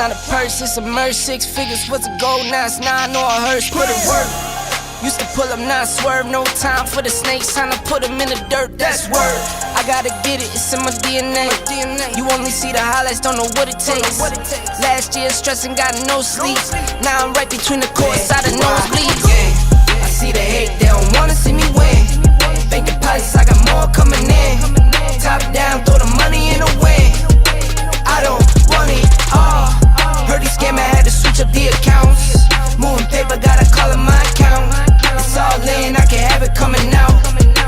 not a purse, it's a merch. 6 figures was a gold, now it's 9 or a hearse. Put it work. Used to pull up, not swerve. No time for the snakes, time to put them in the dirt, that's word. I gotta get it, it's in my DNA. You only see the highlights, don't know what it takes. Last year stressing, got no sleep. Now I'm right between the courts, out of nosebleeds. I see the hate, they don't wanna see me win. Bank deposits, I got more coming in. Top down, throw the money in the wind. I don't want it all. Heard he scammer, had to switch up the accounts. Moving paper, gotta call it my account. It's all in, I can have it coming out.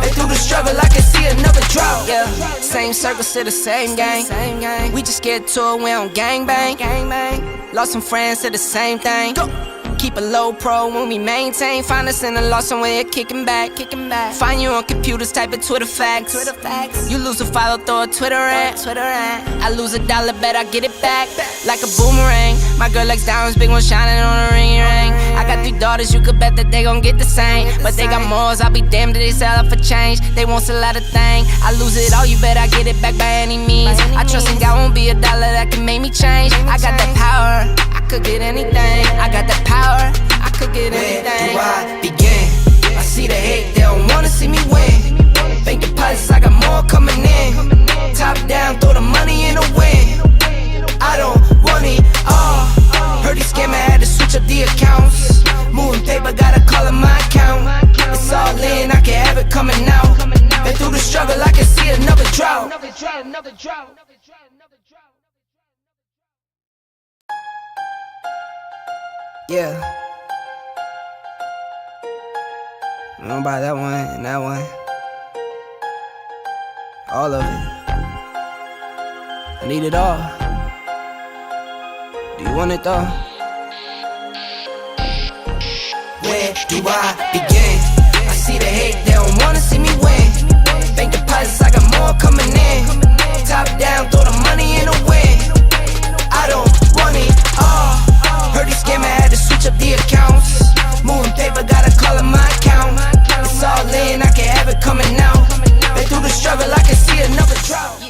And through the struggle, I can see another drought. Yeah, same circle, still the same gang. We just get to it, we don't gangbang. Lost some friends, said the same thing. Keep a low pro when we maintain. Find us in a loss somewhere, kicking back. Find you on computers, type of Twitter facts. You lose a follow, throw a Twitter rant. I lose $1, bet I get it back like a boomerang. My girl likes diamonds, big one shining on a ring. I got 3 daughters, you could bet that they gon' get the same. But they got morals, I'll be damned if they sell up for change. They won't sell out a thing. I lose it all, you bet I get it back by any means. I trust in God, won't be $1 that can make me change. I got that power, I could get anything. I got that power, I could get anything. Where do I begin? I see the hate, they don't wanna see me win. Bank deposits, I got more coming in. Top down, throw the money in the wind. I don't want it all. Heard he scammer, had to switch up the accounts. Moving paper, gotta call it my account. It's all in, I can have it coming out. And through the struggle, I can see another drought. Yeah. I'm gonna buy that one and that one. All of it. I need it all. Do you want it though? Where do I begin? I see the hate, they don't wanna see me win. Bank deposits, I got more coming in. Top down, throw the money in the wind. I don't want it all. Heard he scammer, had to switch up the accounts. Moving paper, gotta call it my account. It's all in, I can have it coming out. And through the struggle, I can see another drought.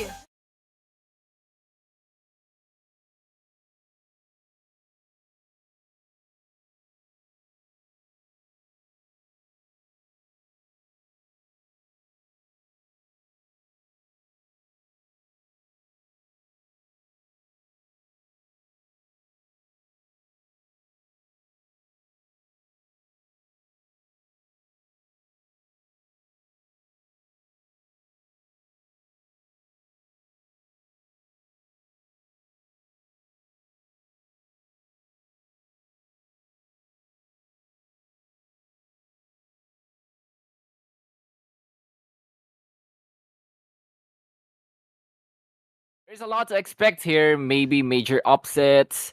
There's a lot to expect here. Maybe major upsets,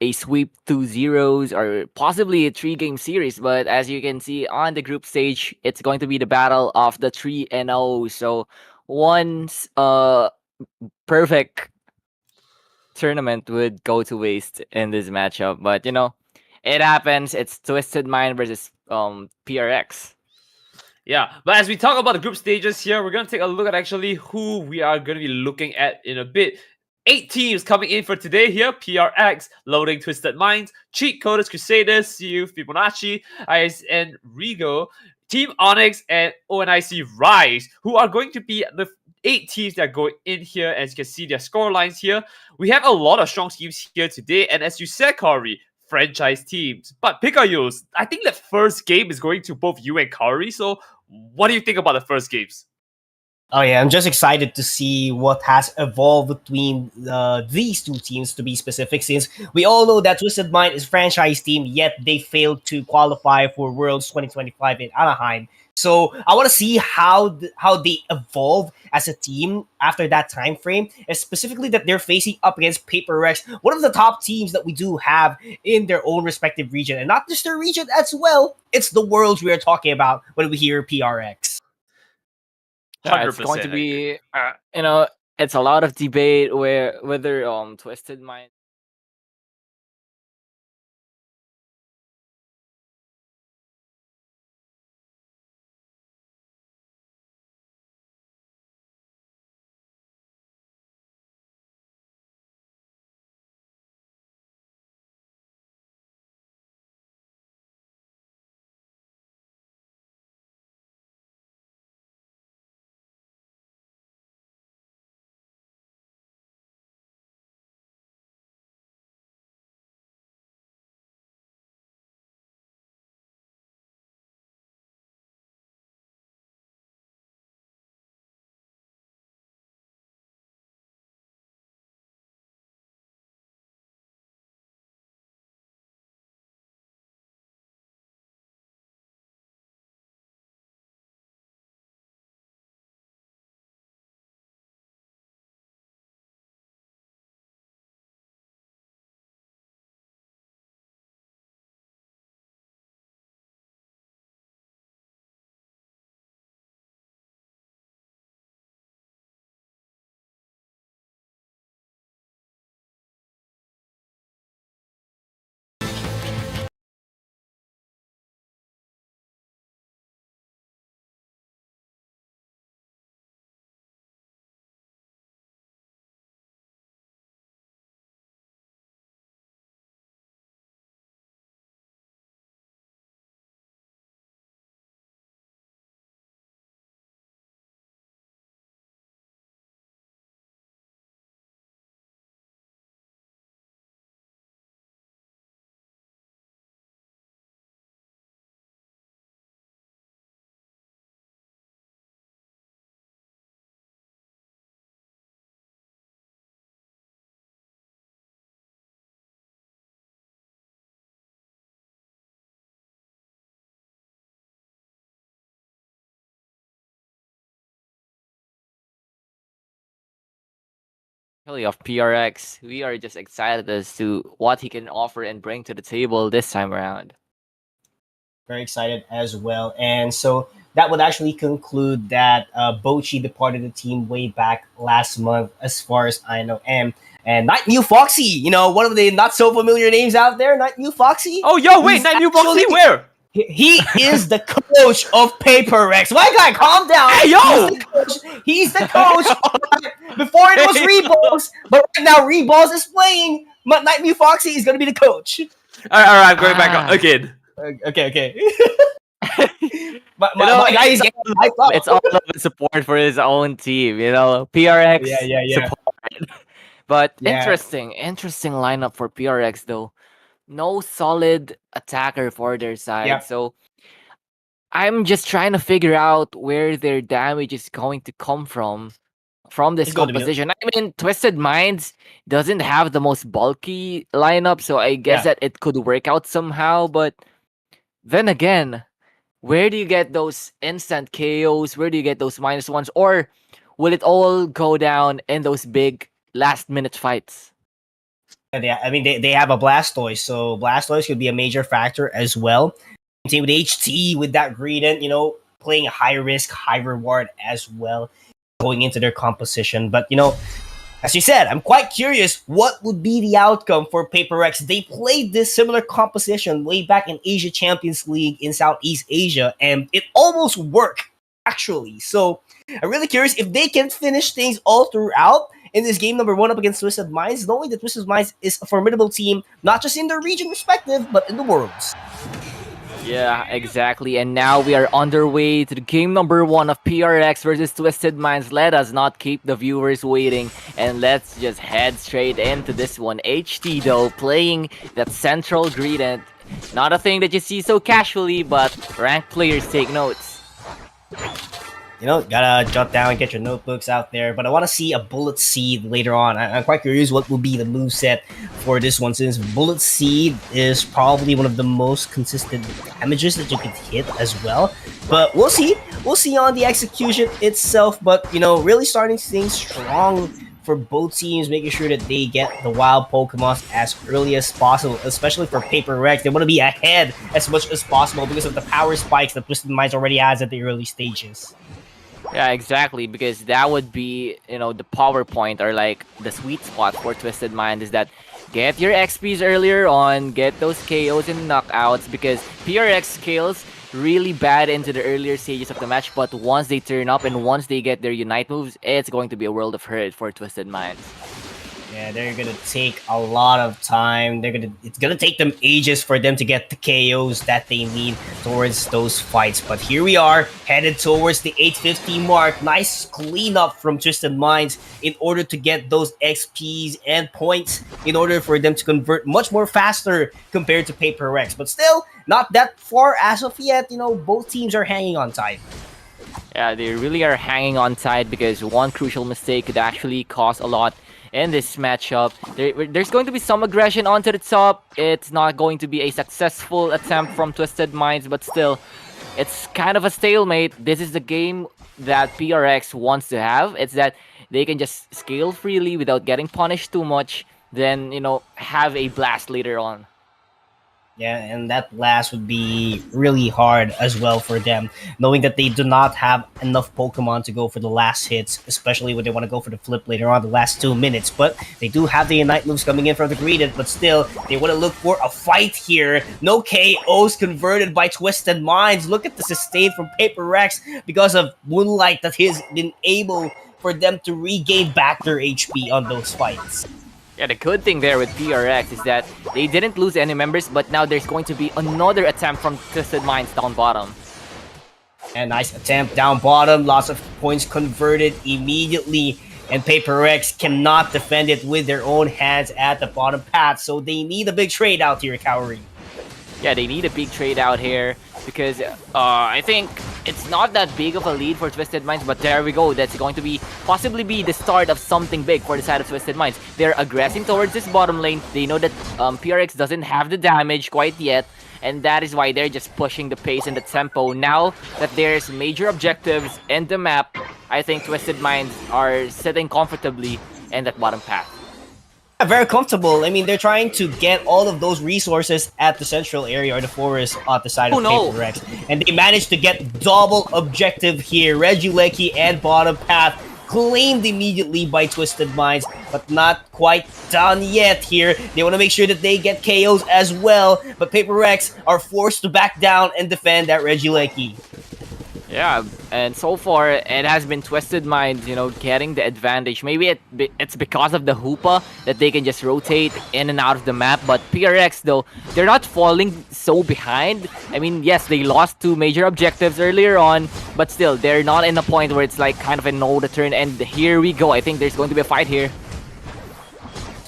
a sweep 2-0s, or possibly a 3-game series. But as you can see on the group stage, it's going to be the battle of the 3-0. So one's perfect tournament would go to waste in this matchup. But it happens. It's Twisted Mind versus PRX. Yeah, but as we talk about the group stages here, we're going to take a look at actually who we are going to be looking at in a bit. 8 teams coming in for today here. PRX, Loading Twisted Minds, Cheat Coders Crusaders, CU Fibonacci, IS and Rigo, Team Onyx, and ONIC Rise, who are going to be the 8 teams that are going in here. As you can see their score lines here. We have a lot of strong teams here today, and as you said, Corey, franchise teams. But Picayos, I think the first game is going to both you and Kaori. So what do you think about the first games? Oh yeah, I'm just excited to see what has evolved between these two teams, to be specific, since we all know that Twisted Mind is a franchise team, yet they failed to qualify for Worlds 2025 in Anaheim. So I want to see how they evolve as a team after that time frame, and specifically that they're facing up against Paper Rex, one of the top teams that we do have in their own respective region, and not just their region as well. It's the Worlds we are talking about when we hear PRX. Yeah, it's going to be it's a lot of debate whether Twisted Mind Really of PRX, we are just excited as to what he can offer and bring to the table this time around. Very excited as well. And so that would actually conclude that Bochi departed the team way back last month, as far as I know. And Night New Foxy, one of the not so familiar names out there, Night New Foxy. Oh, yo, wait, He's Night New Foxy, actually- where? He is the coach of Paper Rex. My guy, calm down. Hey, yo! He's the coach. Before it was Reballs, but right now Reballs is playing. Night New Foxy is going to be the coach. All right, I'm going back Ah. again. Okay. My guy is getting hyped up. It's all about support for his own team, PRX Yeah. support. But Yeah. interesting lineup for PRX though. No solid attacker for their side. Yeah. So I'm just trying to figure out where their damage is going to come from this It's going to be- composition. I mean, Twisted Minds doesn't have the most bulky lineup, so I guess Yeah. that it could work out somehow. But then again, where do you get those instant KOs? Where do you get those -1s? Or will it all go down in those big last minute fights? I mean, they have a Blastoise, so Blastoise could be a major factor as well. Team with HT with that Greedent, playing a high risk, high reward as well, going into their composition. But as you said, I'm quite curious what would be the outcome for Paper X. They played this similar composition way back in Asia Champions League in Southeast Asia, and it almost worked actually. So I'm really curious if they can finish things all throughout in this game number 1 up against Twisted Minds, knowing that Twisted Minds is a formidable team, not just in their region respective, but in the worlds. Yeah, exactly. And now we are underway to the game number 1 of PRX versus Twisted Minds. Let us not keep the viewers waiting, and let's just head straight into this one. HT though, playing that central Greedent. Not a thing that you see so casually, but ranked players take notes. Gotta jot down, get your notebooks out there. But I want to see a Bullet Seed later on. I'm quite curious what will be the moveset for this one, since Bullet Seed is probably one of the most consistent damages that you can hit as well. But we'll see. We'll see on the execution itself. But, really starting things strong for both teams, making sure that they get the wild Pokemon as early as possible, especially for Paper Rex. They want to be ahead as much as possible because of the power spikes that Twisted Minds already has at the early stages. Yeah, exactly, because that would be, the power point, or like the sweet spot for Twisted Mind, is that get your XPs earlier on, get those KOs and knockouts, because PRX scales really bad into the earlier stages of the match, but once they turn up and once they get their Unite moves, it's going to be a world of hurt for Twisted Mind. Yeah, they're gonna take a lot of time. It's gonna take them ages for them to get the KOs that they need towards those fights. But here we are, headed towards the 850 mark. Nice cleanup from Twisted Minds in order to get those XPs and points in order for them to convert much more faster compared to Paper Rex. But still, not that far as of yet. Both teams are hanging on tight. Yeah, they really are hanging on tight, because one crucial mistake could actually cause a lot in this matchup. There's going to be some aggression onto the top. It's not going to be a successful attempt from Twisted Minds, but still, it's kind of a stalemate. This is the game that PRX wants to have. It's that they can just scale freely without getting punished too much, then, have a blast later on. Yeah, and that blast would be really hard as well for them, knowing that they do not have enough Pokemon to go for the last hits, especially when they want to go for the flip later on, the last 2 minutes. But they do have the Unite moves coming in from the Greedent, but still, they want to look for a fight here. No KOs converted by Twisted Minds. Look at the sustain from Paper Rex because of Moonlight that has been able for them to regain back their HP on those fights. Yeah, the good thing there with PRX is that they didn't lose any members, but now there's going to be another attempt from Twisted Minds down bottom. And nice attempt down bottom, lots of points converted immediately, and Paper X cannot defend it with their own hands at the bottom path, so they need a big trade out here, Kaori. Yeah, they need a big trade out here, because I think it's not that big of a lead for Twisted Minds, but there we go. That's going to be possibly be the start of something big for the side of Twisted Minds. They're aggressing towards this bottom lane. They know that PRX doesn't have the damage quite yet, and that is why they're just pushing the pace and the tempo. Now that there's major objectives in the map, I think Twisted Minds are sitting comfortably and that bottom path. Very comfortable. I mean, they're trying to get all of those resources at the central area or the forest at the side Oh, of no. Paper Rex. And they managed to get double objective here. Regieleki and bottom path claimed immediately by Twisted Minds, but not quite done yet here. They want to make sure that they get KOs as well, but Paper Rex are forced to back down and defend that Regieleki. Yeah, and so far it has been Twisted Minds, getting the advantage. Maybe it's because of the Hoopa that they can just rotate in and out of the map. But PRX, though, they're not falling so behind. I mean, yes, they lost 2 major objectives earlier on, but still, they're not in a point where it's like kind of a no return. And here we go. I think there's going to be a fight here.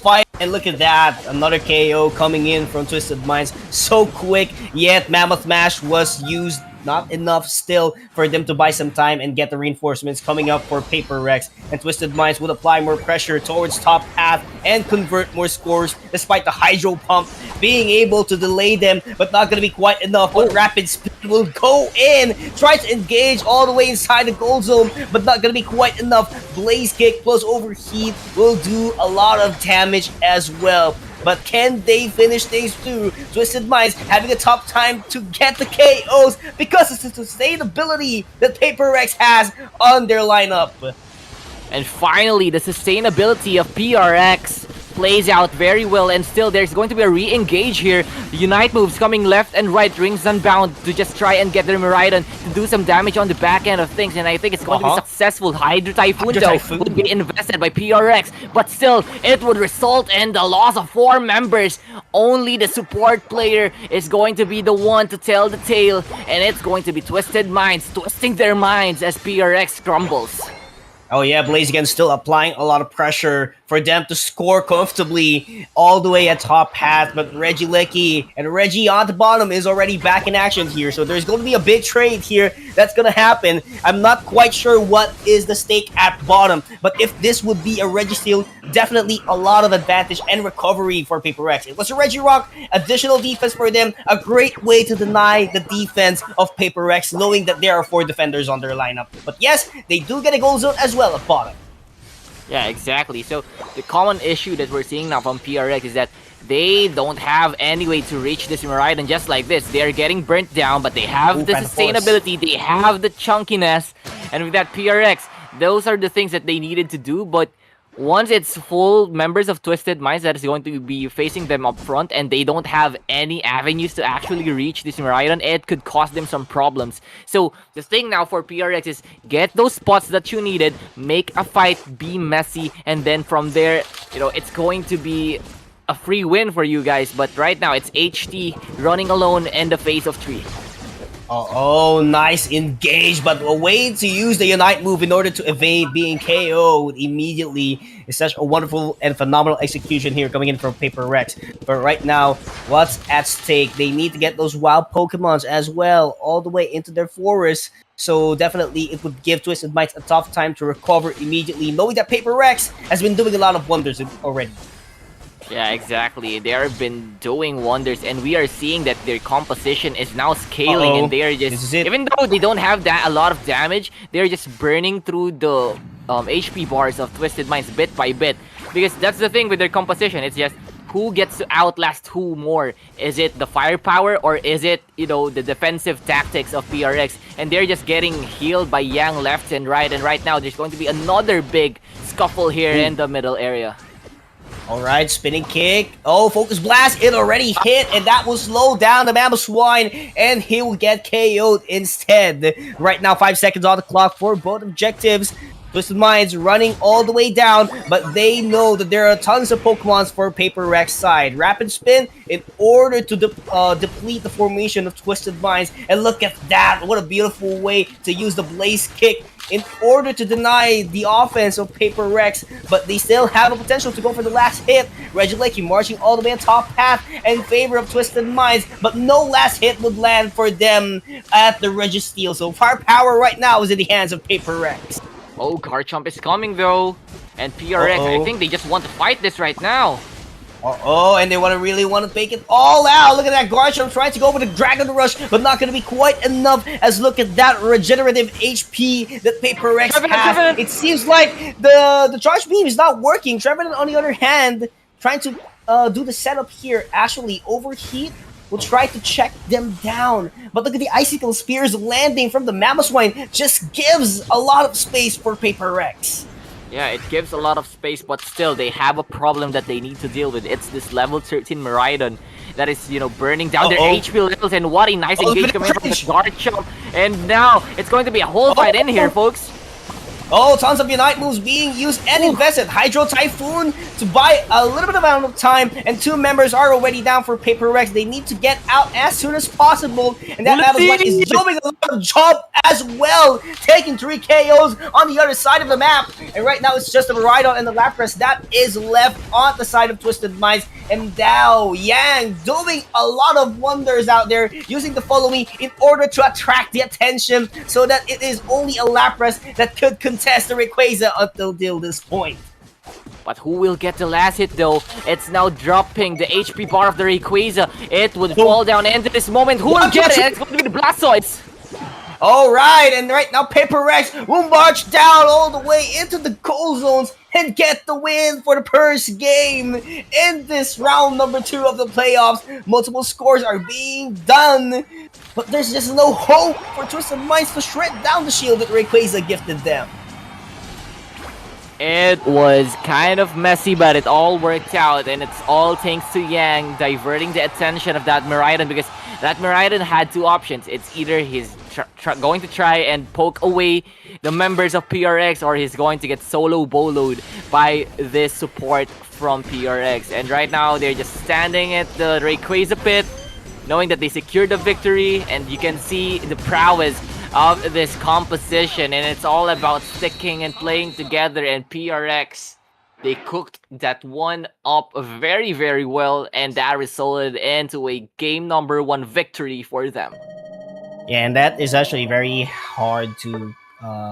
Fight, and look at that, another KO coming in from Twisted Minds so quick, yet Mammoth Mash was used. Not enough still for them to buy some time and get the reinforcements coming up for Paper Rex. And Twisted Minds would apply more pressure towards top path and convert more scores despite the Hydro Pump being able to delay them, but not going to be quite enough. But Rapid Spin will go in, try to engage all the way inside the gold zone, but not going to be quite enough. Blaze Kick plus Overheat will do a lot of damage as well. But can they finish things through? Twisted Minds having a tough time to get the KOs because of the sustainability that Paper Rex has on their lineup. And finally, the sustainability of PRX plays out very well, and still there's going to be a re-engage here. Unite moves coming left and right, Rings Unbound to just try and get their Miraidon to do some damage on the back end of things, and I think it's going to be successful. Hydro Typhoon though would be invested by PRX, but still it would result in the loss of 4 members. Only the support player is going to be the one to tell the tale, and it's going to be Twisted Minds twisting their minds as PRX crumbles. Oh yeah, Blaziken still applying a lot of pressure for them to score comfortably all the way at top path, but Regieleki and Reggie on the bottom is already back in action here, so there's going to be a big trade here that's going to happen. I'm not quite sure what is the stake at bottom, but if this would be a Registeal, definitely a lot of advantage and recovery for Paper Rex. It was a Regirock, additional defense for them, a great way to deny the defense of Paper Rex, knowing that there are 4 defenders on their lineup. But yes, they do get a goal zone as well at bottom. Yeah, exactly. So the common issue that we're seeing now from PRX is that they don't have any way to reach this Miraidon just like this. They are getting burnt down, but they have the sustainability, they have the chunkiness, and with that PRX, those are the things that they needed to do. But once it's full members of Twisted Minds that is going to be facing them up front, and they don't have any avenues to actually reach this Miraidon, it could cause them some problems. So the thing now for PRX is get those spots that you needed, make a fight, be messy, and then from there, it's going to be a free win for you guys. But right now, it's HT running alone in the face of 3. Oh, nice engage, but a way to use the Unite move in order to evade being KO'd immediately is such a wonderful and phenomenal execution here coming in from Paper Rex. But right now, what's at stake? They need to get those wild Pokemons as well, all the way into their forest. So definitely it would give Twisted Minds a tough time to recover immediately, knowing that Paper Rex has been doing a lot of wonders already. Yeah, exactly. They have been doing wonders, and we are seeing that their composition is now scaling, and they are just, even though they don't have a lot of damage, they're just burning through the HP bars of Twisted Minds bit by bit. Because that's the thing with their composition, it's just who gets to outlast who more. Is it the firepower, or is it, the defensive tactics of PRX? And they're just getting healed by Yang left and right now there's going to be another big scuffle here in the middle area. Alright, spinning kick. Oh, focus blast. It already hit, and that will slow down the Mammoth Swine, and he will get KO'd instead. Right now, 5 seconds on the clock for both objectives. Twisted Minds running all the way down, but they know that there are tons of Pokemons for Paper Rex side. Rapid Spin in order to deplete the formation of Twisted Minds. And look at that. What a beautiful way to use the Blaze Kick in order to deny the offense of Paper Rex, but they still have a potential to go for the last hit. Regieleki marching all the way on top path in favor of Twisted Minds, but no last hit would land for them at the Registeal. So firepower right now is in the hands of Paper Rex. Oh, Garchomp is coming though, and PRX, I think they just want to fight this right now. Oh, and they really want to take it all out. Look at that Garchomp trying to go with the Dragon Rush, but not going to be quite enough. As look at that regenerative HP that Paper Rex has. It seems like the Charge Beam is not working. Trevenant, on the other hand, trying to do the setup here. Actually, Overheat will try to check them down. But look at the Icicle Spears landing from the Mamoswine. Just gives a lot of space for Paper Rex. Yeah, it gives a lot of space, but still, they have a problem that they need to deal with. It's this level 13 Miraidon that is, burning down their HP levels, and what a nice engage coming from the Garchomp. And now, it's going to be a whole fight in here, folks. Oh, tons of Unite moves being used and invested. Hydro Typhoon to buy a little bit amount of time, and 2 members are already down for Paper Rex. They need to get out as soon as possible, and that Mamoswine is doing a lot of job as well, taking 3 KOs on the other side of the map. And right now, it's just the Miraidon and the Lapras that is left on the side of Twisted Minds. And now, Yang doing a lot of wonders out there, using the Follow Me in order to attract the attention, so that it is only a Lapras that could contest the Rayquaza until this point. But who will get the last hit though? It's now dropping the HP bar of the Rayquaza. It would fall down into this moment. Who will get it? It's going to be the Blastoise. Alright, and right now Paper Rex will march down all the way into the cold zones and get the win for the first game in this round number 2 of the playoffs. Multiple scores are being done, but there's just no hope for Twisted Minds to shred down the shield that Rayquaza gifted them. It was kind of messy, but it all worked out, and it's all thanks to Yang diverting the attention of that Miraidon, because that Miraidon had 2 options. It's either he's going to try and poke away the members of PRX, or he's going to get solo boloed by this support from PRX. And right now, they're just standing at the Rayquaza pit, knowing that they secured the victory, and you can see the prowess of this composition, and it's all about sticking and playing together. And PRX, they cooked that one up very, very well, and that resulted into a game number 1 victory for them. Yeah, and that is actually very hard to,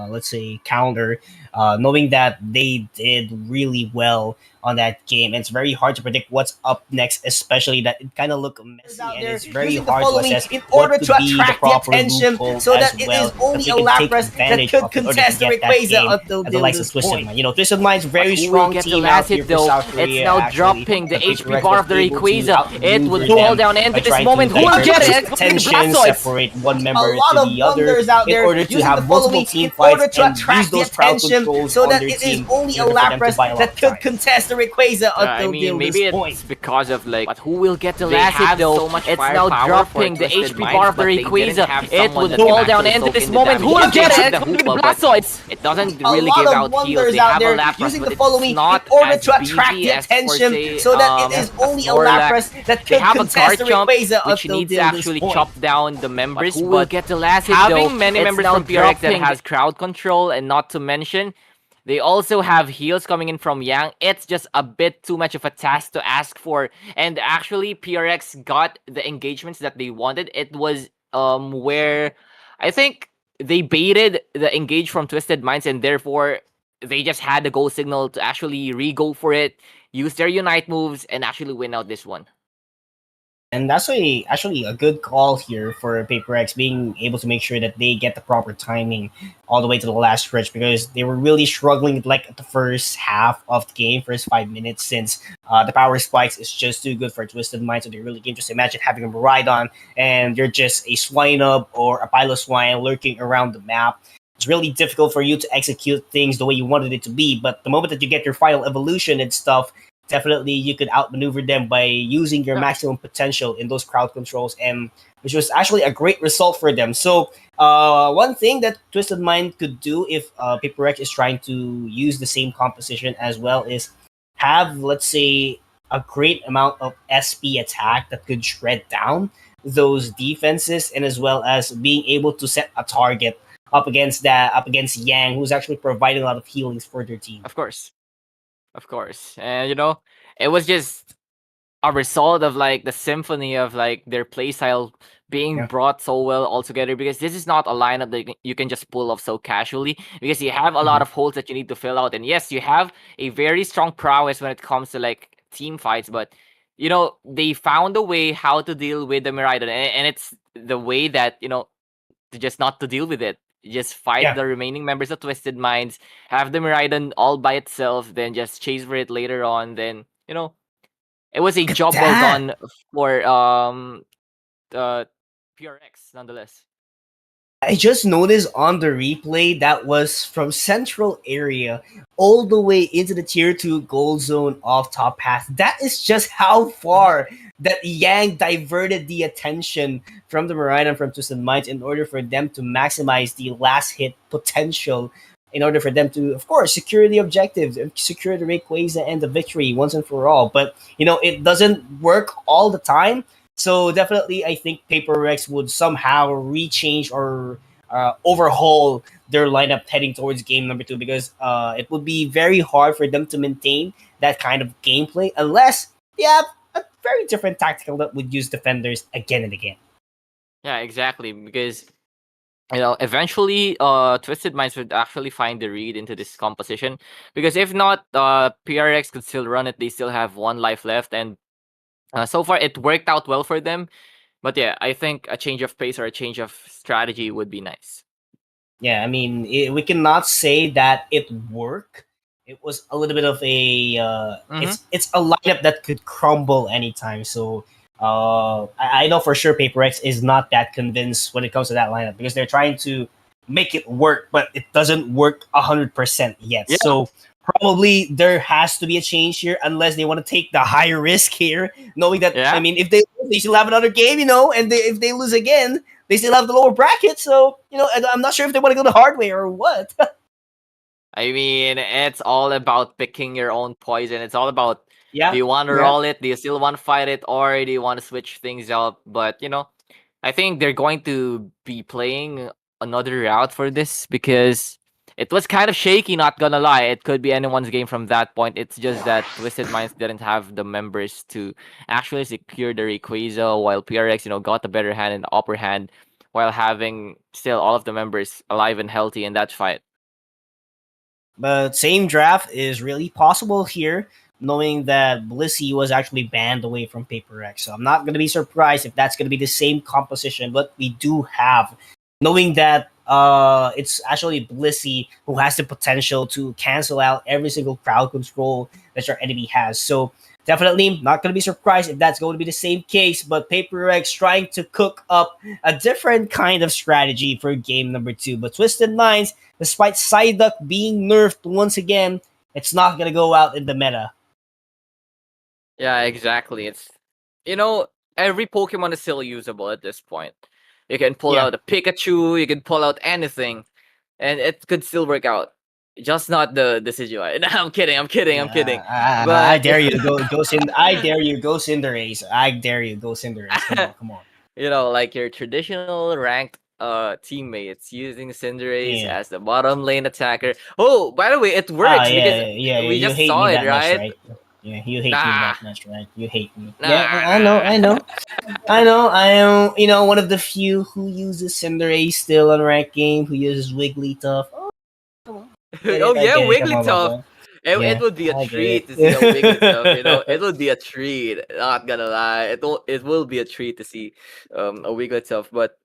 let's say, counter, knowing that they did really well on that game. And it's very hard to predict what's up next, especially that it kind of look messy, and it's very hard to assess in order to attract the attention, so that it is only a Lapras that could contest the Rayquaza until the likes of Twisted Mind. Twisted Mind's very strong team out here for South Korea. It's now dropping the HP bar of the Rayquaza. It would fall down into this moment. Who will get it? Attention, separate one member to the other in order to have multiple team fights and use those crowd controls so that it is only a Lapras that could contest the Rayquaza until maybe this point. It's because of but who will get the last hit though? So much it's now dropping the HP bar of the Rayquaza. It would fall down into this moment. Who will get it? Blastoise. It doesn't really give out heals. They have a Lapras, using but the Follow Me in order to attract the attention, so that it is only a Lapras that could contest the Rayquaza which until needs to this actually point. chop down the members. Who will get the last hit though? Having many members from PRX that has crowd control, and not to mention, they also have heals coming in from Yang. It's just a bit too much of a task to ask for. And actually, PRX got the engagements that they wanted. It was where I think they baited the engage from Twisted Minds, and therefore they just had the go signal to actually re-go for it, use their Unite moves, and actually win out this one. And that's actually a good call here for Paper X, being able to make sure that they get the proper timing all the way to the last stretch, because they were really struggling at the first half of the game, first 5 minutes, since the power spikes is just too good for Twisted Mind. So they really can just imagine having a Miraidon and you're just a Swinub or a Piloswine lurking around the map. It's really difficult for you to execute things the way you wanted it to be, but the moment that you get your final evolution and stuff, definitely you could outmaneuver them by using your maximum potential in those crowd controls, and which was actually a great result for them. So one thing that Twisted Mind could do if Paper X is trying to use the same composition as well is have, let's say, a great amount of SP attack that could shred down those defenses, and as well as being able to set a target up against Yang, who's actually providing a lot of healings for their team. Of course. And it was just a result of the symphony of their playstyle being brought so well all together, because this is not a lineup that you can just pull off so casually, because you have a lot of holes that you need to fill out. And yes, you have a very strong prowess when it comes to team fights, but they found a way how to deal with the Miraidon, and it's the way that to just not to deal with it. Just fight Yeah. the remaining members of Twisted Minds, have the Miraidon all by itself, then just chase for it later on. Then it was a Look at job well that. done for uh PRX nonetheless. I just noticed on the replay that was from central area all the way into the tier 2 gold zone off top path. That is just how far that Yang diverted the attention from the Marina from Twisted Minds in order for them to maximize the last hit potential, in order for them to, of course, secure the objectives, secure the Rayquaza and the victory once and for all. But, it doesn't work all the time. So definitely, I think Paper Rex would somehow rechange or overhaul their lineup heading towards game number 2, because it would be very hard for them to maintain that kind of gameplay unless they have a very different tactical that would use defenders again and again. Yeah, exactly. Because eventually, Twisted Minds would actually find the read into this composition. Because if not, PRX could still run it. They still have 1 life left, and so far it worked out well for them. But yeah, I think a change of pace or a change of strategy would be nice. Yeah, I mean, we cannot say that it worked. It was a little bit of a Mhm. it's a lineup that could crumble anytime. So I know for sure Paper X is not that convinced when it comes to that lineup, because they're trying to make it work, but it doesn't work 100% yet. Yeah. So probably there has to be a change here, unless they want to take the higher risk here, knowing that, Yeah. I mean, if they still have another game, and if they lose again, they still have the lower bracket. So I'm not sure if they want to go the hard way or what. I mean, it's all about picking your own poison. It's all about, do Yeah, you want to yeah. roll it? Do you still want to fight it? Or do you want to switch things up? But, I think they're going to be playing another route for this, because it was kind of shaky, not gonna lie. It could be anyone's game from that point. It's just that Twisted Minds didn't have the members to actually secure the Rayquaza, while PRX, got the better hand and the upper hand, while having still all of the members alive and healthy in that fight. But same draft is really possible here, knowing that Blissey was actually banned away from Paper X. So I'm not going to be surprised if that's going to be the same composition. But we do have, knowing that it's actually Blissey who has the potential to cancel out every single crowd control that your enemy has. So definitely not going to be surprised if that's going to be the same case. But Paper X trying to cook up a different kind of strategy for game number 2. But Twisted Minds, despite Psyduck being nerfed once again, it's not gonna go out in the meta. Yeah, exactly. It's you know, every Pokemon is still usable at this point. You can pull Yeah. out a Pikachu, you can pull out anything, and it could still work out. Just not the Decidueye. No, I'm kidding, I'm kidding. I But dare you go Cinder. I dare you go Cinderace. I dare you go Cinderace. Come on, come on. like your traditional ranked teammates using Cinderace Yeah. as the bottom lane attacker. Oh, by the way, it Ah, works because yeah, yeah. we You just hate saw me it, that much, right? right? Yeah, you hate me Nah, that much, right? You hate me. Yeah, nah, I know, nah. I know, I know. I am, one of the few who uses Cinderace still on ranked game, who uses Wigglytuff. Oh, come on. Get Oh it? I yeah, get it. Come on, my Wigglytuff. boy. It Yeah, would be a I get treat to see a Wigglytuff. It it. would be a treat. Not gonna lie, it will be a treat to see a Wigglytuff. But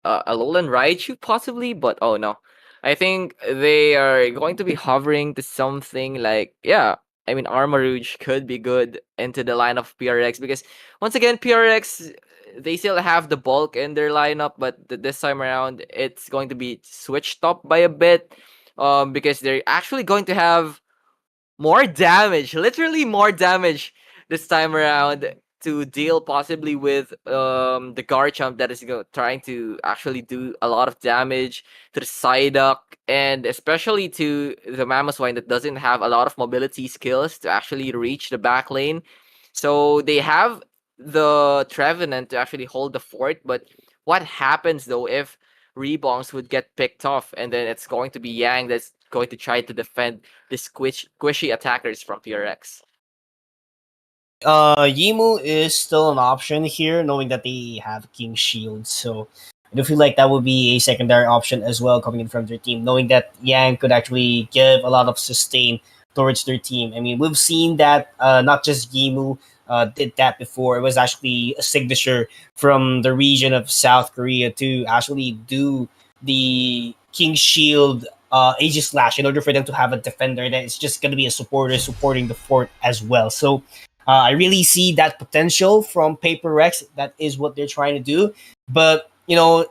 Alolan Raichu possibly, but oh no. I think they are going to be hovering to something like, yeah, I mean Armarouge could be good into the line of PRX, because once again PRX, they still have the bulk in their lineup, but this time around it's going to be switched up by a bit, because they're actually going to have more damage, literally more damage this time around, to deal possibly with the Garchomp that is trying to actually do a lot of damage to the Psyduck, and especially to the Mamoswine that doesn't have a lot of mobility skills to actually reach the back lane. So they have the Trevenant to actually hold the fort, but what happens though if Rebongs would get picked off, and then it's going to be Yang that's going to try to defend the squishy attackers from PRX. Yimu is still an option here, knowing that they have King Shield. So I do feel like that would be a secondary option as well coming in from their team, knowing that Yang could actually give a lot of sustain towards their team. I mean, we've seen that not just Gimu did that before. It was actually a signature from the region of South Korea to actually do the King Shield Aegis Slash in order for them to have a defender that is just going to be a supporter supporting the fort as well. So I really see that potential from Paper Rex. That is what they're trying to do. But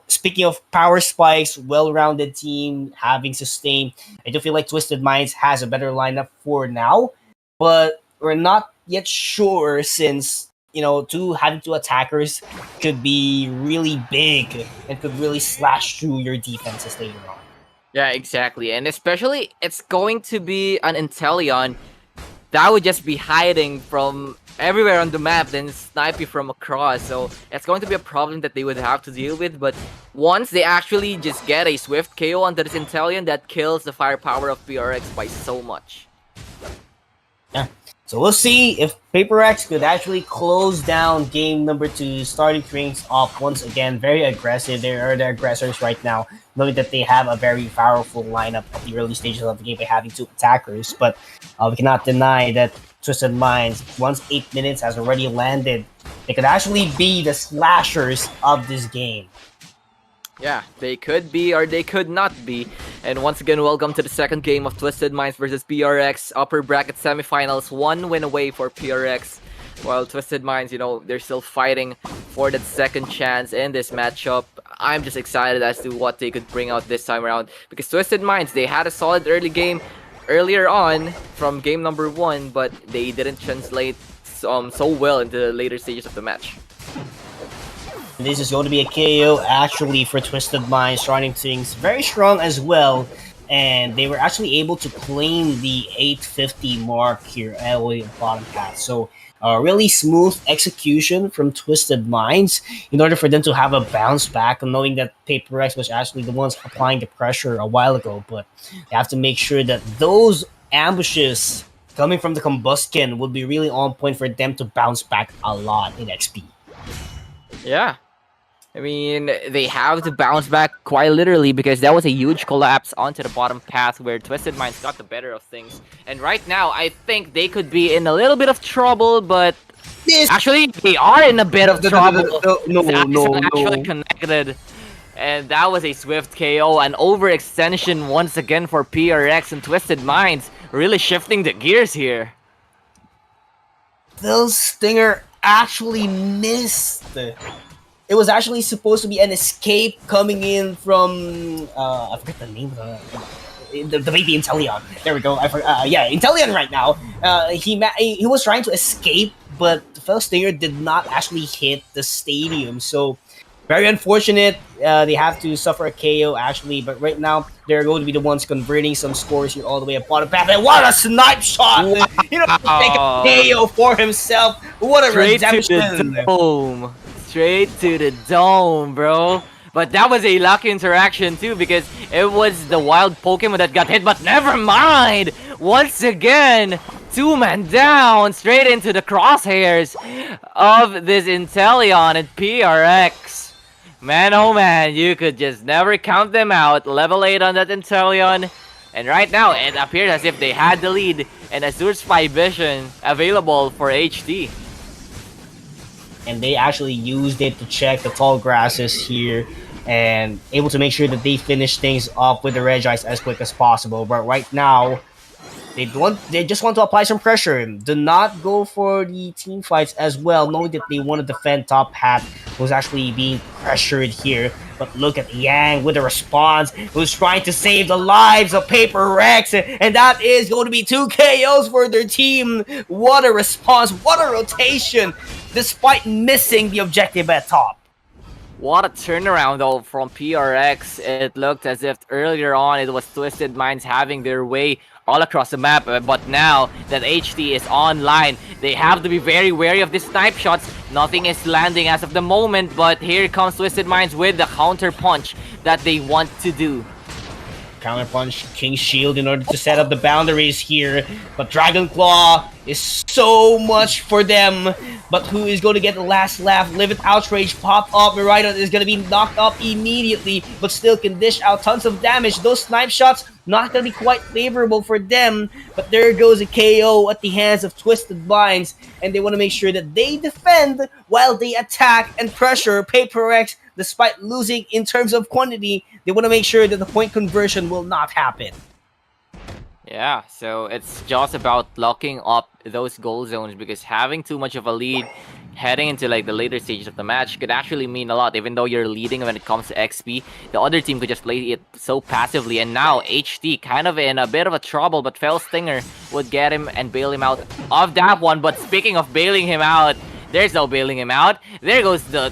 speaking of power spikes, well-rounded team, having sustained, I do feel like Twisted Minds has a better lineup for now. But we're not yet sure since having two attackers could be really big and could really slash through your defenses later on. Yeah, exactly. And especially, it's going to be an Inteleon that would just be hiding from everywhere on the map, then snipe you from across. So it's going to be a problem that they would have to deal with. But once they actually just get a swift KO onto this Inteleon, that kills the firepower of PRX by so much. Yeah. So we'll see if Paper X could actually close down game number 2, starting things off once again. Very aggressive. They are the aggressors right now, knowing that they have a very powerful lineup at the early stages of the game by having 2 attackers. But we cannot deny that Twisted Minds, once 8 minutes has already landed, they could actually be the slashers of this game. Yeah, they could be or they could not be. And once again, welcome to the second game of Twisted Minds versus PRX. Upper bracket semifinals, 1 win away for PRX. While Twisted Minds, they're still fighting for that second chance in this matchup. I'm just excited as to what they could bring out this time around. Because Twisted Minds, they had a solid early game earlier on from game number 1, but they didn't translate so well into the later stages of the match. This is going to be a KO actually for Twisted Minds, starting things very strong as well. And they were actually able to claim the 850 mark here all the way at the bottom path. So really smooth execution from Twisted Minds in order for them to have a bounce back, knowing that Paper X was actually the ones applying the pressure a while ago. But they have to make sure that those ambushes coming from the Combustion would be really on point for them to bounce back a lot in XP. Yeah. I mean, they have to bounce back quite literally because that was a huge collapse onto the bottom path where Twisted Minds got the better of things. And right now, I think they could be in a little bit of trouble, but actually, they are in a bit of trouble. No. Actually connected. And that was a swift KO, an overextension once again for PRX and Twisted Minds, really shifting the gears here. Phil Stinger actually missed. It was actually supposed to be an escape coming in from I forget the name of the baby Inteleon. There we go. Inteleon right now. He was trying to escape, but Phil Stinger did not actually hit the stadium. So very unfortunate. They have to suffer a KO actually, but right now they're going to be the ones converting some scores here all the way up bottom path. And what a snipe shot! Wow. Take a KO for himself. What a redemption! To the dome. Straight to the dome, bro. But that was a lucky interaction too because it was the wild Pokemon that got hit, but never mind! Once again, 2-man down, straight into the crosshairs of this Inteleon and PRX. Man, oh man, you could just never count them out. Level 8 on that Inteleon. And right now, it appears as if they had the lead and Azure Spy Vision available for HT. And they actually used it to check the tall grasses here and able to make sure that they finish things off with the Regice as quick as possible. But right now, they just want to apply some pressure. Do not go for the team fights as well, knowing that they want to defend top hat, who's actually being pressured here. But look at Yang with a response, who's trying to save the lives of Paper Rex, and that is going to be 2 KOs for their team. What a response, what a rotation, despite missing the objective at top. What a turnaround though from PRX. It looked as if earlier on it was Twisted Minds having their way all across the map, but now that HT is online, they have to be very wary of these snipe shots. Nothing is landing as of the moment, but here comes Twisted Minds with the counter punch that they want to do. Counterpunch King's Shield in order to set up the boundaries here. But Dragon Claw is so much for them. But who is going to get the last laugh? Livid Outrage pop up. Miraidon is going to be knocked up immediately, but still can dish out tons of damage. Those snipe shots not going to be quite favorable for them. But there goes a KO at the hands of Twisted Minds. And they want to make sure that they defend while they attack and pressure Paper X. Despite losing in terms of quantity, they want to make sure that the point conversion will not happen. Yeah, so it's just about locking up those goal zones, because having too much of a lead heading into like the later stages of the match could actually mean a lot. Even though you're leading when it comes to XP, the other team could just play it so passively. And now HT kind of in a bit of a trouble, but Fell Stinger would get him and bail him out of that one. But speaking of bailing him out, there's no bailing him out. There goes the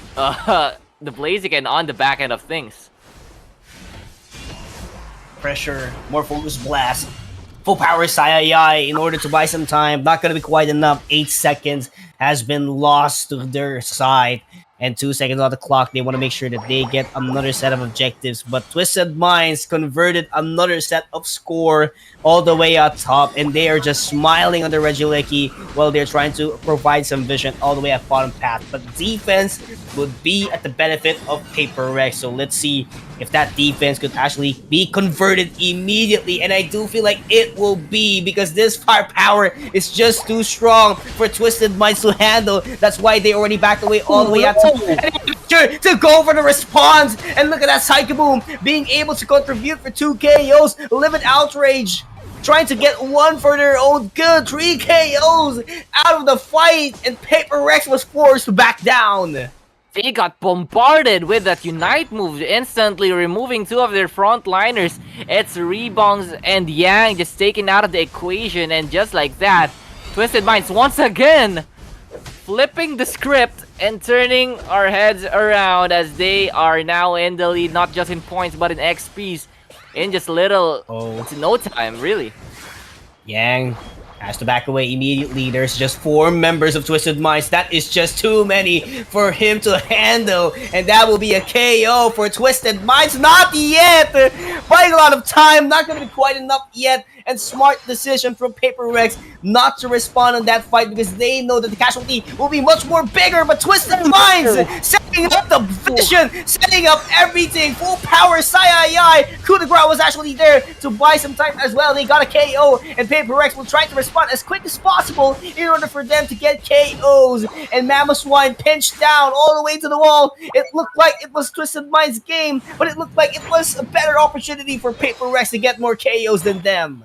Blaziken on the back end of things. Pressure, more focus blast. Full power Sayayai in order to buy some time. Not going to be quite enough. 8 seconds has been lost to their side. And 2 seconds on the clock. They want to make sure that they get another set of objectives. But Twisted Minds converted another set of score all the way up top. And they are just smiling on the Regieleki while they're trying to provide some vision all the way at bottom path. But defense would be at the benefit of Paper Rex. So let's see if that defense could actually be converted immediately. And I do feel like it will be, because this firepower is just too strong for Twisted Minds to handle. That's why they already backed away all the way out to go for the response. And look at that Psycho Boom being able to contribute for 2 KOs. Livid Outrage trying to get one for their own good. 3 KOs out of the fight, and Paper Rex was forced to back down. They got bombarded with that Unite move, instantly removing 2 of their frontliners. It's Rebongs and Yang just taken out of the equation, and just like that, Twisted Minds once again flipping the script and turning our heads around, as they are now in the lead, not just in points but in XPs in just little to no time, really. Yang has to back away immediately. There's just 4 members of Twisted Minds. That is just too many for him to handle. And that will be a KO for Twisted Minds. Not yet! Buying a lot of time. Not going to be quite enough yet. And smart decision from Paper Rex not to respond on that fight, because they know that the casualty will be much more bigger. But Twisted Minds setting up the vision, setting up everything. Full power Sayayai. Coup de grace was actually there to buy some time as well. They got a KO, and Paper Rex will try to respond as quick as possible in order for them to get KOs. And Mama Swine pinched down all the way to the wall. It looked like it was Twisted Minds' game, but it looked like it was a better opportunity for Paper Rex to get more KOs than them.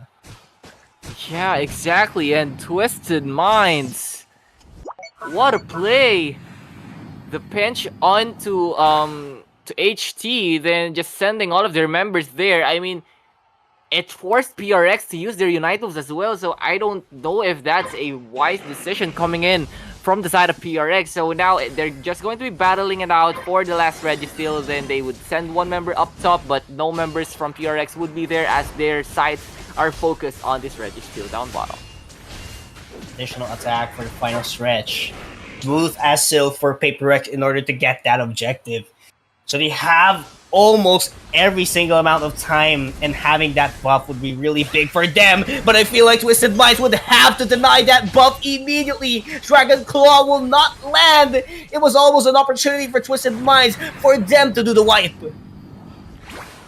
Yeah, exactly. And Twisted Minds, what a play! The pinch onto to HT, then just sending all of their members there. I mean, it forced PRX to use their Unite moves as well, so I don't know if that's a wise decision coming in from the side of PRX. So now they're just going to be battling it out for the last Registeel. Then they would send 1 member up top, but no members from PRX would be there, as their sights are focused on this Registeel down bottom. Additional attack for the final stretch. Smooth as silk for Paper Rex in order to get that objective. So they have almost every single amount of time, and having that buff would be really big for them. But I feel like Twisted Minds would have to deny that buff immediately. Dragon Claw will not land. It was almost an opportunity for Twisted Minds for them to do the wipe.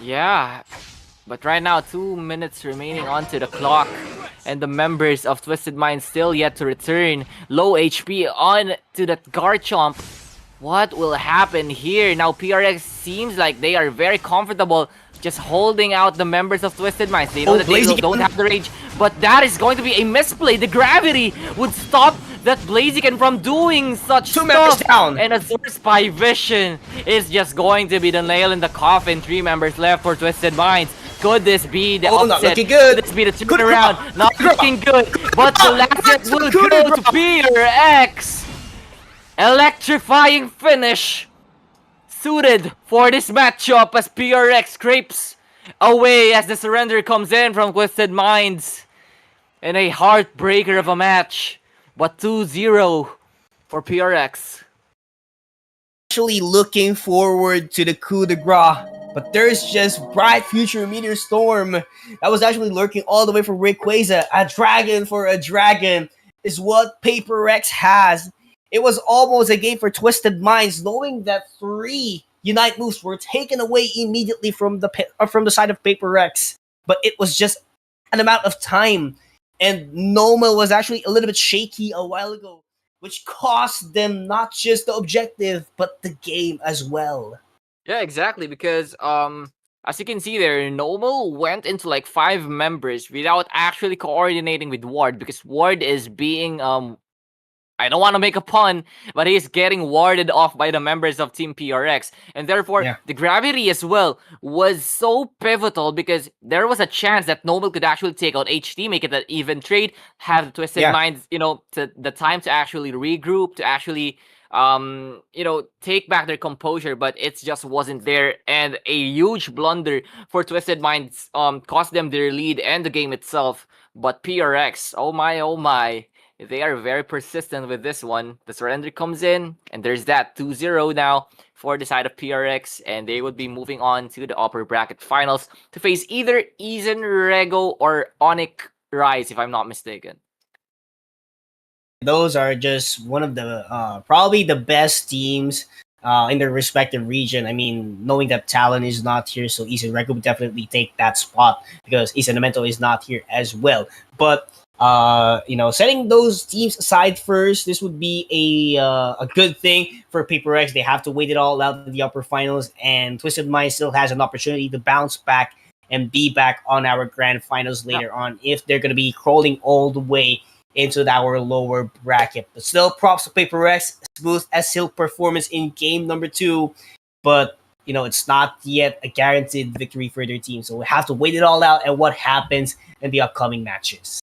Yeah, but right now 2 minutes remaining onto the clock, and the members of Twisted Minds still yet to return. Low HP on to that Garchomp. What will happen here? Now PRX seems like they are very comfortable just holding out the members of Twisted Minds. They know that they don't have the rage, but that is going to be a misplay. The gravity would stop that Blaziken from doing such 2 members stuff. down. And Azure Spy Vision is just going to be the nail in the coffin. 3 members left for Twisted Minds. Could this be the upset? Not looking good. Could this be the turnaround? Not looking good. But the last hit will go to PRX. Electrifying finish suited for this matchup, as PRX scrapes away as the surrender comes in from Twisted Minds in a heartbreaker of a match. But 2-0 for PRX. Actually looking forward to the coup de grace But there's just bright future meteor storm that was actually lurking all the way from Rayquaza. A dragon for a dragon is what Paper Rex has. It was almost a game for Twisted Minds, knowing that 3 Unite moves were taken away immediately from the side of Paper Rex. But it was just an amount of time, and Noma was actually a little bit shaky a while ago, which cost them not just the objective but the game as well. Yeah, exactly. Because as you can see there, Noble went into like 5 members without actually coordinating with Ward, because Ward is being I don't want to make a pun, but he's getting warded off by the members of Team PRX. And therefore, Yeah. the gravity as well was so pivotal, because there was a chance that Noble could actually take out HT, make it an even trade, have the Twisted Yeah. Minds, to the time to actually regroup, to actually take back their composure, but it just wasn't there. And a huge blunder for Twisted Minds cost them their lead and the game itself. But PRX, oh my, they are very persistent with this one. The surrender comes in, and there's that 2-0 now for the side of PRX, and they would be moving on to the upper bracket finals to face either Eason, Rego, or Onyx Rise, if I'm not mistaken. Those are just one of the probably the best teams in their respective region. I mean, knowing that Talon is not here, so Isan Rego would definitely take that spot because Isan Namento is not here as well. But setting those teams aside first, this would be a good thing for Paper X. They have to wait it all out in the upper finals, and Twisted Mind still has an opportunity to bounce back and be back on our grand finals later on if they're going to be crawling all the way into our lower bracket. But still, props to Paper X. Smooth as silk performance in game number 2, but it's not yet a guaranteed victory for their team. So we have to wait it all out and what happens in the upcoming matches.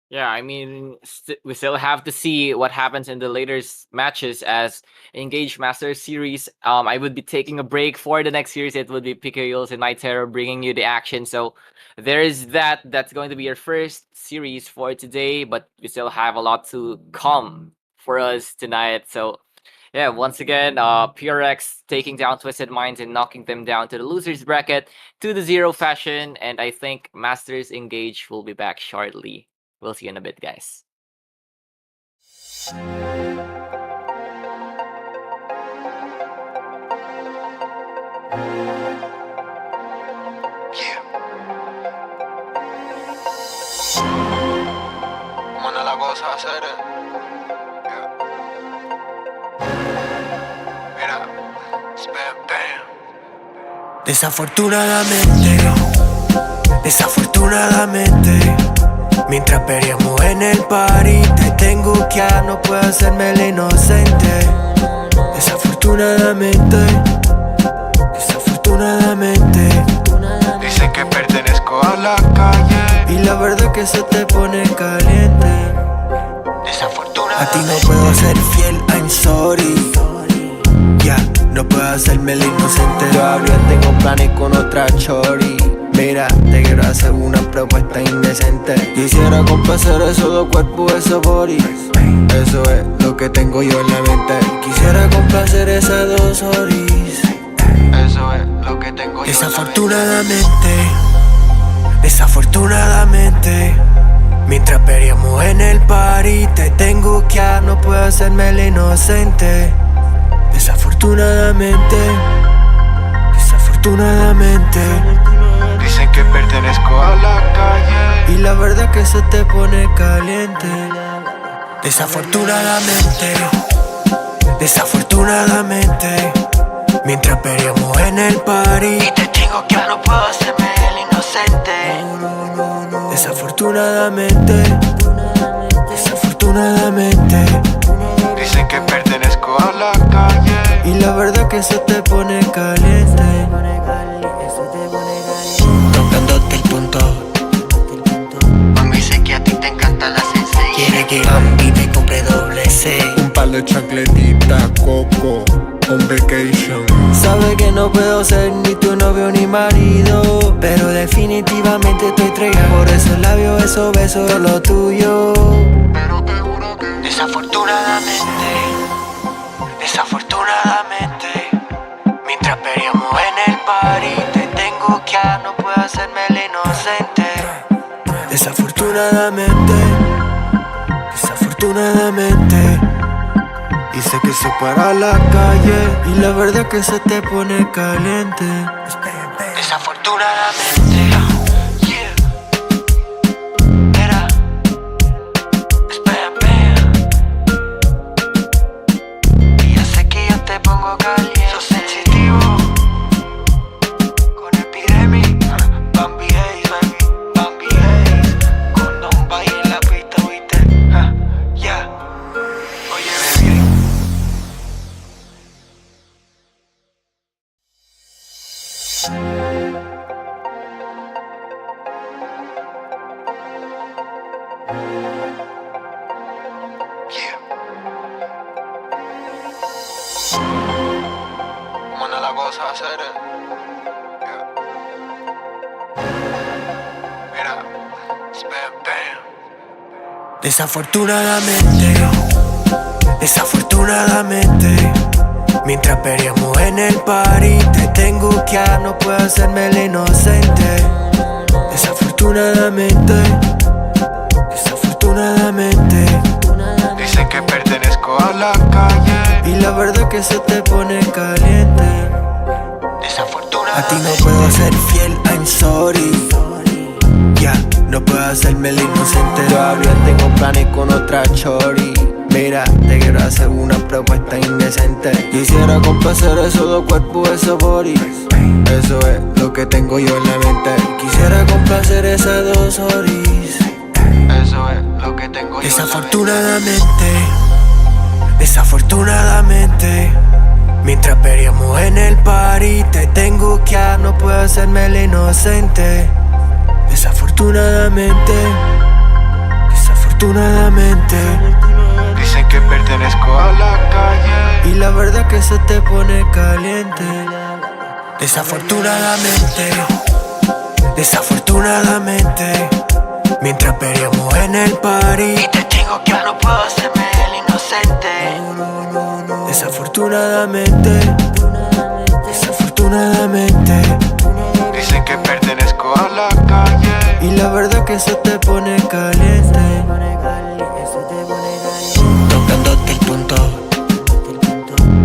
Yeah, I mean, we still have to see what happens in the later matches as INGAGE Master Series. I would be taking a break for the next series. It would be Pikachuls and My Terror bringing you the action. So there is that. That's going to be our first series for today, but we still have a lot to come for us tonight. So yeah, once again, PRX taking down Twisted Minds and knocking them down to the losers bracket to the 0 fashion. And I think Masters INGAGE will be back shortly. We'll see you in a bit, guys. Mana la cosa hacer. Mira, spam bam. Desafortunadamente, mientras peleamos en el party, te tengo que no puedo hacerme el inocente. Desafortunadamente, Dicen que pertenezco a la calle. y la verdad que se te pone caliente. A ti no puedo ser fiel, I'm sorry. Ya, no puedo hacerme el inocente. Todavía tengo planes con otra chori. Mira, te quiero hacer una propuesta indecente. Quisiera complacer esos dos cuerpos, esos bodies. Eso es lo que tengo yo en la mente. Quisiera complacer esas dos oris. Eso es lo que tengo yo. Desafortunadamente, mientras peleamos en el party, te tengo que no puedo hacerme el inocente. Desafortunadamente. Dicen que pertenezco a la calle. Y la verdad que se te pone caliente. Desafortunadamente, mientras peleamos en el party, y te tengo que no puedo hacerme el inocente. Desafortunadamente. Dicen que pertenezco a la calle. Y la verdad que se te pone caliente. Tocándote el punto. Mami, sé que a ti te encanta la sensei. Quiere que Bambi me compre doble C. Un par de chancletitas, coco, on vacation. Sabe que no puedo ser ni tu novio ni marido, pero definitivamente estoy entregado. Por esos labios, esos besos, todo lo tuyo. Pero te juro que Desafortunadamente, mientras peleamos en el party, Desafortunadamente, desafortunadamente, dice que se para la calle y la verdad que se te pone caliente. Desafortunadamente, yeah. Era, y ya sé que yo te pongo caliente. Sos sensitivo con epidemic, Bambi Ace, baby, Bambi Ace. Con Don Bay en la pista, viste, ya. Oye, baby. Manda la cosa a hacer. Mira, spam, bam. Desafortunadamente, desafortunadamente, mientras peleamos en el party, te tengo que no puedo hacerme el inocente. Desafortunadamente, desafortunadamente, Dicen que pertenezco a la calle. y la verdad que se te pone caliente. A ti no puedo ser fiel, I'm sorry. Ya, no puedo hacerme el inocente. Todavía tengo planes con otra chori. Mira, te quiero hacer una propuesta indecente. Quisiera complacer esos dos cuerpos, esos body. Eso es lo que tengo yo en la mente. Quisiera complacer esas dos oris. Eso es lo que tengo yo. Desafortunadamente, desafortunadamente, mientras peleamos en el party, te tengo que no puedo hacerme el inocente. Desafortunadamente, desafortunadamente, Dicen que pertenezco a la calle. y la verdad que se te pone caliente. Desafortunadamente, desafortunadamente, mientras peleamos en el party, y te tengo que no puedo hacerme el inocente. Desafortunadamente, desafortunadamente, Dicen que pertenezco a la calle. y la verdad que se te pone caliente. Tocándote el punto,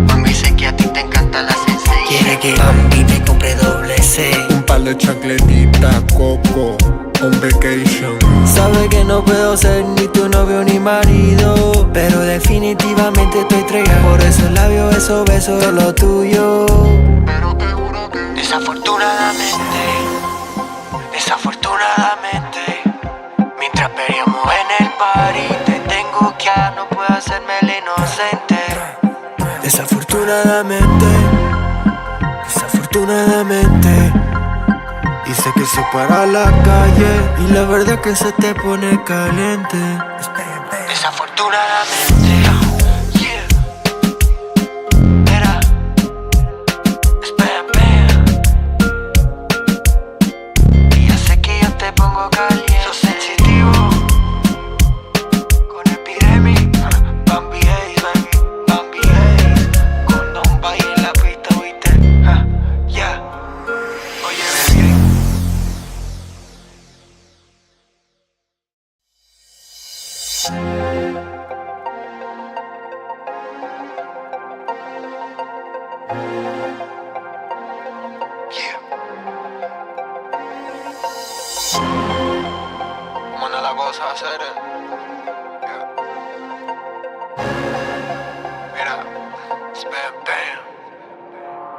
Mami, sé que a ti te encanta la sensei. quiere que Bambi te compre doble C. Un par de chancletitas, coco, on vacation. Sabe que no puedo ser ni tu novio ni marido, pero definitivamente estoy entregado. Por esos labios, esos besos, todo lo tuyo. Desafortunadamente, desafortunadamente, mientras peleamos en el party, te tengo que no puedo hacerme el inocente. Desafortunadamente, desafortunadamente, dice que se para la calle y la verdad que se te pone caliente. Desafortunadamente, yeah. Era, spam, bam. Y ya sé que yo te pongo caliente. Sos sensitivo con epidemic, Bambi Ace, baby, Bambi Ace. Con Don Bay en la pista, viste, ya. Oye, baby. Manda la cosa a hacer. Mira, spam, bam.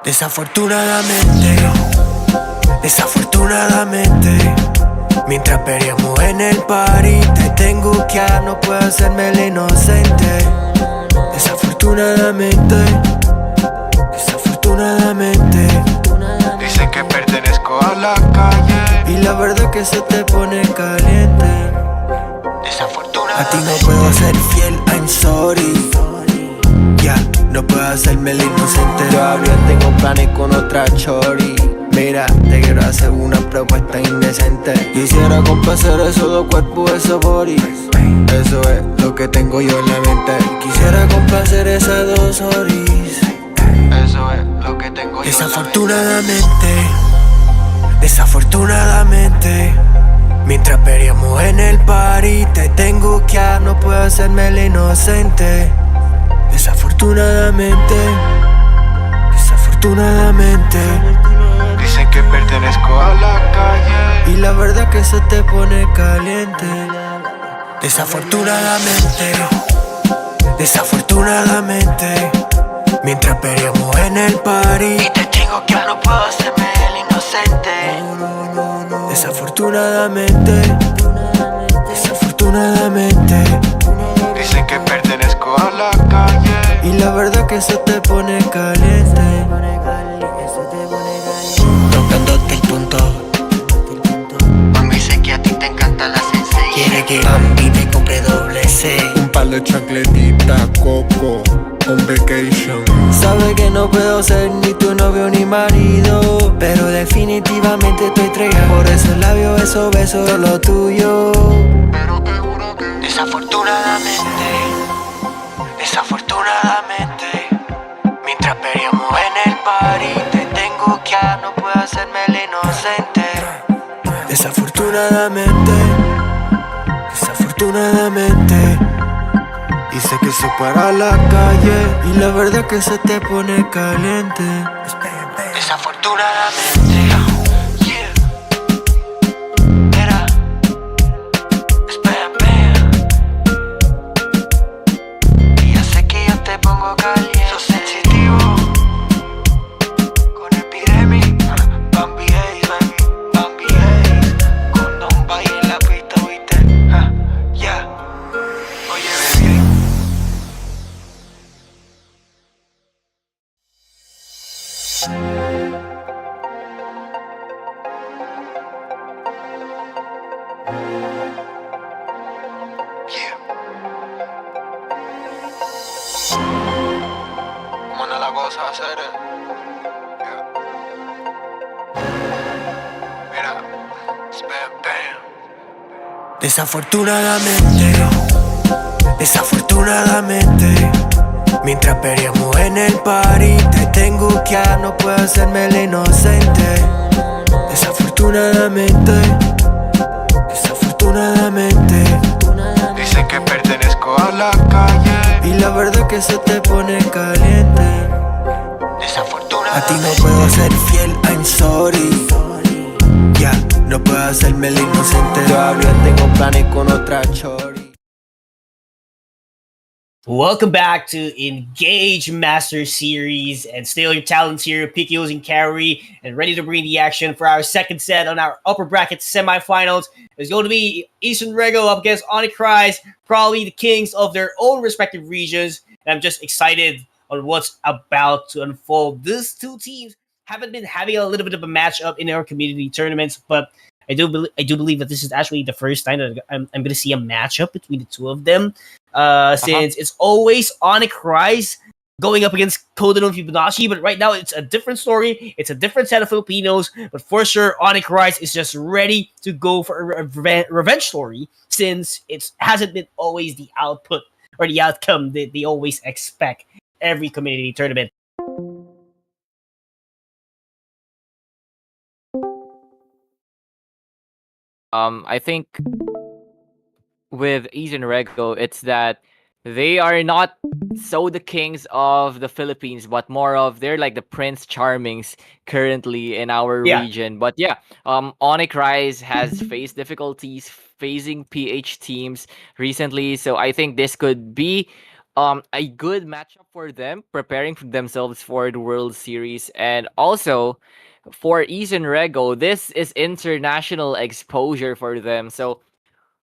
Desafortunadamente, desafortunadamente, mientras peleamos en el party, te tengo que no puedo hacerme el inocente. Desafortunadamente, desafortunadamente, Dicen que pertenezco a la calle. y la verdad que se te pone caliente. A ti no puedo ser fiel, I'm sorry. Ya, no puedo hacerme el inocente. Todavía tengo planes con otra chori. Mira, te quiero hacer una propuesta indecente. Quisiera complacer esos dos cuerpos, esos body. Eso es lo que tengo yo en la mente. Quisiera complacer esas dos oris. Eso es lo que tengo yo. Desafortunadamente, desafortunadamente, Mientras peleamos en el party, te tengo que no puedo hacerme el inocente. Desafortunadamente, desafortunadamente. Dicen que pertenezco a la calle. Y la verdad que se te pone caliente. Desafortunadamente, desafortunadamente. Mientras peleamos en el party, y te digo que no puedo hacerme el inocente. Desafortunadamente, desafortunadamente. Dicen que pertenezco a la calle. Y la verdad que se te pone caliente. Tocándote el punto. Mami, sé que a ti te encanta la sensei. Quiere que Bambi te compre doble C. Un par de chancletitas, coco, on vacation. Sabe que no puedo ser ni tu novio ni marido, pero definitivamente estoy entregado. Por eso el labio, beso, beso, todo lo tuyo. Pero te juro que Desafortunadamente, desafortunadamente. Mientras peleamos en el party, te tengo que no puedo hacerme el inocente. Desafortunadamente, desafortunadamente. Dice que se para la calle y la verdad que se te pone caliente. Desafortunadamente, yeah. Era, espera. Y ya sé que yo te pongo caliente. Sos sensitivo con epidemic. Bambi Ace, baby, Bambi Ace. Con Don Bay en la pista, ¿viste? Ya. Oye, baby. ¿cómo no la cosa a hacer? Mira, spam, bam. Desafortunadamente, desafortunadamente. Mientras peleamos en el party, te tengo que no puedo hacerme el inocente. Desafortunadamente, desafortunadamente. Dicen que pertenezco a la calle. Y la verdad que se te pone caliente. A ti no puedo ser fiel, I'm sorry. Ya, no puedo hacerme el inocente. Todavía tengo planes con otra chori. Welcome back to INGAGE Master Series, and still your talents here, Pikios and Carry, and ready to bring the action for our second set on our upper bracket semifinals. It's going to be Eastern Rego up against Onyx Rise, probably the kings of their own respective regions, and I'm just excited on what's about to unfold. These two teams haven't been having a little bit of a matchup in our community tournaments, but I do believe that this is actually the first time that I'm going to see a matchup between the two of them. Since it's always Onyx Rise going up against Kodono Fibonacci, but right now it's a different story. It's a different set of Filipinos, but for sure, Onyx Rise is just ready to go for a revenge story since it hasn't been always the output or the outcome that they always expect every community tournament. I think with Asian Rego, it's that they are not so the kings of the Philippines, but more of they're like the Prince Charmings currently in our Yeah. region. But yeah, Onyx Rise has faced difficulties facing PH teams recently, so I think this could be a good matchup for them, preparing for themselves for the World Series, and also for Asian Rego, this is international exposure for them. So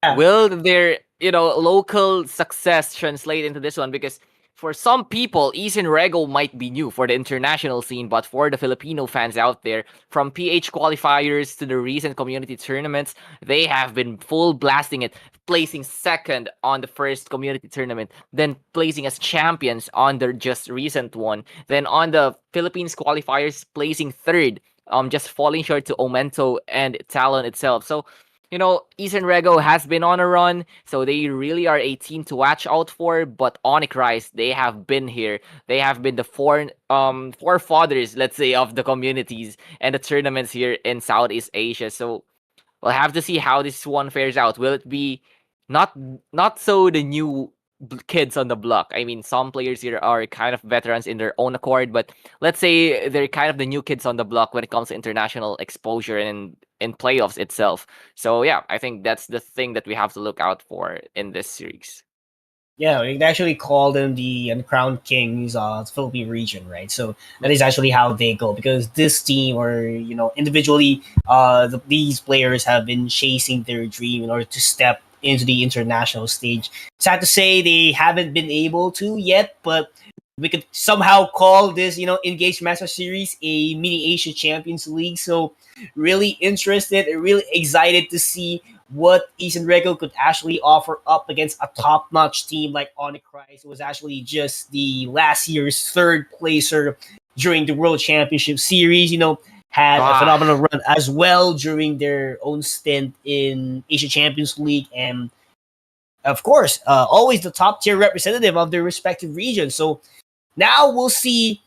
Yeah. will their local success translate into this one? Because for some people, East and Rego might be new for the international scene, but for the Filipino fans out there, from PH qualifiers to the recent community tournaments, they have been full blasting it, placing second on the first community tournament, then placing as champions on the just recent one, then on the Philippines qualifiers placing third, just falling short to Omento and Talon itself. So Eastern Rego has been on a run, so they really are a team to watch out for. But Onyx Rise, they have been here. They have been the forefathers, let's say, of the communities and the tournaments here in Southeast Asia. So we'll have to see how this one fares out. Will it be not not so the new kids on the block? I mean, some players here are kind of veterans in their own accord, but let's say they're kind of the new kids on the block when it comes to international exposure and in playoffs itself. So yeah, I think that's the thing that we have to look out for in this series. Yeah, we can actually call them the uncrowned kings of the Philippine region, right? So that is actually how they go because this team, or individually, these players have been chasing their dream in order to step into the international stage. Sad to say they haven't been able to yet, but we could somehow call this, INGAGE Master Series a mini Asia Champions League. So really interested, really excited to see what Eastern Rego could actually offer up against a top-notch team like Onyx Rise, who was actually just the last year's third placer during the World Championship Series. Had a phenomenal run as well during their own stint in Asia Champions League, and of course, always the top tier representative of their respective region. So now we'll see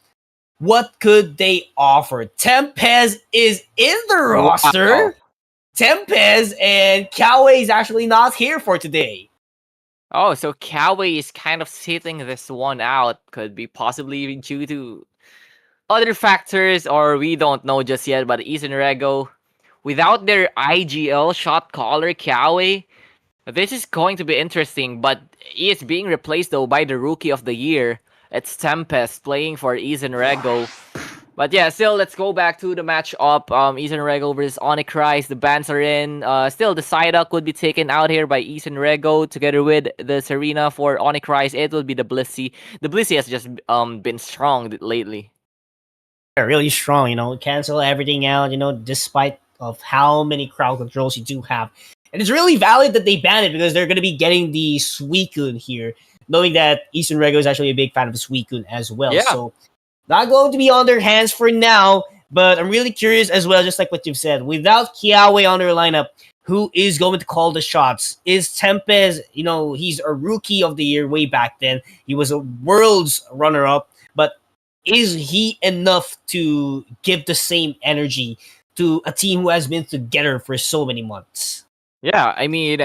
what could they offer. Tempest is in the roster. Wow. Tempest and Kawe is actually not here for today. Oh, so Kawe is kind of sitting this one out. Could be possibly due to other factors, or we don't know just yet. But Eastern Rego, without their IGL shot caller Kawe, this is going to be interesting. But he is being replaced though by the rookie of the year. It's Tempest playing for Eastern Rego. But yeah, still, let's go back to the matchup. Eastern Rego versus Onyx Rise. The bans are in. Still, the side up could be taken out here by Eastern Rego together with the Serena for Onyx Rise. It will be the Blissey. The Blissey has just been strong lately. They're really strong, cancel everything out, despite of how many crowd controls you do have. And it's really valid that they ban it because they're going to be getting the Suicune here, knowing that Eastern Rego is actually a big fan of Suicune as well. Yeah. So not going to be on their hands for now, but I'm really curious as well, just like what you've said. Without Kiawe on their lineup, who is going to call the shots? Is Tempest, he's a rookie of the year way back then. He was a world's runner-up, but is he enough to give the same energy to a team who has been together for so many months? Yeah, I mean,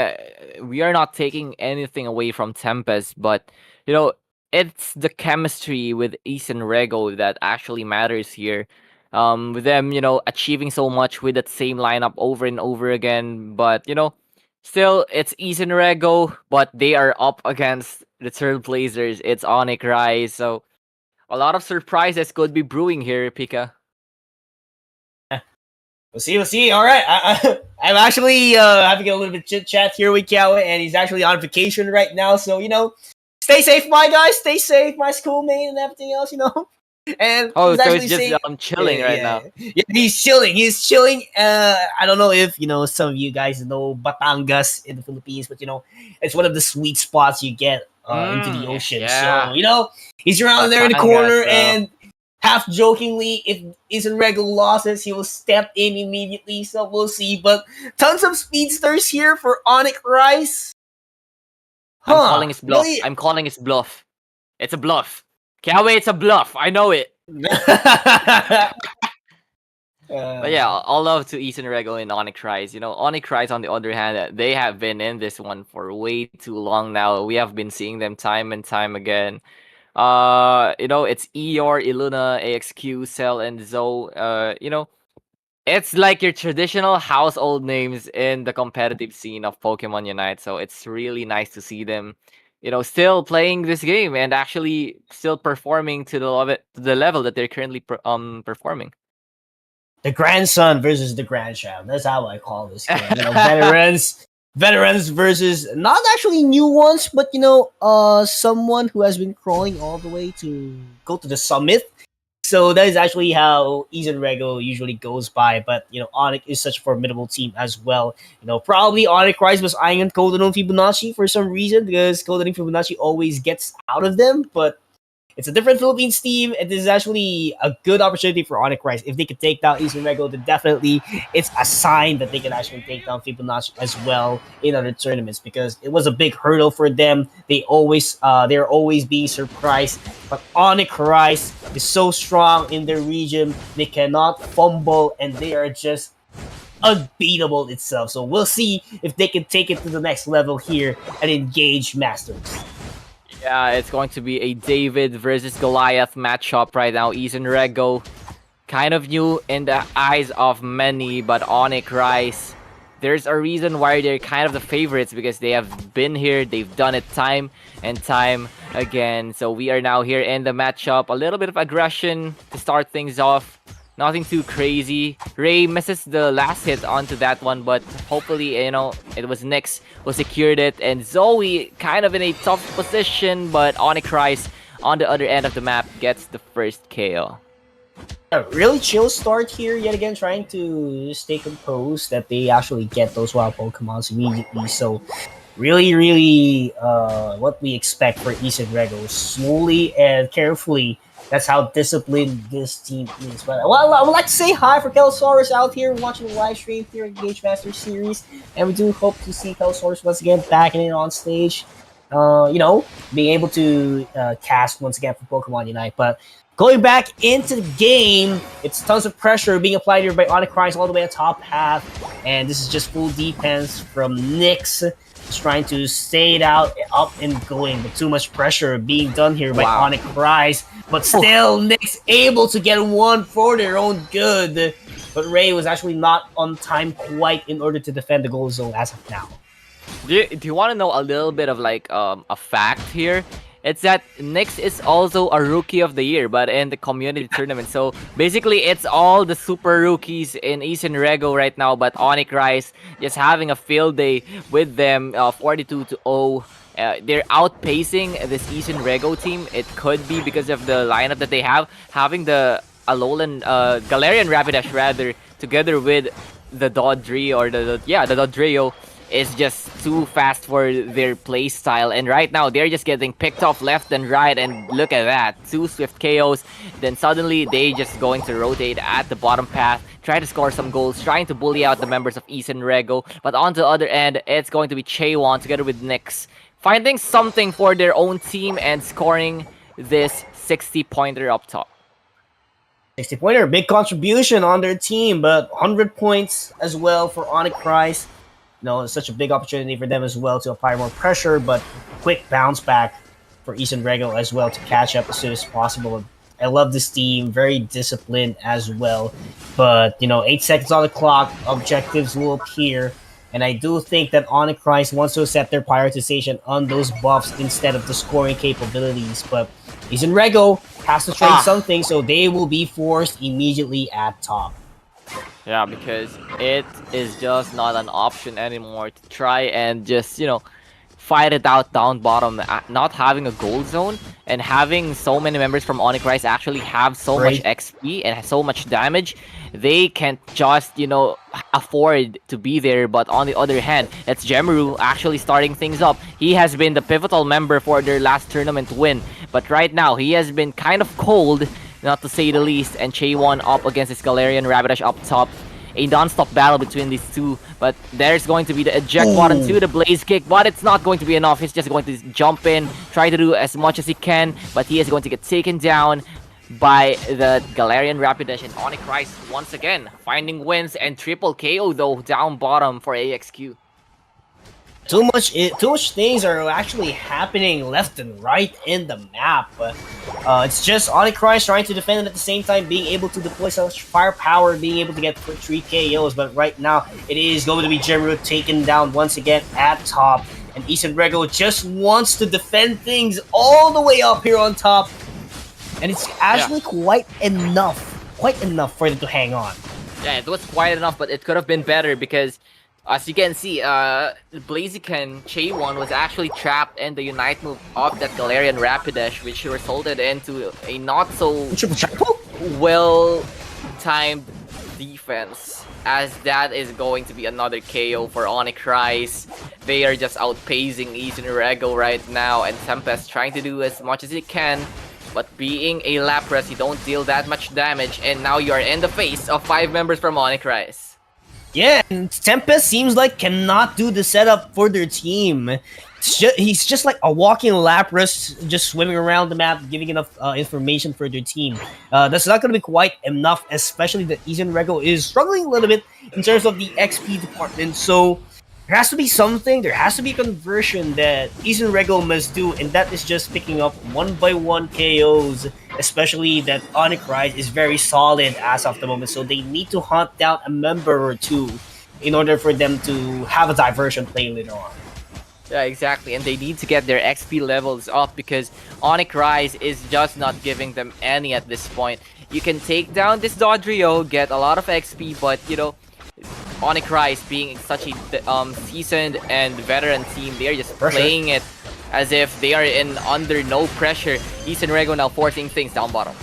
we are not taking anything away from Tempest, but it's the chemistry with Eastern Rego that actually matters here. With them, achieving so much with that same lineup over and over again, but still it's Eastern Rego, but they are up against the third placers. It's Onyx Rise, so a lot of surprises could be brewing here, Pika. We'll see. We'll see. All right. I'm actually having a little bit chit chat here with Kiawe, and he's actually on vacation right now. So stay safe, my guys. Stay safe, my schoolmate, and everything else. And Oh, he's so actually it's just saying, chilling right now. Yeah, he's chilling. He's chilling. I don't know if some of you guys know Batangas in the Philippines, but it's one of the sweet spots you get into the ocean. yeah. So he's around there in the Batangas, corner bro. and half jokingly, if Eastern Rego losses, he will step in immediately. So we'll see. But tons of speedsters here for Onyx Rise. I'm calling his bluff. Really? I'm calling his bluff. It's a bluff. Kawe, it's a bluff. I know it. But yeah, all love to Eastern Rego and Onyx Rise. Onyx Rise, on the other hand, they have been in this one for way too long now. We have been seeing them time and time again. It's Eeyore, Iluna, AXQ, Cell, and Zoe. It's like your traditional household names in the competitive scene of Pokemon Unite. So it's really nice to see them, still playing this game and actually still performing to the level that they're currently performing. The grandson versus the grandchild. That's how I call this game. Veterans versus not actually new ones, but someone who has been crawling all the way to go to the summit. So that is actually how Eastern Rego usually goes by. But Onyx is such a formidable team as well. Probably Onyx Rise was eyeing on Golden Fibonacci for some reason because Golden Fibonacci always gets out of them, but it's a different Philippines team, and this is actually a good opportunity for Onyx Rise. If they could take down Eastern Rego, then definitely it's a sign that they can actually take down Fibonacci as well in other tournaments because it was a big hurdle for them. They're always being surprised, but Onyx Rise is so strong in their region. They cannot fumble, and they are just unbeatable itself. So we'll see if they can take it to the next level here at INGAGE Masters. Yeah, it's going to be a David versus Goliath matchup right now. Ethan Rego, kind of new in the eyes of many, but Onyx Rice, there's a reason why they're kind of the favorites, because they have been here, they've done it time and time again. So we are now here in the matchup. A little bit of aggression to start things off. Nothing too crazy. Ray misses the last hit onto that one, but hopefully, you know, it was Nyx who secured it. And Zoe kind of in a tough position, but Onyx Rice on the other end of the map gets the first KO. A really chill start here, yet again, trying to stay composed, that they actually get those wild Pokemons immediately. So really, what we expect for Ethan Rego. Slowly and carefully. That's how disciplined this team is. But well, I would like to say hi for Kelsaurus out here watching the live stream here at INGAGE Master Series. And we do hope to see Kelsaurus once again back in on stage. You know, being able to cast once again for Pokemon Unite. But going back into the game, it's tons of pressure being applied here by Onyx Rice all the way at top half. And this is just full defense from Nyx. Just trying to stay it out, up and going, but too much pressure being done here by Onyx Rice. But still, Nyx able to get one for their own good. But Ray was actually not on time quite in order to defend the goal zone as of now. Do you want to know a little bit of like a fact here? It's that Nyx is also a Rookie of the Year, but in the community tournament. So basically, it's all the super rookies in East and Rego right now, but Onyx Rice just having a field day with them, 42-0. They're outpacing this Eastern Rego team. It could be because of the lineup that they have, having the Alolan Galarian Rapidash rather, together with the Dodrio or the Dodrio, is just too fast for their play style. And right now, they're just getting picked off left and right. And look at that, 2 swift KOs. Then suddenly, they just going to rotate at the bottom path, try to score some goals, trying to bully out the members of East and Rego. But on the other end, it's going to be Chaewon together with Nyx, finding something for their own team and scoring this 60-pointer up top. 60-pointer, big contribution on their team, but 100 points as well for Onyx Rice. You know, it's such a big opportunity for them as well to apply more pressure, but quick bounce back for East and Rego as well to catch up as soon as possible. I love this team, very disciplined as well. But, you know, 8 seconds on the clock, objectives will appear. And I do think that Onyx Rice wants to set their prioritization on those buffs instead of the scoring capabilities. But East and Rego has to trade something, so they will be forced immediately at top. Yeah, because it is just not an option anymore to try and just, you know, fight it out down bottom. Not having a gold zone and having so many members from Onyx Rice actually have so much XP and so much damage, they can't just, you know, afford to be there. But on the other hand, it's Jemaru actually starting things up. He has been the pivotal member for their last tournament win. But right now, he has been kind of cold, not to say the least, and Chaewon up against his Galarian Rapidash up top. A non-stop battle between these two, but there's going to be the eject button to the Blaze Kick, but it's not going to be enough. He's just going to jump in, try to do as much as he can, but he is going to get taken down by the Galarian Rapidash. And Onyx Rice once again finding wins and triple KO though down bottom for AXQ. Too much things are actually happening left and right in the map. It's just Onyx Rice trying to defend it at the same time, being able to deploy such firepower, being able to get 3 KOs. But right now, it is going to be Jemaru taken down once again at top. And East and Rego just wants to defend things all the way up here on top. And it's actually quite enough for them to hang on. Yeah, it was quite enough, but it could have been better because as you can see, Blaziken Chaewon was actually trapped in the Unite move of that Galarian Rapidash, which resulted into a not so well-timed defense, as that is going to be another KO for Onyx Rice. They are just outpacing East and Rego right now, and Tempest trying to do as much as he can, but being a Lapras, you don't deal that much damage, and now you are in the face of 5 members from Onyx Rice. Yeah, and Tempest seems like cannot do the setup for their team. He's just like a walking Lapras, just swimming around the map, giving enough information for their team. That's not going to be quite enough, especially that Izen Rego is struggling a little bit in terms of the XP department. So there has to be something, there has to be a conversion that Izen Rego must do, and that is just picking up one by one KOs, especially that Onyx Rise is very solid as of the moment, so they need to hunt down a member or two in order for them to have a diversion play later on. Yeah, exactly. And they need to get their XP levels up because Onyx Rise is just not giving them any at this point. You can take down this Dodrio, get a lot of XP, but you know, Onyx Rise being such a seasoned and veteran team, they are just playing it as if they are under no pressure. Izen Rego now forcing things down bottom.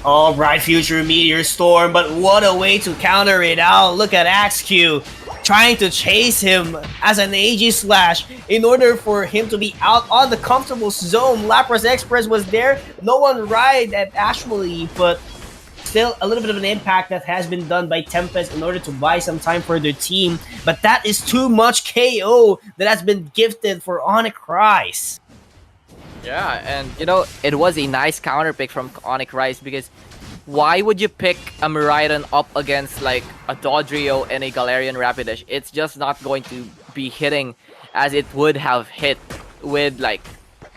Alright, Future Meteor Storm, but what a way to counter it out. Look at AxeQ trying to chase him as an AG slash in order for him to be out on the comfortable zone. Lapras Express was there, no one ride at actually, but still a little bit of an impact that has been done by Tempest in order to buy some time for their team, but that is too much KO that has been gifted for Onyx Rise. Yeah, and you know, it was a nice counter pick from Onyx Rise because why would you pick a Miraidon up against like a Dodrio and a Galarian Rapidash? It's just not going to be hitting as it would have hit with like,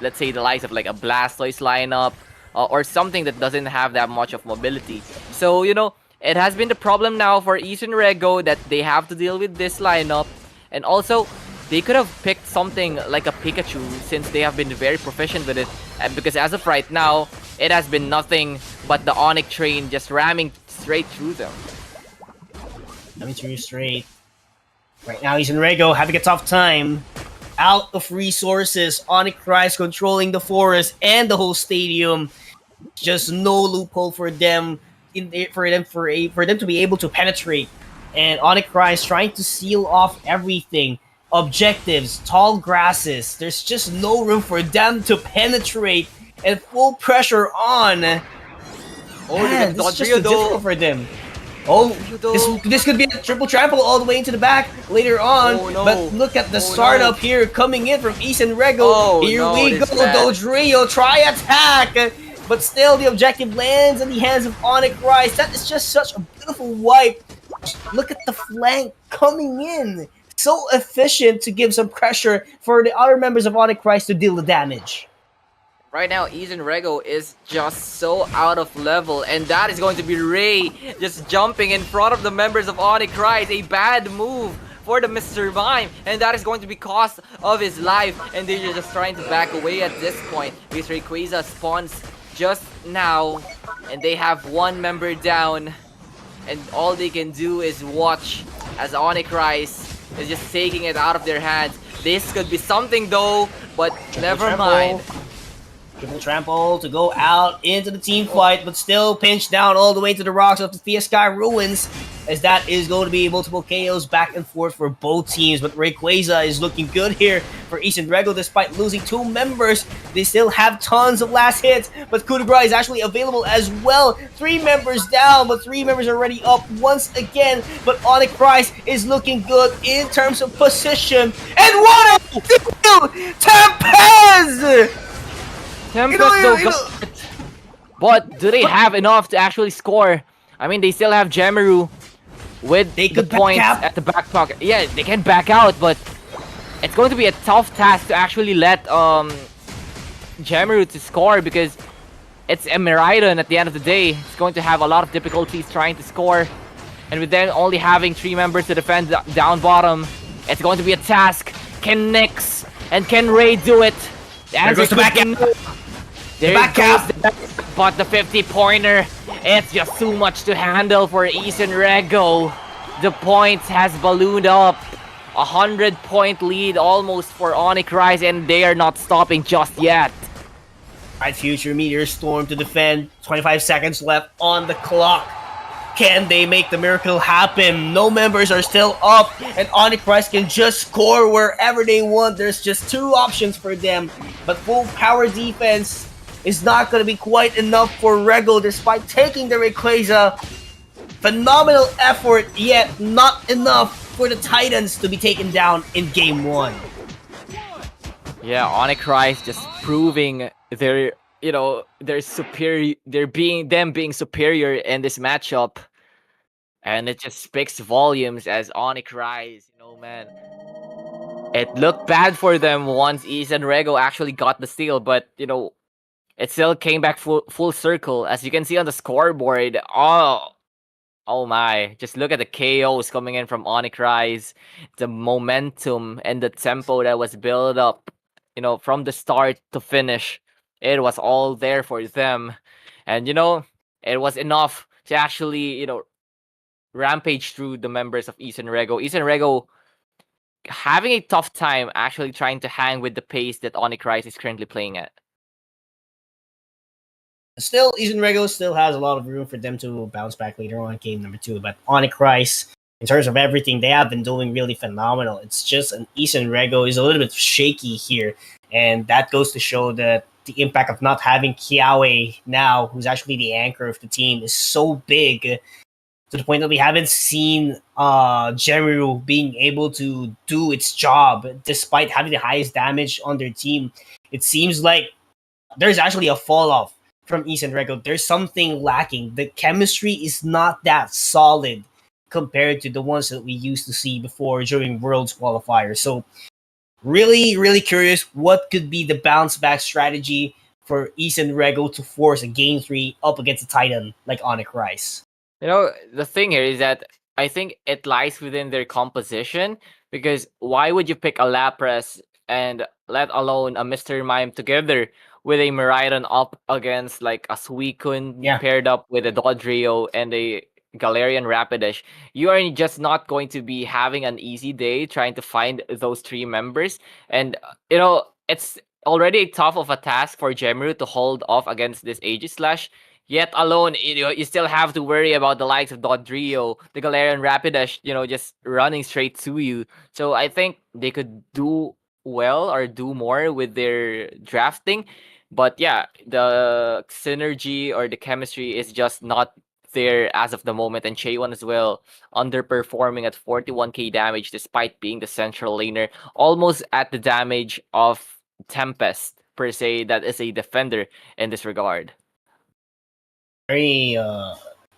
let's say the likes of like a Blastoise lineup or something that doesn't have that much of mobility. So, you know, it has been the problem now for Izen Rego that they have to deal with this lineup. And also, they could have picked something like a Pikachu since they have been very proficient with it. And because as of right now, it has been nothing but the Onyx train just ramming straight through them. Coming through straight. Right now, Izen Rego having a tough time. Out of resources, Onyx Rise controlling the forest and the whole stadium. Just no loophole for them for them to be able to penetrate. And Onyx Rise trying to seal off everything. Objectives, tall grasses. There's just no room for them to penetrate. And full pressure on. Oh, Man, this is just too difficult for them. Oh, this could be a triple trample all the way into the back later on. Oh, no. But look at the startup here coming in from Izen Rego. Oh, here no, we go, Dodrio, try attack. But still, the objective lands in the hands of Onyx Rise. That is just such a beautiful wipe. Look at the flank coming in. So efficient to give some pressure for the other members of Onyx Rise to deal the damage. Right now, Izen Rego is just so out of level, and that is going to be Ray just jumping in front of the members of Onyx Rise. A bad move for the Mr. Mime, and that is going to be cost of his life, and they're just trying to back away at this point because Rayquaza spawns just now, and they have one member down, and all they can do is watch as Onyx Rise is just taking it out of their hands. This could be something though, but never mind. Triple trample to go out into the team fight, but still pinched down all the way to the rocks of the Thea Sky Ruins, as that is going to be multiple KOs back and forth for both teams. But Rayquaza is looking good here for Izen Rego despite losing two members. They still have tons of last hits, but Coup de Grace is actually available as well. 3 members down, but 3 members already up once again. But Onyx Rise is looking good in terms of position. And what a deal! Tempest! But do they have enough to actually score? I mean, they still have Jemaru with the points at the back pocket. Yeah, they can back out, but it's going to be a tough task to actually let Jemaru to score because it's a Miraidon at the end of the day. It's going to have a lot of difficulties trying to score. And with them only having 3 members to defend down bottom, it's going to be a task. Can Nyx and can Ray do it? The answer goes the back no. There goes the back, but the 50-pointer, it's just too much to handle for Izen Rego. The points has ballooned up. 100-point lead almost for Onyx Rise, and they are not stopping just yet. Right, Future Meteor Storm to defend. 25 seconds left on the clock. Can they make the miracle happen? No members are still up, and Onyx Rise can just score wherever they want. There's just 2 options for them, but full power defense is not going to be quite enough for Rego despite taking the Rayquaza. Phenomenal effort, yet not enough for the Titans to be taken down in game 1. Yeah, Onyx Rise just proving their their superior, them being superior in this matchup, and it just speaks volumes as Onyx Rise. Man, it looked bad for them once Ethan Rego actually got the steal, but it still came back full circle, as you can see on the scoreboard. Oh my, just look at the KOs coming in from Onyx Rise, the momentum and the tempo that was built up, from the start to finish. It was all there for them. And it was enough to actually, rampage through the members of Eastern Rego. Eastern Rego having a tough time actually trying to hang with the pace that Onyx Rise is currently playing at. Still, Eastern Rego still has a lot of room for them to bounce back later on in game number 2. But Onyx Rice, in terms of everything, they have been doing really phenomenal. It's just an Eastern Rego is a little bit shaky here. And that goes to show that the impact of not having Kiawe now, who's actually the anchor of the team, is so big to the point that we haven't seen Jemiru being able to do its job despite having the highest damage on their team. It seems like there's actually a fall off from Eastern Rego. There's something lacking. The chemistry is not that solid compared to the ones that we used to see before during Worlds qualifiers. So really, really curious what could be the bounce back strategy for Eastern Rego to force a game 3 up against a Titan like Onyx Rice. The thing here is that I think it lies within their composition, because why would you pick a Lapras and let alone a Mr. Mime together with a Miraidon up against like a Suicune paired up with a Dodrio and a Galarian Rapidash? You are just not going to be having an easy day trying to find those 3 members. And, it's already tough of a task for Jemiru to hold off against this Aegislash. Yet alone, you still have to worry about the likes of Dodrio, the Galarian Rapidash, just running straight to you. So I think they could do well or do more with their drafting. But yeah, the synergy or the chemistry is just not there as of the moment. And Chaewon as well, underperforming at 41k damage despite being the central laner, almost at the damage of Tempest, per se, that is a defender in this regard. Very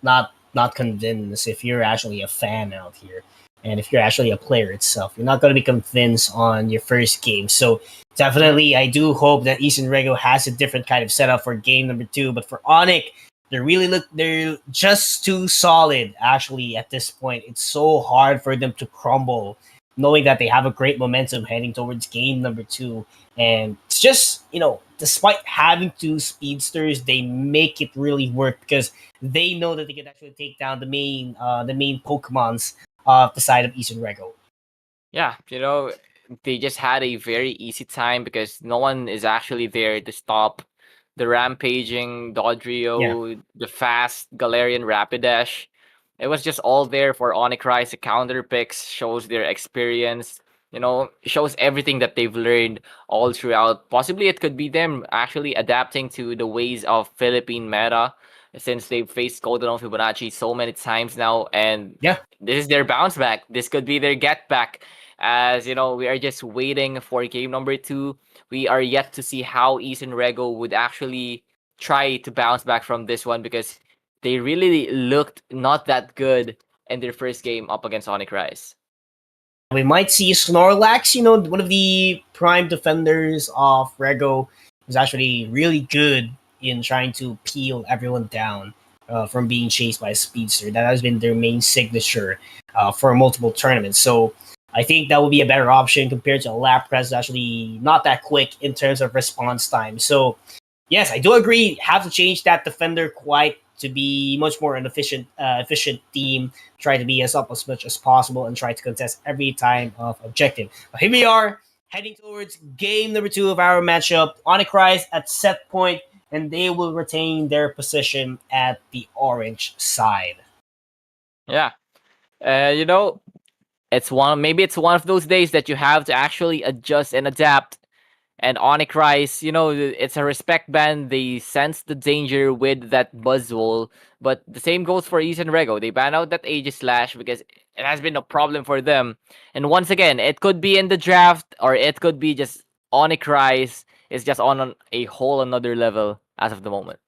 not convinced if you're actually a fan out here, and if you're actually a player itself, you're not going to be convinced on your first game. So definitely, I do hope that Eastern Rego has a different kind of setup for game number 2. But for Onyx, they're just too solid. Actually, at this point, it's so hard for them to crumble, knowing that they have a great momentum heading towards game number 2. And it's just, despite having 2 speedsters, they make it really work because they know that they can actually take down the main Pokemons of the side of Eastern Rego. Yeah, they just had a very easy time because no one is actually there to stop the rampaging Dodrio, the fast Galarian Rapidash. It was just all there for Onyx Rise. The counter picks shows their experience, shows everything that they've learned all throughout. Possibly it could be them actually adapting to the ways of Philippine meta, since they've faced Golden Fibonacci so many times now, and this is their bounce back. This could be their get back. As we are just waiting for game number 2. We are yet to see how Eastern Rego would actually try to bounce back from this one, because they really looked not that good in their first game up against Onyx Rise. We might see Snorlax, one of the prime defenders of Rego, who's actually really good in trying to peel everyone down from being chased by a speedster. That has been their main signature for multiple tournaments. So I think that would be a better option compared to a Lapras, actually not that quick in terms of response time. So yes, I do agree. Have to change that defender quite to be much more an efficient team. Try to be up as much as possible and try to contest every time of objective. But here we are heading towards game number 2 of our matchup. Onyx Rise at set point, and they will retain their position at the orange side. Yeah, it's one of those days that you have to actually adjust and adapt. And Onyx Rise, it's a respect ban. They sense the danger with that Buzzwole. But the same goes for East and Rego. They ban out that Aegis Slash because it has been a problem for them. And once again, it could be in the draft or it could be just Onyx Rise is just on a whole another level as of the moment.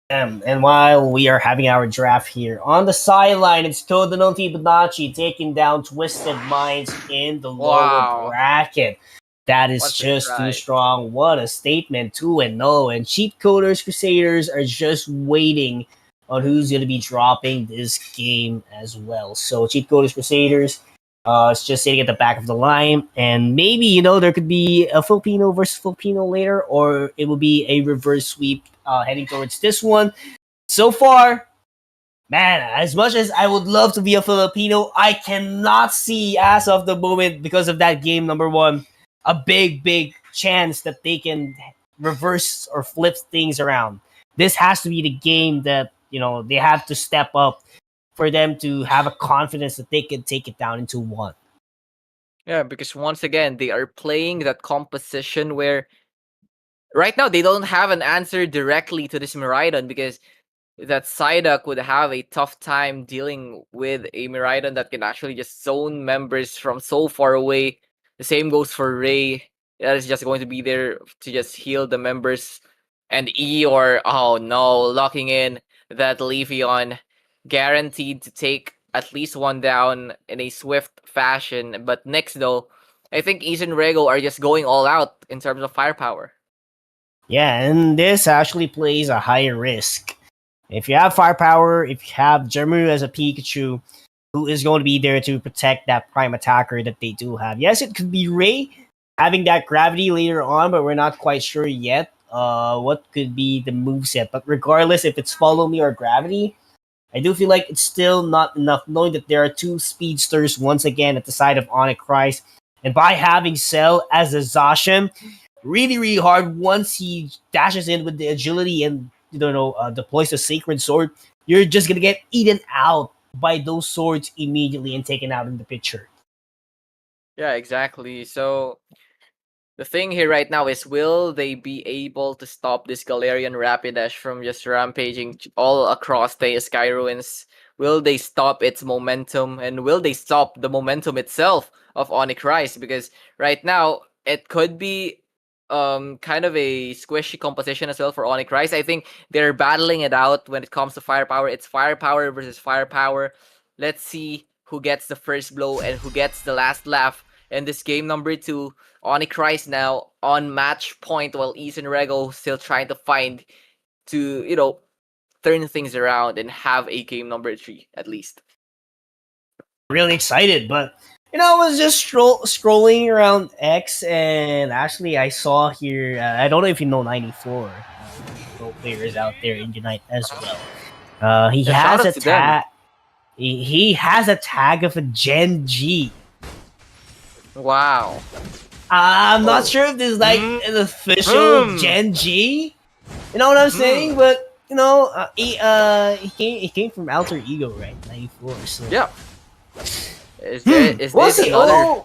And while we are having our draft here, on the sideline, it's Todono Fibonacci taking down Twisted Minds in the lower Wow. bracket. That is What a just too surprise. strong. What a statement, 2-0. And Cheat Coders Crusaders are just waiting on who's going to be dropping this game as well. So Cheat Coders Crusaders is just sitting at the back of the line. And maybe, there could be a Filipino versus Filipino later, or it will be a reverse sweep heading towards this one. So far, man, as much as I would love to be a Filipino, I cannot see as of the moment because of that game number 1 a big chance that they can reverse or flip things around. This has to be the game that they have to step up for them to have a confidence that they can take it down into 1. Yeah, because once again, they are playing that composition where right now they don't have an answer directly to this Miraidon because that Psyduck would have a tough time dealing with a Miraidon that can actually just zone members from so far away. The same goes for Ray. That is just going to be there to just heal the members. And Eeyore, oh no, locking in that Leafeon, guaranteed to take at least one down in a swift fashion. But next though, I think East and Rego are just going all out in terms of firepower. Yeah, and this actually plays a higher risk. If you have firepower, if you have Germu as a Pikachu, who is going to be there to protect that prime attacker that they do have? Yes, it could be Ray having that gravity later on, but we're not quite sure yet what could be the moveset. But regardless, if it's Follow Me or Gravity, I do feel like it's still not enough, knowing that there are 2 speedsters once again at the side of Onyx Rise. And by having Cell as a Zacian, really hard once he dashes in with the agility and deploys the Sacred Sword, you're just gonna get eaten out by those swords immediately and taken out in the picture. Yeah, exactly. So the thing here right now is, will they be able to stop this Galarian Rapidash from just rampaging all across the Sky Ruins? Will they stop its momentum? And will they stop the momentum itself of Onyx Rise? Because right now, it could be kind of a squishy composition as well for Onyx Rise. I think they're battling it out when it comes to firepower. It's firepower versus firepower. Let's see who gets the first blow and who gets the last laugh in this game number 2. Onyx Rise now on match point, while East and Rego still trying to find to, turn things around and have a game number 3 at least. Really excited, but I was just scrolling around X, and actually I saw here, I don't know if you know 94 pro players out there in Unite as well. He Yeah, has shout a out to them. tag. He has a tag of a Gen G. Wow. I'm not Oh. sure if this is like an official Gen G. You know what I'm saying? But he came from Alter Ego, right? 94. So Yeah. Is this we'll see. another?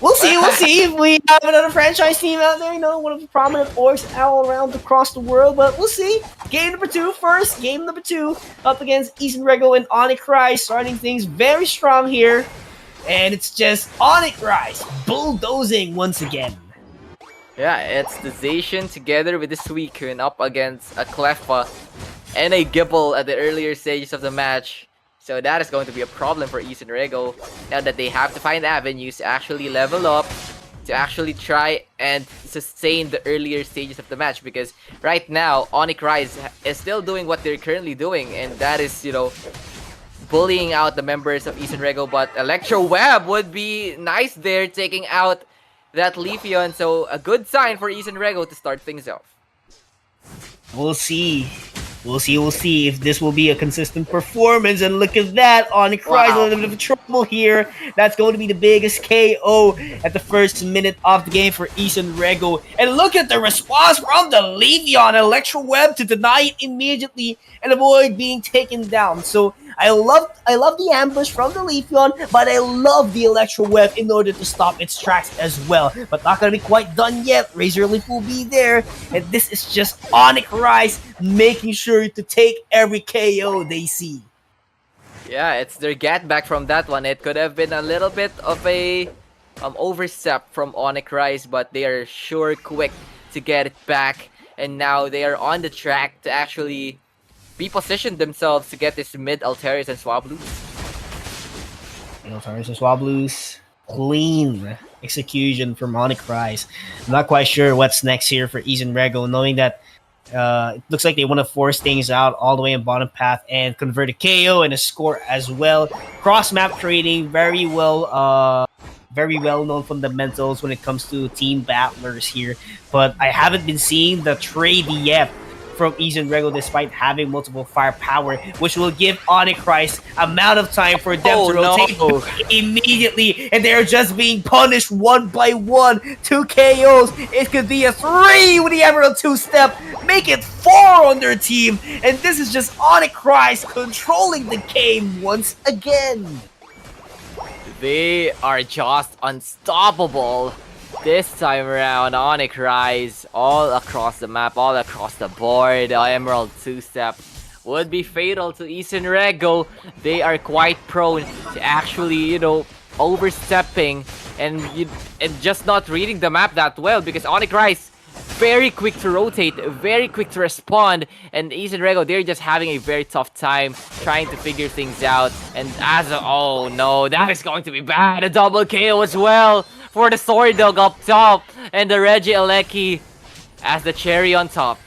We'll see if we have another franchise team out there. One of the prominent orgs all around across the world. But we'll see. Game number 2 first. Game number 2 up against East and Rego and Onyx Rise, starting things very strong here. And it's just Onyx Rise bulldozing once again. Yeah, it's the Zacian together with the Suicune up against a Cleffa and a Gibble at the earlier stages of the match. So that is going to be a problem for East and Rego now that they have to find avenues to actually level up, to actually try and sustain the earlier stages of the match. Because right now, Onyx Rise is still doing what they're currently doing, and that is, bullying out the members of East and Rego. But Electro Web would be nice there, taking out that Leafeon. So a good sign for East and Rego to start things off. We'll see. We'll see if this will be a consistent performance. And look at that, Onyx Rise a little bit of trouble here. That's going to be the biggest KO at the first minute of the game for East and Rego. And look at the response from the Leafeon Electro Web to deny it immediately and avoid being taken down. So I love the ambush from the Leafeon, but I love the Electro Web in order to stop its tracks as well. But not gonna be quite done yet. Razor Leaf will be there, and this is just Onyx Rise making sure to take every KO they see. Yeah, it's their get back from that one. It could have been a little bit of a overstep from Onyx Rise, but they are sure quick to get it back. And now they are on the track to actually reposition themselves to get this mid Alterius and Swablu. Alterius and Swablu's clean execution from Onyx Rise. I'm not quite sure what's next here for Eason Rego, knowing that it looks like they want to force things out all the way in bottom path and convert a KO and a score as well. Cross map trading, very well known fundamentals when it comes to team battlers here. But I haven't been seeing the trade yet from Eason Rego despite having multiple firepower, which will give Onyx Rise amount of time for them to rotate immediately, and they're just being punished one by one. 2 KOs. It could be a 3 with the Emerald 2-step. Make it 4 on their team, and this is just Onyx Rise controlling the game once again. They are just unstoppable this time around. Onyx Rise all across the map, all across the board. The Emerald 2-step would be fatal to Eason Rego. They are quite prone to actually, overstepping and just not reading the map that well, because Onyx Rise very quick to rotate, very quick to respond, and Eason Rego, they're just having a very tough time trying to figure things out. And oh no, that is going to be bad. A double KO as well for the Sword Dog up top, and the Regieleki as the cherry on top.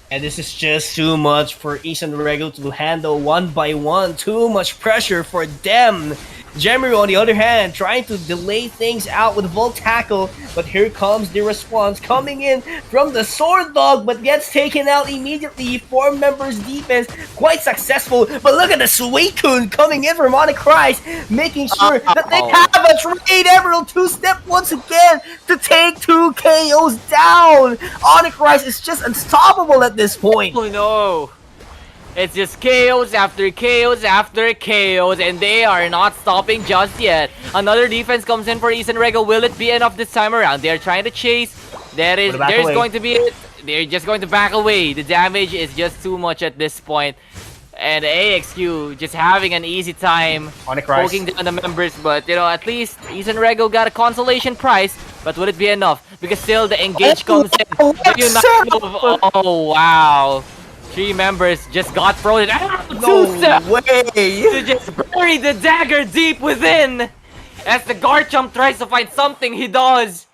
And this is just too much for Eason Rego to handle one by one. Too much pressure for them. Jemiro, on the other hand, trying to delay things out with Volt Tackle, but here comes the response coming in from the Sword Dog, but gets taken out immediately. 4 members defense, quite successful, but look at the Suicune coming in from Onyx Rise, making sure that they have a trade Emerald 2-step once again to take 2 KOs down. Onyx Rise is just unstoppable at this point. Oh no! It's just KOs after KOs after KOs, and they are not stopping just yet. Another defense comes in for Eason Rego. Will it be enough this time around? They're trying to chase. There's going to be... They're just going to back away. The damage is just too much at this point. And AXQ just having an easy time poking down the members. But, at least Eason Rego got a consolation prize. But will it be enough? Because still the engage comes in. Oh, wow. 3 members just got frozen. No way! To just bury the dagger deep within. As the Garchomp tries to find something, he does.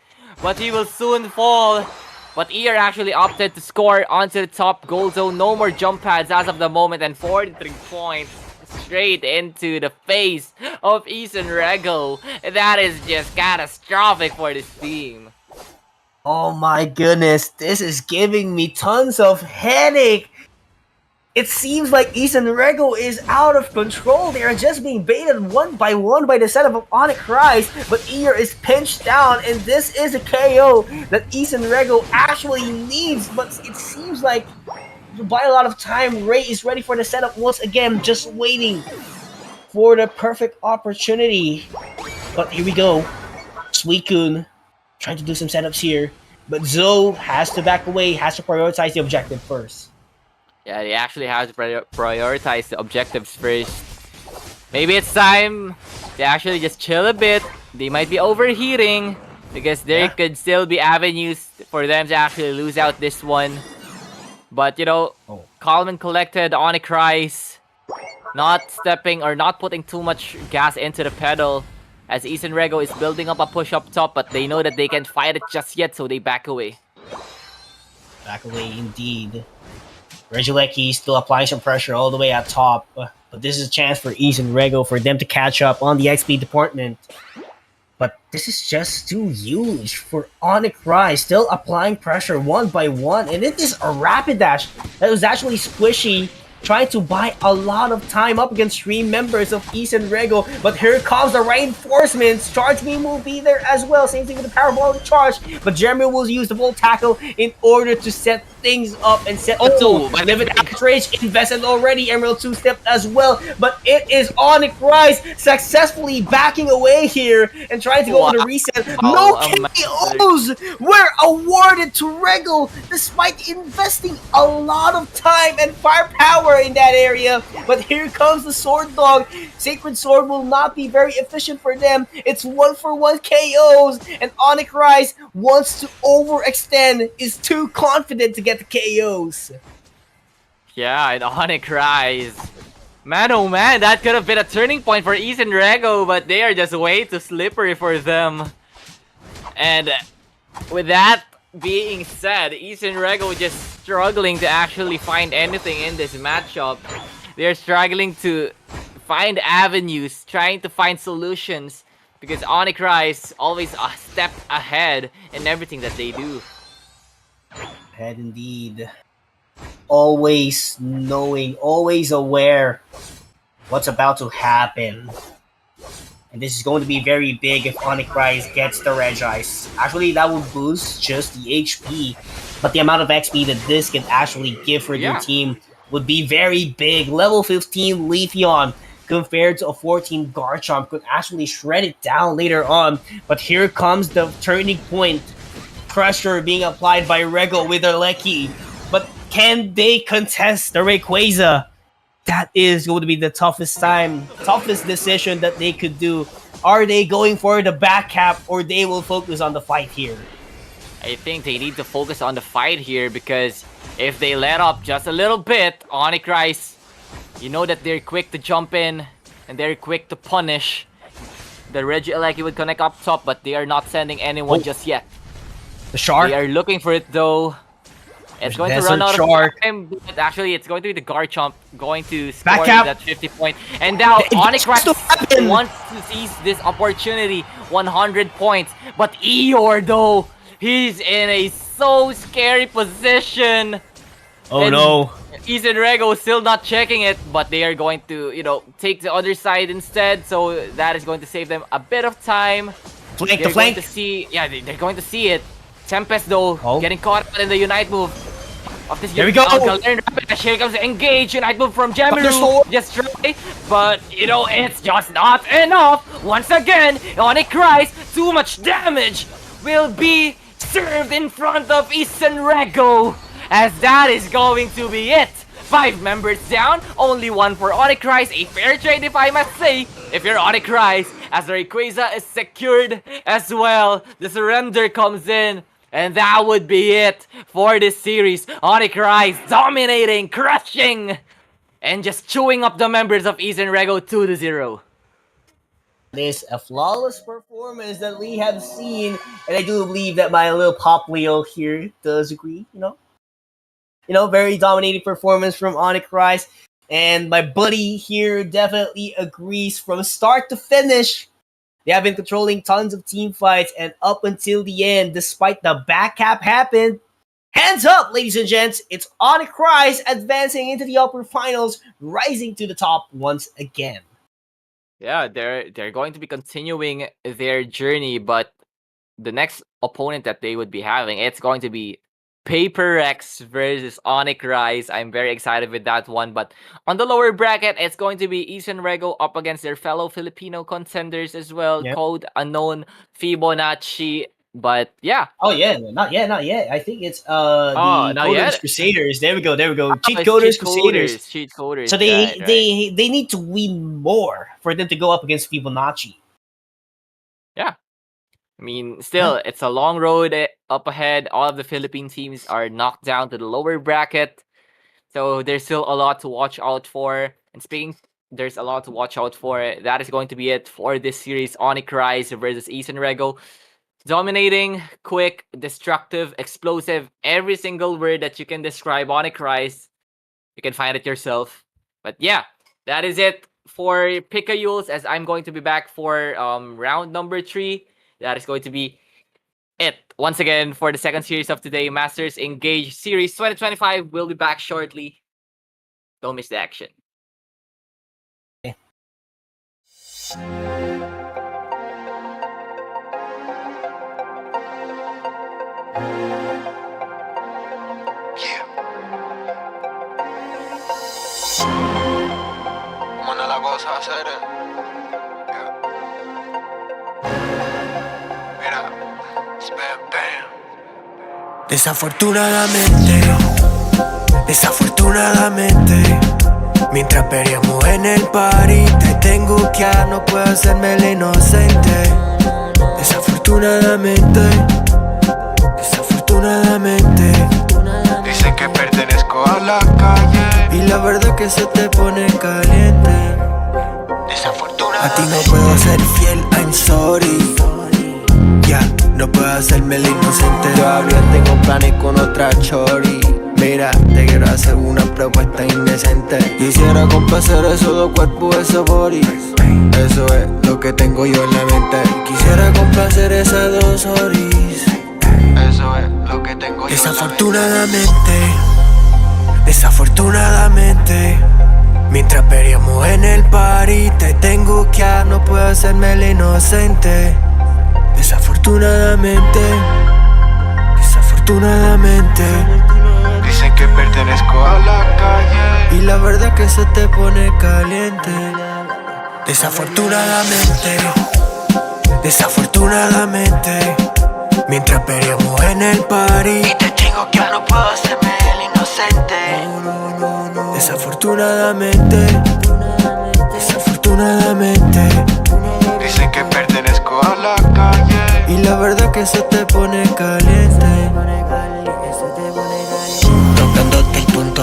But he will soon fall. But ER actually opted to score onto the top goal zone. No more jump pads as of the moment. And 43 points straight into the face of Eason Rego. That is just catastrophic for this team. Oh my goodness, this is giving me tons of headache. It seems like Eason Rego is out of control. They are just being baited one by one by the setup of Onyx Rise, but Ear is pinched down, and this is a KO that Eason Rego actually needs, but it seems like to buy a lot of time. Ray is ready for the setup once again, just waiting for the perfect opportunity. But here we go. Suicune trying to do some setups here, but Zoe has to back away, has to prioritize the objective first. Yeah, they actually have to prioritize the objectives first. Maybe it's time to actually just chill a bit. They might be overheating because there could still be avenues for them to actually lose out this one. But, calm and collected, Onyx Rise, not stepping or not putting too much gas into the pedal as Eason Rego is building up a push up top, but they know that they can't fight it just yet, so they back away. Back away indeed. Regieleki still applying some pressure all the way at top, but this is a chance for Eason Rego for them to catch up on the XP department. But this is just too huge for Onyx Rise, still applying pressure one by one, and it is a rapid dash that was actually squishy trying to buy a lot of time up against 3 members of East and Rego. But here comes the reinforcements. Charge beam will be there as well. Same thing with the Parabolic Charge. But Jeremy will use the Volt Tackle in order to set things up and set the tone. but Livid Outrage invested already. Emerald 2-step as well. But it is Onyx Rise successfully backing away here and trying to go for the reset. No KOs were awarded to Rego despite investing a lot of time and firepower in that area. But here comes the Sword Dog. Sacred Sword will not be very efficient for them. It's 1-for-1 KOs, and Onyx Rise wants to overextend, is too confident to get the KOs. Yeah, and Onyx Rise. Man, oh man, that could have been a turning point for East and Rego, but they are just way too slippery for them. And with that being said, East and Rego just struggling to actually find anything in this matchup. They're struggling to find avenues, trying to find solutions, because Onyx Rise always a step ahead in everything that they do. Ahead indeed. Always knowing, always aware what's about to happen. And this is going to be very big if Onyx Rise gets the Regice. Actually, that would boost just the HP, but the amount of XP that this can actually give for their team would be very big. Level 15 Leafeon compared to a 14 Garchomp could actually shred it down later on. But here comes the turning point. Pressure being applied by Rego with their Lecky. But can they contest the Rayquaza? That is going to be the toughest decision that they could do. Are they going for the back cap, or they will focus on the fight here? I think they need to focus on the fight here, because if they let up just a little bit, Onyx Rise, you know that they're quick to jump in and they're quick to punish. The Regieleki would connect up top, but they are not sending anyone just yet. The Shark? They are looking for it though. It's going to run out of time, but actually it's going to be the Garchomp going to score that 50 point. And now Onyx Rise wants to seize this opportunity, 100 points. But Eeyore though, he's in a so scary position. Oh no. East and Rego is still not checking it, but they are going to, you know, take the other side instead. So that is going to save them a bit of time. Flank they're the flank. Going to see, yeah, they're going to see it. Tempest though, getting caught in the Unite move. Of this Here we go! Here comes the Engage Unite move from Jamiru. Just try, but you know, it's just not enough. Once again, Onyx Rise, too much damage will be served in front of East and Rego, as that is going to be it. 5 members down, only 1 for Onyx Rise. A fair trade, if I must say, if you're Onyx Rise, as the Rayquaza is secured as well. The surrender comes in, and that would be it for this series. Onyx Rise dominating, crushing, and just chewing up the members of East and Rego 2-0. It is a flawless performance that we have seen, and I do believe that my little Pop Leo here does agree, you know, very dominating performance from Onyx Rise. And my buddy here definitely agrees from start to finish. They have been controlling tons of team fights, and up until the end, despite the back cap happened, hands up, ladies and gents, it's Onyx Rise advancing into the upper finals, rising to the top once again. Yeah, they're going to be continuing their journey, but the next opponent that they would be having, it's going to be Paper Rex versus Onyx Rise. I'm very excited with that one. But on the lower bracket, it's going to be East and Rego up against their fellow Filipino contenders as well. Yep. Code unknown, Fibonacci. But yeah. Oh yeah, not yet. I think it's the Coders Crusaders. There we go. Cheat Coders Crusaders. Cheat Coders. So they need to win more for them to go up against Fibonacci. Yeah. I mean, still, it's a long road up ahead. All of the Philippine teams are knocked down to the lower bracket. So there's still a lot to watch out for. And speaking, there's a lot to watch out for. That is going to be it for this series. Onyx Rise versus East and Rego. Dominating, quick, destructive, explosive. Every single word that you can describe Onyx Rise, you can find it yourself. But yeah, that is it for Picayules, as I'm going to be back for round number 3. That is going to be it once again for the second series of today, Masters Engage Series 2025. We'll be back shortly. Don't miss the action. Yeah. ¿Cómo anda la cosa, hacer? Yeah. Mira, spam, bam. Desafortunadamente, mientras peleamos en el party, te tengo que no puedo hacerme el inocente. Desafortunadamente. Dicen que pertenezco a la calle. Y la verdad que se te pone caliente. A ti no puedo ser fiel, I'm sorry. Ya, no puedo hacerme el inocente. Todavía tengo planes con otra chori. Mira, te quiero hacer una propuesta indecente. Quisiera complacer esos dos cuerpos, esos bodies. Eso es lo que tengo yo en la mente. Quisiera complacer esas dos oris. Eso es lo que tengo yo. Desafortunadamente, mientras peleamos en el party, te tengo que no puedo hacerme el inocente. Desafortunadamente. Dicen que pertenezco a la calle. Y la verdad que se te pone caliente. Desafortunadamente, mientras peleamos en el party, y te tengo que no puedo hacerme el inocente. Desafortunadamente. Dicen que pertenezco a la calle. Y la verdad que se te pone caliente. Tocándote el punto.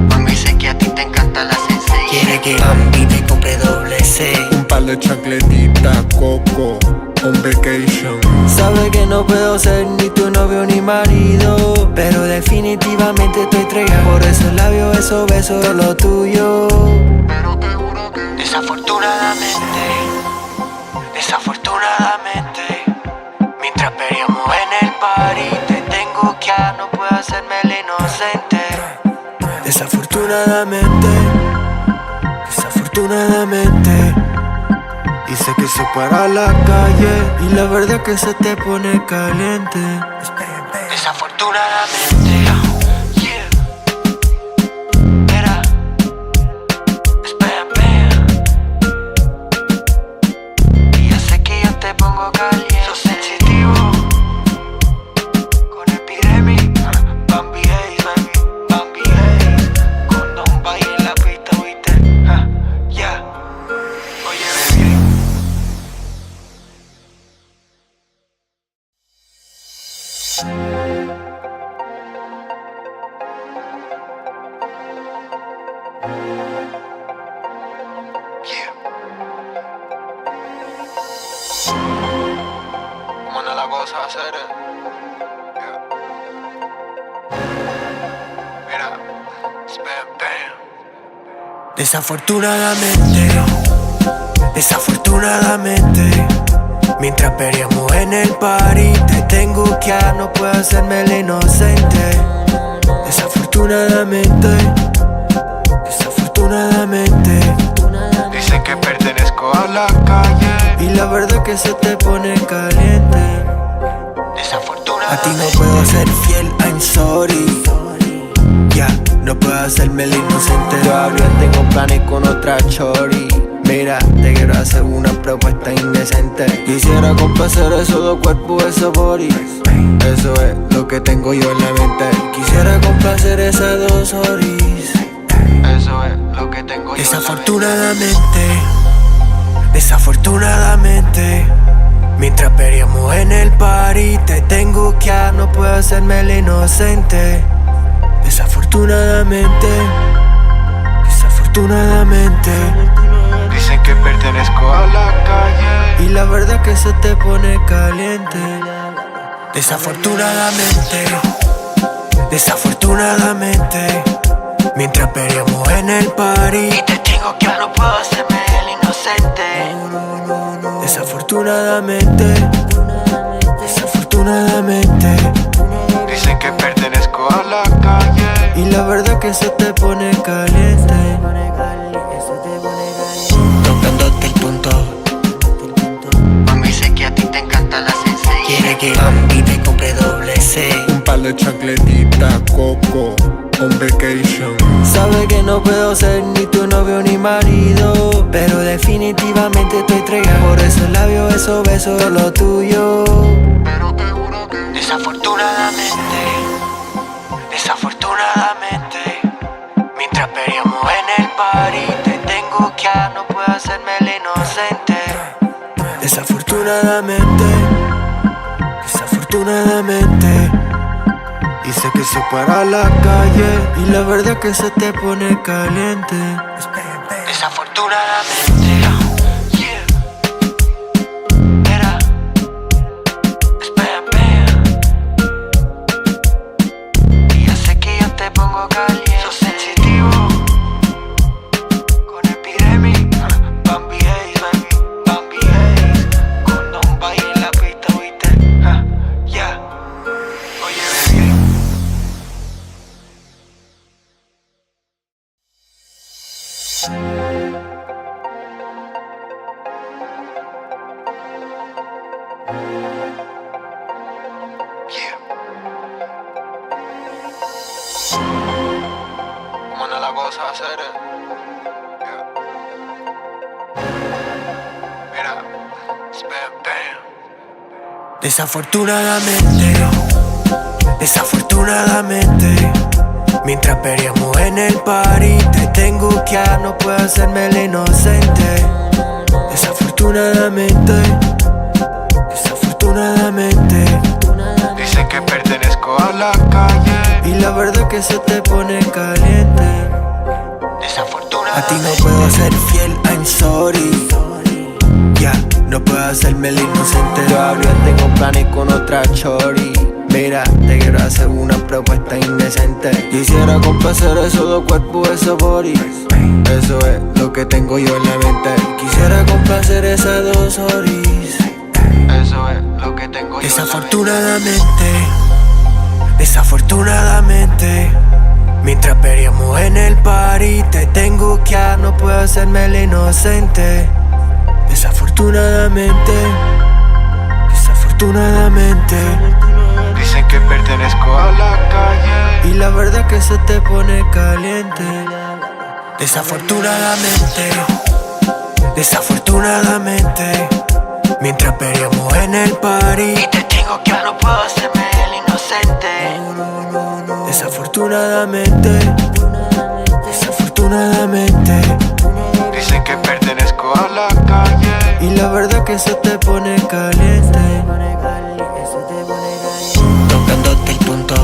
Mami, sé que a ti te encanta la sensei. Quiere que Bambi te compre doble C. Un par de chancletitas, coco, on vacation. Sabe que no puedo ser ni tu novio ni marido, pero definitivamente estoy entregado. Por esos labios, esos besos, lo tuyo. Pero te juro que Desafortunadamente, mientras peleamos en el party, te tengo que no puedo hacerme el inocente. Desafortunadamente. Dice que se para la calle y la verdad que se te pone caliente. desafortunadamente. Yeah. Era. Spam, bam. Y ya sé que yo te pongo caliente. Sos sensitivo. Con epidemic. Bambi Haze, baby. Bambi Haze. Con Don Bay en la pista, ¿viste? Ya. Oye, baby. Yeah. ¿Cómo anda la cosa, hacer? Yeah. Mira, spam, bam. Desafortunadamente, mientras peleamos en el party, te tengo que no puedo hacerme el inocente. Desafortunadamente. Dicen que pertenezco a la calle. Y la verdad que se te pone caliente. A ti no puedo ser fiel, I'm sorry. Ya, no puedo hacerme el inocente. Todavía tengo planes con otra chori. Mira, te quiero hacer una propuesta indecente. Quisiera complacer esos dos cuerpos, esos bodies. Eso es lo que tengo yo en la mente. Quisiera complacer esas dos oris. Eso es lo que tengo yo. Desafortunadamente, mientras peleamos en el party, te tengo que no puedo hacerme el inocente. Desafortunadamente. Dicen que pertenezco a la calle. Y la verdad que se te pone caliente. Desafortunadamente, mientras peleamos en el party, y te tengo que no puedo hacerme el inocente. Desafortunadamente. Dicen que pertenezco a la calle. Y la verdad que se te pone caliente. Tocándote el punto. Mami, sé que a ti te encanta la sensei. Quiere que Bambi te compre doble C. Un par de chancletitas, coco, on vacation. Sabe que no puedo ser ni tu novio ni marido, pero definitivamente estoy entregado. Por esos labios, esos besos, todo lo tuyo. Pero te juro que desafortunadamente, mientras peleamos en el party, te tengo que no puedo hacerme el inocente. Desafortunadamente, dice que se para a la calle y la verdad que se te pone caliente. Desafortunadamente, yeah. Era, espera. Y ya sé que yo te pongo caliente. Sos sensitivo, con epidemic. Bambi Haze, baby, Bambi Haze. Cuando un baile en la pista, viste, yeah. Oye, baby. Yeah. ¿Cómo anda la cosa, hacer? Yeah. Mira, spam, bam. Desafortunadamente, mientras peleamos en el party, te tengo que no puedo hacerme el inocente. Desafortunadamente, Dice que pertenezco a la calle. y la verdad que se te pone caliente. A ti no puedo ser fiel, I'm sorry. Ya, no puedo hacerme el inocente. Todavía tengo planes con otra chori. Mira, te quiero hacer una propuesta indecente. Quisiera complacer esos dos cuerpos, esos bodies. Eso es lo que tengo yo en la mente. Quisiera complacer esas dos oris. Eso es lo que tengo yo. Desafortunadamente, mientras peleamos en el party, te tengo que no puedo hacerme el inocente. Desafortunadamente. Dicen que pertenezco a la calle. Y la verdad que se te pone caliente. Desafortunadamente, mientras peleamos en el party, Y te digo que no puedo hacerme el inocente. desafortunadamente, Dicen que pertenezco a la calle. y la verdad que se te pone caliente. Tocándote el punto.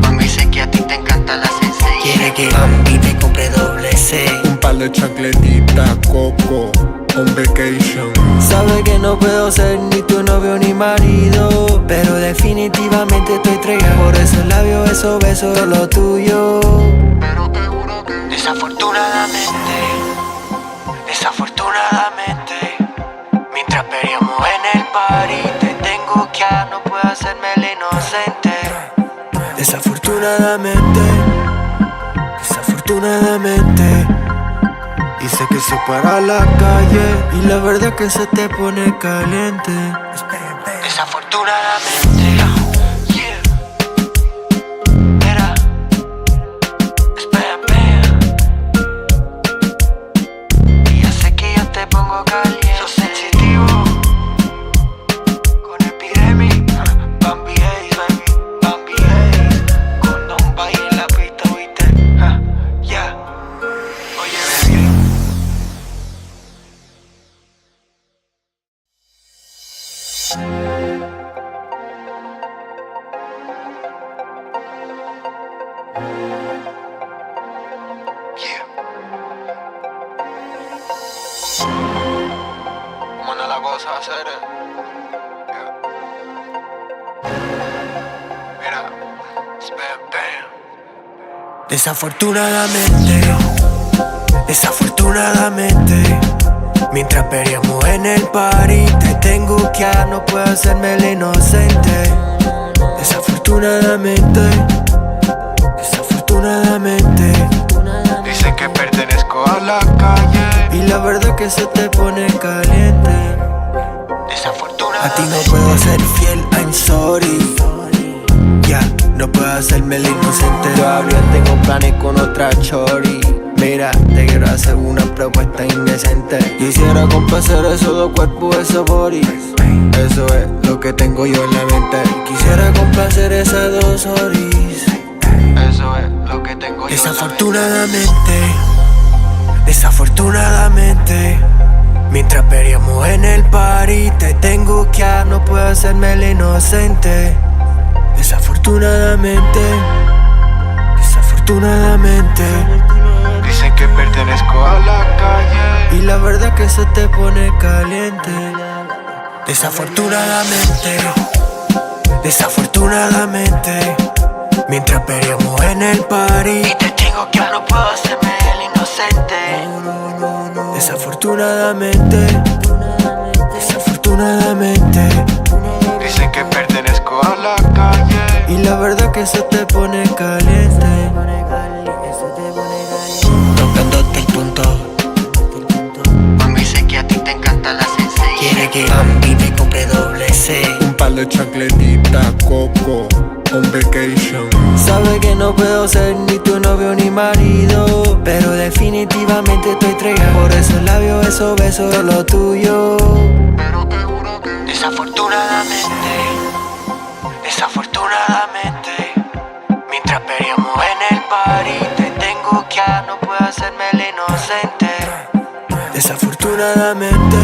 Mami, sé que a ti te encanta la sensei. Quiere que Bambi te compre doble C. Un par de chancletitas, coco, on vacation. Sabe que no puedo ser ni tu novio ni marido, pero definitivamente estoy entregado. Por esos labios, esos besos, todo lo tuyo. Pero te juro que desafortunadamente, mientras peleamos en el party, te tengo que no puedo hacerme el inocente. Desafortunadamente, dice que se para a la calle y la verdad que se te pone caliente. Desafortunadamente, yeah. Era, espera. Y ya sé que yo te pongo caliente. Sos sensitivo, con epidemic. Bambi Haze, baby, Bambi Haze. Cuando un baile en la pista, viste, yeah. Oye, baby. Yeah. ¿Cómo anda la cosa, hacer? Yeah. Mira, spam, bam. Desafortunadamente, mientras peleamos en el party, te tengo que no puedo hacerme el inocente. Desafortunadamente, la calle. Y la verdad que se te pone caliente. A ti no puedo ser fiel, I'm sorry. Ya, no puedo hacerme el inocente. Todavía tengo planes con otra chori. Mira, te quiero hacer una propuesta indecente. Quisiera complacer esos dos cuerpos, esos bodies. Eso es lo que tengo yo en la mente. Quisiera complacer esas dos oris. Eso es lo que tengo yo. Desafortunadamente, mientras peleamos en el party, te tengo que no puedo hacerme el inocente. Desafortunadamente. Dicen que pertenezco a la calle. Y la verdad que se te pone caliente. Desafortunadamente, mientras peleamos en el party, Y te digo que no puedo hacerme el inocente. desafortunadamente. Dicen que pertenezco a la calle. Y la verdad que se te pone caliente. Tocándote el punto. Mami, sé que a ti te encanta la sencilla. Quiere que Bambi me compre doble C. Un par de chancletitas, coco, on vacation. Sabe que no puedo ser ni tu novio ni marido, pero definitivamente estoy entregado. Por eso el labio, beso, todo lo tuyo. Pero te juro que desafortunadamente, mientras peleamos en el party, te tengo que no puedo hacerme el inocente. Desafortunadamente.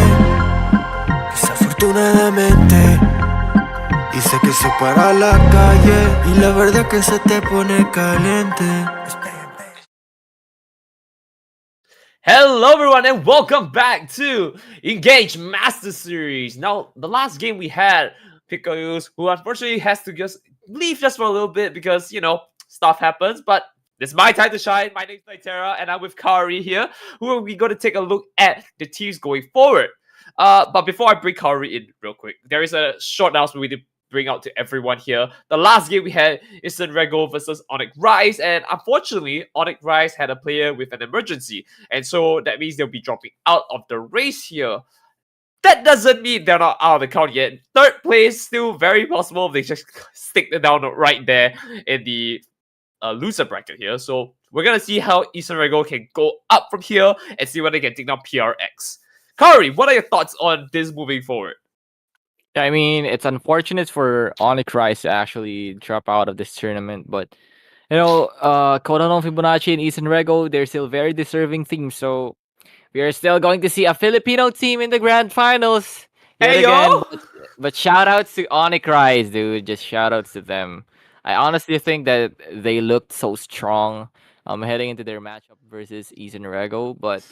Dice que se para la calle y la verdad que se te pone caliente. Hello, everyone, and welcome back to INGAGE Master Series. Now, the last game we had, Picoyus, who unfortunately has to just leave just for a little bit because, stuff happens, but it's my time to shine. My name's Nitera, and I'm with Kari here, who are we going to take a look at the teams going forward. But before I bring Kari in real quick, there is a short announcement we need to bring out to everyone here. The last game we had is Rego versus Onyx Rise, and unfortunately, Onyx Rise had a player with an emergency, and so that means they'll be dropping out of the race here. That doesn't mean they're not out of the count yet. Third place still very possible if they just stick it down right there in the loser bracket here. So we're gonna see how Eastern Rego can go up from here and see whether they can take down PRX. Kari, what are your thoughts on this moving forward? I mean, it's unfortunate for Onyx Rise to actually drop out of this tournament, but Kodonon Fibonacci and Eastern Rego, they're still very deserving teams, so we are still going to see a Filipino team in the grand finals yet Hey, again. yo! But shout outs to Onyx Rise, dude. Just shout outs to them. I honestly think that they looked so strong heading into their matchup versus Eastern Rego, but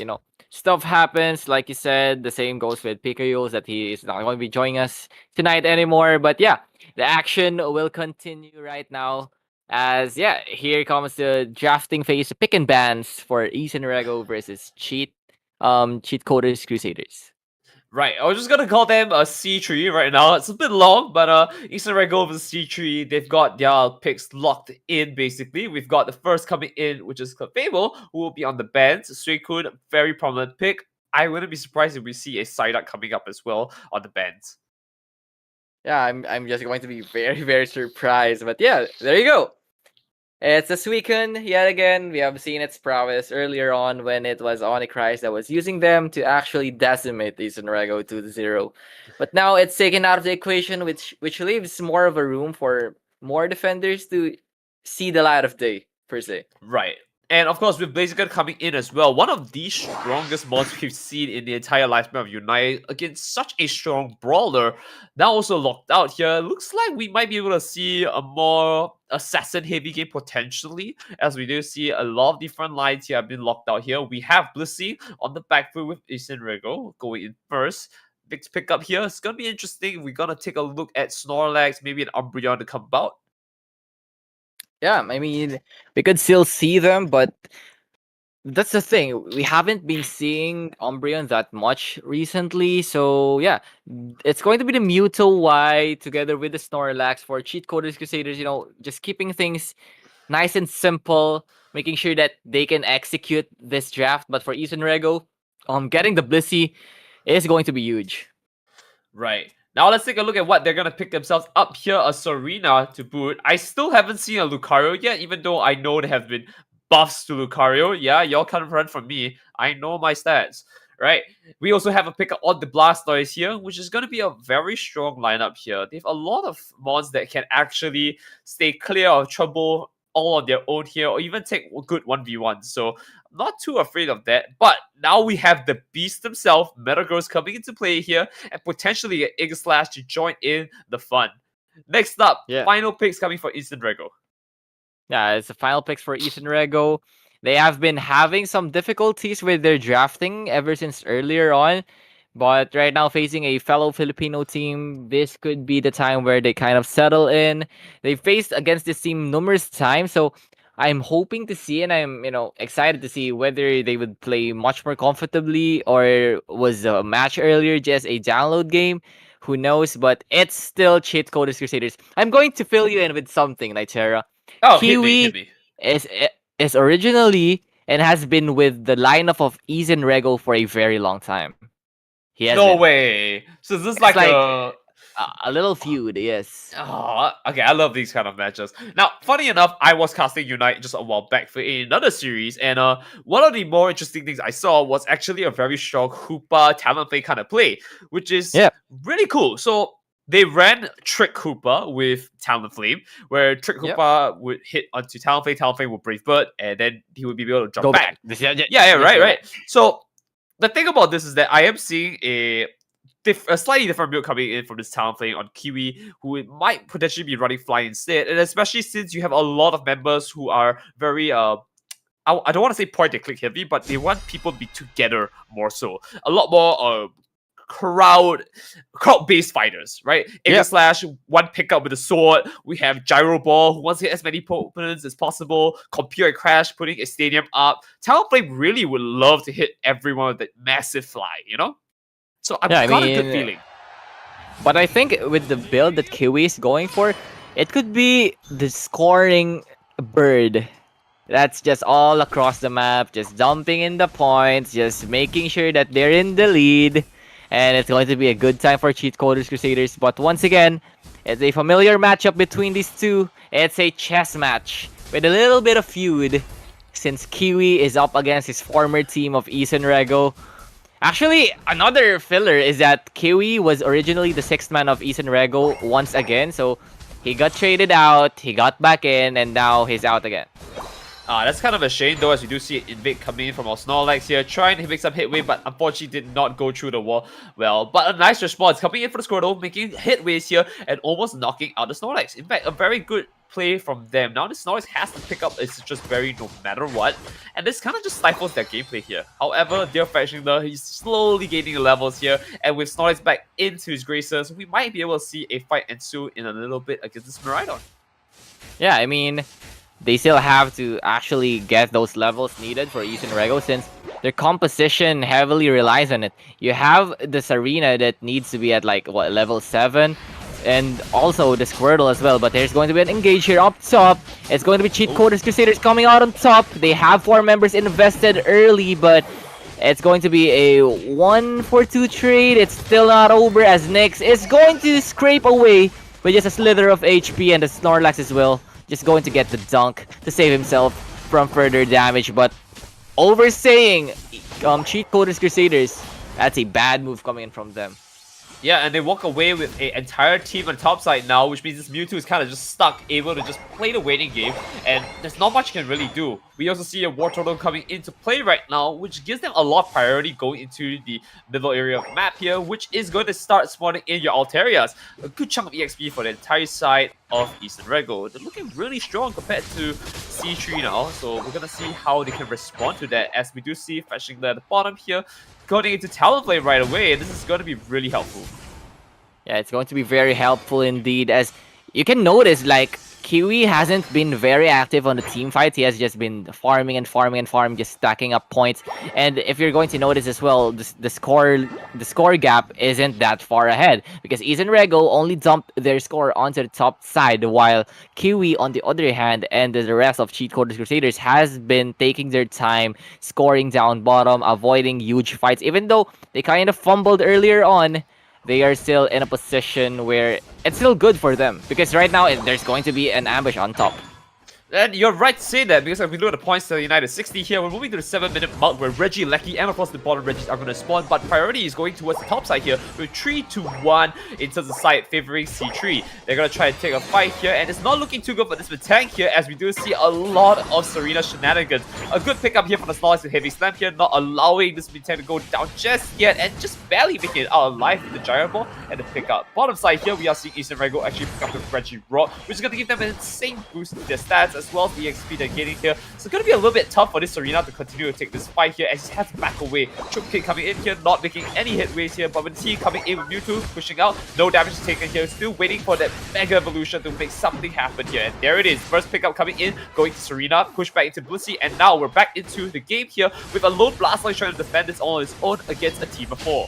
stuff happens. Like you said, the same goes with Picayos that he is not going to be joining us tonight anymore. But yeah, the action will continue right now. As here comes the drafting phase, pick and bans for Eastern Rego versus Cheat Coders Crusaders. Right, I was just gonna call them a C3 right now. It's a bit long, but Eastern Rego versus C3, they've got their picks locked in basically. We've got the first coming in, which is Fable, who will be on the bans. Suikun, very prominent pick. I wouldn't be surprised if we see a Psyduck coming up as well on the bans. Yeah, I'm just going to be very, very surprised. But yeah, there you go. It's a Suicune yet again. We have seen its prowess earlier on when it was Onyx Rise that was using them to actually decimate Eastern Rego to 0. But now it's taken out of the equation, which leaves more of a room for more defenders to see the light of day, per se. Right. And of course, with Blaziken coming in as well, one of the strongest mods we've seen in the entire lifespan of Unite against such a strong brawler, now also locked out here. Looks like we might be able to see a more assassin-heavy game potentially, as we do see a lot of different lines here have been locked out here. We have Blissey on the back foot with Eastern Rego going in first. Big pick up here. It's gonna be interesting. We're gonna take a look at Snorlax, maybe an Umbreon to come out. Yeah, I mean, we could still see them, but that's the thing. We haven't been seeing Umbreon that much recently. So, yeah, it's going to be the Mewtwo Y together with the Snorlax for Cheat Coders Crusaders, just keeping things nice and simple. making sure that they can execute this draft. But for Ethan Rego, getting the Blissey is going to be huge. Right. Now let's take a look at what they're gonna pick themselves up here. A Serena to boot. I still haven't seen a Lucario yet, even though I know there have been buffs to Lucario. Yeah, y'all can't run from me. I know my stats. Right. We also have a pickup on the Blastoise here, which is gonna be a very strong lineup here. They have a lot of mons that can actually stay clear of trouble all on their own here, or even take good 1v1. So I'm not too afraid of that. But now we have the beast himself, Metagross, coming into play here, and potentially an Egg Slash to join in the fun. Next up, Yeah. final picks coming for Instant Rego. Yeah, it's the final picks for Ethan Rego. They have been having some difficulties with their drafting ever since earlier on. But right now, facing a fellow Filipino team, this could be the time where they kind of settle in. They faced against this team numerous times, so I'm hoping to see, and I'm excited to see whether they would play much more comfortably or was a match earlier just a download game. Who knows? But it's still Cheat Coders Crusaders. I'm going to fill you in with something, Nitera. Oh, Kiwi hit me. is originally and has been with the lineup of Eason Rego for a very long time. He has No been. way. So this is It's like like a a little feud, yes. Oh, okay, I love these kind of matches. Now, funny enough, I was casting Unite just a while back for another series, and one of the more interesting things I saw was actually a very strong Hoopa Talonflame kind of play, which is Yeah. really cool. So they ran Trick Hoopa with Talonflame, where Trick Yep. Hoopa would hit onto Talonflame, Talonflame would Brave Bird, and then he would be able to jump Go back. back. Yeah, right. So the thing about this is that I am seeing a slightly different build coming in from this Talonflame on Kiwi, who it might potentially be running Fly instead, and especially since you have a lot of members who are very I don't want to say point and click heavy, but they want people to be together more so. A lot more crowd based fighters, right? Egg Slash, one pickup with a sword. We have Gyro Ball, who wants to hit as many opponents as possible. Computer Crash, putting a stadium up. Talonflame really would love to hit everyone with that massive fly, So I've got a good feeling. But I think with the build that Kiwi is going for, it could be the scoring bird. That's just all across the map, just dumping in the points, just making sure that they're in the lead. And it's going to be a good time for Cheat Coders Crusaders. But once again, it's a familiar matchup between these two. It's a chess match with a little bit of feud, since Kiwi is up against his former team of Eason Rego. Actually, another filler is that Kiwi was originally the sixth man of Eason Rego once again, so he got traded out, he got back in, and now he's out again. That's kind of a shame though, as we do see Invade coming in from our Snorlax here, trying to make some headway, but unfortunately did not go through the wall well. But a nice response coming in for the Squirtle, making headways here and almost knocking out the Snorlax. In fact, a very good play from them. Now the Snorlax has to pick up its just very no matter what, and this kind of just stifles their gameplay here. However, Dear Fashioner, he's slowly gaining the levels here, and with Snorlax back into his graces, we might be able to see a fight ensue in a little bit against this Miraidon. Yeah, I mean, they still have to actually get those levels needed for Eason Rego, since their composition heavily relies on it. You have the Serena that needs to be at like what, level 7, and also the Squirtle as well. But there's going to be an engage here up top. It's going to be Cheat Coders Crusaders coming out on top. They have 4 members invested early, but it's going to be a 1-for-2 trade. It's still not over, as Nyx is going to scrape away with just a slither of HP, and the Snorlax as well. Just going to get the dunk to save himself from further damage. But oversaying Cheat Coders Crusaders, that's a bad move coming in from them. Yeah, and they walk away with an entire team on top side now, which means this Mewtwo is kind of just stuck, able to just play the waiting game, and there's not much you can really do. We also see a War Turtle coming into play right now, which gives them a lot of priority going into the middle area of the map here, which is going to start spawning in your Alterias. A good chunk of EXP for the entire side of Eastern Rego. They're looking really strong compared to C3 now, so we're going to see how they can respond to that, as we do see Fetching at the bottom here, going into Talonflame right away. This is going to be really helpful. Yeah, it's going to be very helpful indeed, as you can notice, like, Kiwi hasn't been very active on the team fights. He has just been farming and farming and farming, just stacking up points. And if you're going to notice as well, the score gap isn't that far ahead because East and Rego only dumped their score onto the top side, while Kiwi, on the other hand, and the rest of Cheat Coders Crusaders has been taking their time, scoring down bottom, avoiding huge fights. Even though they kind of fumbled earlier on, they are still in a position where it's still good for them because right now there's going to be an ambush on top. And you're right to say that because if we look at the points to United 60 here, we're moving to the 7-minute mark where Reggie, Lecky, and of course the bottom Reggies are going to spawn, but priority is going towards the top side here with 3-1 in terms of side favoring C3. They're going to try and take a fight here, and it's not looking too good for this tank here as we do see a lot of Serena shenanigans. A good pickup here from the Snorlax with Heavy Slam here, not allowing this tank to go down just yet and just barely making it out alive with the Giant Ball and the pickup. Bottom side here, we are seeing Eastern Rego actually pick up the Reggie Rock, which is going to give them an insane boost to their stats as well as the XP they're getting here. So it's going to be a little bit tough for this Serena to continue to take this fight here as he has to back away. Choke Kick coming in here, not making any headways here, but with T coming in with Mewtwo, pushing out, no damage taken here, still waiting for that Mega Evolution to make something happen here. And there it is, first pickup coming in, going to Serena, push back into Blissey, and now we're back into the game here with a lone Blastoise trying to defend this all on his own against a team of 4.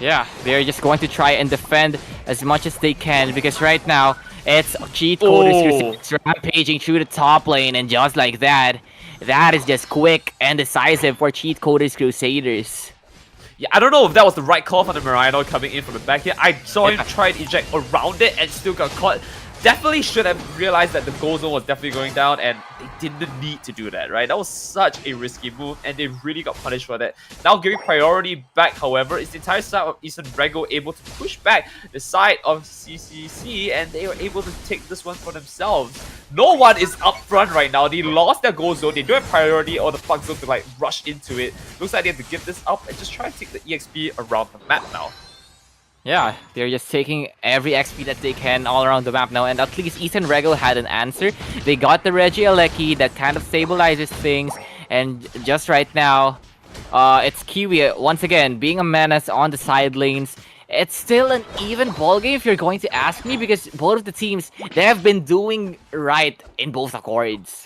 Yeah, they're just going to try and defend as much as they can because right now it's Cheat Coders rampaging through the top lane, and just like that, that is just quick and decisive for Cheat Coders Crusaders. Yeah, I don't know if that was the right call for the Marino coming in from the back here. I saw him try and eject around it and still got caught. Definitely should have realized that the goal zone was definitely going down, and they didn't need to do that, right? That was such a risky move, and they really got punished for that. Now giving priority back, however, is the entire side of Eastern Rego able to push back the side of CCC, and they were able to take this one for themselves. No one is up front right now. They lost their goal zone. They don't have priority or the fuck zone to like rush into it. Looks like they have to give this up and just try to take the EXP around the map now. Yeah, they're just taking every XP that they can all around the map now, and at least East and Rego had an answer. They got the Reggie Alecki that kind of stabilizes things, and just right now, it's Kiwi once again being a menace on the side lanes. It's still an even ballgame if you're going to ask me, because both of the teams, they have been doing right in both accords.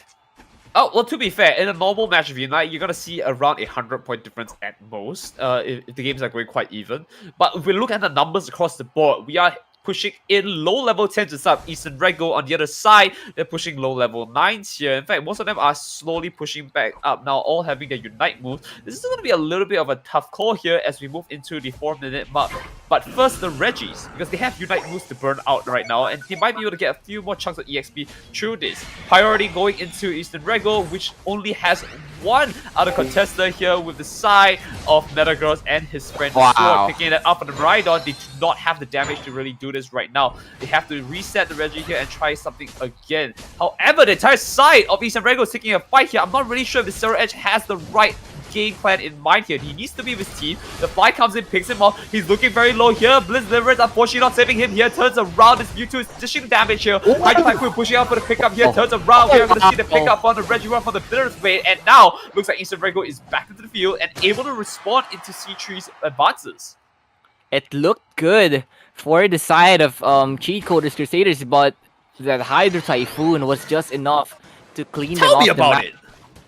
Oh, well, to be fair, in a normal match of Unite, you're going to see around a 100-point difference at most, if the games are going quite even. But if we look at the numbers across the board, we are pushing in low-level 10s and up. Eastern Rego on the other side, they're pushing low-level 9s here. In fact, most of them are slowly pushing back up now, all having their Unite move. This is going to be a little bit of a tough call here as we move into the 4-minute mark. But first, the Reggies, because they have Unite moves to burn out right now, and they might be able to get a few more chunks of EXP through this. Priority going into Eastern Rego, which only has one other contester here with the side of Metagross and his friend Sword picking it up on the Rhydon. They do not have the damage to really do this right now. They have to reset the Reggie here and try something again. However, the entire side of Eastern Rego is taking a fight here. I'm not really sure if the Zero Edge has the right game plan in mind here. He needs to be with his team. The fly comes in, picks him off. He's looking very low here. Blitz delivers, unfortunately not saving him here. Turns around. This Mewtwo is dishing damage here. Hydro Typhoon pushing out for the pickup here. Turns around. We are going to see the pickup on the Regirock from the Bitter's Way. And now, looks like Eastern Rego is back into the field and able to respond into C3's advances. It looked good for the side of Cheat Coders Crusaders, but that Hydro Typhoon was just enough to clean them off the map. Tell me about it!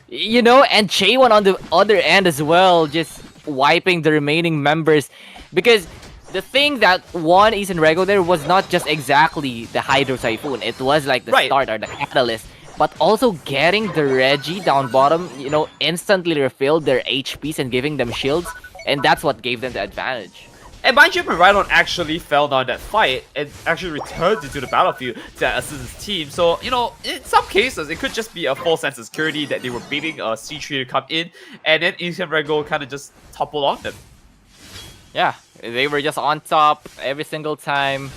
You know, and J1 on the other end as well, just wiping the remaining members. Because the thing that won East and Rego there was not just exactly the Hydro Typhoon. It was like the start or the catalyst. But also getting the Reggie down bottom, you know, instantly refilled their HPs and giving them shields. And that's what gave them the advantage. And mind you, Rhydon actually fell down that fight and actually returned into the battlefield to assist his team. So, you know, in some cases, it could just be a false sense of security that they were baiting a C3 to come in, and then Eastern Rego kind of just toppled on them. Yeah, they were just on top every single time.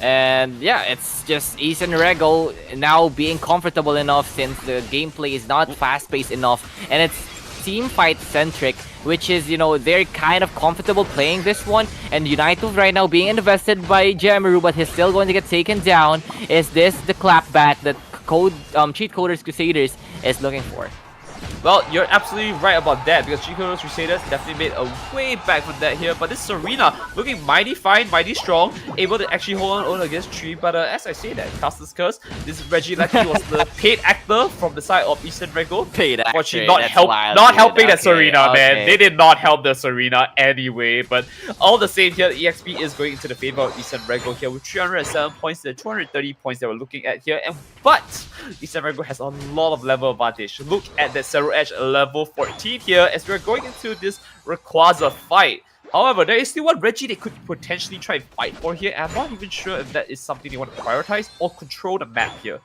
And yeah, it's just Eastern Rego now being comfortable enough since the gameplay is not fast-paced enough. And it's team fight centric, which is, you know, they're kind of comfortable playing this one. And Unite move right now being invested by Jemaru, but he's still going to get taken down. Is this the clapback that Cheat Coders Crusaders is looking for? Well, you're absolutely right about that because Chico's Crusaders definitely made a way back from that here. But this Serena looking mighty fine, mighty strong, able to actually hold on against Tree. But as I say that, Castor's Curse, this Reggie Lucky was the paid actor from the side of Eastern Rego. Paid Unfortunately, actor, that's wild, not dude. helping that Okay, Serena, man. okay. They did not help the Serena anyway. But all the same here, EXP is going into the favor of Eastern Rego here with 307 points to the 230 points that we're looking at here. But Eastern Rego has a lot of level advantage. Look at that Zero Edge level 14 here as we're going into this Rayquaza fight. However, there is still one Reggie they could potentially try and fight for here. I'm not even sure if that is something they want to prioritize or control the map here.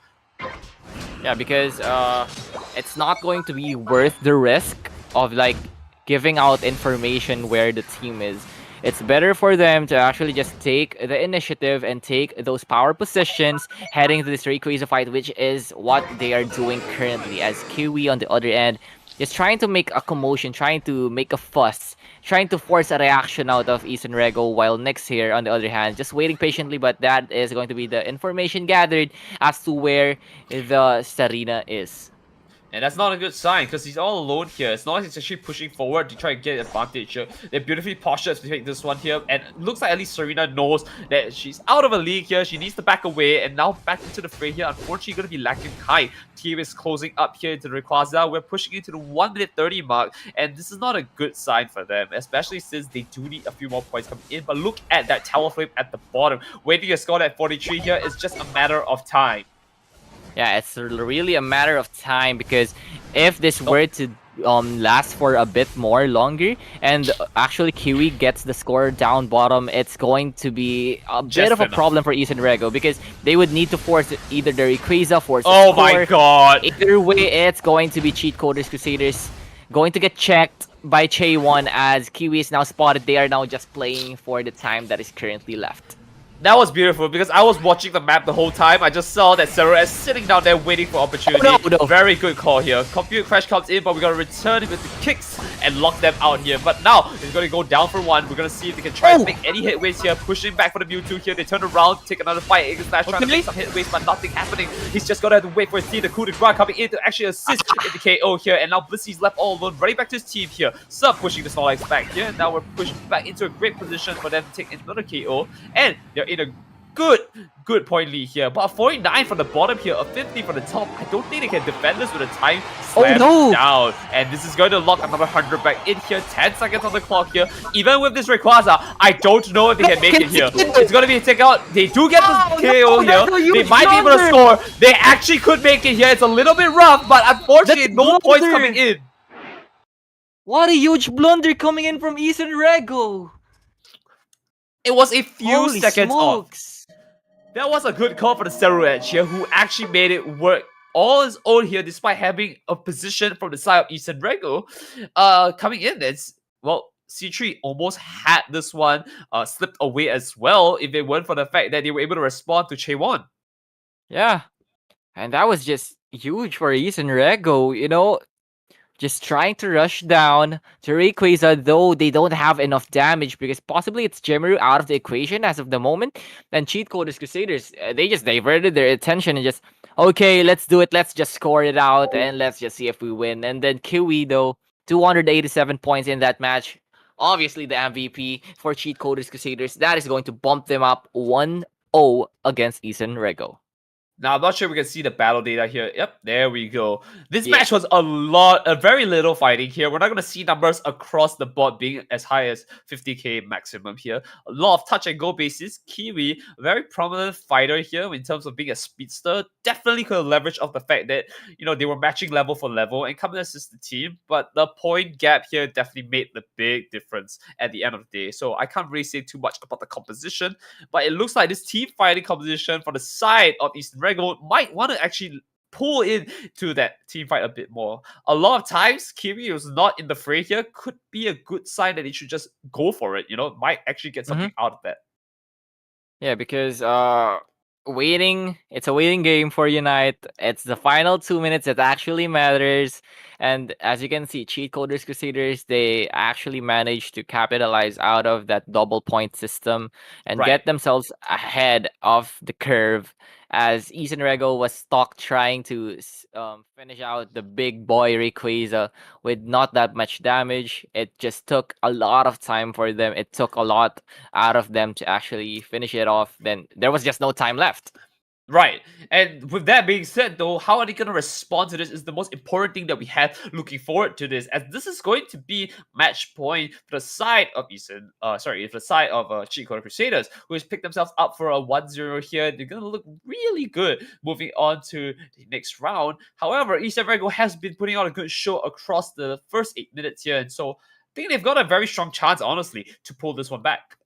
Yeah, because it's not going to be worth the risk of like giving out information where the team is. It's better for them to actually just take the initiative and take those power positions heading to this Rayquaza fight, which is what they are doing currently. As Kiwi on the other end is trying to make a commotion, trying to make a fuss, trying to force a reaction out of Eastern Rego, while Nyx here on the other hand just waiting patiently, but that is going to be the information gathered as to where the Serena is. And that's not a good sign because he's all alone here. It's not like he's actually pushing forward to try and get advantage here. They're beautifully postured to take this one here. And it looks like at least Serena knows that she's out of a league here. She needs to back away and now back into the fray here. Unfortunately, going to be lacking Kai. Team is closing up here into the Rayquaza. We're pushing into the 1 minute 30 mark. And this is not a good sign for them, especially since they do need a few more points coming in. But look at that Talonflame at the bottom. Waiting to score at 43 here is just a matter of time. Yeah, it's really a matter of time because if this were to last for a bit more longer and actually Kiwi gets the score down bottom, it's going to be a bit of a problem for Eastern Rego because they would need to force either the Rayquaza, force Oh the score. my god! Either way, it's going to be Cheat Coders Crusaders going to get checked by Che1 as Kiwi is now spotted. They are now just playing for the time that is currently left. That was beautiful because I was watching the map the whole time. I just saw that Zero is sitting down there waiting for opportunity. Oh, no. Very good call here. Compute Crash comes in, but we're going to return it with the kicks and lock them out here. But now, it's going to go down for one. We're going to see if they can try and make any headways here. Pushing back for the Mewtwo here. They turn around, take another fight. Ignis Slash trying to make some headways, but nothing happening. He's just going to have to wait for his team. The coup de grace coming in to actually assist in the KO here. And now Blissy's left all alone, running back to his team here. Sub pushing the Snorlax back here. Now we're pushed back into a great position for them to take another KO. And they're in a good point lead here. But a 49 from the bottom here, a 50 from the top. I don't think they can defend this with a time slam down. And this is going to lock another 100 back in here. 10 seconds on the clock here. Even with this Rayquaza, I don't know if they can make it here. It's going to be a takeout. They do get the KO here. They might be able to score. They actually could make it here. It's a little bit rough, but unfortunately, no points coming in. What a huge blunder coming in from Eastern Rego. It was a few Holy seconds off. smokes. That was a good call for the Zero Edge here, who actually made it work all his own here, despite having a position from the side of Eastern Rego. Coming in, it's, well, C3 almost had this one slipped away as well if it weren't for the fact that they were able to respond to Che1. Yeah, and that was just huge for Eastern Rego, you know. Just trying to rush down to Rayquaza, though they don't have enough damage because possibly it's Jemiru out of the equation as of the moment. And Cheat Coders Crusaders, they just diverted their attention and just, okay, let's do it. Let's just score it out and let's just see if we win. And then Kiwi, though, 287 points in that match. Obviously, the MVP for Cheat Coders Crusaders. That is going to bump them up 1-0 against Eastern Rego. Now, I'm not sure we can see the battle data here. Yep, there we go. This match was a very little fighting here. We're not going to see numbers across the board being as high as 50k maximum here. A lot of touch and go bases. Kiwi, a very prominent fighter here in terms of being a speedster. Definitely could leverage off the fact that, you know, they were matching level for level and come and assist the team. But the point gap here definitely made the big difference at the end of the day. So I can't really say too much about the composition. But it looks like this team fighting composition for the side of Eastern Rego might want to actually pull in to that team fight a bit more. A lot of times, Kiwi was not in the fray here. Could be a good sign that he should just go for it. You know, might actually get something out of that. Yeah, because it's a waiting game for Unite. It's the final 2 minutes that actually matters. And as you can see, Cheat Coders Crusaders, they actually managed to capitalize out of that double point system and get themselves ahead of the curve. as Isan Rego was stuck trying to finish out the big boy Rayquaza with not that much damage. It just took a lot of time for them. It took a lot out of them to actually finish it off. Then there was just no time left. Right. And with that being said, though, how are they going to respond to this is the most important thing that we have looking forward to this, as this is going to be match point for the side of the side of Cheat Code Crusaders, who has picked themselves up for a 1-0 here. They're going to look really good moving on to the next round. However, Eastern Rego has been putting on a good show across the first 8 minutes here, and so I think they've got a very strong chance, honestly, to pull this one back.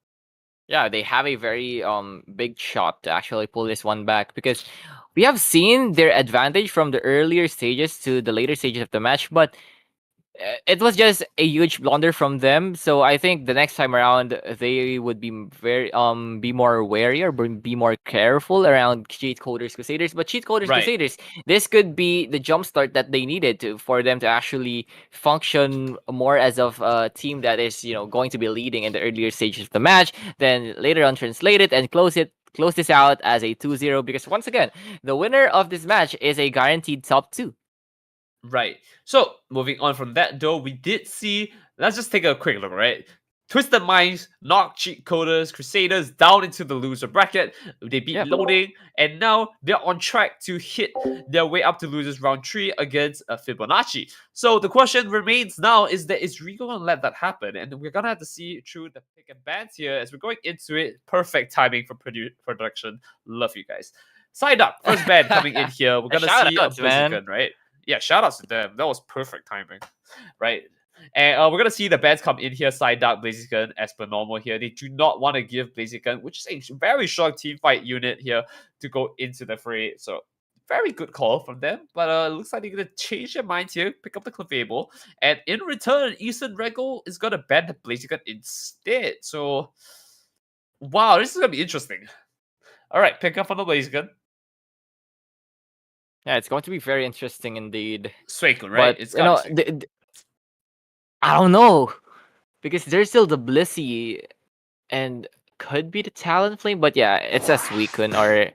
Yeah, they have a very big shot to actually pull this one back, because we have seen their advantage from the earlier stages to the later stages of the match, but it was just a huge blunder from them. So I think the next time around they would be very be more wary or be more careful around Cheat Coders Crusaders. But Cheat Coders Right. Crusaders, this could be the jumpstart that they needed to for them to actually function more as of a team that is, you know, going to be leading in the earlier stages of the match, then later on translate it and close this out as a 2-0, because once again, the winner of this match is a guaranteed top 2. Right. So moving on from that, though, we did see. Let's just take a quick look. Right. Twisted Minds knocked Cheat Coders Crusaders down into the loser bracket. They beat Yep. Loading, and now they're on track to hit their way up to losers round 3 against Fibonacci. So the question remains now: is Rico gonna let that happen? And we're gonna have to see through the pick and bans here as we're going into it. Perfect timing for production. Love you guys. Side up, first ban coming in here. We're gonna see a Shoutouts, man. Blaziken, right? Yeah, shout outs to them. That was perfect timing, right? And we're gonna see the bans come in here. Side Dark Blaziken as per normal here. They do not want to give Blaziken, which is a very strong team fight unit here, to go into the fray. So very good call from them. But looks like they're gonna change their minds here, pick up the Clefable, and in return, Eastern Regal is gonna ban the Blaziken instead. So wow, this is gonna be interesting. All right, pick up on the Blaziken. Yeah, it's going to be very interesting indeed. Suicune, right? But It's you know, gotta be I don't know, because there's still the Blissey and could be the Talonflame, but yeah, it's a Suicune or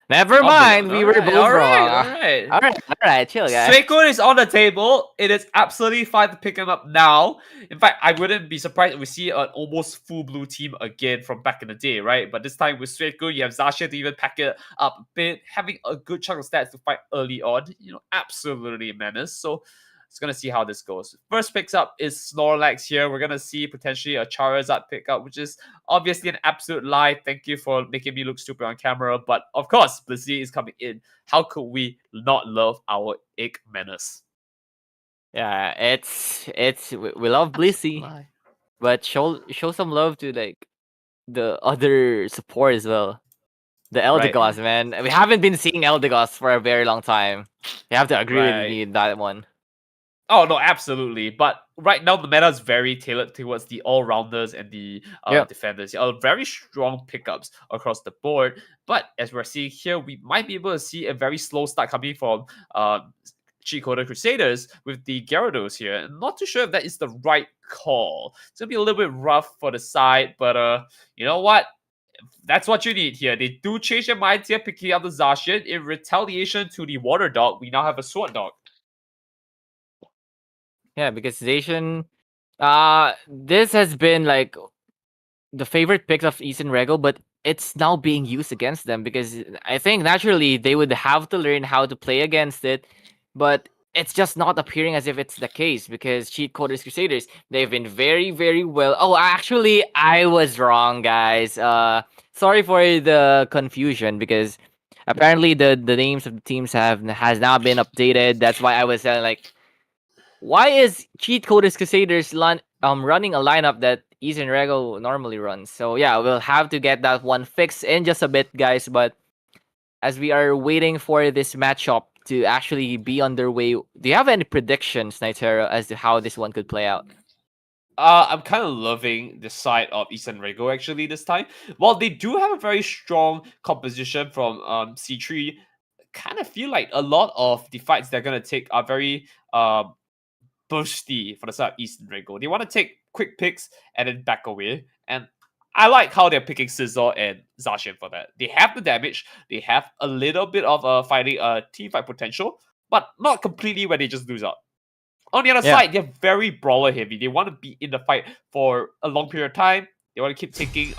never mind. We were both all wrong. right. All right, chill, guys. Suicune is on the table. It is absolutely fine to pick him up now. In fact, I wouldn't be surprised if we see an almost full blue team again from back in the day, right? But this time with Suicune, you have Zasha to even pack it up a bit, having a good chunk of stats to fight early on. You know, absolutely a menace. So it's gonna see how this goes. First picks up is Snorlax here. We're gonna see potentially a Charizard pickup, which is obviously an absolute lie. Thank you for making me look stupid on camera. But of course, Blissey is coming in. How could we not love our egg menace? Yeah, it's we love Blissey, but show some love to like the other support as well. The Right. Eldegoss, man. We haven't been seeing Eldegoss for a very long time. You have to agree with Right. me in that one. Oh no, absolutely. But right now the meta is very tailored towards the all-rounders and the Yep. defenders. Very strong pickups across the board. But as we're seeing here, we might be able to see a very slow start coming from Cheat Coder Crusaders with the Gyarados here. Not too sure if that is the right call. It's gonna be a little bit rough for the side, but you know what? That's what you need here. They do change their minds here, picking up the Zacian. In retaliation to the Water Dog, we now have a Sword Dog. Yeah, because Zacian, this has been like the favorite pick of Eastern Regal, but it's now being used against them because I think naturally they would have to learn how to play against it, but it's just not appearing as if it's the case because Cheat Coders Crusaders, they've been very, very well. Oh, actually, I was wrong, guys. Sorry for the confusion because apparently the names of the teams has now been updated. That's why I was like, why is Cheat Coders Crusaders running a lineup that Eastern Rego normally runs? So yeah, we'll have to get that one fixed in just a bit, guys. But as we are waiting for this matchup to actually be underway, do you have any predictions, Nitero, as to how this one could play out? I'm kind of loving the side of Eastern Rego actually this time. While they do have a very strong composition from C3, kind of feel like a lot of the fights they're gonna take are very bursty for the side of Eastern Rego. They want to take quick picks and then back away. And I like how they're picking Scissor and Zacian for that. They have the damage, they have a little bit of fighting team fight potential, but not completely when they just lose out. On the other Yeah. side, they're very brawler heavy. They want to be in the fight for a long period of time. They want to keep taking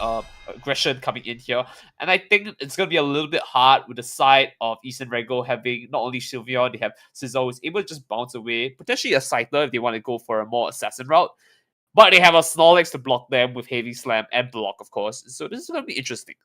aggression coming in here. And I think it's going to be a little bit hard with the side of Eastern Rego having not only Sylveon, they have Scizor who's able to just bounce away. Potentially a Scyther if they want to go for a more assassin route. But they have a Snorlax to block them with Heavy Slam and block, of course. So this is going to be interesting.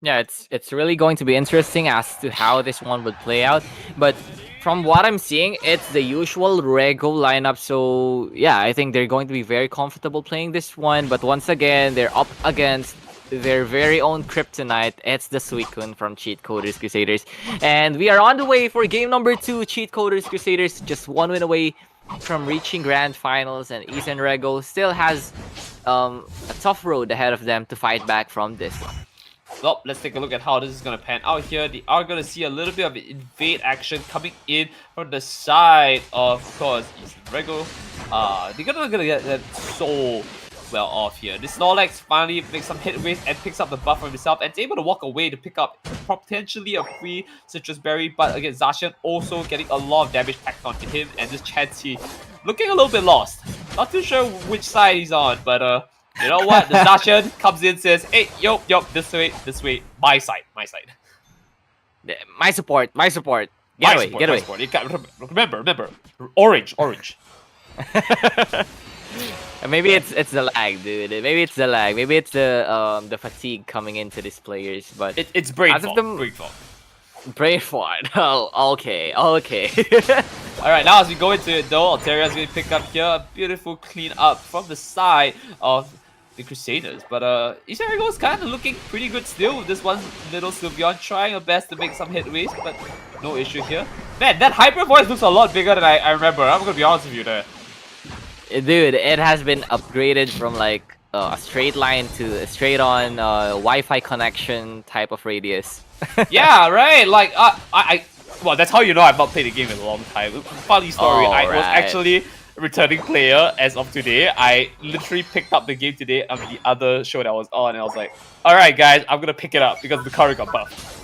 Yeah, it's really going to be interesting as to how this one would play out. But from what I'm seeing, it's the usual Rego lineup. So yeah, I think they're going to be very comfortable playing this one. But once again, they're up against their very own kryptonite. It's the Suicune from Cheat Coders Crusaders. And we are on the way for game number 2. Cheat Coders Crusaders just 1 win away from reaching grand finals, and Eastern Rego still has a tough road ahead of them to fight back from this one. Well, let's take a look at how this is going to pan out here. They are going to see a little bit of invade action coming in from the side of course, Eastern Rego. They're going to get that so well off here. This Snorlax finally makes some headway and picks up the buff for himself and is able to walk away to pick up potentially a free Citrus Berry. But again, Zacian also getting a lot of damage packed onto him, and this Chansey looking a little bit lost. Not too sure which side he's on, but you know what? The Zacian comes in, says, "Hey, yo, this way, my side." My support. Get away. You can't, remember, orange. Maybe it's the lag, dude. Maybe it's the lag. Maybe it's the fatigue coming into these players. But it's brain as of fog. brain fog. Oh, okay. Alright, now as we go into it though, Alteria's going to pick up here a beautiful clean up from the side of the Crusaders. But Eastern Rego is kind of looking pretty good still with this one little Sylveon trying her best to make some headways, but no issue here. Man, that Hyper Voice looks a lot bigger than I remember. I'm going to be honest with you there. Dude, it has been upgraded from like a straight line to a straight on Wi-Fi connection type of radius. Yeah, right. Like well, that's how you know I've not played the game in a long time. Funny story. I was actually a returning player as of today. I literally picked up the game today on the other show that I was on, and I was like, all right, guys, I'm gonna pick it up because the car got buffed.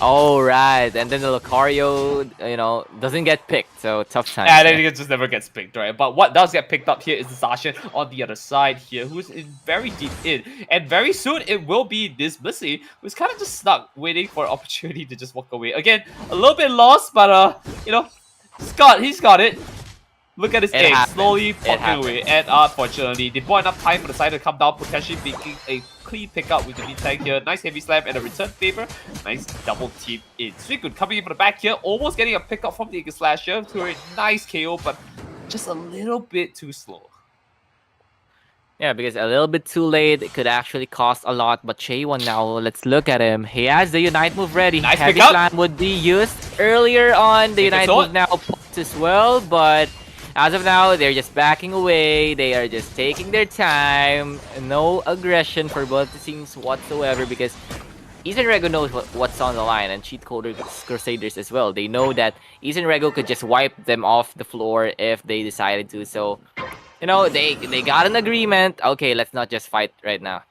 Oh, right. And then the Lucario, doesn't get picked. So tough time. And then it just never gets picked, right? But what does get picked up here is the Zacian on the other side here, who's in very deep in. And very soon, it will be this Missy, who's kind of just stuck, waiting for an opportunity to just walk away. Again, a little bit lost, but, he's got it. Look at his egg, slowly popping away. And unfortunately, they bought enough time for the side to come down, potentially making a clean pickup with the mid tank here. Nice heavy slam and a return favor. Nice double team in. Suicune coming in from the back here, almost getting a pickup from the Eagle Slasher to a nice KO, but just a little bit too slow. Yeah, because a little bit too late, it could actually cost a lot. But Chaewon now, let's look at him. He has the Unite move ready. Nice Heavy pickup. Slam would be used earlier on. The Unite move now popped as well, but as of now, they're just backing away. They are just taking their time. No aggression for both the teams whatsoever because Eastern Rego knows what's on the line, and Cheat Coders Crusaders as well. They know that Eastern Rego could just wipe them off the floor if they decided to. So, they got an agreement. Okay, let's not just fight right now.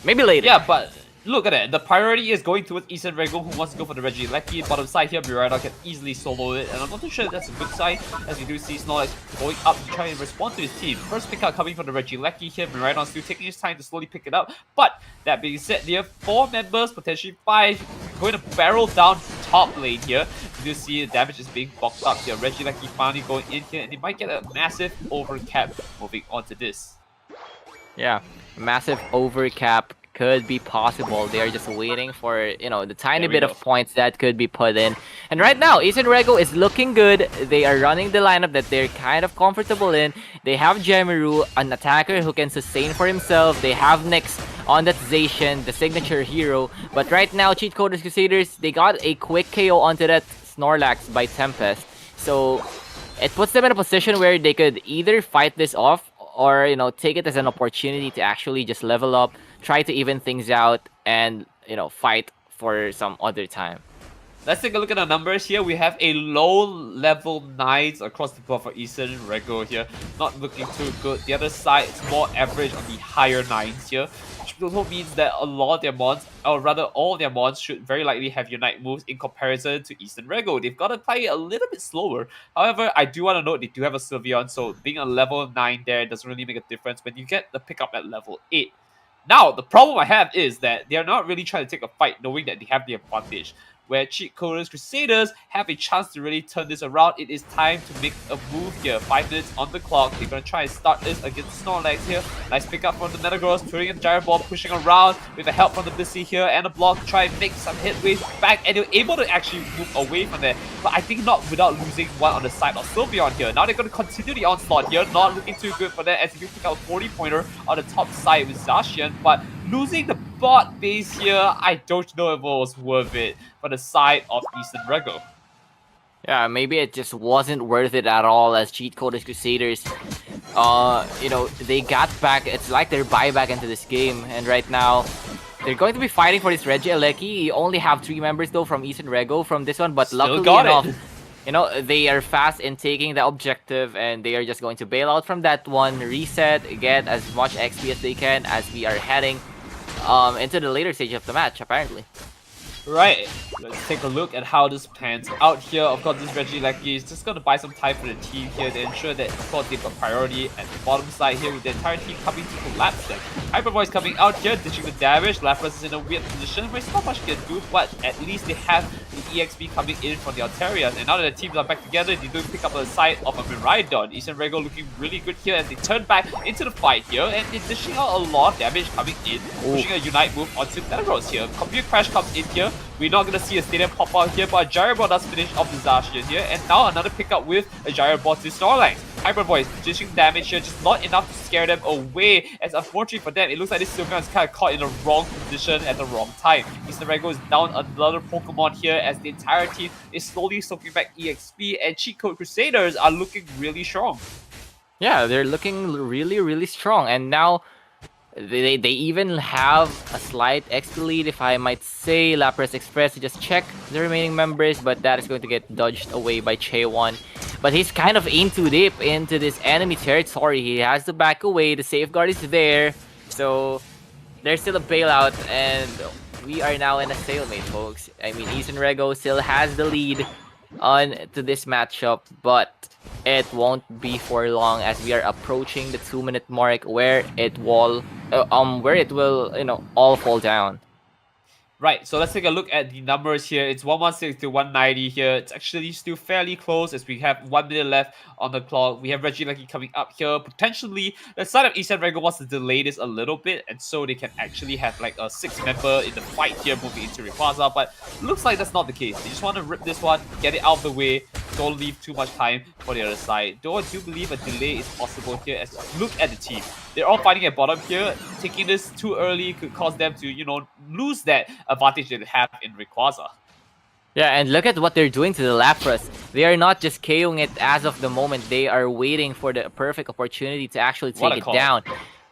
Maybe later. Yeah, but look at it. The priority is going towards Eastern Rego, who wants to go for the Regieleki. Bottom side here, Mirada can easily solo it, and I'm not too sure if that's a good sign, as we do see Snorlax going up to try and respond to his team. First pick out coming from the Regieleki here, Mirada still taking his time to slowly pick it up. But that being said, there are 4 members, potentially 5, going to barrel down top lane here. You do see the damage is being blocked up here. Regieleki finally going in here, and they might get a massive overcap moving on to this. Yeah, massive overcap could be possible. They are just waiting for, the tiny bit of points that could be put in. And right now, Eastern Rego is looking good. They are running the lineup that they're kind of comfortable in. They have Jemiru, an attacker who can sustain for himself. They have Nyx on that Zacian, the signature hero. But right now, Cheat Coders Crusaders, they got a quick KO onto that Snorlax by Tempest. So it puts them in a position where they could either fight this off or, take it as an opportunity to actually just level up, try to even things out, and, fight for some other time. Let's take a look at the numbers here. We have a low level 9s across the board for Eastern Rego here. Not looking too good. The other side is more average on the higher 9s here. Which also means that a lot of their mons, or rather all their mons, should very likely have Unite moves in comparison to Eastern Rego. They've got to play it a little bit slower. However, I do want to note they do have a Sylveon, so being a level 9 there doesn't really make a difference when you get the pickup at level 8. Now, the problem I have is that they're not really trying to take a fight knowing that they have the advantage. Where Cheat Coders Crusaders have a chance to really turn this around. It is time to make a move here. 5 minutes on the clock. They're going to try and start this against Snorlax here. Nice pickup from the Metagross, throwing in the Gyro Ball, pushing around with the help from the Blissey here and a block to try and make some headways back. And they're able to actually move away from there. But I think not without losing one on the side of Sylveon here. Now they're going to continue the onslaught here. Not looking too good for them as they pick out a 40-pointer on the top side with Zacian. But losing the bot base here, I don't know if it was worth it for the side of Eastern Rego. Yeah, maybe it just wasn't worth it at all as Cheat Coders Crusaders. They got back. It's like they're buyback into this game, and right now they're going to be fighting for this Regieleki. You only have 3 members though from Eastern Rego from this one, but Still luckily got enough, they are fast in taking the objective, and they are just going to bail out from that one, reset, get as much XP as they can as we are heading into the later stage of the match, apparently. Right, let's take a look at how this pans out here. Of course, this Regieleki is just going to buy some time for the team here to ensure that, of course, they've got priority at the bottom side here with the entire team coming to collapse them. Hyper Voice coming out here, ditching the damage. Lapras is in a weird position where it's not much you can do, but at least they have the EXP coming in from the Altarias. And now that the teams are back together, they do pick up the side of a Miraidon. Eastern Rego looking really good here as they turn back into the fight here, and they're dishing out a lot of damage coming in, pushing a Unite move onto Metagross here. Computer Crash comes in here. We're not going to see a Stadium pop out here, but a Gyro Ball does finish off the Zacian here. And now another pickup with a Gyro Ball to Snorlax. Hyper Voice dishing damage here, just not enough to scare them away. As unfortunately for them, it looks like this Sylveon is kind of caught in the wrong position at the wrong time. Eastern Rego is down another Pokemon here as the entire team is slowly soaking back EXP, and Cheat Code Crusaders are looking really strong. Yeah, they're looking really, really strong, and now they even have a slight XP lead, if I might say. Lapras Express to just check the remaining members, but that is going to get dodged away by Chaewon. But he's kind of in too deep into this enemy territory. He has to back away. The safeguard is there, so there's still a bailout, and we are now in a stalemate, folks. I mean, Eastern Rego still has the lead on to this matchup, but it won't be for long as we are approaching the 2-minute mark where it will all fall down. Right, so let's take a look at the numbers here. It's 116 to 190 here. It's actually still fairly close as we have 1 minute left on the clock. We have Regieleki coming up here. Potentially, the side of Eastern Rego wants to delay this a little bit, and so they can actually have like a 6-member in the fight here moving into Rayquaza, but looks like that's not the case. They just want to rip this one, get it out of the way, don't leave too much time for the other side. Though I do believe a delay is possible here as look at the team. They're all fighting at bottom here. Taking this too early could cause them to, lose that advantage that they have in Rayquaza. Yeah, and look at what they're doing to the Lapras. They are not just KOing it as of the moment. They are waiting for the perfect opportunity to actually take it down.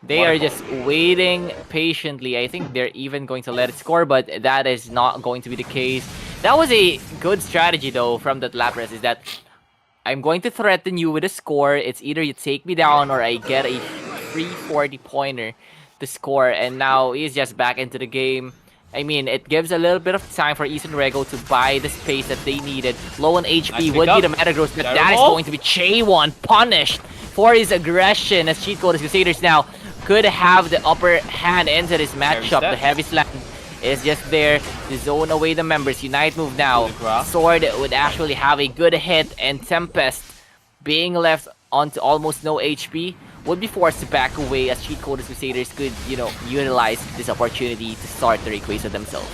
They are just waiting patiently. I think they're even going to let it score, but that is not going to be the case. That was a good strategy, though, from that Lapras, is that I'm going to threaten you with a score. It's either you take me down or I get a free 40-pointer to score, and now he's just back into the game. I mean, it gives a little bit of time for Eastern Rego to buy the space that they needed. Low on HP would be the Metagross, but that is going to be Chaewon punished for his aggression as Cheat Coders Crusaders now could have the upper hand into this matchup. The Heavy Slam is just there to zone away the members. Unite move now. Sword would actually have a good hit, and Tempest being left onto almost no HP would be forced to back away as Cheat Coders Crusaders could, utilize this opportunity to start the Rayquaza themselves.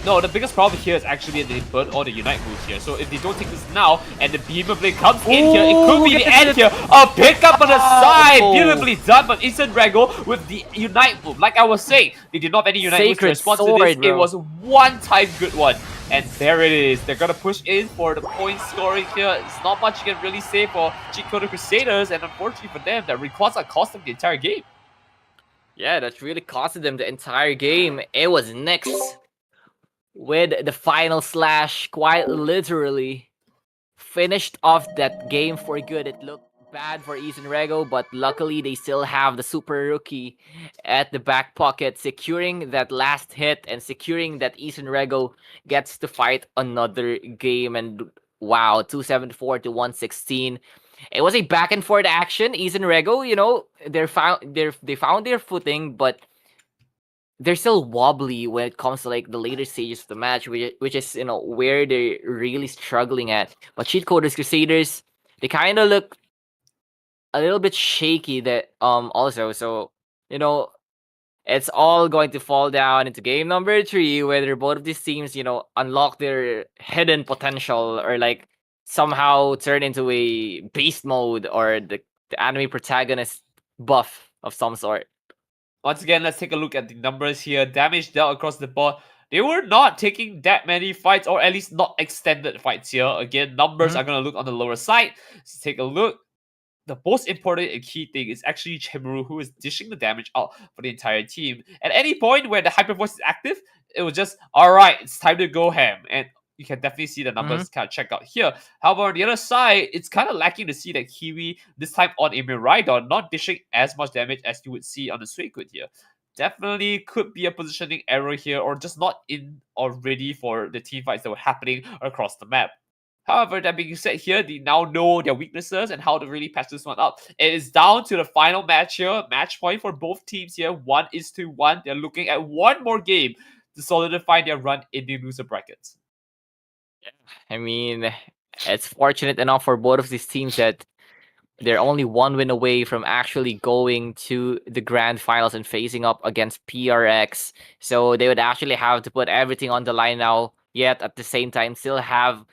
No, the biggest problem here is actually that they burn all the Unite moves here. So if they don't take this now, and the Beamer Blade comes in here, it could be the end here. A pickup on the side! Beautifully done by Eastern Rego with the Unite move. Like I was saying, they did not have any Unite moves to respond to this. It was a one-time good one. And there it is. They're going to push in for the point scoring here. It's not much you can really say for Cheat Coders Crusaders. And unfortunately for them, that Rayquaza cost them the entire game. Yeah, that really costed them the entire game. It was next with the final slash, quite literally finished off that game for good. It looked bad for Eason Rego, but luckily they still have the super rookie at the back pocket, securing that last hit and securing that Eason Rego gets to fight another game. And wow, 274 to 116. It was a back and forth action. Eason Rego, they found their footing, but they're still wobbly when it comes to like the later stages of the match, which is where they're really struggling at. But Cheat Coders Crusaders, they kind of look a little bit shaky that also. So you know it's all going to fall down into game number 3, whether both of these teams unlock their hidden potential or like somehow turn into a beast mode or the anime protagonist buff of some sort. Once again, let's take a look at the numbers here. Damage dealt across the board. They were not taking that many fights, or at least not extended fights here. Again, numbers are going to look on the lower side. So take a look. The most important and key thing is actually Chemuru, who is dishing the damage out for the entire team. At any point where the Hyper Voice is active, it was just, alright, it's time to go ham. And you can definitely see the numbers kind of check out here. However, on the other side, it's kind of lacking to see that Kiwi, this time on a Miraidon, not dishing as much damage as you would see on the Suicune here. Definitely could be a positioning error here, or just not in or ready for the team fights that were happening across the map. However, that being said here, they now know their weaknesses and how to really patch this one up. It is down to the final match here. Match point for both teams here. 1-1. They're looking at one more game to solidify their run in the loser brackets. I mean, it's fortunate enough for both of these teams that they're only one win away from actually going to the grand finals and facing up against PRX. So they would actually have to put everything on the line now, yet at the same time still have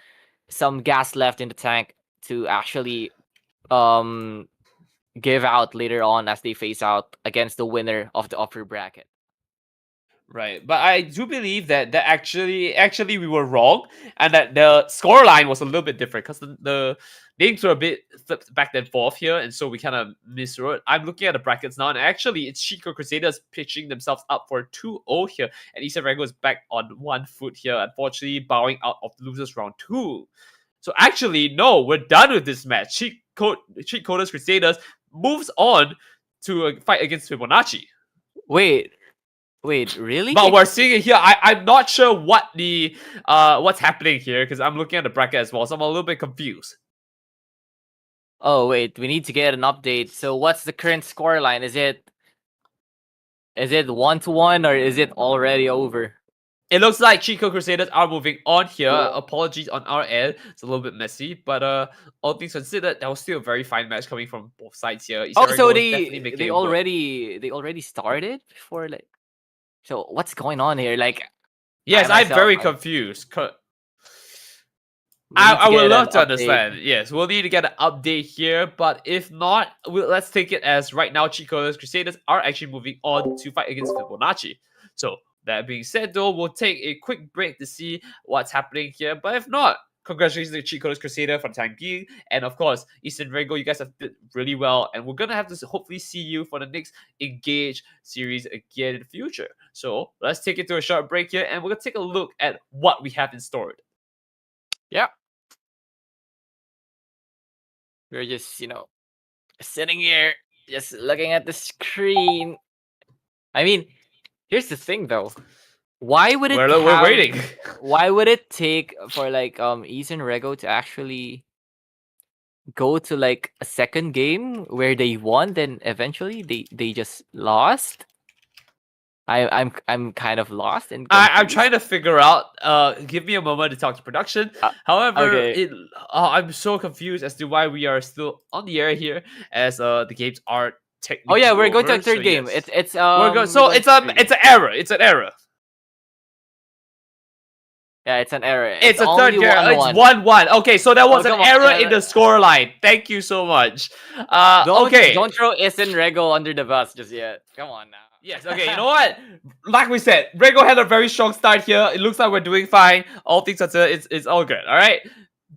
some gas left in the tank to actually give out later on as they face out against the winner of the upper bracket. Right, but I do believe that actually we were wrong, and that the scoreline was a little bit different because the names were a bit flipped back and forth here, and so we kind of miswrote. I'm looking at the brackets now, and actually it's Chico Crusaders pitching themselves up for 2-0 here, and Issa Rango is back on 1 foot here, unfortunately bowing out of the losers round 2. So actually, no, we're done with this match. Cheat Coders Crusaders moves on to a fight against Fibonacci. Wait, really? But we're seeing it here. I'm not sure what the what's happening here because I'm looking at the bracket as well, so I'm a little bit confused. Oh wait, we need to get an update. So what's the current scoreline? Is it 1-1 or is it already over? It looks like Chico Crusaders are moving on here. Apologies on our end. It's a little bit messy, but all things considered, that was still a very fine match coming from both sides here. Oh, Isarago so is definitely making they it work. already started before like. So what's going on here? Like, Yes, I'm very confused. I would love to understand. Yes, we'll need to get an update here, but if not, let's take it as right now Chico's Crusaders are actually moving on to fight against Fibonacci. So that being said, though, we'll take a quick break to see what's happening here. But if not, congratulations to Chico's Crusader for the time being, and of course, Eastern Rego, you guys have did really well, and we're gonna have to hopefully see you for the next Engage series again in the future. So let's take it to a short break here, and we're gonna take a look at what we have in store. Yeah. We're just, sitting here, just looking at the screen. I mean, here's the thing though. Why would it We're waiting. Why would it take for like Eason Rego to actually go to like a second game where they won, then eventually they just lost? I'm kind of lost and I'm trying to figure out. Give me a moment to talk to production. However, okay. I'm so confused as to why we are still on the air here, as the games are technically. Oh yeah, we're going to a over, third so game. yes. It's We're going. So it's an error. It's an error. Yeah, it's an error. It's a only third error. 1-1. It's 1-1. Okay, so there was an come on. error in the scoreline. Thank you so much. Okay. Don't throw Eason Rego under the bus just yet. Come on now. Yes, okay, you know what? Like we said, Rego had a very strong start here. It looks like we're doing fine. All things considered, it's all good, alright?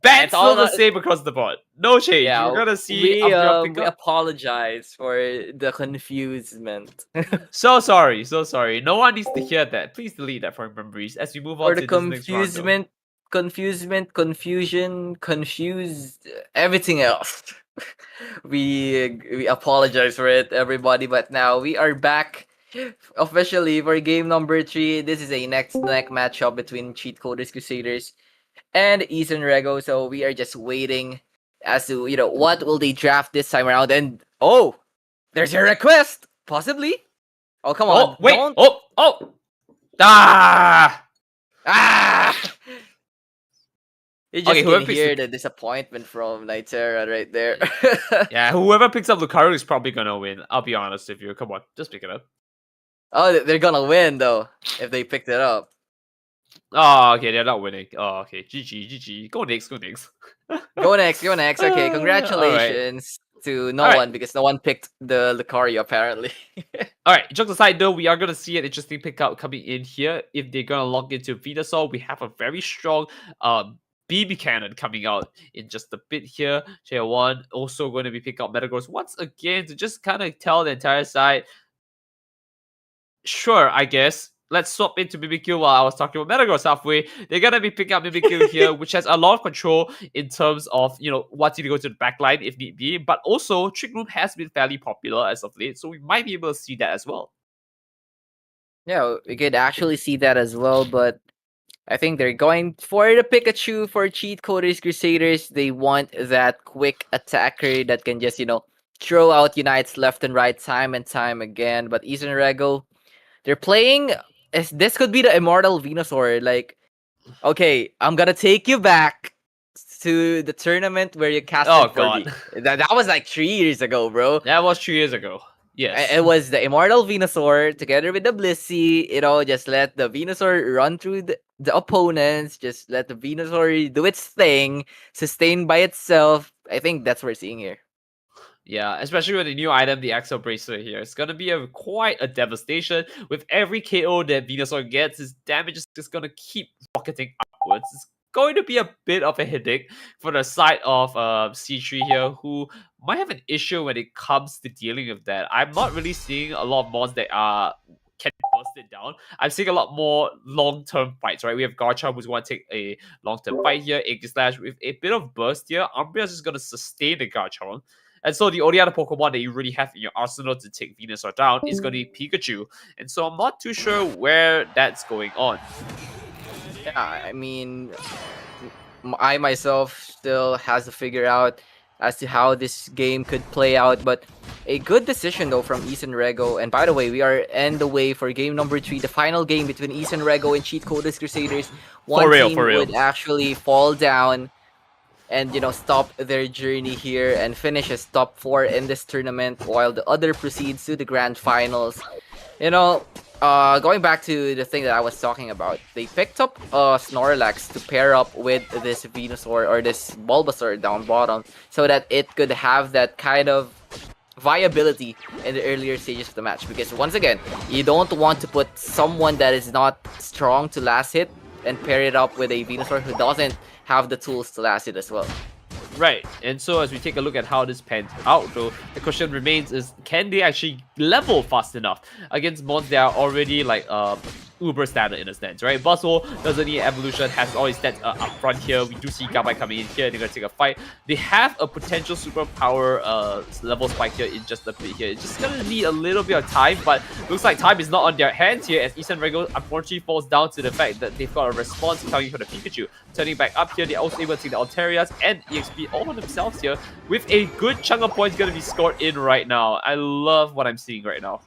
Bad It's all still the not- same across the board. No change. Yeah, We're gonna see we upgrade we pickup. apologize for the confusement. So sorry, so sorry. No one needs to hear that. Please delete that from memories as we move For on the to this next round. Though. confusion, confused, everything else. We apologize for it, everybody. But now we are back officially for game number 3. This is a neck to neck matchup between Cheat Coders Crusaders and Eastern Rego. So we are just waiting as to what will they draft this time around. And oh, there's your request, possibly. Oh come on, Oh wait! don't Oh! Ah! ah. You just Okay, can whoever picks hear the- the disappointment from Nitera right there. Yeah, whoever picks up Lucario is probably gonna win. I'll be honest with you. Come on, just pick it up. Oh, they're gonna win though if they picked it up. Oh, okay, they're not winning. Oh, okay. GG. Go next, go next. Go next, go next. Okay, Alright. congratulations to no Alright. one because no one picked the Lucario apparently. Alright, jokes aside though, we are gonna see an interesting pickup coming in here. If they're gonna log into Venusaur, we have a very strong BB cannon coming out in just a bit here. Tier 1 also going to be pick up Metagross once again to just kind of tell the entire side, sure, I guess. Let's swap into Mimikyu while I was talking about Metagross halfway. They're gonna be picking up Mimikyu here, which has a lot of control in terms of, wanting to go to the backline if need be. But also, Trick Room has been fairly popular as of late, so we might be able to see that as well. Yeah, we could actually see that as well, but I think they're going for the Pikachu for Cheat Coders Crusaders. They want that quick attacker that can just, throw out Unites left and right time and time again. But Eastern Rego, they're playing. This could be the Immortal Venusaur. Like, okay, I'm gonna take you back to the tournament where you casted Oh, for God. me. That was like 3 years ago, bro. That was 3 years ago. Yes. It was the Immortal Venusaur together with the Blissey. Just let the Venusaur run through the opponents. Just let the Venusaur do its thing, sustain by itself. I think that's what we're seeing here. Yeah, especially with the new item, the Axel Bracelet here. It's gonna be quite a devastation. With every KO that Venusaur gets, his damage is just gonna keep rocketing upwards. It's going to be a bit of a headache for the side of C3 here, who might have an issue when it comes to dealing with that. I'm not really seeing a lot of mons that can burst it down. I'm seeing a lot more long-term fights, right? We have Garchomp who's going to take a long-term fight here. Aegislash with a bit of burst here. Umbria's just going to sustain the Garchomp. And so the only other Pokemon that you really have in your arsenal to take Venusaur down is going to be Pikachu. And so I'm not too sure where that's going on. Yeah, I mean, I myself still has to figure out as to how this game could play out, but a good decision though from Eastern Rego. And by the way, we are in the way for game number 3, the final game between Eastern Rego and Cheat Coders Crusaders. One team For real. would actually fall down and stop their journey here and finish as top 4 in this tournament, while the other proceeds to the grand finals. Going back to the thing that I was talking about, they picked up Snorlax to pair up with this Venusaur or this Bulbasaur down bottom so that it could have that kind of viability in the earlier stages of the match. Because once again, you don't want to put someone that is not strong to last hit and pair it up with a Venusaur who doesn't have the tools to last it as well. Right, and so as we take a look at how this pans out though, the question remains is, can they actually level fast enough against mons that are already like uber standard in a sense, right? Buzzwole doesn't need evolution, has all his stats up front here. We do see Gabai coming in here, they're gonna take a fight. They have a potential superpower level spike here in just a bit here. It's just gonna need a little bit of time, but looks like time is not on their hands here as Eastern Rego unfortunately falls down to the fact that they've got a response coming from the Pikachu. Turning back up here, they're also able to take the Alterias and EXP all on themselves here with a good chunk of points gonna be scored in right now. I love what I'm seeing right now.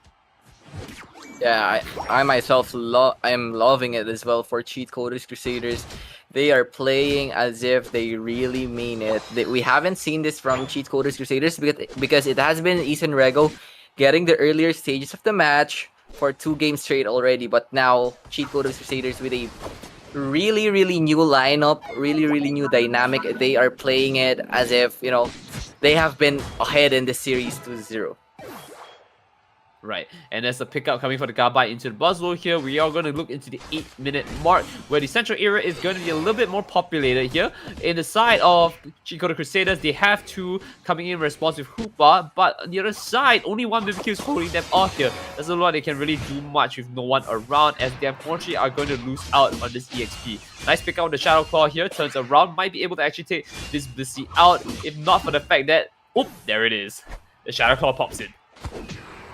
Yeah, I myself I'm loving it as well for Cheat Coders Crusaders. They are playing as if they really mean it. We haven't seen this from Cheat Coders Crusaders because it has been Eastern Rego getting the earlier stages of the match for 2 games straight already. But now Cheat Coders Crusaders with a really new lineup, really new dynamic. They are playing it as if they have been ahead in the series 2-0. Right, and there's a pickup coming for the Gabite into the Buzzwole here. We are going to look into the 8-minute mark, where the central area is going to be a little bit more populated here. In the side of Chico the Crusaders, they have two coming in response with Hoopa, but on the other side, only one Mimikyu is holding them off here. Doesn't look like they can really do much with no one around, as they unfortunately are going to lose out on this EXP. Nice pick out with the Shadow Claw here, turns around, might be able to actually take this Blissey out, if not for the fact that, oop, there it is. The Shadow Claw pops in.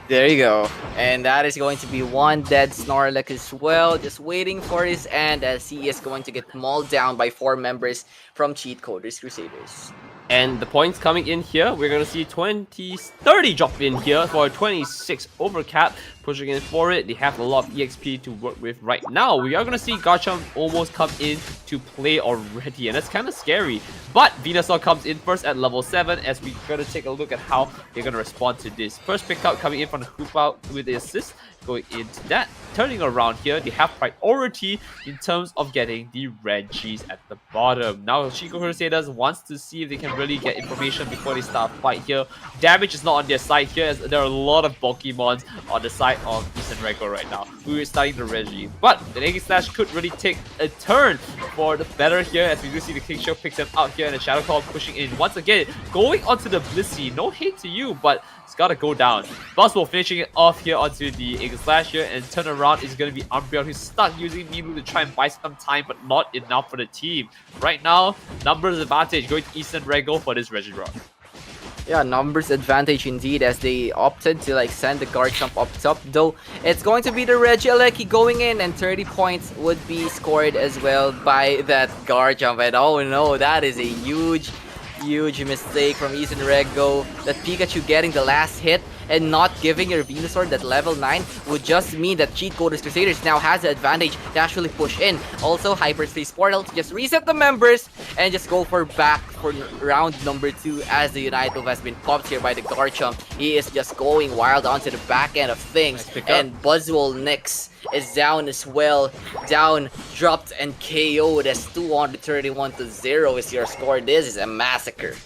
There you go. And that is going to be one dead Snorlax as well, just waiting for his end as he is going to get mauled down by 4 members from Cheat Coders Crusaders. And the points coming in here, we're going to see 30 drop in here for a 26 overcap. Pushing in for it, they have a lot of EXP to work with right now. We are going to see Garchomp almost come in to play already, and that's kind of scary. But Venusaur comes in first at level 7, as we're going to take a look at how they're going to respond to this. First pickup coming in from the Hoopa with the assist. Going into that, turning around here, they have priority in terms of getting the Regis at the bottom. Now Chico Crusaders wants to see if they can really get information before they start a fight here. Damage is not on their side here, as there are a lot of bulky mons on the side of Eastern Rego right now, who is starting the Reggie. But the Naked Slash could really take a turn for the better here, as we do see the King Show picks them out here, and the Shadow Claw pushing in once again, going onto the Blissey. No hate to you, but it's gotta go down. Buzzwole finishing it off here onto the Eagle Slash here, and turn around is gonna be Umbreon, who's stuck using Milu to try and buy some time, but not enough for the team. Right now, numbers advantage going to Eastern Rego for this Regirock. Yeah, numbers advantage indeed, as they opted to like send the Garchomp up top. Though it's going to be the Regieleki going in, and 30 points would be scored as well by that Garchomp. And oh no, that is a huge mistake from Eastern Rego. That Pikachu getting the last hit and not giving your Venusaur that level 9 would just mean that Cheat Coders Crusaders now has the advantage to actually push in. Also, Hyperspace Portal to just reset the members and just go for back for round number 2, as the Unite has been popped here by the Garchomp. He is just going wild onto the back end of things, and Buzzwole Nyx is down as well. Down, dropped, and KO'd as 231-0 is your score. This is a massacre.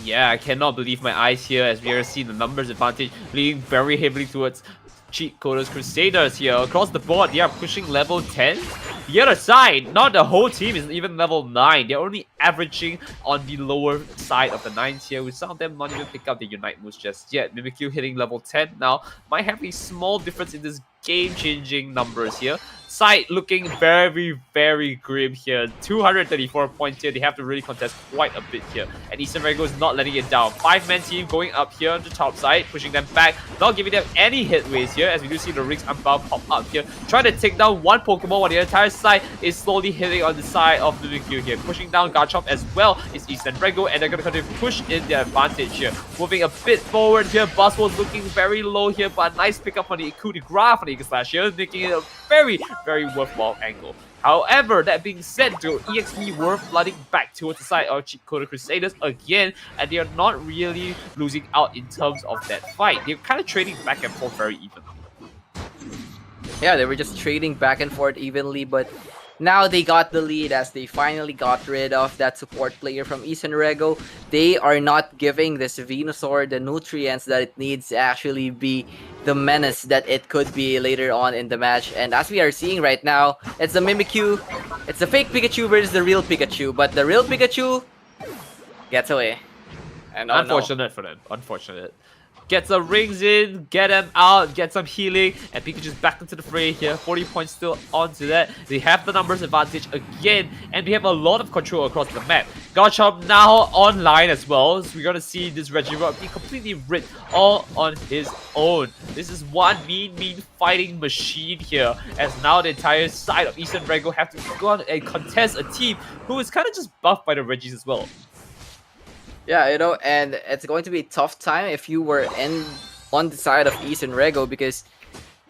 Yeah, I cannot believe my eyes here, as we are seeing the numbers advantage leaning very heavily towards Cheat Coders Crusaders here. Across the board, they are pushing level 10. The other side, not the whole team is even level 9. They're only averaging on the lower side of the 9s here, with some of them not even pick up the Unite moves just yet. Mimikyu hitting level 10 now might have a small difference in this game-changing numbers here. Side looking very grim here. 234 points here. They have to really contest quite a bit here. And Eastern Rego is not letting it down. 5-man team going up here on the top side, pushing them back, not giving them any hitways here, as we do see the Rings Unbound pop up here. Trying to take down one Pokemon while the entire side is slowly hitting on the side of the Mimikyu here. Pushing down Garchomp as well is Eastern Rego, and they're going to continue to push in their advantage here. Moving a bit forward here. Buzzwole's looking very low here, but nice pickup on the coup de grace for the Eagle Slash here, making it a very worthwhile angle. However, that being said, the EXP were flooding back towards the side of Cheat Coder Crusaders again, and they are not really losing out in terms of that fight. They're kind of trading back and forth very evenly. Yeah, they were just trading back and forth evenly, but now they got the lead as they finally got rid of that support player from Eastern Rego. They are not giving this Venusaur the nutrients that it needs to actually be the menace that it could be later on in the match. And as we are seeing right now, it's the Mimikyu. It's the fake Pikachu versus the real Pikachu, but the real Pikachu gets away. And oh unfortunate for them. Unfortunate. Get some rings in, get them out, get some healing, and Pikachu's back into the fray here. 40 points still onto that. They have the numbers advantage again, and they have a lot of control across the map. Garchomp now online as well, so we're gonna see this Regirock be completely ripped all on his own. This is one mean fighting machine here, as now the entire side of Eastern Rego have to go on and contest a team who is kind of just buffed by the Regis as well. Yeah, you know, and it's going to be a tough time if you were on the side of Eastern Rego, because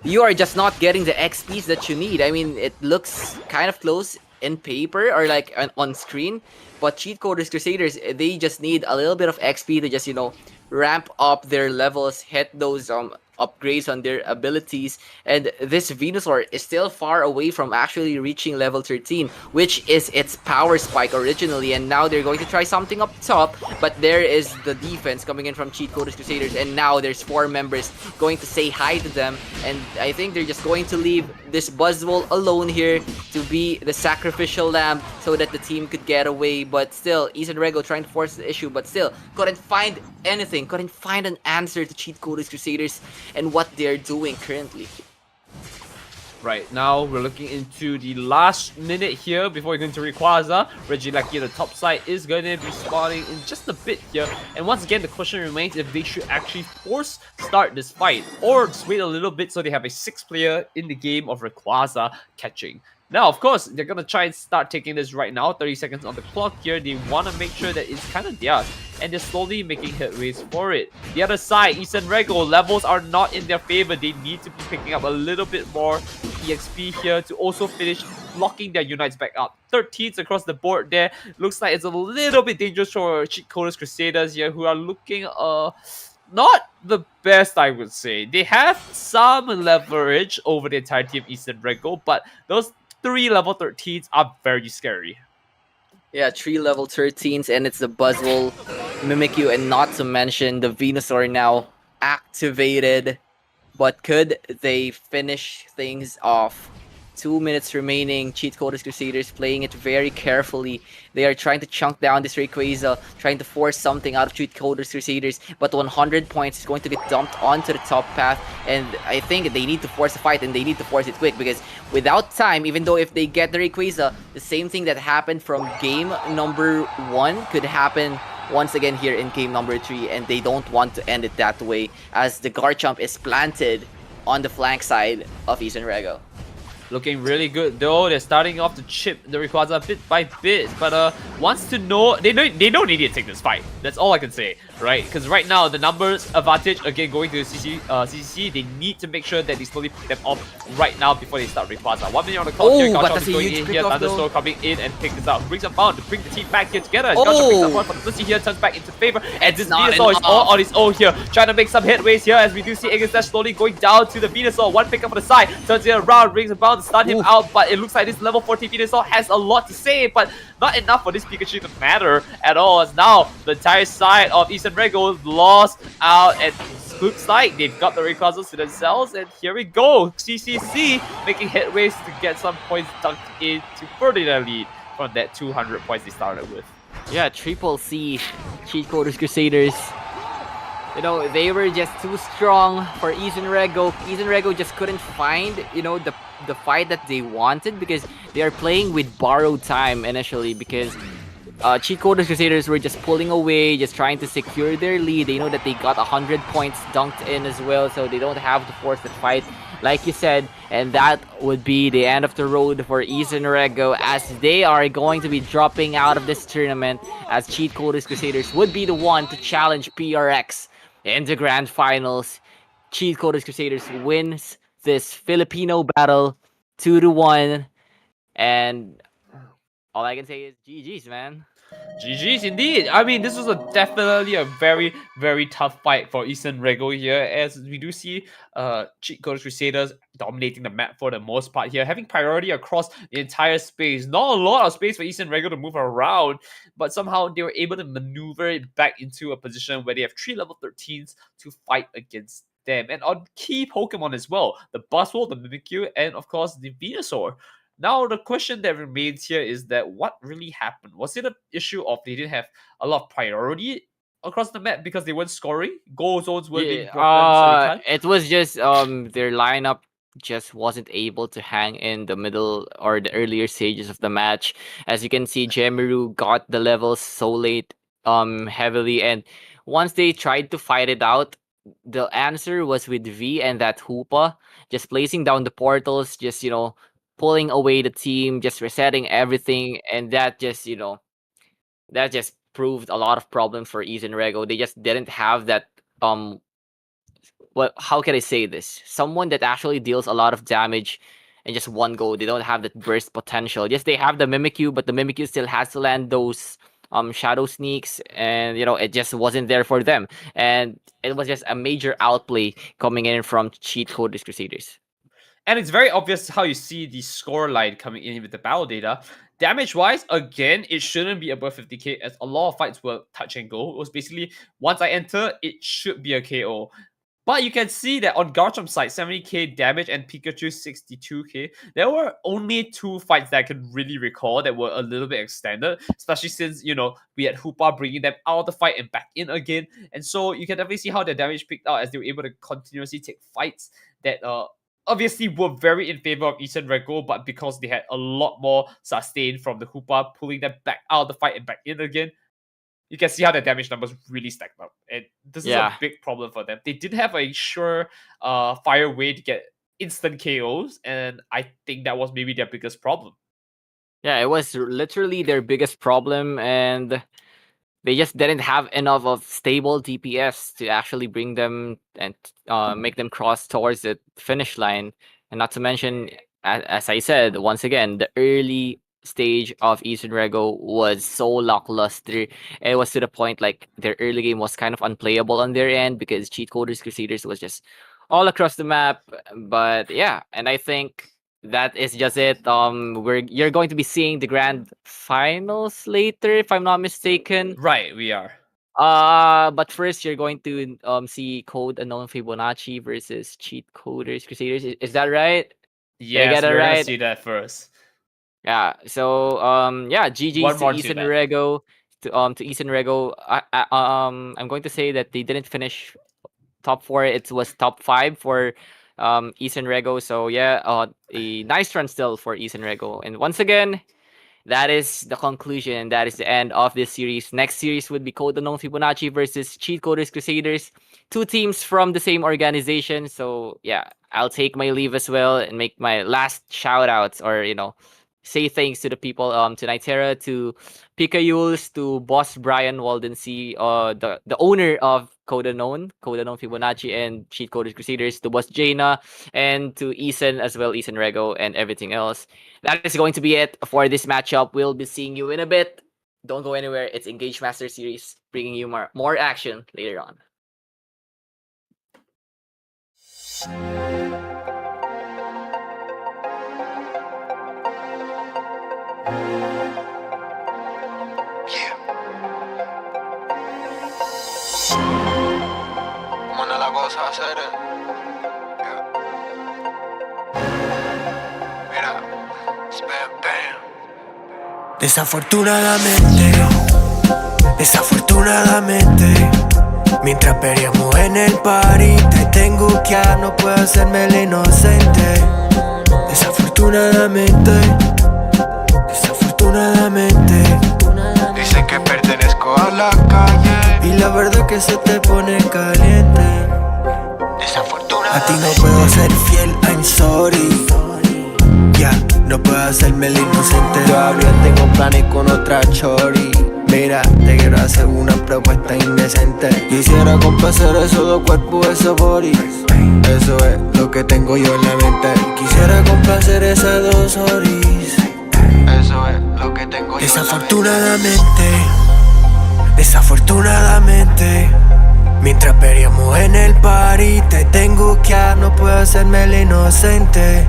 you are just not getting the XPs that you need. I mean, it looks kind of close in paper or like on screen, but Cheat Coders Crusaders, they just need a little bit of XP to just, you know, ramp up their levels, hit those upgrades on their abilities, and this Venusaur is still far away from actually reaching level 13, which is its power spike originally, and now they're going to try something up top, but there is the defense coming in from Cheat Codes Crusaders, and now there's 4 members going to say hi to them, and I think they're just going to leave this Buzzwole alone here to be the sacrificial lamb so that the team could get away, but still, Ethan Rego trying to force the issue, but still, couldn't find anything, couldn't find an answer to Cheat Codes Crusaders and what they're doing currently. Right now, we're looking into the last minute here before we go into Rayquaza. Regieleki, the top side, is going to be spawning in just a bit here. And once again, the question remains if they should actually force start this fight or just wait a little bit so they have a 6th player in the game of Rayquaza catching. Now, of course, they're going to try and start taking this right now. 30 seconds on the clock here. They want to make sure that it's kind of theirs. And they're slowly making headways for it. The other side, East and Rego, levels are not in their favor. They need to be picking up a little bit more EXP here to also finish locking their unites back up. 13s across the board there. Looks like it's a little bit dangerous for Cheat Codes Crusaders here, who are looking not the best, I would say. They have some leverage over the entirety of East and Rego, but those 3 level 13s are very scary. Yeah, 3 level 13s, and it's the Buzzwole, Mimikyu, and not to mention the Venusaur now activated. But could they finish things off? 2 minutes remaining. Cheat Codes Crusaders playing it very carefully. They are trying to chunk down this Rayquaza, trying to force something out of Cheat Codes Crusaders, but 100 points is going to get dumped onto the top path, and I think they need to force a fight, and they need to force it quick, because without time, even though if they get the Rayquaza, the same thing that happened from game number 1 could happen once again here in game number 3, and they don't want to end it that way, as the Garchomp is planted on the flank side of Eastern Rego. Looking really good though. They're starting off to chip the Rayquaza bit by bit, but wants to know they don't need to take this fight. That's all I can say, right? Because right now the numbers advantage again going to CCC. They need to make sure that they slowly pick them off right now before they start Rayquaza. 1 minute on the clock here. Garchomp is going in here. Thunderstorm coming in and pick this up. Brings a bound to bring the team back here together. As Garchomp picks up one for the Blissey here, turns back into favor, and this Venusaur is all on his own here, trying to make some headways here. As we do see Aegisthus slowly going down to the Venusaur. One pick up on the side, turns it around, brings a bound to stun him out, but it looks like this level 14 Venusaur has a lot to say, but not enough for this Pikachu to matter at all, as now the entire side of Eastern Rego lost out, and looks like they've got the Rayquazas to themselves, and here we go, CCC making headways to get some points dunked in to further their lead from that 200 points they started with. Yeah, Triple C, Cheat Codes Crusaders. You know, they were just too strong for Eastern Rego. Eastern Rego just couldn't find, you know, the fight that they wanted, because they are playing with borrowed time initially, because Cheat Codes Crusaders were just pulling away, just trying to secure their lead. They know that they got 100 points dunked in as well, so they don't have to force the fight, like you said, and that would be the end of the road for Eastern Rego, as they are going to be dropping out of this tournament, as Cheat Codes Crusaders would be the one to challenge PRX in the grand finals. Cheat Codes Crusaders wins this Filipino battle 2-1, and all I can say is GG's, man. GG's indeed. I mean, this was definitely a very, very tough fight for Eastern Rego here, as we do see Cheat Codes Crusaders dominating the map for the most part here, having priority across the entire space. Not a lot of space for Eastern Rego to move around, but somehow they were able to maneuver it back into a position where they have 3 level 13s to fight against them. And on key Pokemon as well, the Buzzwole, the Mimikyu, and of course the Venusaur. Now, the question that remains here is that what really happened? Was it an issue of they didn't have a lot of priority across the map because they weren't scoring? Goal zones were being broken, so they can't? It was just their lineup just wasn't able to hang in the middle or the earlier stages of the match. As you can see, Jemiru got the levels so late heavily, and once they tried to fight it out, the answer was with V and that Hoopa, just placing down the portals, just, you know, pulling away the team, just resetting everything, and that just, you know, that just proved a lot of problems for Eastern Rego. They just didn't have that how can I say this? Someone that actually deals a lot of damage in just one go. They don't have that burst potential. Yes, they have the Mimikyu, but the Mimikyu still has to land those shadow sneaks, and it just wasn't there for them, and it was just a major outplay coming in from Cheat Coders Crusaders. And it's very obvious how you see the score line coming in with the battle data. Damage wise, again, it shouldn't be above 50k, as a lot of fights were touch and go. It was basically once I enter, it should be a KO. But you can see that on Garchom's side, 70k damage and Pikachu 62k. There were only 2 fights that I can really recall that were a little bit extended, especially since, we had Hoopa bringing them out of the fight and back in again. And so you can definitely see how their damage picked out as they were able to continuously take fights that obviously were very in favor of Isan Rego, but because they had a lot more sustain from the Hoopa pulling them back out of the fight and back in again, you can see how the damage numbers really stacked up. And this is a big problem for them. They didn't have a sure fire way to get instant KOs, and I think that was maybe their biggest problem. Yeah, it was literally their biggest problem, and they just didn't have enough of stable DPS to actually bring them and make them cross towards the finish line. And not to mention, as I said, once again, the early stage of Eastern Rego was so lackluster. It was to the point like their early game was kind of unplayable on their end because Cheat Coders Crusaders was just all across the map. But yeah, and I think that is just it. You're going to be seeing the grand finals later, if I'm not mistaken. Right, we are. But first you're going to see Code Unknown Fibonacci versus Cheat Coders Crusaders. Is that right? Yes, get it we're gonna right? see that first. Yeah. So GG's One to more to Ethan that. Rego. To Ethan Rego. I'm going to say that they didn't finish top 4. It was top 5 for Ethan Rego. So yeah, a nice run still for Ethan Rego. And once again, that is the conclusion. That is the end of this series. Next series would be Code Unknown Fibonacci versus Cheat Coders Crusaders. 2 teams from the same organization. So yeah, I'll take my leave as well and make my last shout outs, or say thanks to the people, to Nitera, to Picayules, to Boss Brian Waldency, the owner of Code Unknown Fibonacci and Cheat Coders Crusaders, to Boss Jaina, and to Ethan as well, Ethan Rego, and everything else. That is going to be it for this matchup. We'll be seeing you in a bit. Don't go anywhere. It's INGAGE Master Series, bringing you more action later on. Yeah. ¿Cómo anda la cosa, hacer? Yeah. Mira, spam, bam. Desafortunadamente, mientras peleamos en el party, te tengo que no puedo hacerme el inocente. Desafortunadamente. Dicen que pertenezco a la calle. Y la verdad que se te pone caliente. Desafortunadamente. A ti no puedo ser fiel, I'm sorry. Ya, no puedo hacerme el inocente. Todavía tengo planes con otra chori. Mira, te quiero hacer una propuesta indecente. Quisiera complacer esos 2 cuerpos, esos bodies. Eso es lo que tengo yo en la mente. Quisiera complacer esas 2 oris. Eso es lo que tengo yo. Desafortunadamente, mientras peleamos en el party, te tengo que no puedo hacerme el inocente.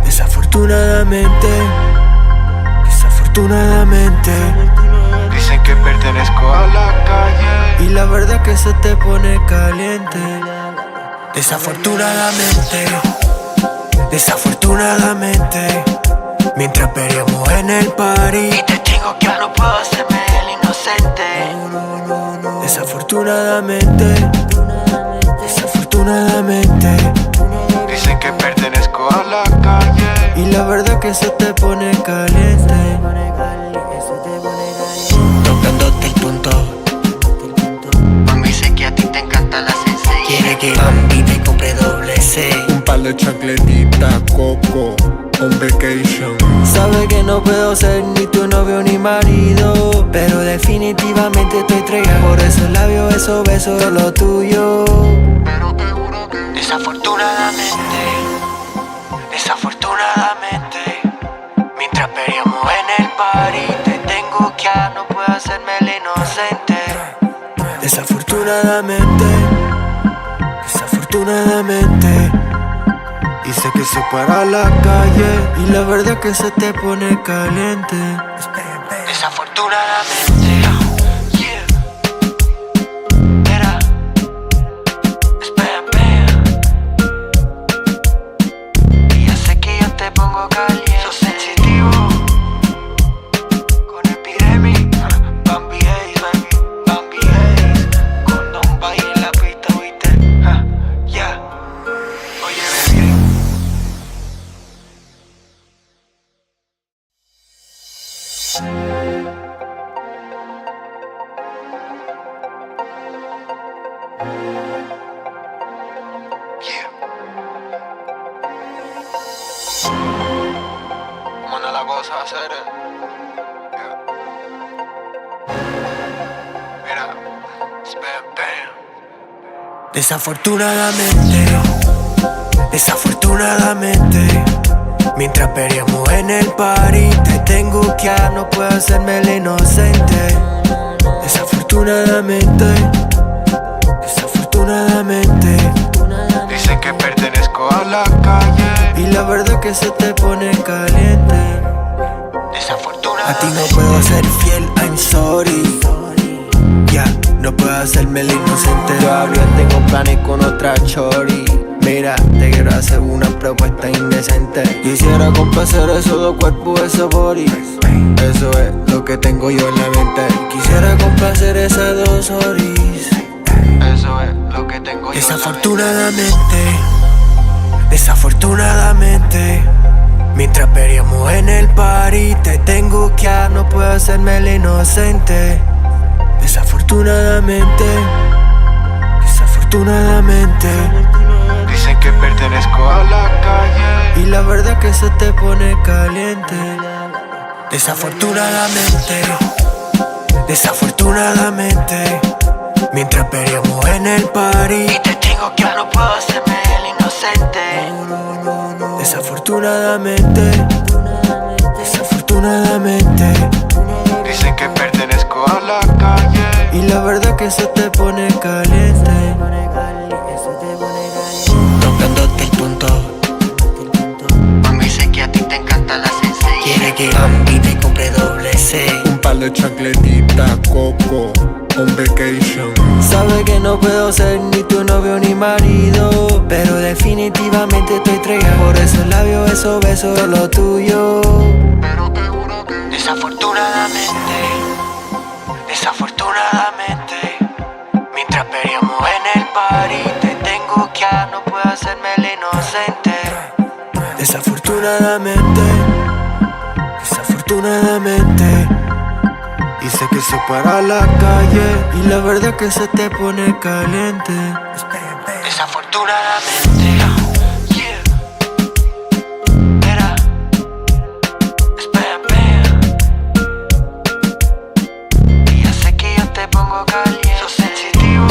Desafortunadamente. Dicen que pertenezco a la calle. Y la verdad que se te pone caliente. Desafortunadamente, mientras peleamos en el party, Y te digo que no puedo hacerme el inocente. Desafortunadamente. Dicen que pertenezco a la calle. Y la verdad que se te pone caliente. Tocándote el punto. Mami, sé que a ti te encanta la sensei. Quiere que Bambi te compre doble C. Un par de chancletitas, coco, on vacation. Sabe que no puedo ser ni tu novio ni marido, pero definitivamente estoy estrella. Por eso labios, esos besos, todo lo tuyo. Pero te juro que Desafortunadamente, mientras peleamos en el party, te tengo que no puedo hacerme para la calle y la verdad que se te pone caliente. Desafortunadamente, yeah. Era, y ya sé que yo te pongo caliente. Sos sensitivo con epidemic. Bambi Ace, baby, Bambi Ace. Condón pa' ir en la pista, ¿viste? Yeah. Oye, baby. Yeah. ¿Cómo anda la cosa, hacer? Yeah. Mira, spam, bam. Desafortunadamente, mientras peleamos en el party, te tengo que no puedo hacerme el inocente. Desafortunadamente, Dicen que pertenezco a la calle. y la verdad que se te pone caliente. A ti no puedo ser fiel, I'm sorry. Ya, no puedo hacerme el inocente. Todavía tengo planes con otra chori. Mira, te quiero hacer una propuesta indecente. Quisiera complacer esos dos cuerpos, esos body. Eso es lo que tengo yo en la mente. Quisiera complacer esas dos oris. Eso es lo que tengo yo. Desafortunadamente, mientras peleamos en el party, te tengo que no puedo hacerme el inocente. Desafortunadamente. Dicen que pertenezco a la calle. Y la verdad que se te pone caliente. Desafortunadamente, mientras peleamos en el party, Y te tengo que no puedo hacerme el inocente. desafortunadamente. Dicen que pertenezco a la calle. Y la verdad que se te pone caliente. Tocándote el punto. Mami, sé que a ti te encanta la sencilla. Quiere que Bambi te compre doble C. Un par de chancletitas, coco, on vacation. Sabe que no puedo ser ni tu novio ni marido, pero definitivamente estoy entregado. Por esos labios, esos besos, todo lo tuyo. Desafortunadamente, mientras peleamos en el party, te tengo que no puedo hacerme el inocente. Desafortunadamente. Y sé que se para la calle y la verdad que se te pone caliente. Desafortunadamente, yeah. Era, spam, bam. Y ya sé que yo te pongo caliente. Sos sensitivo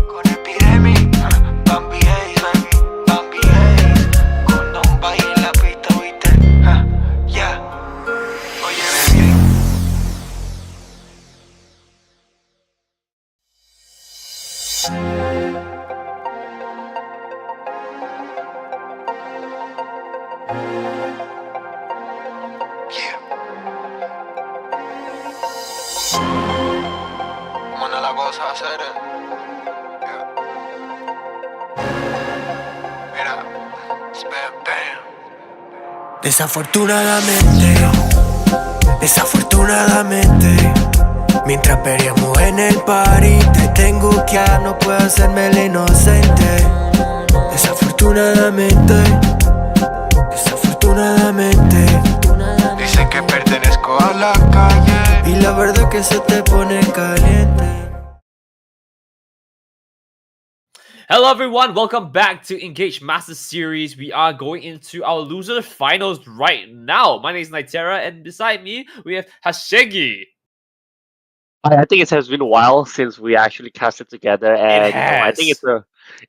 con epidemic. Bambi Ace, baby, Bambi Ace. Condón pa' ir en la pista, ¿viste? Yeah. Oye, baby. Yeah. ¿Cómo anda la cosa, hacer? Yeah. Mira, spam, bam. Desafortunadamente, mientras peleamos en el party, te tengo que no puedo hacerme el inocente. Desafortunadamente. Dicen que pertenezco a la calle. Y la verdad que se te pone caliente. Hello everyone, welcome back to INGAGE Master Series. We are going into our loser finals right now. My name is Naitera, and beside me we have Hashegi. I think it has been a while since we actually cast it together, and I think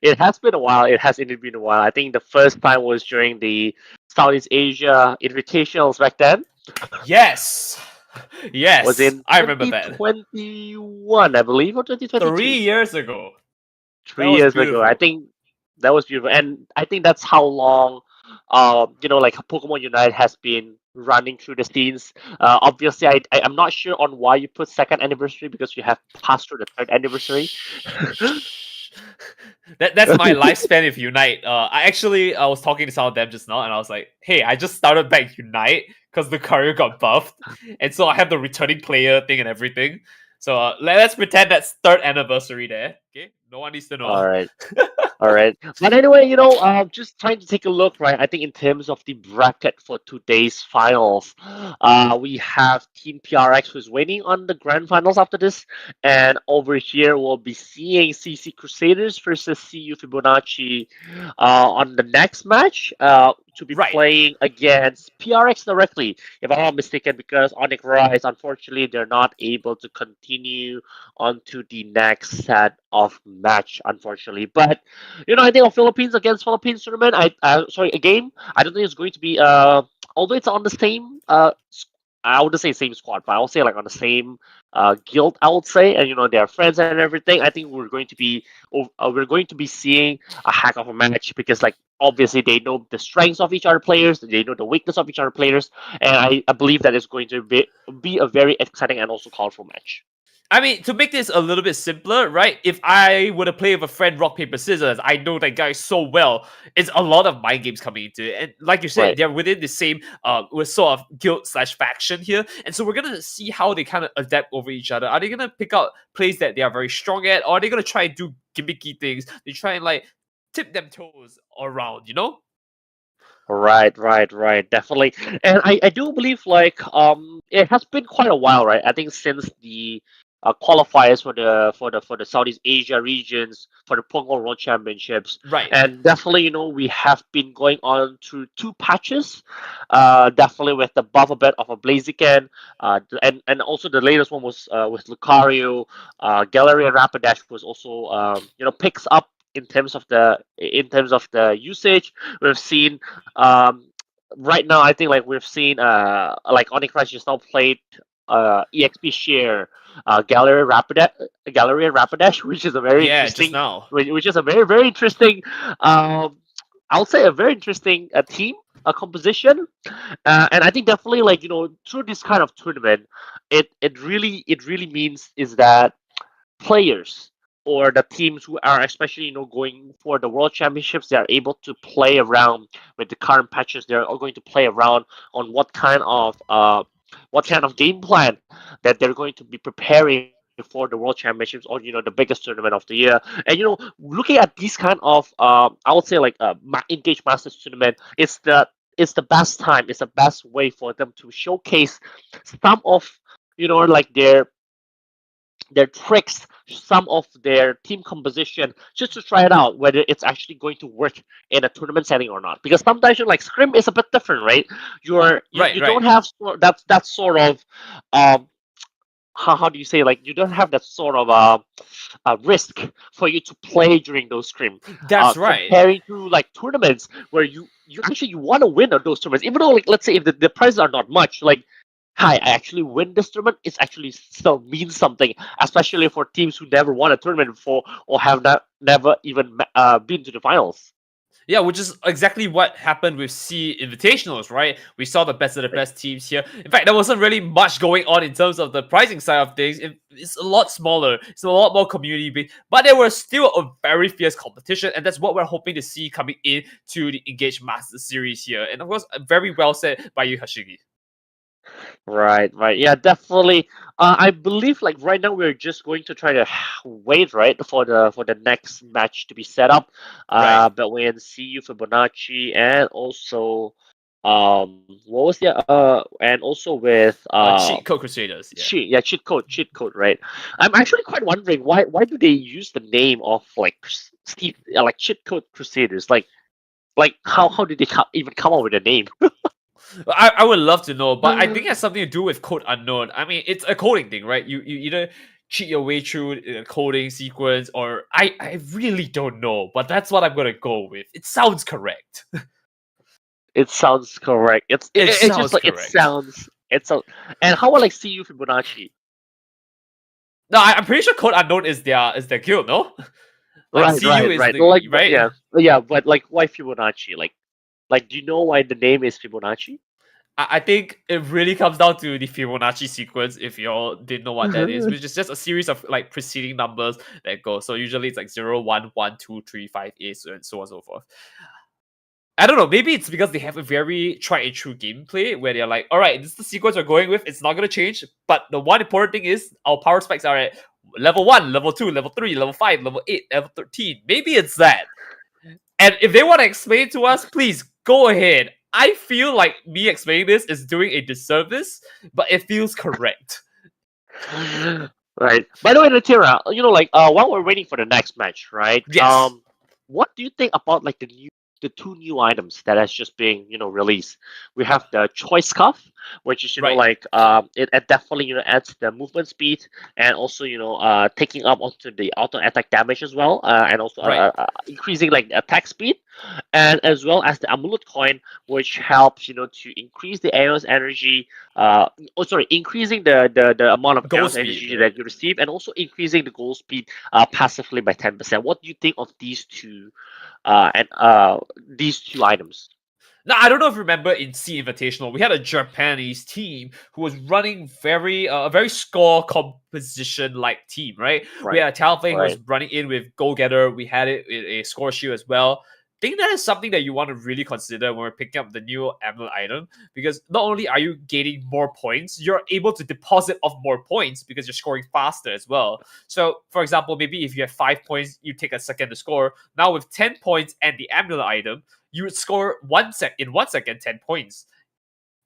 it has been a while. It has indeed been a while. I think the first time was during the Southeast Asia Invitationals back then. Yes. Was in I remember that. 2021, I believe, or 2022. 3 years ago. 3 years ago. I think That was beautiful, and I think that's how long, like Pokemon Unite has been running through the scenes. Obviously, I'm not sure on why you put second anniversary because you have passed through the third anniversary. That's my lifespan with Unite. I was talking to some of them just now, and I was like, "Hey, I just started back Unite because the career got buffed, and so I have the returning player thing and everything. So let's pretend that's third anniversary there. Okay, no one needs to know. All right. All right. But anyway, just trying to take a look, right? I think in terms of the bracket for today's finals, we have Team PRX who's waiting on the grand finals after this. And over here, we'll be seeing CC Crusaders versus CU Fibonacci on the next match to be Right. playing against PRX directly, if I'm not mistaken, because Onyx Rise, unfortunately, they're not able to continue onto the next set of match, unfortunately. But I think a Philippines against Philippines tournament. Sorry, a game. I don't think it's going to be. Although it's on the same. I wouldn't say same squad, but I'll say like on the same guild. I would say, and they're friends and everything. I think we're going to be seeing a heck of a match because like obviously they know the strengths of each other players, they know the weakness of each other players, and I believe that it's going to be a very exciting and also colorful match. I mean, to make this a little bit simpler, right? If I were to play with a friend rock, paper, scissors, I know that guy so well. It's a lot of mind games coming into it. And like you said, Right. they're within the same with sort of guild slash faction here. And so we're gonna see how they kind of adapt over each other. Are they gonna pick out plays that they are very strong at, or are they gonna try and do gimmicky things? They try and like tip them toes around, you know? Right. Definitely. And I do believe like it has been quite a while, right? I think since the qualifiers for the Southeast Asia regions for the Pokemon World Championships. Right. And definitely, we have been going on through two patches. Definitely with the buff a bit of a Blaziken, and also the latest one was with Lucario. Gallery and Rapidash was also picks up in terms of the usage. We've seen right now. I think like we've seen like Onyx Crash just now played EXP share Gallery and Rapidash, which is a very Yeah, just interesting, now. which is a very very interesting. I would say a very interesting team, a composition, and I think definitely like through this kind of tournament, it really means is that players or the teams who are especially going for the world championships, they are able to play around with the current patches. They're all going to play around on what kind of game plan that they're going to be preparing for the world championships or the biggest tournament of the year. And looking at these kind of I would say like engage masters tournament, it's the best time, it's the best way for them to showcase some of like their tricks, some of their team composition, just to try it out whether it's actually going to work in a tournament setting or not. Because sometimes like scrim is a bit different, right? You Right. don't have that sort of um how do you say, like you don't have that sort of risk for you to play during those scrim, That's right. comparing to like tournaments where you actually you want to win on those tournaments, even though like let's say if the prizes are not much, like hi, I actually win this tournament, it's actually still means something, especially for teams who never won a tournament before or have never even been to the finals. Yeah, which is exactly what happened with C Invitationals, right? We saw the best of the best teams here. In fact, there wasn't really much going on in terms of the pricing side of things. It's a lot smaller. It's a lot more community based, but there was still a very fierce competition, and that's what we're hoping to see coming in to the Engage Master Series here. And of course, very well said by you, Hashigi. Right. Yeah, definitely. I believe like right now we're just going to try to wait, right, for the next match to be set up. Right. Between CU Fibonacci and also what was the and also with Cheat Code Crusaders. Yeah. cheat code, right? I'm actually quite wondering why do they use the name of like Steve like cheat code Crusaders, like how did they even come up with a name? I would love to know, but I think it has something to do with code unknown. I mean, it's a coding thing, right? You either cheat your way through a coding sequence, or I really don't know, but that's what I'm gonna go with. It sounds correct. It sounds correct. It's just sounds like it correct. sounds. It's a. And how about like CU Fibonacci? No, I'm pretty sure code unknown is their guild, no? Like Right, CU right, is right. the Like, right. yeah, yeah. But like, why Fibonacci? Like, do you know why the name is Fibonacci? I think it really comes down to the Fibonacci sequence. If y'all didn't know what that is, which is just a series of like preceding numbers that go. So usually it's like 0, 1, 1, 2, 3, 5, 8, so and so on and so forth. I don't know. Maybe it's because they have a very tried and true gameplay where they're like, all right, this is the sequence we're going with. It's not going to change. But the one important thing is our power specs are at level 1, level 2, level 3, level 5, level 8, level 13. Maybe it's that. And if they want to explain to us, please go ahead. I feel like me explaining this is doing a disservice, but it feels correct. Right. By the way, Natira, like while we're waiting for the next match, right? Yes. What do you think about like the two new items that has just been released? We have the choice cuff, which is Right. like it definitely adds the movement speed and also taking up onto the auto attack damage as well, and also Right. increasing like attack speed, and as well as the amulet coin, which helps to increase the Aeon's energy. Increasing the amount of Goal Aeon's speed, energy right? that you receive, and also increasing the goal speed passively by 10%. What do you think of and these two items? Now, I don't know if you remember in C Invitational, we had a Japanese team who was running a very score composition like team, right? We Right, had a Talonflame who was right, running in with Go Getter. We had it with a score shield as well. I think that is something that you want to really consider when we're picking up the new amulet item, because not only are you gaining more points, you're able to deposit off more points because you're scoring faster as well. So, for example, maybe if you have 5 points, you take a second to score. Now with 10 points and the amulet item, you would score in 1 second 10 points.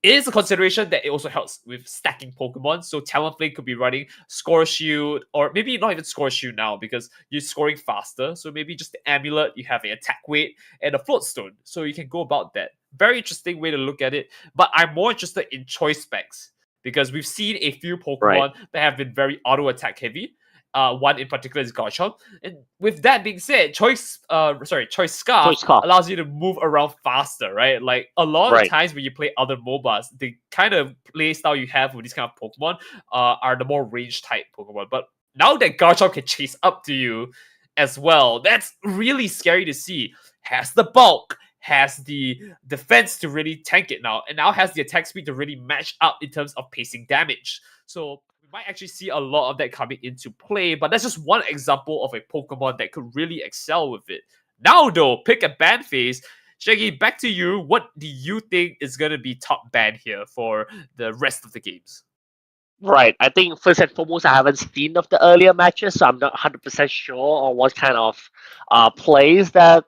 It is a consideration that it also helps with stacking Pokemon. So Talonflame could be running Score Shield, or maybe not even Score Shield now because you're scoring faster. So maybe just the amulet, you have an attack weight and a float stone. So you can go about that. Very interesting way to look at it. But I'm more interested in choice specs because we've seen a few right. Pokemon that have been very auto attack heavy. One in particular is Garchomp. And with that being said, Choice Scarf Choice call. allows you to move around faster, right? Like a lot of Right, times when you play other MOBAs, the kind of play style you have with these kind of Pokemon are the more range type Pokemon. But now that Garchomp can chase up to you as well, that's really scary to see. Has the bulk, has the defense to really tank it now, and now has the attack speed to really match up in terms of pacing damage. So we might actually see a lot of that coming into play, but that's just one example of a Pokemon that could really excel with it. Now, though, pick a ban phase. Shaggy, back to you. What do you think is going to be top ban here for the rest of the games? right. I think first and foremost, I haven't seen of the earlier matches, so I'm not 100% sure on what kind of plays that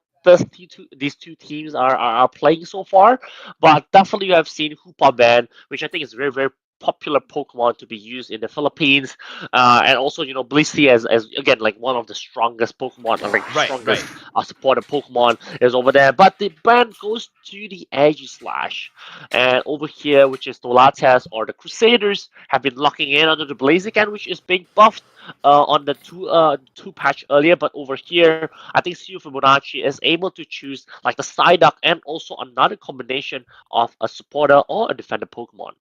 these two teams are playing so far. But definitely, you have seen Hoopa Band, which I think is very, very popular Pokemon to be used in the Philippines, and also Blissey as again like one of the strongest Pokemon, or like Right, right. strongest supported Pokemon is over there. But the ban goes to the Edgy Slash, and over here, which is Tolates or the Crusaders, have been locking in under the Blaziken, which is being buffed on the two patch earlier. But over here, I think Siu Fibonacci is able to choose like the Psyduck and also another combination of a supporter or a defender Pokemon.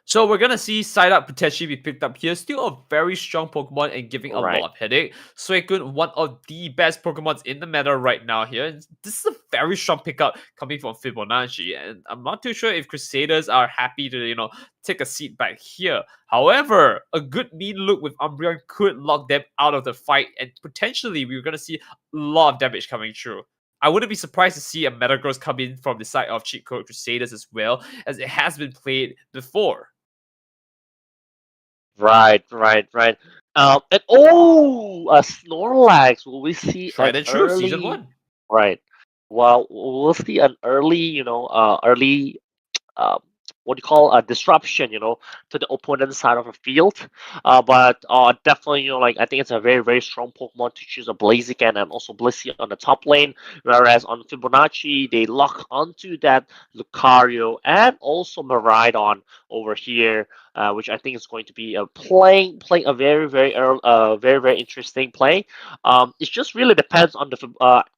So we're gonna see Psyduck potentially be picked up here. Still a very strong Pokemon and giving a lot Right. of headache. Suicune, one of the best Pokemons in the meta right now here. And this is a very strong pickup coming from Fibonacci. And I'm not too sure if Crusaders are happy to, take a seat back here. However, a good mean look with Umbreon could lock them out of the fight. And potentially we're gonna see a lot of damage coming through. I wouldn't be surprised to see a Metagross come in from the side of Cheat Code Crusaders as well, as it has been played before. Right, right, right. And oh, a Snorlax. Will we see an Tried and true, season early? one. Right. Well, we'll see an early, early uh, what do you call a disruption, to the opponent's side of the field. But definitely, like I think it's a very, very strong Pokemon to choose a Blaziken and also Blissey on the top lane. Whereas on Fibonacci, they lock onto that Lucario and also Miraidon over here, which I think is going to be playing a very, very very, very interesting play. It just really depends on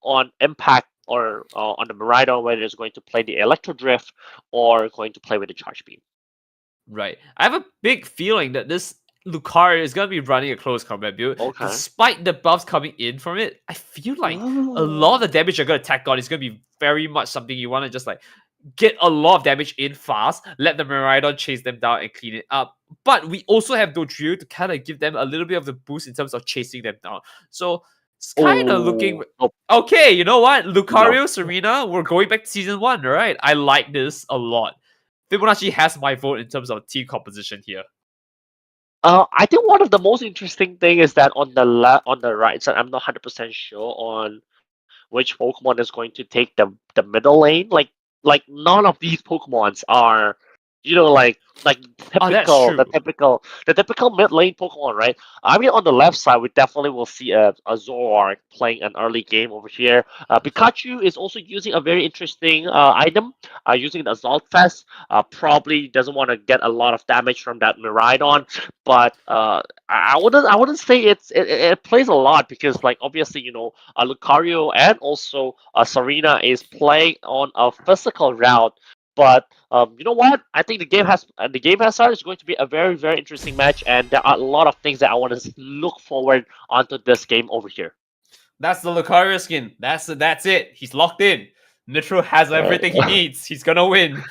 on impact or on the Miraidon, whether it's going to play the Electro Drift or going to play with the charge beam. Right. I have a big feeling that this Lucario is gonna be running a close combat build. Okay. Despite the buffs coming in from it, I feel like a lot of the damage you're gonna tack on is gonna be very much something you want to just like get a lot of damage in fast, let the Miraidon chase them down and clean it up. But we also have Dodrio to kind of give them a little bit of the boost in terms of chasing them down. So it's kind of looking okay. You know what, Lucario, Serena, we're going back to season 1, right? I like this a lot. Fibonacci has my vote in terms of team composition here. I think one of the most interesting thing is that on the right side, I'm not 100% sure on which Pokemon is going to take the middle lane. Like none of these Pokemons are, like Oh, that's typical true. the typical mid lane Pokemon, right? I mean, on the left side, we definitely will see a Zoroark playing an early game over here. Pikachu is also using a very interesting item, using the Assault Fest. Probably doesn't want to get a lot of damage from that Miraidon, but I wouldn't say it plays a lot because like obviously Lucario and also Serena is playing on a physical route. But you know what? I think the game has started. It's going to be a very very interesting match, and there are a lot of things that I want to look forward onto this game over here. That's the Lucario skin. That's it. He's locked in. Nitro has everything he needs. He's gonna win.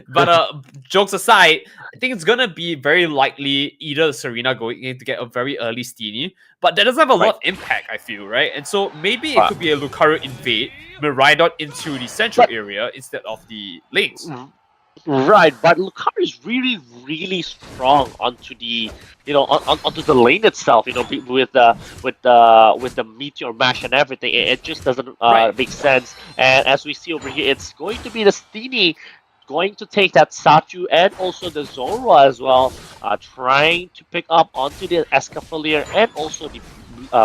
But jokes aside, I think it's gonna be very likely either Serena going in to get a very early Steenie, but that doesn't have a lot of impact, I feel, right? And so maybe it could be a Lucario invade, Miraidon into the central area instead of the lanes. Right, but Lucario is really, really strong onto the, onto the lane itself. With the meteor mash and everything, it just doesn't make sense. And as we see over here, it's going to be the Steenie going to take that Satu and also the Zora as well, trying to pick up onto the Escavalier and also the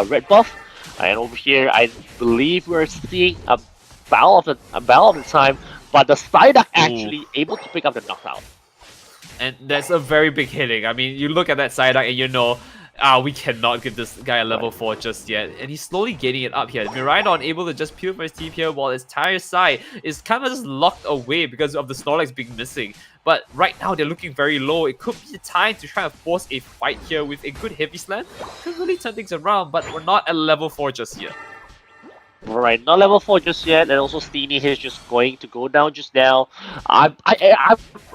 red buff. And over here, I believe we're seeing a battle of the time. But the Psyduck actually able to pick up the knockout. And that's a very big hitting. I mean, you look at that Psyduck and you know, we cannot give this guy a level 4 just yet. And he's slowly getting it up here. Miraidon able to just peel for his team here while his entire side is kind of just locked away because of the Snorlax being missing. But right now they're looking very low. It could be time to try to force a fight here with a good heavy slam. Could really turn things around, but we're not at level 4 just yet. Right, not level 4 just yet, and also Steenie is just going to go down just now. I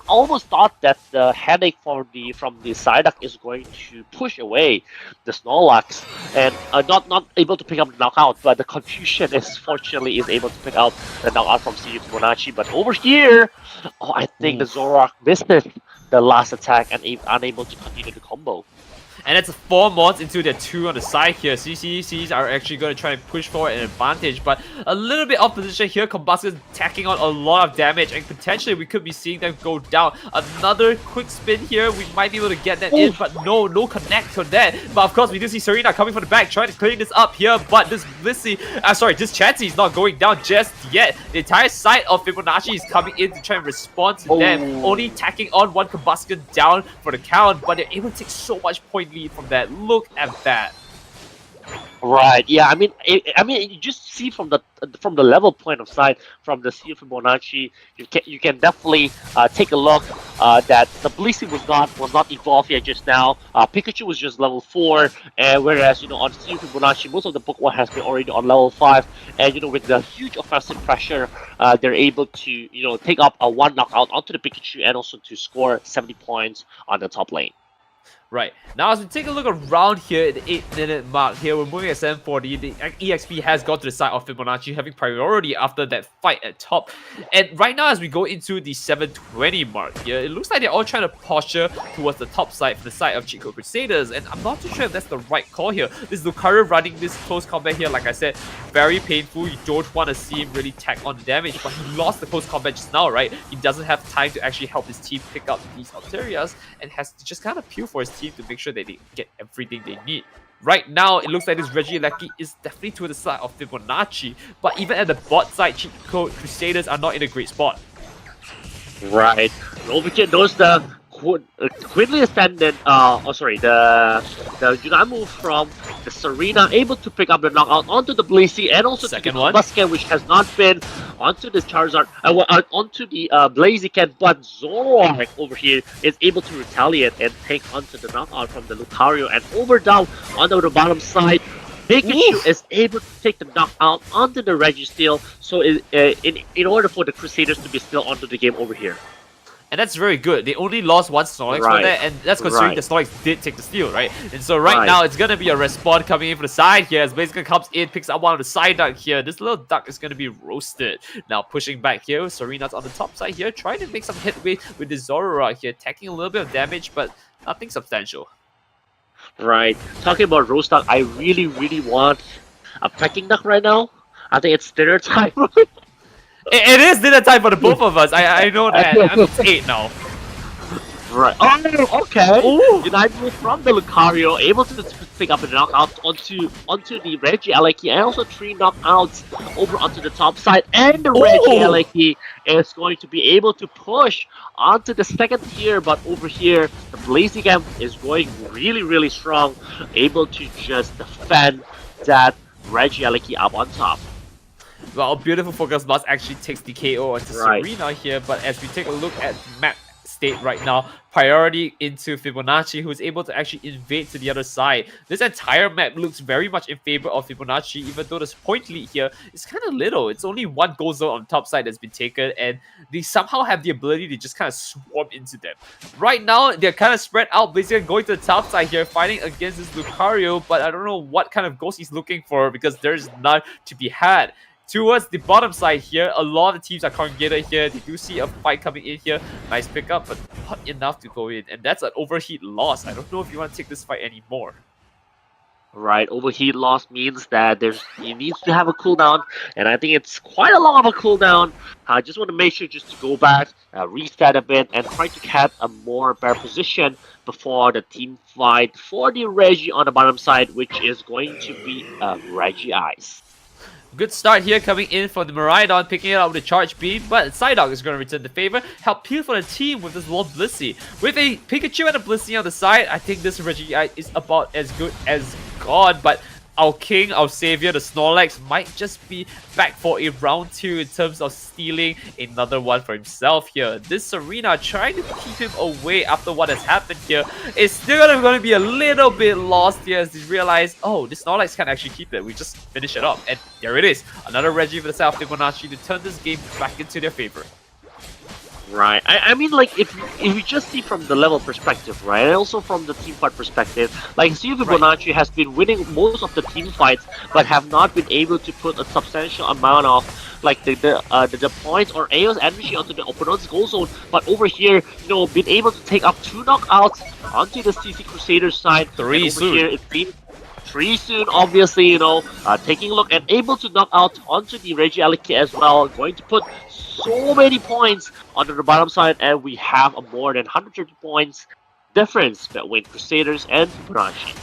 almost thought that the headache from the Psyduck is going to push away the Snorlax and not able to pick up the knockout, but the confusion is fortunately is able to pick out the knockout from CU Fibonacci. But over here, I think the Zoroark missed the last attack and unable to continue the combo. And that's 4 mods into their 2 on the side here. CCCs are actually going to try and push forward an advantage, but a little bit off position here. Combustion tacking on a lot of damage, and potentially we could be seeing them go down. Another quick spin here. We might be able to get that in, but no connect to that. But of course, we do see Serena coming from the back, trying to clean this up here. But this this Chansey is not going down just yet. The entire side of Fibonacci is coming in to try and respond to them. Only tacking on 1 Combustion down for the count, but they're able to take so much point lead from that. Look at that. Right. Yeah. I mean, you just see from the level point of sight from the CU Fibonacci, you can definitely take a look that the Blissey was not evolved yet just now. Pikachu was just level 4, and whereas on CU Fibonacci, most of the Pokemon has been already on level 5, and with the huge offensive pressure, they're able to take up a 1 knockout onto the Pikachu and also to score 70 points on the top lane. Right, now as we take a look around here at the 8-minute mark here, we're moving at 740. The EXP has gone to the side of Fibonacci, having priority after that fight at top. And right now as we go into the 720 mark here, it looks like they're all trying to posture towards the top side for the side of Cheat Code Crusaders. And I'm not too sure if that's the right call here. This Lucario running this close combat here, like I said, very painful. You don't want to see him really tack on damage, but he lost the close combat just now, right? He doesn't have time to actually help his team pick up these Alterias and has to just kind of peel for his team to make sure that they get everything they need. Right now, it looks like this Regieleki is definitely to the side of Fibonacci, but even at the bot side, Cheat Code Crusaders are not in a great spot. Right. Over here, those the quickly ascended, the Yunamu from the Serena able to pick up the knockout onto the Blissey and also Second the one. Basket, which has not been onto the Charizard, onto the Blaziken, but Zoroark over here is able to retaliate and take onto the knockout from the Lucario, and over down onto the bottom side. Pikachu is able to take the knockout onto the Registeel, so in order for the Crusaders to be still onto the game over here. And that's very good. They only lost one Snorlax for Right. that, and that's considering Right. the Snorlax did take the steal, right? And so right Right. now, it's going to be a respawn coming in from the side here as Blaziken comes in, picks up one of the side duck here. This little duck is going to be roasted. Now pushing back here, Serena's on the top side here, trying to make some headway with the Zoroark here, taking a little bit of damage, but nothing substantial. Right. Talking about roast duck, I really, really want a pecking duck right now. I think it's dinner time. It is dinner time for the both of us. I know that. It's 8 now. Right. Oh, okay. Ooh. United move from the Lucario, able to pick up a knockout onto the Reggie Aleki, and also 3 knockouts over onto the top side. And the Reggie Aleki is going to be able to push onto the second tier, but over here, the Blaziken is going really, really strong, able to just defend that Reggie Aleki up on top. Well, a beautiful focus blast actually takes the KO onto Right. Serena here, but as we take a look at map state right now, priority into Fibonacci, who is able to actually invade to the other side. This entire map looks very much in favor of Fibonacci, even though this point lead here is kind of little. It's only one goal zone on top side that's been taken, and they somehow have the ability to just kind of swarm into them. Right now, they're kind of spread out, basically going to the top side here, fighting against this Lucario, but I don't know what kind of ghost he's looking for because there's none to be had. Towards the bottom side here, a lot of teams are congregated here. They do see a fight coming in here. Nice pickup, but not enough to go in. And that's an overheat loss. I don't know if you want to take this fight anymore. Right, overheat loss means that he needs to have a cooldown, and I think it's quite a lot of a cooldown. I just want to make sure just to go back, reset a bit, and try to get a more better position before the team fight for the Reggie on the bottom side, which is going to be Reggie Ice. Good start here coming in for the Miraidon, picking it up with a charge beam, but Psyduck is going to return the favor, help peel for the team with this Lord Blissey. With a Pikachu and a Blissey on the side, I think this Reggie is about as good as God, but our king, our savior, the Snorlax might just be back for a round 2 in terms of stealing another one for himself here. This Serena trying to keep him away after what has happened here is still going to be a little bit lost here as they realize, oh, this Snorlax can't actually keep it. We just finish it up. And there it is. Another Reggie for the South Fibonacci to turn this game back into their favor. Right. I mean, like, if you just see from the level perspective, right, and also from the team fight perspective, like, Steve Fibonacci has been winning most of the team fights, but have not been able to put a substantial amount of, like, the points or AOS energy onto the opponent's goal zone. But over here, you know, been able to take up 2 knockouts onto the CC Crusaders side. 3 over soon. here, it's been 3 soon, obviously, you know, taking a look and able to knock out onto the Reggie Aleki as well, going to put so many points onto the bottom side, and we have a more than 130 points difference between Crusaders and Fibonacci.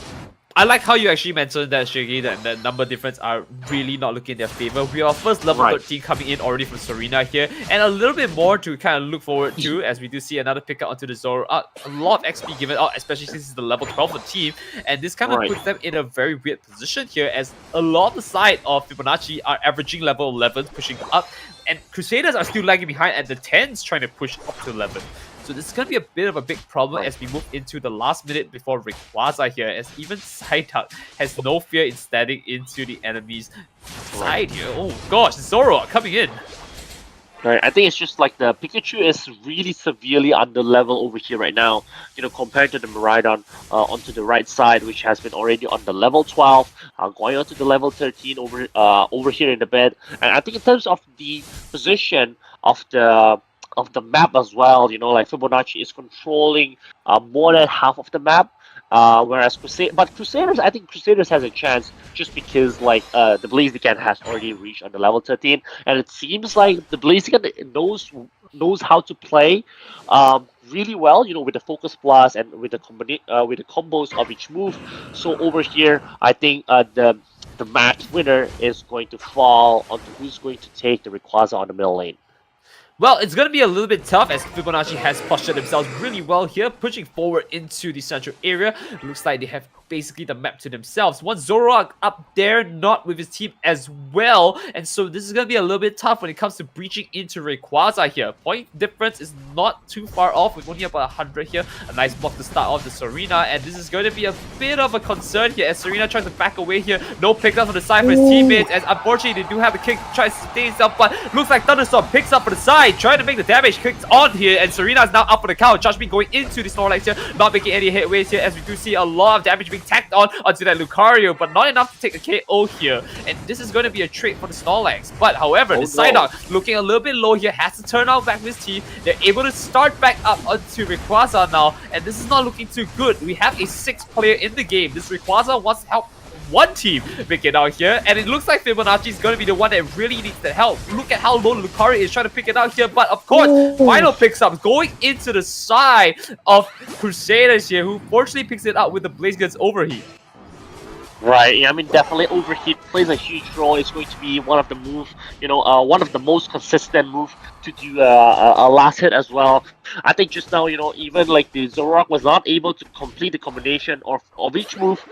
I like how you actually mentioned that, Shiggy, that the number difference are really not looking in their favor. We are first level Right. 13 coming in already from Serena here, and a little bit more to kind of look forward to as we do see another pickup onto the Zoro. A lot of XP given out, especially since it's the level 12 of the team, and this kind of Right. puts them in a very weird position here as a lot of the side of Fibonacci are averaging level 11, pushing up, and Crusaders are still lagging behind at the 10s trying to push up to 11. So this is going to be a bit of a big problem as we move into the last minute before Rayquaza here, as even Psyduck has no fear in standing into the enemy's side here. Oh gosh, Zoro coming in. Right, I think it's just like the Pikachu is really severely under level over here right now, you know, compared to the Miraidon onto the right side, which has been already on the level 12, going on to the level 13 over here in the bed. And I think in terms of the position of the map as well, you know, like Fibonacci is controlling more than half of the map. Whereas Crusaders, I think Crusaders has a chance just because like the Blaziken has already reached on the level 13, and it seems like the Blaziken knows how to play really well, you know, with the Focus Plus and with the combos of each move. So over here, I think the match winner is going to fall onto who's going to take the Rayquaza on the middle lane. Well, it's going to be a little bit tough as Fibonacci has postured themselves really well here, pushing forward into the central area. Looks like they have basically the map to themselves. One Zoroark up there, not with his team as well. And so this is going to be a little bit tough when it comes to breaching into Rayquaza here. Point difference is not too far off. We've only about 100 here. A nice block to start off the Serena. And this is going to be a bit of a concern here as Serena tries to back away here. No pickup from the side for his teammates. As unfortunately, they do have the kick to try to stay himself. But looks like Thunderstorm picks up for the side, trying to make the damage. Kicks on here. And Serena is now up for the count. Josh going into the Snorlax here. Not making any headways here as we do see a lot of damage being tacked on onto that Lucario, but not enough to take a KO here. And this is going to be a trade for the Snorlax. But however, the Psyduck looking a little bit low here, has to turn out back with his team. They're able to start back up onto Rayquaza now, and this is not looking too good. We have a 6th player in the game. This Rayquaza wants to help one team make it out here, and it looks like Fibonacci is going to be the one that really needs the help. Look at how low Lucario is trying to pick it out here, but of course, Final picks up, going into the side of Crusaders here, who fortunately picks it up with the Blaze Guns overheat. Right, yeah, I mean, definitely overheat plays a huge role. It's going to be one of the moves, one of the most consistent moves to do a last hit as well. I think just now, even like the Zoroark was not able to complete the combination of each move.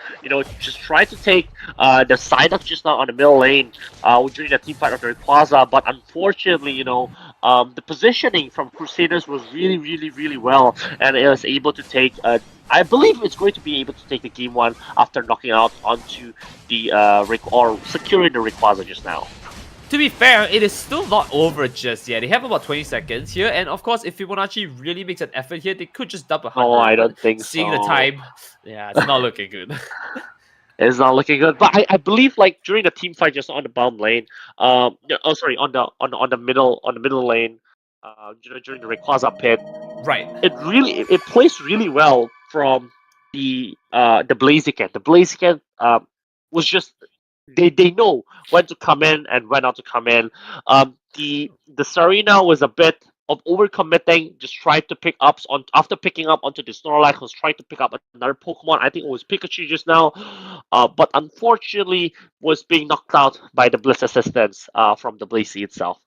Just try to take the side up just now on the middle lane during the team fight of the Rayquaza, but unfortunately, the positioning from Crusaders was really, really, really well, and it was able to take I believe it's going to be able to take the game 1 after knocking out onto the or securing the Rayquaza just now. To be fair, it is still not over just yet. They have about 20 seconds here, and of course, if Fibonacci really makes an effort here, they could just dump 100. Oh, I don't think seeing so. the time, yeah, it's not looking good. It's not looking good, but I believe like during the team fight just on the bottom lane, on the middle lane, during the Rayquaza pit, Right. It plays really well from the Blaziken. The Blaziken was just they know when to come in and when not to come in. The Serena was a bit of overcommitting, just tried to pick up on after picking up onto the Snorlax, was trying to pick up another Pokemon. I think it was Pikachu just now, but unfortunately was being knocked out by the Bliss assistance from the Blazy itself.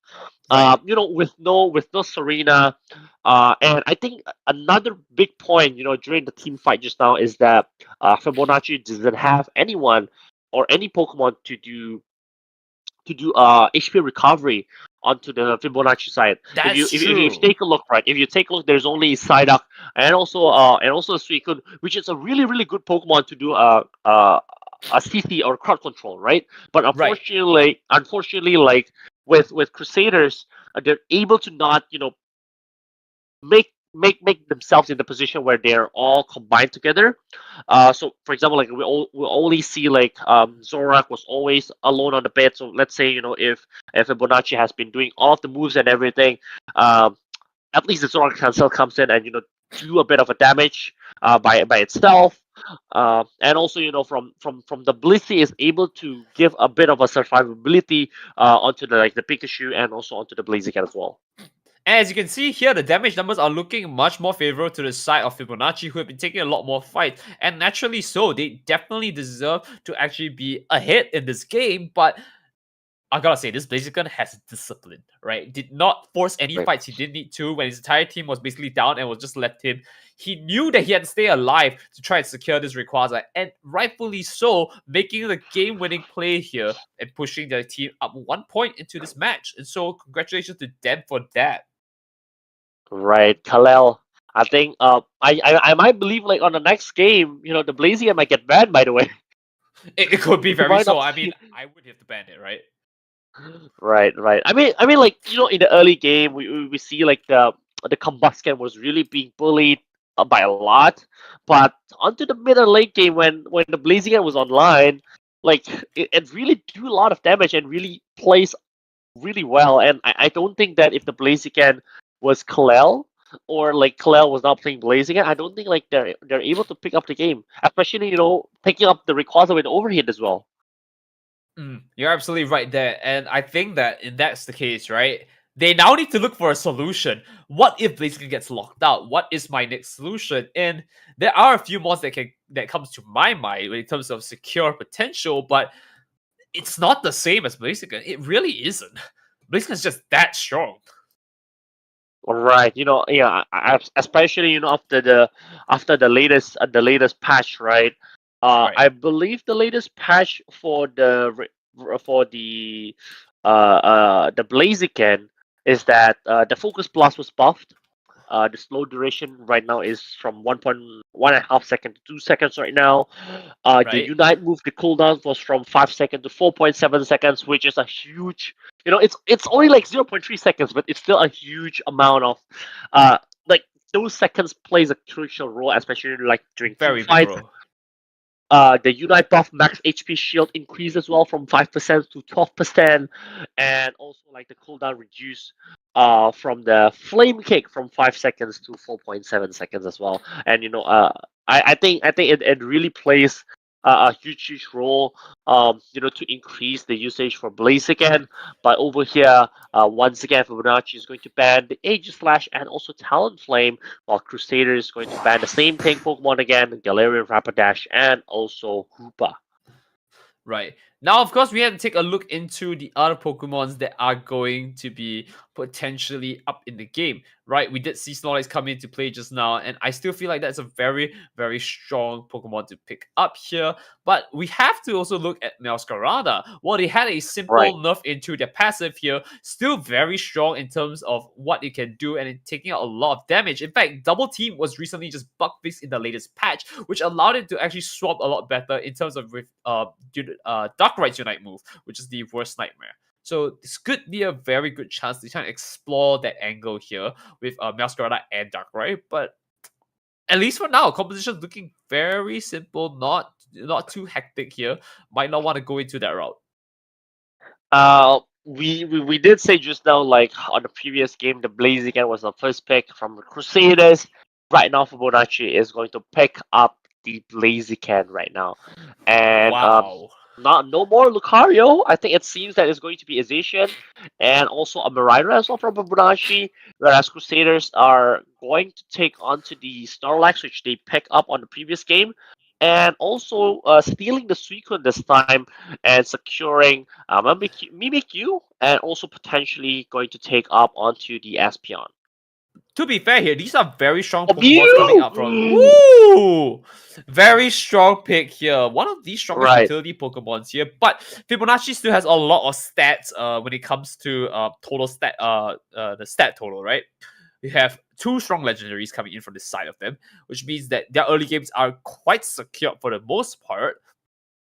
Right. With no Serena, and I think another big point, during the team fight just now is that Fibonacci doesn't have anyone or any Pokemon to do HP recovery onto the Fibonacci side. That's if true. you take a look, right? If you take a look, there's only Psyduck and also Suicune, which is a really, really good Pokemon to do a CC or crowd control, right? But unfortunately, like with Crusaders, they're able to not make themselves in the position where they're all combined together. So for example, like we only see like Zorak was always alone on the bed. So let's say if Fibonacci has been doing all of the moves and everything, at least the Zorak cancel comes in and do a bit of a damage by itself. And also, from the Blissey is able to give a bit of a survivability onto the Pikachu and also onto the Blaziken as well. As you can see here, the damage numbers are looking much more favorable to the side of Fibonacci, who have been taking a lot more fights. And naturally so, they definitely deserve to actually be ahead in this game. But I gotta say, this Blaziken has discipline, right? Did not force any fights he didn't need to when his entire team was basically down and was just left him. He knew that he had to stay alive to try and secure this Rayquaza, and rightfully so, making the game-winning play here and pushing their team up 1 point into this match. And so, congratulations to them for that. Right, Kalel. I think I might believe like on the next game, the Blaziken might get banned. By the way, It could be very might so. not I mean, I would have to ban it, right? Right. I mean, like in the early game, we see like the Combusken was really being bullied by a lot, but onto the mid and late game when the Blaziken was online, like it really do a lot of damage and really plays really well. And I don't think that if the Blaziken was Kalel or like Kalel was not playing Blaziken, I don't think like they're able to pick up the game, especially picking up the Rayquaza with overhit as well. You're absolutely right there. And I think that if that's the case, right, they now need to look for a solution. What if Blaziken gets locked out? What is my next solution? And there are a few mods that comes to my mind when it comes of secure potential, but it's not the same as Blaziken. It really isn't. Blaziken is just that strong. Right, yeah, especially after the latest patch, right? Right. I believe the latest patch for for the Blaziken is that the Focus Blast was buffed. The slow duration right now is from 1.1.5 second to 2 seconds right now. The Right. Unite move, the cooldown was from 5 seconds to 4.7 seconds, which is a huge. It's only like 0.3 seconds, but it's still a huge amount of, uh, like those seconds plays a crucial role, especially like during team Very big fights. role. The Unite buff max HP shield increased as well from 5% to 12%, and also like the cooldown reduced from the flame kick from 5 seconds to 4.7 seconds as well. And I think it really plays a huge role to increase the usage for Blaze again. But over here, once again, Fibonacci is going to ban the Aegis Slash and also Talon Flame, while Crusader is going to ban the same tank Pokemon again, Galarian Rapidash, and also Hoopa. Right. Now, of course, we have to take a look into the other Pokemons that are going to be potentially up in the game, right? We did see Snorlax come into play just now, and I still feel like that's a very, very strong Pokemon to pick up here. But we have to also look at Meowscarada. While they had a Right. simple nerf into their passive here, still very strong in terms of what it can do and in taking out a lot of damage. In fact, Double Team was recently just bug fixed in the latest patch, which allowed it to actually swap a lot better in terms of with Darkright's Unite move, which is the worst nightmare. So this could be a very good chance to try and explore that angle here with Meowscarada and Darkrai. But at least for now, composition is looking very simple, not too hectic here. Might not want to go into that route. We did say just now, like on the previous game, the Blaziken was the first pick from the Crusaders. Right now, Fibonacci is going to pick up the Blaziken right now, and Wow. not no more Lucario. I think it seems that it's going to be a Zacian and also a Mariner as well from Fibonacci. Whereas Crusaders are going to take onto the Snorlax, which they pick up on the previous game, and also stealing the Suicune this time and securing Mimikyu, and also potentially going to take up onto the Espeon. To be fair here, these are very strong Oh, Pokemons coming up from. Mew! Woo! Very strong pick here. One of the strongest Right. utility Pokemons here. But Fibonacci still has a lot of stats when it comes to total stat the stat total, right? We have two strong legendaries coming in from the side of them, which means that their early games are quite secure for the most part.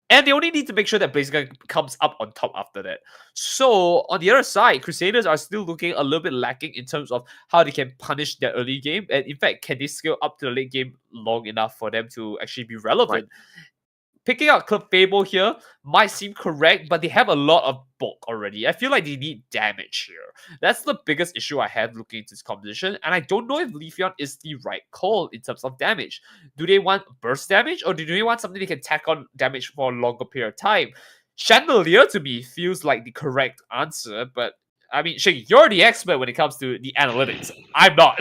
And they only need to make sure that Blaziken comes up on top after that. So, on the other side, Crusaders are still looking a little bit lacking in terms of how they can punish their early game. And in fact, can they scale up to the late game long enough for them to actually be relevant? Picking out Clefable here might seem correct, but they have a lot of bulk already. I feel like they need damage here. That's the biggest issue I have looking into this composition, and I don't know if Leafeon is the right call in terms of damage. Do they want burst damage, or do they want something they can tack on damage for a longer period of time? Chandelier to me feels like the correct answer, but I mean, Shiggy, you're the expert when it comes to the analytics. I'm not.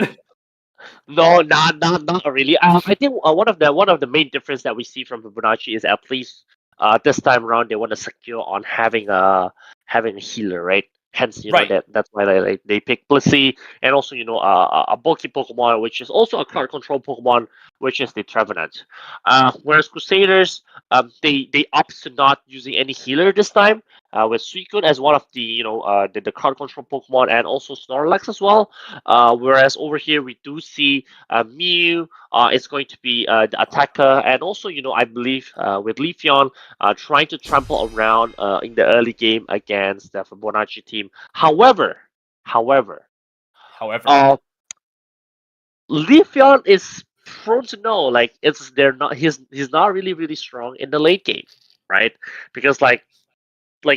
No, not really. I think one of the main difference that we see from Fibonacci is at least this time around they want to secure on having a healer, right? Hence, Right. that's why they pick Blissey, and also a bulky Pokemon, which is also a card control Pokemon, which is the Trevenant. Whereas Crusaders, they opt to not using any healer this time, with Suicune as one of the the card control Pokemon, and also Snorlax as well. Whereas over here we do see Mew is going to be the attacker, and also I believe with Leafeon trying to trample around in the early game against the Fibonacci team. However, However, uh, Leafeon is prone to know like it's they're not he's not really strong in the late game, right? Because like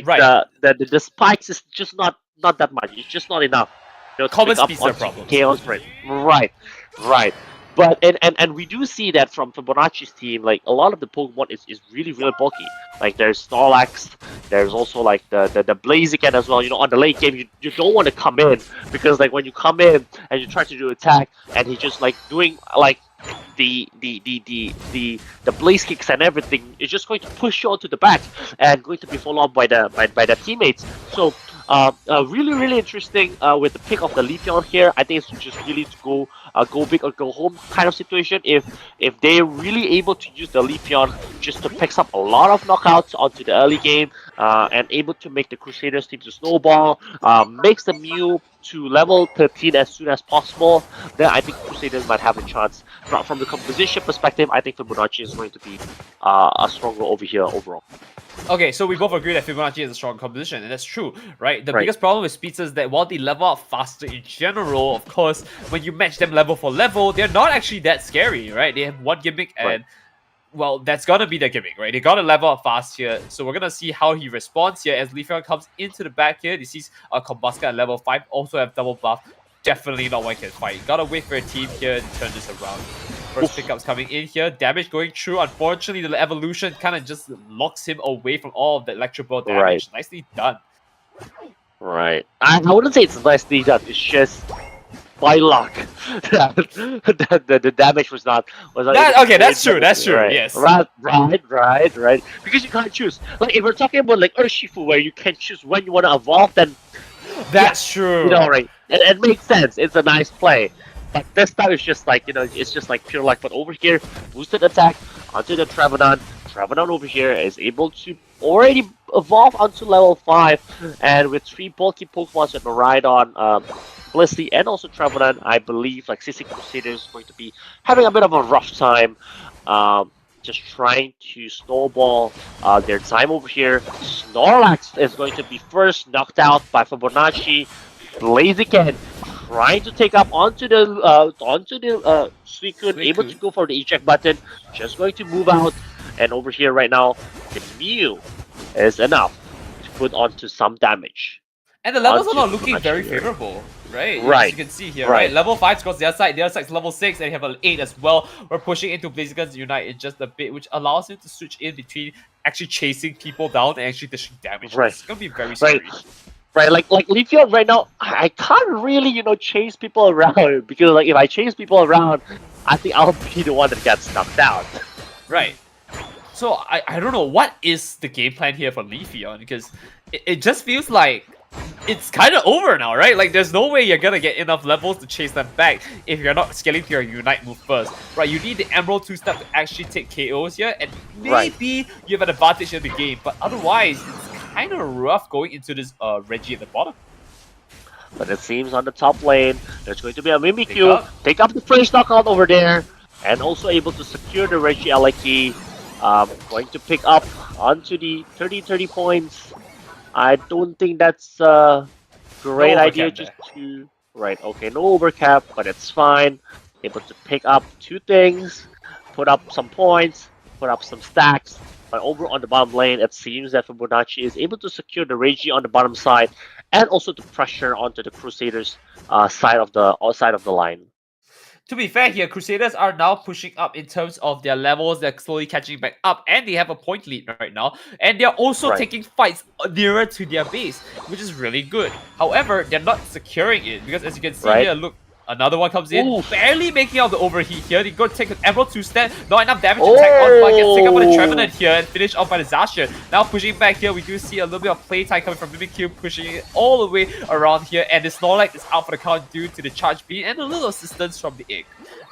right. the spikes is just not that much. It's just not enough, to Common pick up speedster on problems. Chaos Sprint. Right. But and we do see that from Fibonacci's team, like a lot of the Pokemon is really bulky. Like there's Snorlax, there's also like the Blaziken as well. On the late game, you don't want to come in because like when you come in and you try to do attack and he's just like doing like the blaze kicks and everything is just going to push you onto the back and going to be followed up by the teammates. So Really interesting with the pick of the Leafeon here. I think it's just really to go big or go home kind of situation. If they're really able to use the Leafeon just to pick up a lot of knockouts onto the early game, and able to make the Crusaders team to snowball, makes the Mew to level 13 as soon as possible, then I think Crusaders might have a chance. But from the composition perspective, I think Fibonacci is going to be a stronger over here overall. Okay, so we both agree that Fibonacci is a strong composition, and that's true, right? The Right. biggest problem with speedsters is that while they level up faster in general, of course, when you match them level for level, they're not actually that scary, right? They have one gimmick, and Right. well, that's gonna be their gimmick, right? They gotta level up fast here, so we're gonna see how he responds here as Leafeon comes into the back here. He sees Kombuska at level 5, also have double buff. Definitely not one can fight. Gotta wait for a team here to turn this around. First pickups coming in here. Damage going through. Unfortunately, the evolution kind of just locks him away from all of the Electro Ball damage. Right. Nicely done. Right. I wouldn't say it's nicely done. It's just by luck that the damage was not. Okay, that's true. That's true. Right. Yes. Right. Because you can't choose. Like if we're talking about like Urshifu, where you can choose when you want to evolve, then That's true. you know, right? It makes sense. It's a nice play. But this time it's just like, it's just like pure luck. But over here, boosted attack onto the Trevenant. Trevenant over here is able to already evolve onto level 5. And with 3 bulky Pokemon with Miraidon, Blissey, and also Trevenant, I believe like CC Crusaders is going to be having a bit of a rough time. Just trying to snowball their time over here. Snorlax is going to be first knocked out by Fibonacci. Blaziken trying to take up onto the Suicune, able to go for the eject button, just going to move out, and over here right now, the Mew is enough to put onto some damage. And the levels are Onto not looking Fibonacci very here. favorable, right? Right. As you can see here, right? Level 5 scores the other side's level 6, and you have an 8 as well. We're pushing into Blaziken's Unite in just a bit, which allows him to switch in between actually chasing people down and actually dishing damage. Right. It's gonna be very scary. Right, like Leafeon right now, I can't really, chase people around because like if I chase people around, I think I'll be the one that gets knocked out. Right. So I don't know what is the game plan here for Leafeon, because it just feels like it's kind of over now, right? Like there's no way you're gonna get enough levels to chase them back if you're not scaling to your Unite move first, right? You need the Emerald 2-step to actually take KOs here, and maybe you have an advantage in the game, but otherwise it's kind of rough going into this Reggie at the bottom. But it seems on the top lane, there's going to be a Mimikyu, take up the first knockout over there, and also able to secure the Reggie Aleki. Going to pick up onto the 30 points. I don't think that's a great idea just to... Right, okay, no overcap, but it's fine. Able to pick up 2 things, put up some points, put up some stacks. But over on the bottom lane, it seems that Fibonacci is able to secure the Reggie on the bottom side, and also to pressure onto the Crusaders' side of the line. To be fair here, Crusaders are now pushing up in terms of their levels. They're slowly catching back up, and they have a point lead right now. And they're also taking fights nearer to their base, which is really good. However, they're not securing it, because as you can see here, look, another one comes in, barely making out the overheat here. They go take an Emerald 2-step, not enough damage to tag on, but gets taken up by the Trevenant here and finished off by the Zacian. Now pushing back here, we do see a little bit of playtime coming from Mimikyu, pushing it all the way around here, and the Snorlax is out for the count due to the charge beam and a little assistance from the egg.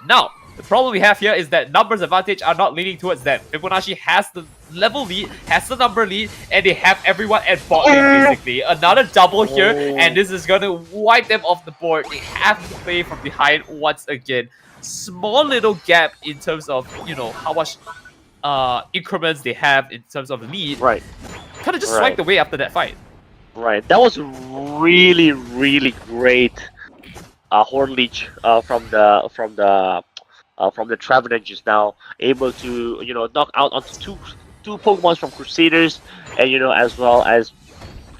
Now, the problem we have here is that numbers advantage are not leaning towards them. Fibonacci has the level lead, has the number lead, and they have everyone at bot lane basically. Another double here, and this is going to wipe them off the board. They have to play from behind once again. Small little gap in terms of, how much increments they have in terms of lead. Right. Kind of just swiped away after that fight. Right. That was really, really great Horn Leech from the Trevenant just now, able to knock out onto two Pokemon from Crusaders, and as well as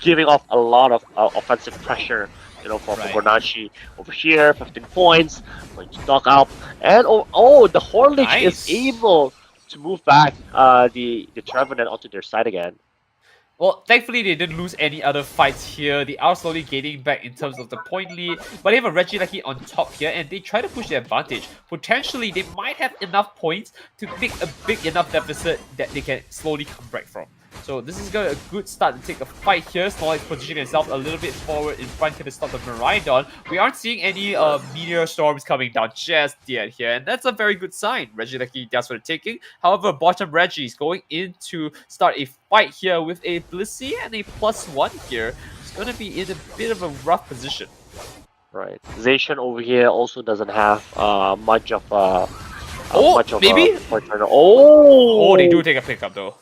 giving off a lot of offensive pressure for Fibonacci over here. 15 points, going to knock out, and the Horn Leech is able to move back the Trevenant onto their side again. Well, thankfully they didn't lose any other fights here. They are slowly gaining back in terms of the point lead, but they have a Regieleki on top here, and they try to push their advantage. Potentially, they might have enough points to make a big enough deficit that they can slowly come back from. So this is a good start to take a fight here. Snorlax positioning himself a little bit forward in front to the stop of Miraidon. We aren't seeing any meteor storms coming down just yet here, and that's a very good sign. Regieleki does for the taking. However, bottom Reggie is going in to start a fight here with a Blissey and a +1 here. It's going to be in a bit of a rough position. Right. Zacian over here also doesn't have much of a Maybe? partner. Oh, Oh, they do take a pickup though.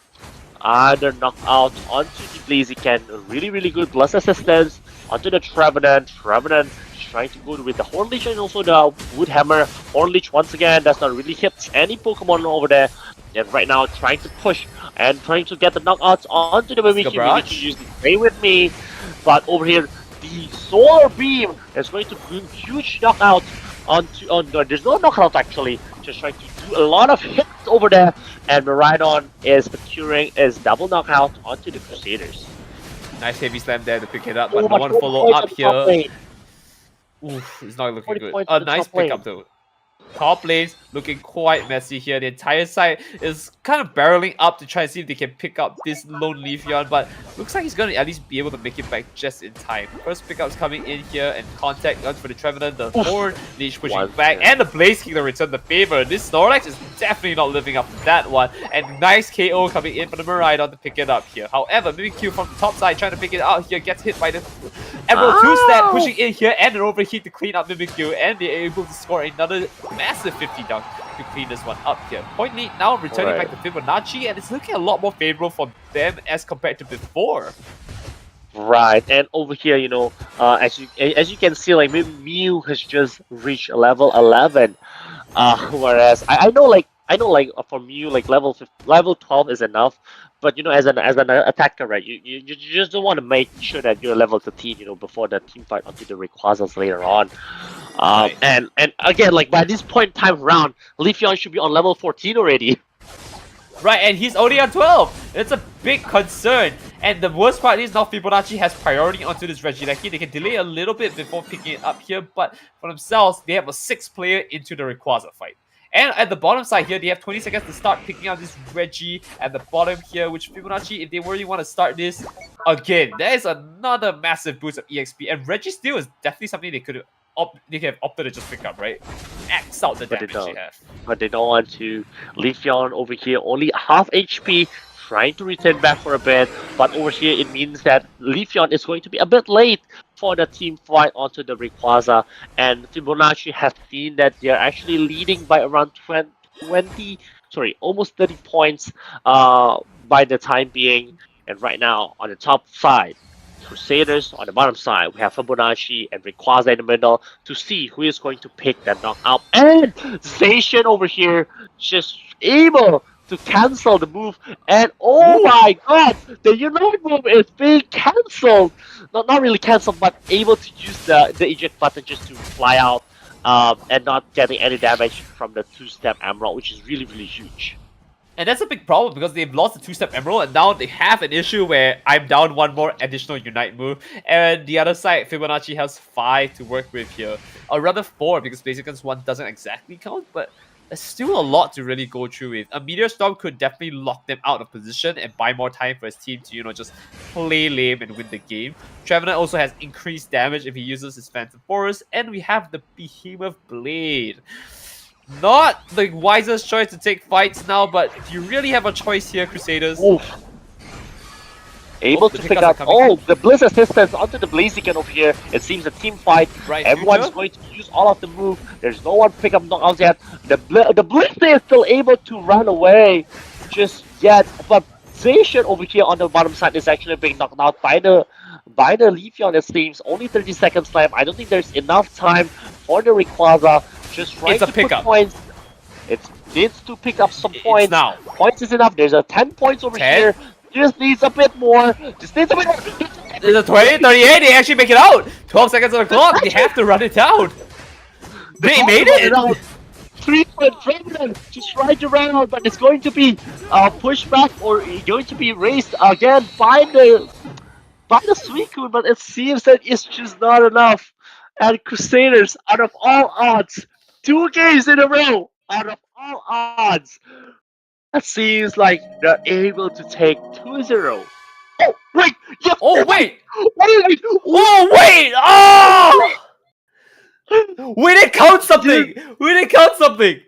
They're knocked out onto the Blaziken. Really good blast assistance onto the Trevenant. Trevenant trying to go with the Hornleech and also the Woodhammer. Hornleech once again does not really hit any Pokemon over there. And right now trying to push and trying to get the knockouts onto the Mimikyu. Mimikyu using Stay With Me. But over here, the Solar Beam is going to bring huge knockouts there's no knockout actually. Just trying to do a lot of hits over there. And Miraidon is securing his double knockout onto the Crusaders. Nice heavy slam there to pick it up, but no one follow up here. Oof, it's not looking good. A nice pickup though. Top lane's looking quite messy here. The entire side is kind of barreling up to try and see if they can pick up this lone Leafeon, but looks like he's going to at least be able to make it back just in time. First pickup's coming in here, and contact guns for the Trevenant, the Horn Leech pushing back, and the Blaze King to return the favor. This Snorlax is definitely not living up to that one, and nice KO coming in for the Miraidon to pick it up here. However, Mimikyu from the top side trying to pick it out here, gets hit by the Emerald 2-step, pushing in here, and an overheat to clean up Mimikyu, and they're able to score another massive 50 down to clean this one up here. Point lead now returning back to Fibonacci, and it's looking a lot more favorable for them as compared to before. Right, and over here, you know, as you can see, like Mew has just reached level 11, whereas I know like for Mew like level 12 is enough, but you know as an attacker, right, you just don't want to make sure that you're level 13, you know, before the team fight onto the Rayquazas later on. And again, like by this point in time round, Leafeon should be on level 14 already. Right, and he's only on 12. It's a big concern. And the worst part is now Fibonacci has priority onto this Regieleki. They can delay a little bit before picking it up here, but for themselves, they have a 6-player into the Rayquaza fight. And at the bottom side here, they have 20 seconds to start picking out this Reggie at the bottom here, which Fibonacci, if they really want to start this, again, there is another massive boost of EXP. And Reggie Steel is definitely something they could have opted to just pick up, right? Max out the damage they have. But they don't want to. Leafeon over here, only half HP, trying to return back for a bit. But over here, it means that Leafeon is going to be a bit late for the team fight onto the Rayquaza. And Fibonacci has seen that they're actually leading by around 20, almost 30 points by the time being. And right now, on the top side, Crusaders on the bottom side. We have Fibonacci and Rayquaza in the middle to see who is going to pick that knockout. And Zacian over here just able to cancel the move. And oh my god, the Unite move is being cancelled. Not really cancelled, but able to use the eject button just to fly out and not getting any damage from the 2-step Emerald, which is really huge. And that's a big problem because they've lost the 2-step Emerald, and now they have an issue where I'm down one more additional Unite move. And the other side, Fibonacci has 5 to work with here. Or rather 4, because Blaziken's 1 doesn't exactly count, but there's still a lot to really go through with. A Meteor Storm could definitely lock them out of position and buy more time for his team to, you know, just play lame and win the game. Trevenant also has increased damage if he uses his Phantom Forest, and we have the Behemoth Blade. Not the wisest choice to take fights now, but if you really have a choice here, Crusaders. Able to pick up the Blizz assistance onto the Blaziken over here. It seems a team fight. Right, everyone's going to use all of the move. There's no one pick up knockouts yet. The Blizz is still able to run away just yet, but Zacian over here on the bottom side is actually being knocked out by the Leafeon. It seems only 30 seconds left. I don't think there's enough time for the Rayquaza. Just trying to put points. It needs to pick up some points. Now. Points is enough. There's a 10 points over here. Just needs a bit more. Just needs a bit more. There's a 20, 38. They actually make it out. 12 seconds on the clock. They have to run it down. They made it. 3-point Trevenant just right around, but it's going to be pushed back or going to be raised again by the Suicune, but it seems that it's just not enough. And Crusaders, out of all odds, 2 games in a row, out of all odds, It seems like they're able to take 2-0. Oh wait, yes. Oh Oh wait, wait! wait, Oh wait! wait. Oh! We didn't count We didn't, something. We didn't count something.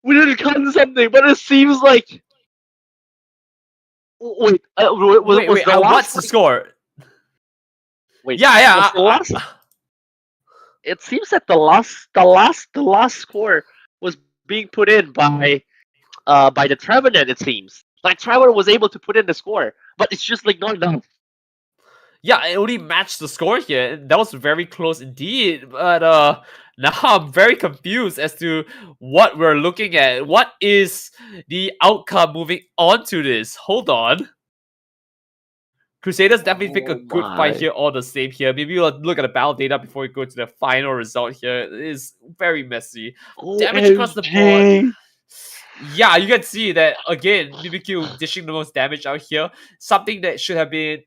we didn't count something, but it seems like wait. Was Wait. the What's last the like score? wait? Yeah, Was yeah. the last? It seems that the last score was being put in by the Trevenant. It seems like Trevor was able to put in the score, but it's just like not enough. Yeah, it only matched the score here. That was very close indeed. But now I'm very confused as to what we're looking at. What is the outcome moving on to this? Hold on. Crusaders definitely pick a Oh good fight my. here, all the same here. Maybe we'll look at the battle data before we go to the final result here. It is very messy. Damage across the board. OMG. Yeah, you can see that again. BBQ dishing the most damage out here. Something that should have been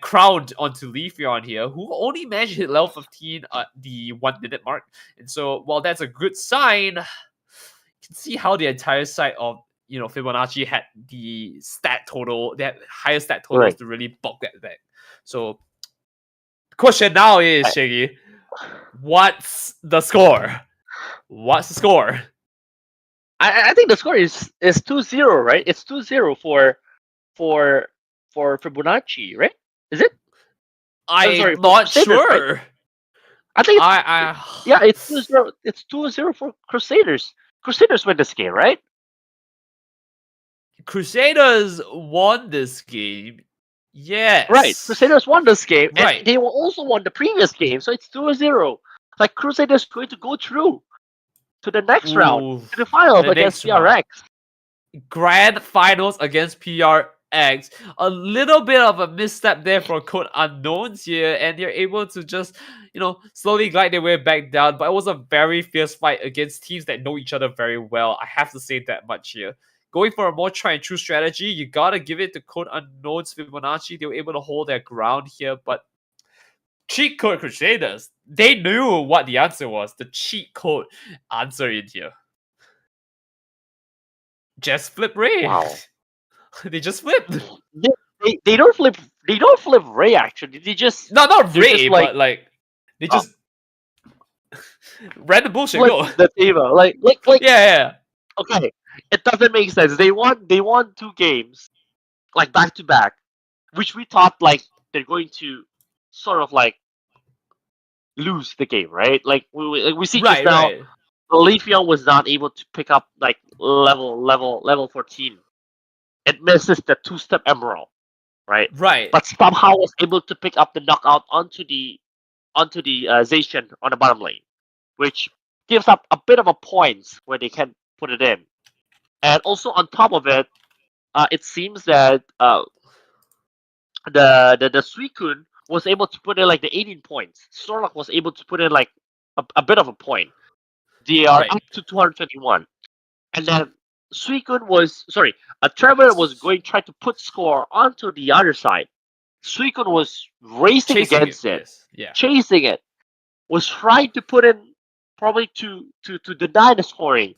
crowned onto Leafeon here, who only managed to hit level 15 at the 1 minute mark. And so, while that's a good sign, you can see how the entire side of Fibonacci had the stat total, that higher stat totals Right. to really bulk that back. So, the question now is, I, Shaggy, what's the score? What's the score? I think the score is 2-0, right? It's 2-0 for for Fibonacci, right? Is it? I'm Sorry, for not Crusaders, right? sure. I think it's I yeah, it's 2-0. It's 2-0 for Crusaders. Crusaders win this game, right? Crusaders won this game. Right. Yes. Crusaders won this game, and Right. they will also won the previous game, so it's 2-0. Like Crusaders going to go through to the next round, Ooh. to the finals The against next round. PRX. Grand finals against PRX. A little bit of a misstep there for Code Unknowns here, and they're able to just, slowly glide their way back down. But it was a very fierce fight against teams that know each other very well. I have to say that much here. Going for a more try and true strategy, you gotta give it to Code Unknowns Fibonacci. They were able to hold their ground here, but cheat code Crusaders, they knew what the answer was. The cheat code answer in here. Just flip Ray. Wow. They just flipped. They don't flip. They don't flip Ray. Actually, No, not they're just Ray, like but like they uh, just random bullshit. flip Go. the table. Yeah. Okay, it doesn't make sense. They won 2 games like back to back, which we thought like they're going to sort of like lose the game, right? Like we see just Right, now, right. Leafeon was not able to pick up like level 14. It misses the 2-step emerald, right? Right. But somehow was able to pick up the knockout onto the Zacian on the bottom lane, which gives up a bit of a points where they can put it in. And also on top of it, it seems that the Suicune was able to put in like the 18 points. Sorlock was able to put in like a bit of a point. They are Right. up to 221. And then Suicune was sorry, Trevor was going try to put score onto the other side. Suicune was racing Chasing it. against it, Yes. Yeah. chasing it, was trying to put in probably to deny the scoring,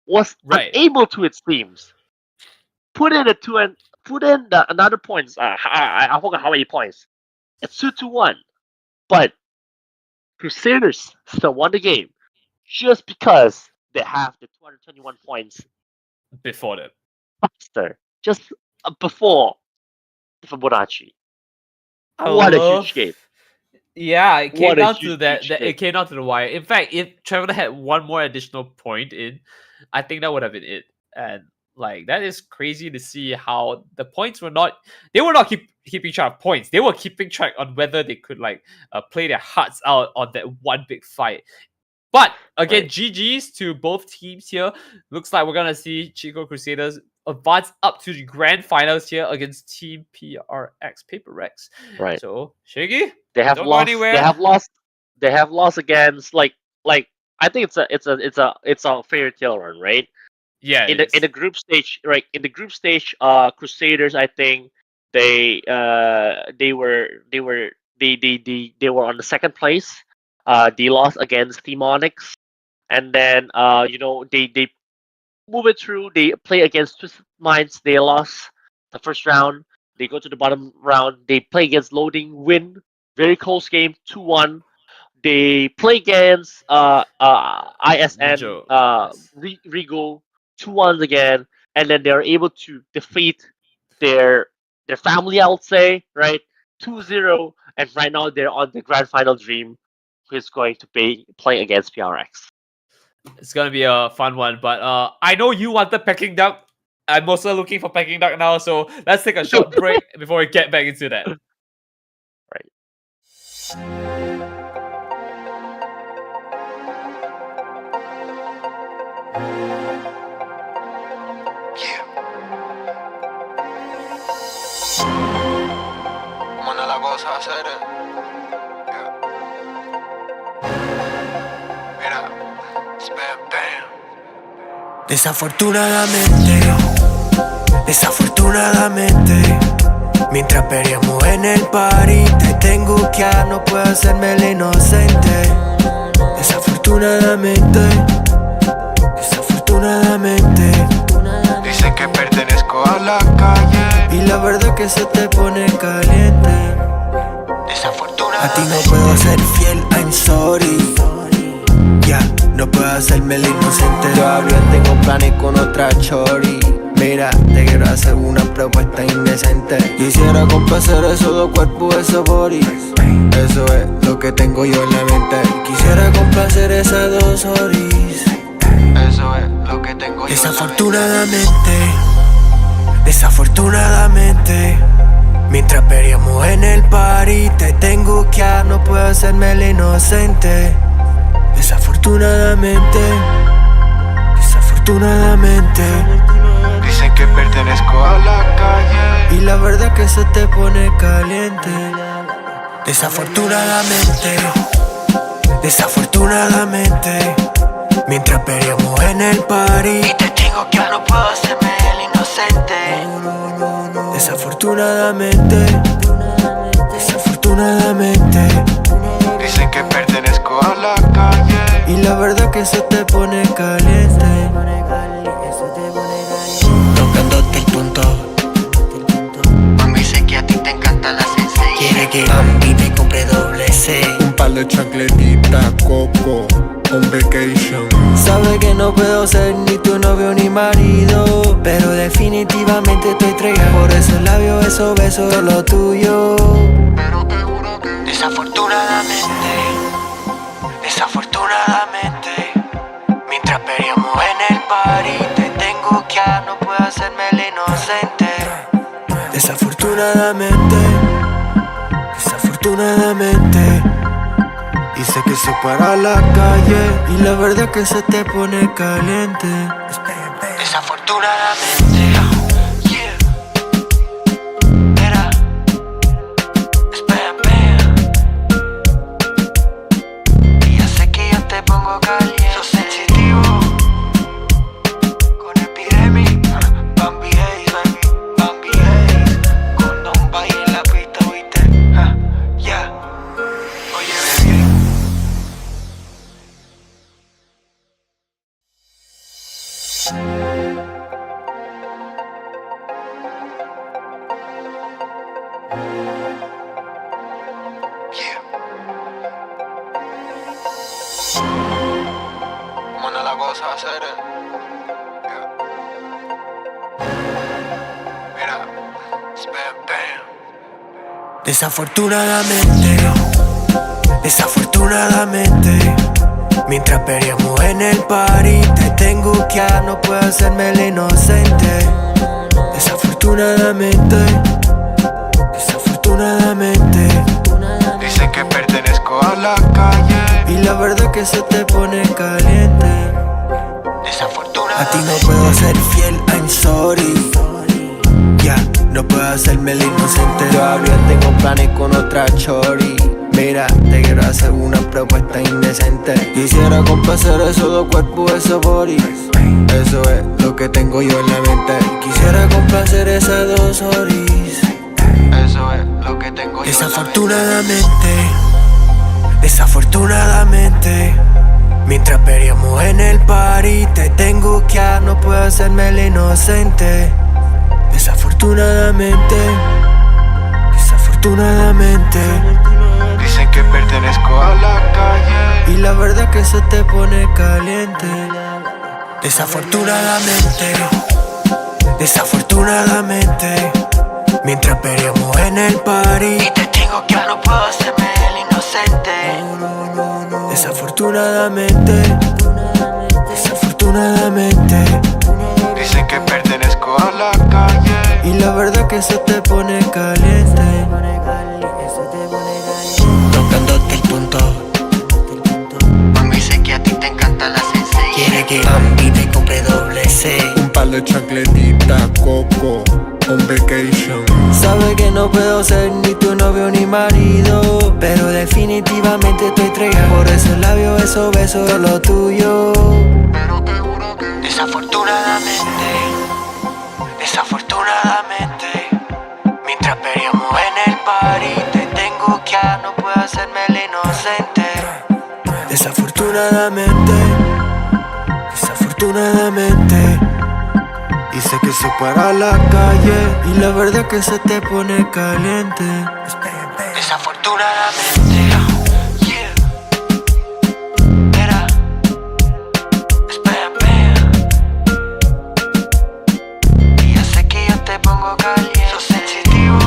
was Right. unable to, it seems. Put in a two and put in another points. I forgot how many points. It's 2-1. But Crusaders still won the game just because they have the 221 points Before that. faster, just before Fibonacci. I What a huge love. game! Yeah, it came What a down huge, to that. huge That game! it came down to the wire. In fact, if Trevor had one more additional point in, I think that would have been it. And like that is crazy to see how the points were not. They were not keeping track of points. They were keeping track on whether they could play their hearts out on that one big fight. But again, Right, GG's to both teams here. Looks like we're gonna see Chico Crusaders advance up to the grand finals here against Team PRX Paper Rex. right. So Shaggy, They have don't go lost. They anywhere. have lost. They have lost against like. I think it's a fairy tale run, right? Yeah, In it the is. group stage, right? In the group stage, Crusaders, I think they were on the second place. They lost against Demonics, and then move it through. They play against Twisted Minds. They lost the first round. They go to the bottom round. They play against Loading, win. Very close game, 2-1. They play against ISN Rijo. Yes. Rigo 2-1 again, and then they're able to defeat their their family, I would say, right? 2-0, and right now they're on the grand final dream, who is going to play against PRX. It's gonna be a fun one, but I know you wanted Peking Duck. I'm also looking for Peking Duck now, so let's take a short break before we get back into that. Right. Yeah. Manda la cosa a hacer. Yeah. Mira, spam, bam. Desafortunadamente, mientras peleamos en el party, te tengo que no puedo hacerme el inocente. Desafortunadamente, Dicen que pertenezco a la calle. y la verdad que se te pone caliente. A ti no puedo ser fiel, I'm sorry. Ya, no puedo hacerme el inocente. Todavía tengo planes con otra chori. Mira, te quiero hacer una propuesta indecente. Quisiera complacer esos dos cuerpos, esos bodies. Eso es lo que tengo yo en la mente. Quisiera complacer esas dos horis. Eso es lo que tengo yo. Desafortunadamente, mientras peleamos en el party, te tengo que no puedo hacerme el inocente. Desafortunadamente. Dicen que pertenezco a la calle. Y la verdad que se te pone caliente. Desafortunadamente, mientras peleamos en el party, y te tengo que no puedo hacerme el inocente. Desafortunadamente. Dicen que pertenezco a la calle. Y la verdad que se te pone caliente. Tocándote el punto. Mami, sé que a ti te encanta la sensei. Quiere que Bambi te compre doble C. Un par de chancletitas, coco, on vacation. Sabe que no puedo ser ni tu novio ni marido, pero definitivamente estoy entregado. Por esos labios, esos besos, todo lo tuyo. Pero te juro que Desafortunadamente, mientras peleamos en el party, te tengo que no puedo hacerme el inocente. Desafortunadamente, dice que se para la calle y la verdad que se te pone caliente. desafortunadamente. Yeah. Era. Spam, bam. Y ya sé que yo te pongo caliente. Sos sensitivo. Con epidemic. Bambi Haze, baby. Bambi Haze. Con Don Bay en la pista, ¿viste? Yeah. Oye, baby. Yeah. Manda la cosa a hacer. Yeah. Mira, spam, bam. Desafortunadamente, mientras peleamos en el party, te tengo que no puedo hacerme el inocente. Desafortunadamente. Dicen que pertenezco a la calle. Y la verdad que se te pone caliente. A ti no puedo ser fiel, I'm sorry. Ya, no puedo hacerme el inocente. Todavía tengo planes con otra chori. Mira, te quiero hacer una propuesta indecente. Quisiera complacer esos dos cuerpos, esos bodies. Eso es lo que tengo yo en la mente. Quisiera complacer esas dos horis. Eso es lo que tengo yo. Desafortunadamente, mientras peleamos en el party, te tengo que no puedo inocente. Desafortunadamente, desafortunadamente. Dicen que pertenezco a la calle. Y la verdad que se te pone caliente. Desafortunadamente, desafortunadamente. Mientras peleamos en el party. Y te digo que no puedo hacerme el inocente. Desafortunadamente, desafortunadamente. Dicen que pertenezco a la calle. Y la verdad que se te pone caliente. Tocándote el punto. Mami, sé que a ti te encanta la sensei. Quiere que Bambi te compre doble C. Un par de chancletitas, coco, on vacation. Sabe que no puedo ser ni tu novio ni marido, pero definitivamente estoy entregado. Por esos labios, esos besos, todo lo tuyo. Pero te juro que desafortunadamente, desafortunadamente. Mientras peleamos en el party, te tengo que no puedo hacerme el inocente. Desafortunadamente, desafortunadamente. Dice que se para a la calle y la verdad que se te pone caliente. Desafortunadamente, yeah. Era, espera. Y ya sé que yo te pongo caliente. Sos sensitivo,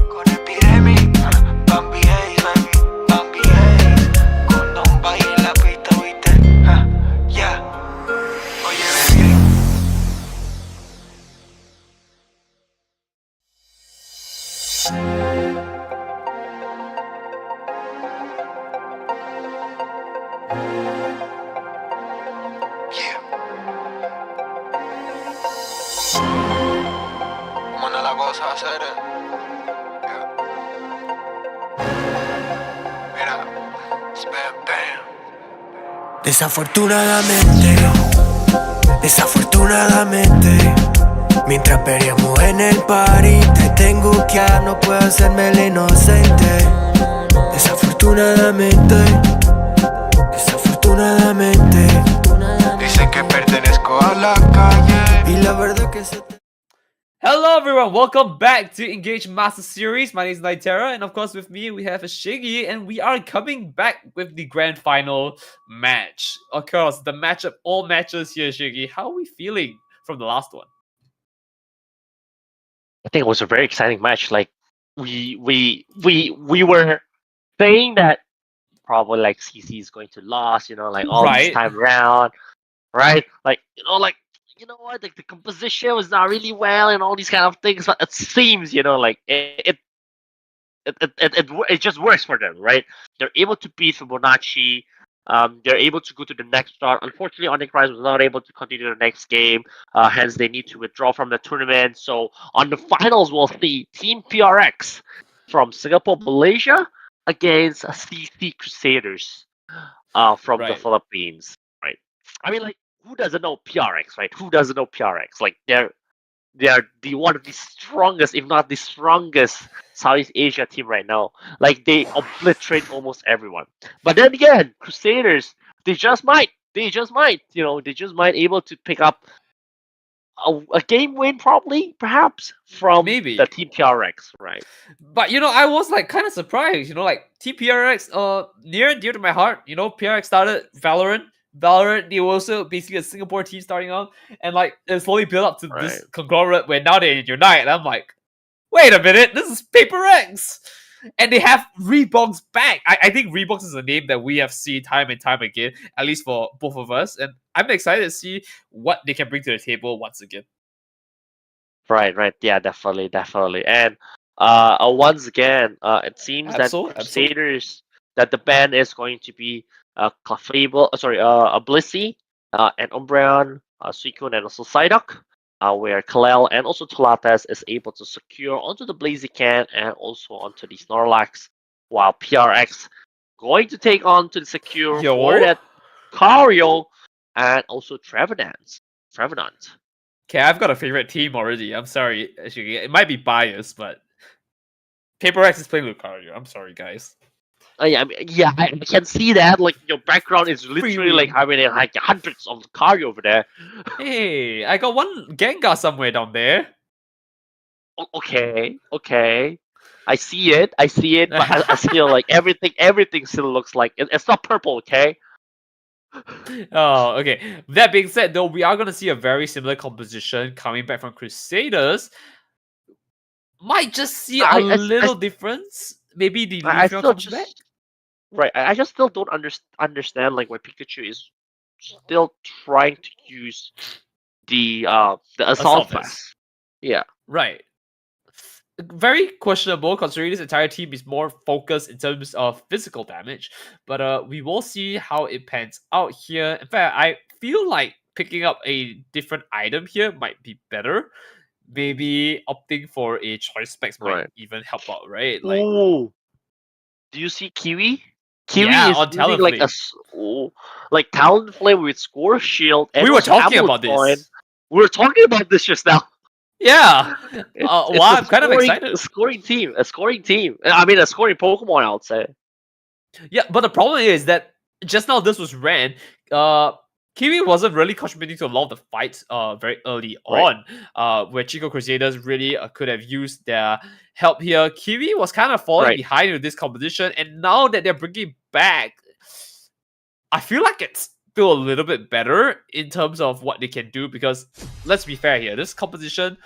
con epidemic. Bambi Hayes, baby, Bambi Hayes. Con Don Bay en la pista, viste. Yeah. Oye, baby. Yeah. ¿Cómo anda la cosa, hacer? Yeah. Mira, spam, bam. Desafortunadamente, desafortunadamente. Mientras peleamos en el party, te tengo que no puedo hacerme el inocente. Desafortunadamente, desafortunadamente. Dicen que pertenezco a la calle. Y la verdad que se te... Hello everyone, welcome back to Engage Master Series. My name is Naitera, and of course with me we have Shiggy, and we are coming back with the grand final match. Of course, the matchup, all matches here, Shiggy. How are we feeling from the last one? I think it was a very exciting match. Like we were saying that probably like CC is going to lose, like all this Right. time around, right? Like you know what, like the composition was not really well and all these kind of things, but it seems like it just works for them, right? They're able to beat Fibonacci. They're able to go to the next round. Unfortunately, Onyx Rise was not able to continue the next game. Hence, they need to withdraw from the tournament. So on the finals, we'll see Team PRX from Singapore, Malaysia against CC Crusaders from the Right. Philippines, right? I mean, like, who doesn't know PRX, right? Who doesn't know PRX? Like, they are the one of the strongest, if not the strongest, Southeast Asia team right now. Like they obliterate almost everyone. But then again, Crusaders, they just might, they just might able to pick up a game win, probably, perhaps from Maybe. the Team PRX, right? But I was like kind of surprised, like TPRX, near and dear to my heart. PRX started Valorant. Valorant, they were also basically a Singapore team starting out, and like it slowly built up to this Right. conglomerate where now they unite. And I'm like, wait a minute, this is Paper X, and they have Reeboks back. I think Reeboks is a name that we have seen time and time again, at least for both of us, and I'm excited to see what they can bring to the table once again. Right. Yeah, definitely. And once again, it seems that Crusaders, that the band is going to be Clefable, a Blissey, and Umbreon, Suicune, and also Psyduck, where Kalel and also Talatas is able to secure onto the Blaziken and also onto the Snorlax, while PRX going to take on to the secure for that Cario and also Trevenant. Okay, I've got a favorite team already. I'm sorry, actually, it might be biased, but Paper X is playing Lucario. I'm sorry, guys. I mean, yeah, I can see that. Like your background is literally like having like hundreds of carry over there. Hey, I got one Gengar somewhere down there. Okay. I see it, but I still like everything still looks like it's not purple, okay? Oh, okay. That being said, though, we are going to see a very similar composition coming back from Crusaders. Might just see a little difference. Maybe the I Leafeon still comes back. just right. I just still don't understand like why Pikachu is still trying to use the assault class. Yeah. Right. Very questionable considering this entire team is more focused in terms of physical damage. But we will see how it pans out here. In fact, I feel like picking up a different item here might be better. Maybe opting for a choice specs might Right. even help out, right? Like, Ooh. Do you see Kiwi? Kiwi yeah, is on using like like Talon Flame with Score Shield. And we were also talking Amulet about Coin. this. We were talking about this just now. Yeah. It's Wow, a I'm kind of excited. A scoring team. I mean, a scoring Pokemon, I would say. Yeah, but the problem is that just now this was ran. Kiwi wasn't really contributing to a lot of the fights very early on, where Chico Crusaders really could have used their help here. Kiwi was kind of falling behind with this competition, and now that they're bringing it back, I feel like it's still a little bit better in terms of what they can do, because let's be fair here, this competition,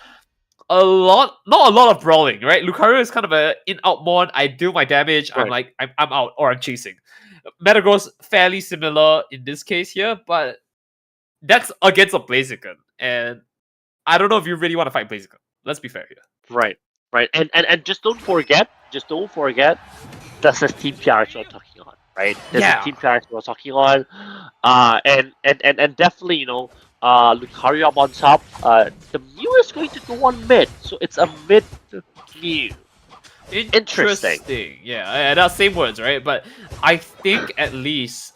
not a lot of brawling, right? Lucario is kind of a in-out mon. I do my damage, I'm like, I'm out, or I'm chasing. Metagross fairly similar in this case here, but that's against a Blaziken, and I don't know if you really want to fight Blaziken. Let's be fair here. Right. And just don't forget, that's a team PRX we're talking on, right? This is team PRX we're talking on. And definitely, you know, Lucario up on top. The Mew is going to go on mid, so it's a mid Mew. Interesting. Yeah, that's same words, right? But I think at least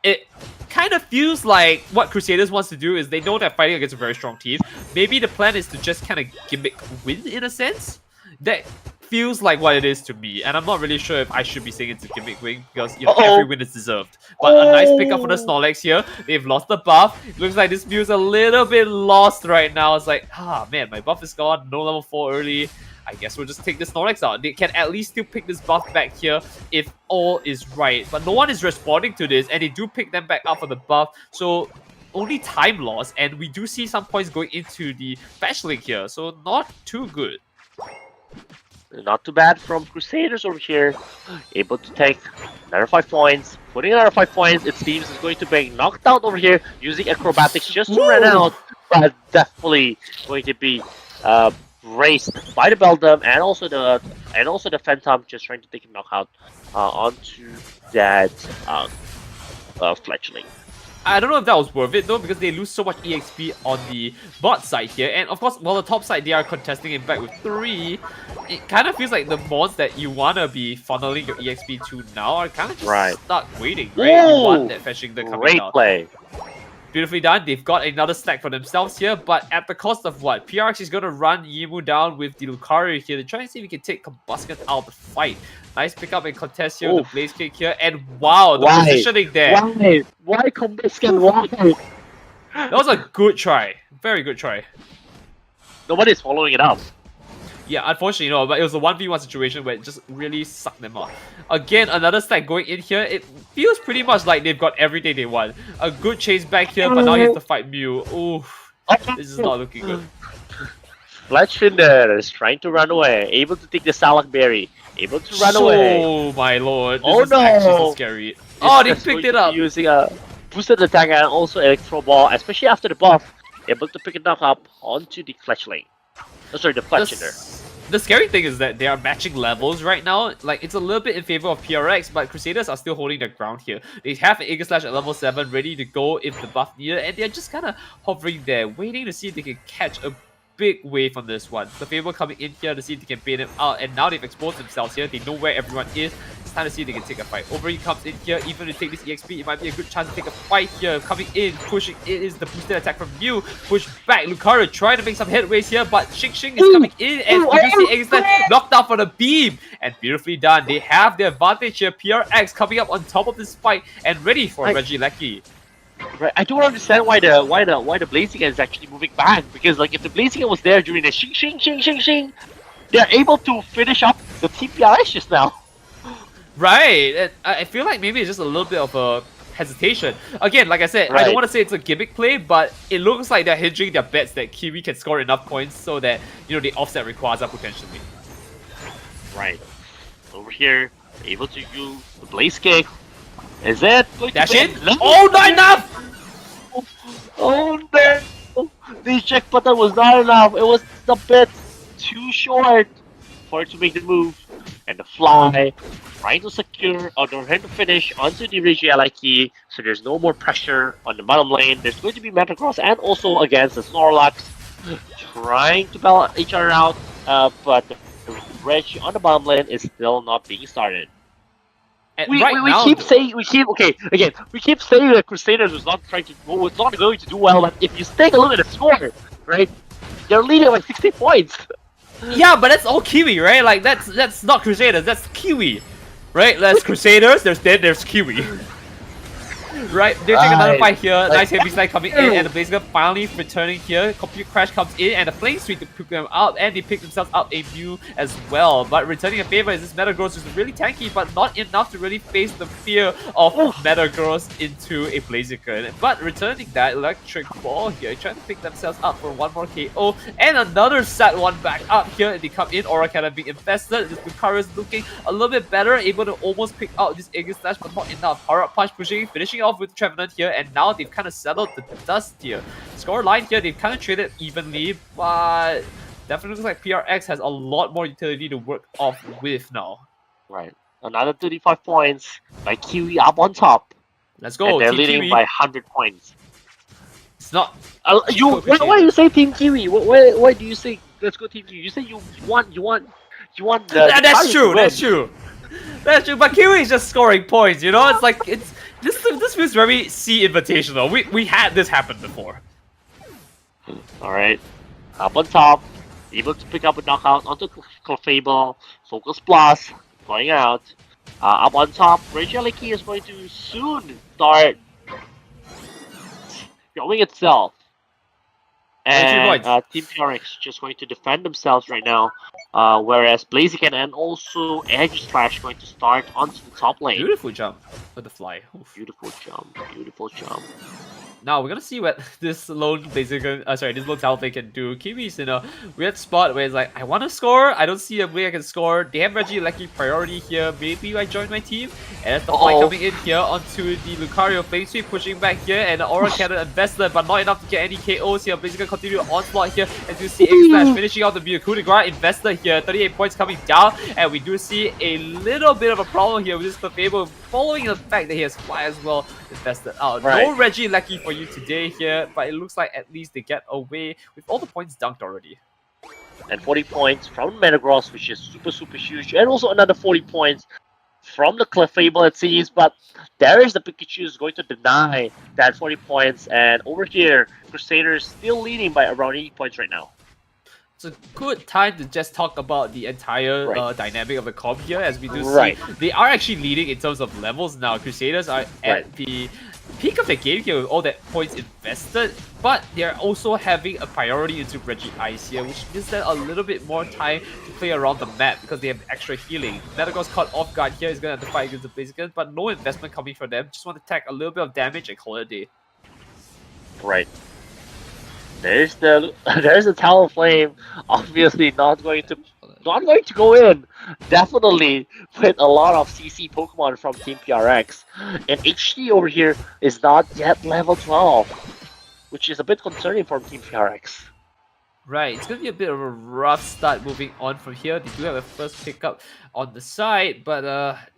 it kind of feels like what Crusaders wants to do is they know they're fighting against a very strong team. Maybe the plan is to just kind of gimmick win in a sense. That feels like what it is to me, and I'm not really sure if I should be saying it's a gimmick win because every win is deserved. But a nice pickup for the Snorlax here. They've lost the buff. Looks like this Mew's a little bit lost right now. It's like, man, my buff is gone. No level 4 early. I guess we'll just take the Snorlax out. They can at least still pick this buff back here if all is right. But no one is responding to this, and they do pick them back up for the buff. So only time loss, and we do see some points going into the Fetch Link here. So not too good. Not too bad from Crusaders over here. Able to take another 5 points. Putting another 5 points, it seems is going to be knocked out over here using acrobatics just to run out. But definitely going to be raised by the Beldum and also the Phantom, just trying to take a knockout onto that Fletchling. I don't know if that was worth it though, because they lose so much EXP on the bot side here. And of course, while the top side, they are contesting it back with 3. It kind of feels like the mods that you want to be funneling your EXP to now are kind of just stuck waiting, right? You want that fetching the coming Great out. play. Beautifully done. They've got another stack for themselves here, but at the cost of what? PRX is going to run Yimu down with the Lucario here to try and see if we can take Combusken out of the fight. Nice pickup and contest here with the Blaze Kick here, and wow, the positioning there. Why Combusken? Why? That was a good try. Very good try. Nobody's following it up. Yeah, unfortunately, no, but it was a 1v1 situation where it just really sucked them up. Again, another stack going in here. It feels pretty much like they've got everything they want. A good chase back here, but now he has to fight Mew. Oof, this is not looking good. Fletchfinder is trying to run away, able to take the Salak Berry, able to run away. Oh my lord, this is actually so scary. They picked it up! Using a boosted attack and also Electro Ball, especially after the buff, able to pick it up onto the Fletchling. Oh, sorry, the Fletchfinder. The scary thing is that they are matching levels right now. Like, it's a little bit in favor of PRX, but Crusaders are still holding their ground here. They have an Aegislash at level 7 ready to go if the buff needed, and they're just kind of hovering there, waiting to see if they can catch a big wave on this one. The Fable coming in here to see if they can bait them out, and now they've exposed themselves here. They know where everyone is. It's time to see if they can take a fight. Over he comes in here, even to take this EXP, it might be a good chance to take a fight here. Coming in, pushing, it is the boosted attack from Mew. Push back, Lucario trying to make some headways here, but Xing is coming in, and we do see Eggstead knocked out for the beam. And beautifully done. They have the advantage here. PRX coming up on top of this fight and ready for Regieleki. Right, I don't understand why the Blaziken is actually moving back, because like if the Blaziken was there during the shing, they're able to finish up the Team PRX just now. Right, and I feel like maybe it's just a little bit of a hesitation. Again, like I said, I don't want to say it's a gimmick play, but it looks like they're hedging their bets that Kiwi can score enough points so that, you know, they offset Rayquaza potentially. Right. Over here, able to use the Blaze Kick. Is it? Dash in? Oh, not enough! Oh no! The eject button was not enough. It was a bit too short for it to make the move. And the fly, trying to secure or trying to finish onto the Regieleki, so there's no more pressure on the bottom lane. There's going to be Metagross and also against the Snorlax, trying to bail each other out, but the Reg on the bottom lane is still not being started. We keep saying that Crusaders was not going to do well, but if you take a look at the score, right, they're leading by 60 points. Yeah, but that's all Kiwi, right? Like that's not Crusaders, that's Kiwi, right? That's Crusaders. There's Kiwi. Right, they're taking another fight here. Nice heavy slide coming in, and the Blaziken finally returning here. Complete Crash comes in, and the Flame Sweep to pick them out, and they pick themselves up a Mew as well. But returning a favor is this Metagross, is really tanky, but not enough to really face the fear of Metagross into a Blaziken. But returning that Electric Ball here, trying to pick themselves up for one more KO, and another set one back up here. They come in, Aura Cannon being invested. This Lucario is looking a little bit better, able to almost pick out this Aegis Slash, but not enough. Power Up Punch pushing, finishing off with Trevenant here, and now they've kind of settled the dust here. Score line here, they've kind of traded evenly, but definitely looks like PRX has a lot more utility to work off with now. Right, another 35 points by Kiwi up on top. Let's go. And they're Team leading Kiwi by 100 points. It's not. Why do you say Team Kiwi? Why do you say let's go Team Kiwi? You say you want the. That's true. That's true. That's true. But Kiwi is just scoring points. You know, it's like this feels very C Invitational. We had this happen before. Alright. Up on top. Able to pick up a knockout onto Clefable. Focus Plus. Going out. Up on top. Regieleki is going to soon start showing itself. And Team PRX just going to defend themselves right now. Whereas Blaziken and also Edge Slash going to start onto the top lane. Beautiful jump with the fly. Oof. Beautiful jump. Beautiful jump. Now we're gonna see what this lone Blaziken, this lone Talonflame can do. Kiwi's in a weird spot where it's like, I want to score, I don't see a way I can score. They have Regieleki priority here. Maybe I join my team. And that's the fight coming in here onto the Lucario. Flame Sweep pushing back here, and the Aura Cannon invested, but not enough to get any KOs here. Blaziken continue onslaught here, and you see Aegis Slash finishing out the Mew. Coup de Grace invested here. 38 points coming down, and we do see a little bit of a problem here with this Clefable, following the fact that he has Fly as well invested out. Right. No Regieleki for you today here, but it looks like at least they get away with all the points dunked already. And 40 points from Metagross, which is super huge, and also another 40 points from the Clefable, it seems, but there is the Pikachu is going to deny that 40 points, and over here, Crusaders still leading by around 80 points right now. It's a good time to just talk about the entire dynamic of the comp here, as we do see they are actually leading in terms of levels now. Crusaders are at the peak of the game here with all that points invested, but they're also having a priority into Regice here, which gives them a little bit more time to play around the map because they have extra healing. Metagross caught off guard here, is going to have to fight against the Blaziken, but no investment coming from them. Just want to tack a little bit of damage and call it a day. Right. There's the Talonflame, obviously not going to go in. Definitely with a lot of CC Pokemon from Team PRX. And HD over here is not yet level 12, which is a bit concerning for Team PRX. Right, it's going to be a bit of a rough start moving on from here. They do have a first pickup on the side, but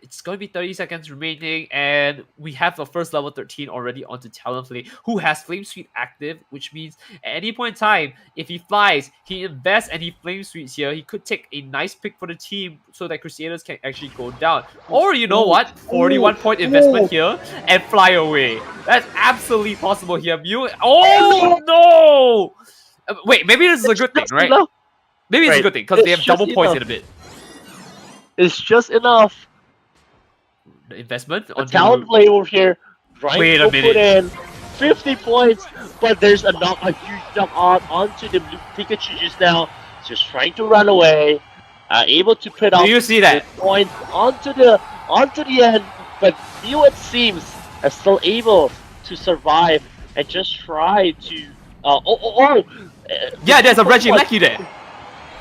it's going to be 30 seconds remaining, and we have the first level 13 already onto Talonflame, who has Flame Suite active, which means at any point in time, if he flies, he invests and he Flame Suites here, he could take a nice pick for the team so that Crusaders can actually go down. Or you know what? 41-point investment here and fly away. That's absolutely possible here. Mew. Oh no! Wait, maybe this is a good thing, Just right? enough. Maybe it's a Right. good thing because they It's have just double points enough. in a bit. It's just enough. The investment The onto Talonflame over here trying Wait to a put minute. in 50 points, but there's a huge knock on onto the blue Pikachu just now. Just trying to run away, able to put Do up you see the that? points onto the end, but Mew it seems is still able to survive and just try to Yeah, there's a Reggie one. Lecky there.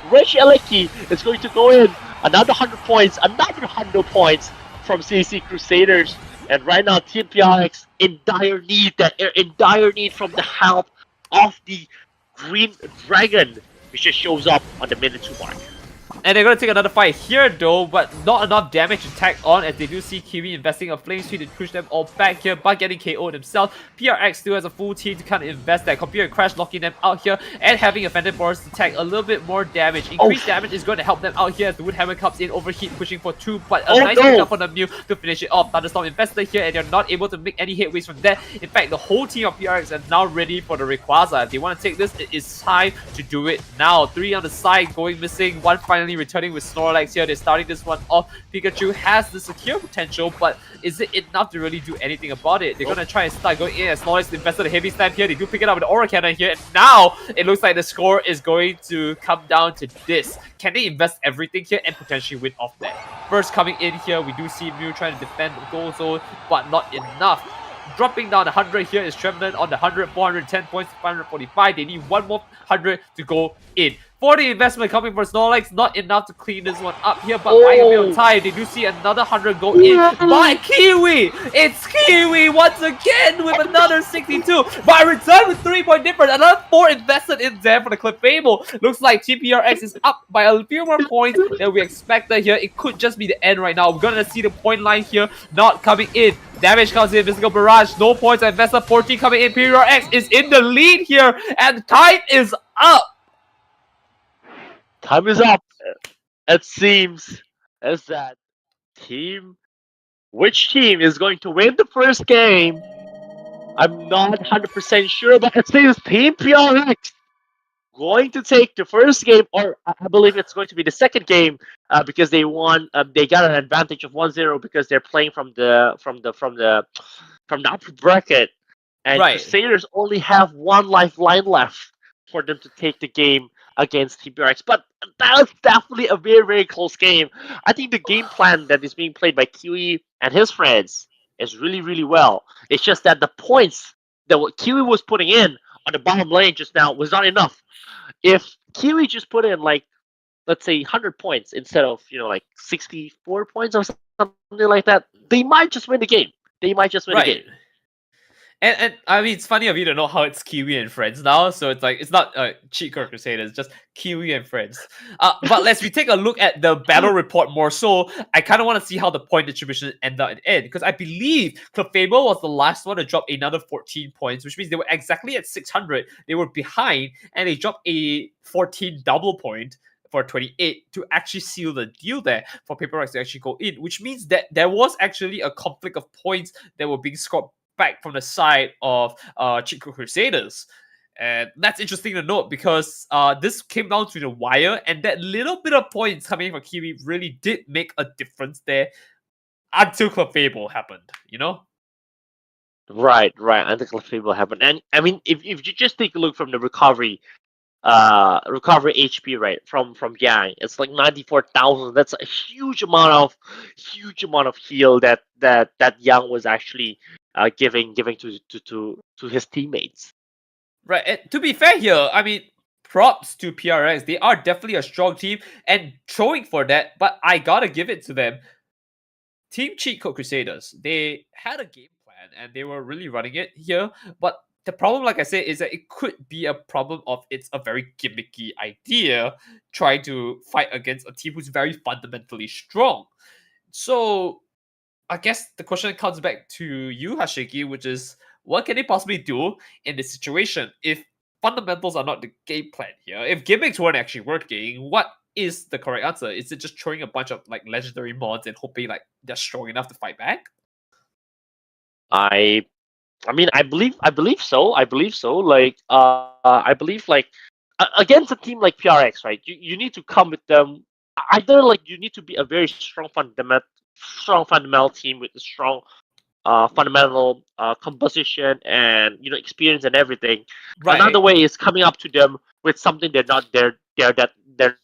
Reggie Alecki is going to go in another 100 points, another 100 points from CC Crusaders. And right now, Team PRX in dire need. In dire need from the help of the Green Dragon, which just shows up on the minute 2 mark. And they're going to take another fight here though, but not enough damage to tag on as they do see Kiwi investing a Flame Suite to push them all back here, but getting KO'd themselves. PRX still has a full team to kind of invest that. Computer Crash locking them out here and having a Phantom Force to tag a little bit more damage. Increased damage is going to help them out here as the Woodhammer comes in, overheat pushing for 2, but a nice pickup on the Mew to finish it off. Thunderstorm invested here and they're not able to make any headways from that. In fact, the whole team of PRX are now ready for the Rayquaza. If they want to take this, it is time to do it now. 3 on the side going missing, 1 finally returning with Snorlax here. They're starting this one off. Pikachu has the secure potential, but is it enough to really do anything about it? They're going to try and start going in as Snorlax invested a heavy snap here. They do pick it up with the Aura Cannon here, and now it looks like the score is going to come down to this. Can they invest everything here and potentially win off that? First coming in here, we do see Mew trying to defend the goal zone, but not enough. Dropping down 100 here is Tremblin on the 100, 410 points to 545. They need one more 100 to go in. 40 investment coming for Snorlax, not enough to clean this one up here, but by a bit of time, they do see another 100 go in. But Kiwi! It's Kiwi once again with another 62. But return with 3-point difference, another 4 invested in there for the Clefable. Looks like TPRX is up by a few more points than we expected here. It could just be the end right now. We're gonna see the point line here not coming in. Damage comes in, Physical Barrage, no points, invested 14 coming in. PRX is in the lead here, and time is up. Time is up. It seems as that which team is going to win the first game? I'm not 100% sure, but it seems Team PRX going to take the first game, or I believe it's going to be the second game, because they won. They got an advantage of 1-0 because they're playing from the upper bracket, and Right. Crusaders only have 1 lifeline left for them to take the game against TPRX. But that's definitely a very, very close game. I think the game plan that is being played by Kiwi and his friends is really, really well. It's just that the points that what Kiwi was putting in on the bottom lane just now was not enough. If Kiwi just put in, like, let's say 100 points instead of, like 64 points or something like that, they might just win the game. They might just win the game. And I mean, it's funny of you to know how it's Kiwi and friends now. So it's like, it's not Cheat Code Crusaders, just Kiwi and friends. But let's we take a look at the battle report more so. I kind of want to see how the point distribution ended up at the end, because I believe Clefable was the last one to drop another 14 points, which means they were exactly at 600. They were behind, and they dropped a 14 double point for 28 to actually seal the deal there for PaperX to actually go in, which means that there was actually a conflict of points that were being scored back from the side of Chico Crusaders. And that's interesting to note because this came down to the wire, and that little bit of points coming from Kiwi really did make a difference there until Clefable happened, Right. Until Clefable happened. And I mean, if you just take a look from the recovery HP, right, from Yang, it's like 94,000. That's a huge amount of heal that Yang was actually giving to his teammates. Right. And to be fair here, I mean, props to PRX. They are definitely a strong team and throwing for that, but I gotta give it to them. Team Cheat Code Crusaders, they had a game plan and they were really running it here, but the problem, like I said, is that it could be a problem of it's a very gimmicky idea trying to fight against a team who's very fundamentally strong. So I guess the question comes back to you, Hashiki, which is what can they possibly do in this situation if fundamentals are not the game plan here? If gimmicks weren't actually working, what is the correct answer? Is it just throwing a bunch of like legendary mods and hoping like they're strong enough to fight back? I I mean, I believe so. I believe so. I believe against a team like PRX, right? You need to come with them. Either like you need to be a very strong fundamental team with a strong fundamental composition and experience and everything. Another Right. way is coming up to them with something they're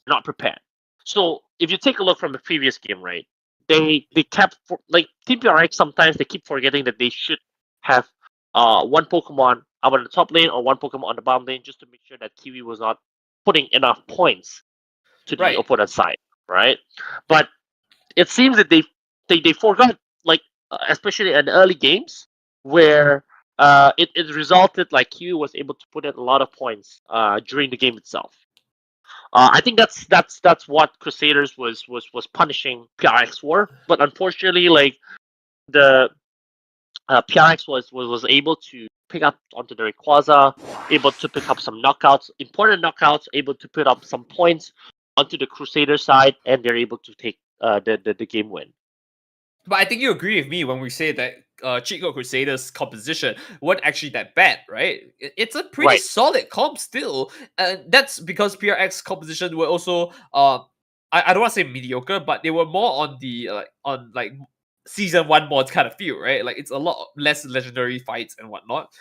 not prepared. So if you take a look from the previous game, right? They kept like Team PRX sometimes they keep forgetting that they should have one Pokemon up on the top lane or one Pokemon on the bottom lane just to make sure that Kiwi was not putting enough points to the Right. opponent's side, right? But it seems that they forgot, like especially in early games where it resulted like Q was able to put in a lot of points during the game itself. I think that's what Crusaders was punishing PRX for, but unfortunately, like the PRX was able to pick up onto the Rayquaza, able to pick up some knockouts, important knockouts, able to put up some points onto the Crusader side, and they're able to take the game win. But I think you agree with me when we say that Chico Crusaders composition weren't actually that bad, right? It's a pretty Right. solid comp still, and that's because PRX composition were also I don't want to say mediocre, but they were more on the on like season one mods kind of feel, right? Like it's a lot less legendary fights and whatnot.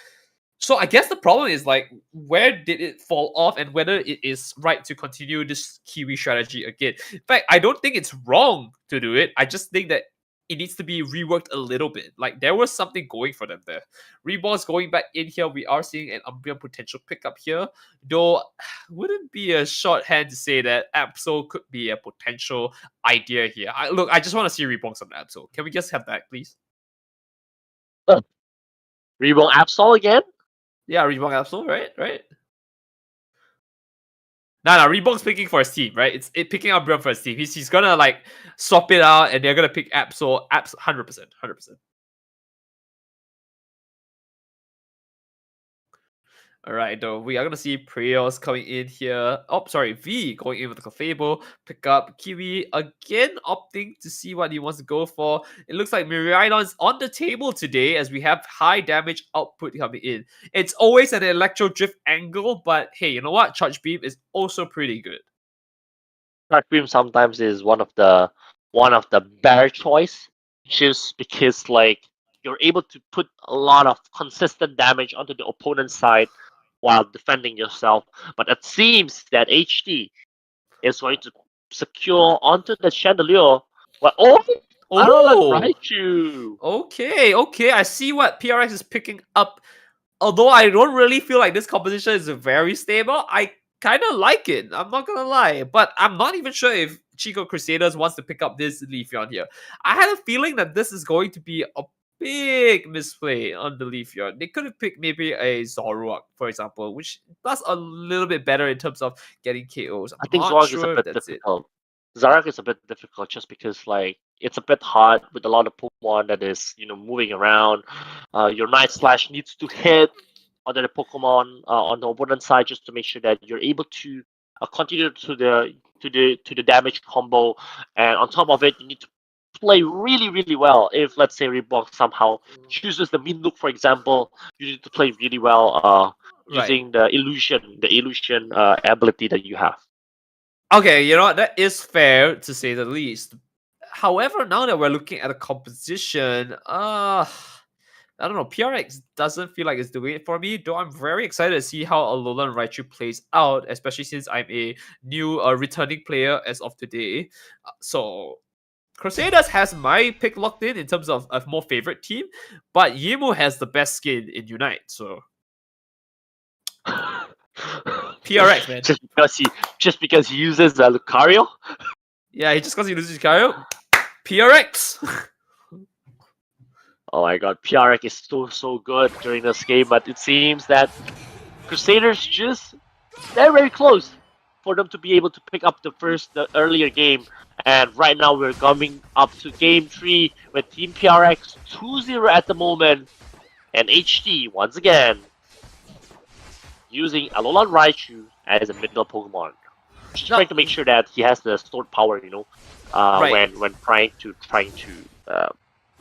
So I guess the problem is like where did it fall off and whether it is right to continue this Kiwi strategy again. In fact, I don't think it's wrong to do it. I just think that it needs to be reworked a little bit. Like there was something going for them there. Reborn's going back in here. We are seeing an Umbreon potential pickup here. Though wouldn't be a shorthand to say that Absol could be a potential idea here. I just want to see Reborn on Absol. Can we just have that, please? Reborn Absol again? Yeah, Reborn Absol, right? Right. No, Reebok's picking for his team, right? It's picking up Umbreon for his team. He's gonna like swap it out, and they're gonna pick Absol, 100%, 100%. All right, though we are gonna see Prios coming in here. Oh, sorry, V going in with the Clefable. Pick up Kiwi again, opting to see what he wants to go for. It looks like Miraidon's on the table today as we have high damage output coming in. It's always an Electro Drift angle, but hey, you know what? Charge Beam is also pretty good. Dark Beam sometimes is one of the better choice, just because like you're able to put a lot of consistent damage onto the opponent's side while defending yourself. But it seems that HD is going to secure onto the chandelier. Well, oh, Oh, Raichu. okay. I see what PRX is picking up. Although I don't really feel like this composition is very stable, I kind of like it. I'm not gonna lie, but I'm not even sure if Chico Crusaders wants to pick up this Leafeon here. I had a feeling that this is going to be a big misplay on the Leafeon. They could have picked maybe a Zoroark, for example, which does a little bit better in terms of getting KOs. I'm I think not Zorg is a sure if bit that's it. difficult. Zarek is a bit difficult just because like it's a bit hard with a lot of Pokemon that is moving around. Your Night Slash needs to hit other the Pokemon on the opponent's side just to make sure that you're able to continue to the damage combo, and on top of it, you need to play really really well. If let's say Reebok somehow chooses the Min Look, for example, you need to play really well Right. using the illusion ability that you have. Okay, you know what? That is fair to say the least. However, now that we're looking at the composition, I don't know. PRX doesn't feel like it's doing it for me, though I'm very excited to see how Alolan Raichu plays out, especially since I'm a new returning player as of today. So, Crusaders has my pick locked in terms of a more favorite team, but Yimu has the best skin in Unite, so PRX, man. just because he uses Lucario. Yeah, he just because he loses Kyo. PRX! Oh my god, PRX is so good during this game, but it seems that Crusaders just they're very close for them to be able to pick up the earlier game. And right now we're coming up to game 3 with Team PRX 2-0 at the moment. And HT once again using Alolan Raichu as a middle Pokemon. Just No. trying to make sure that he has the stored power, Right. when trying to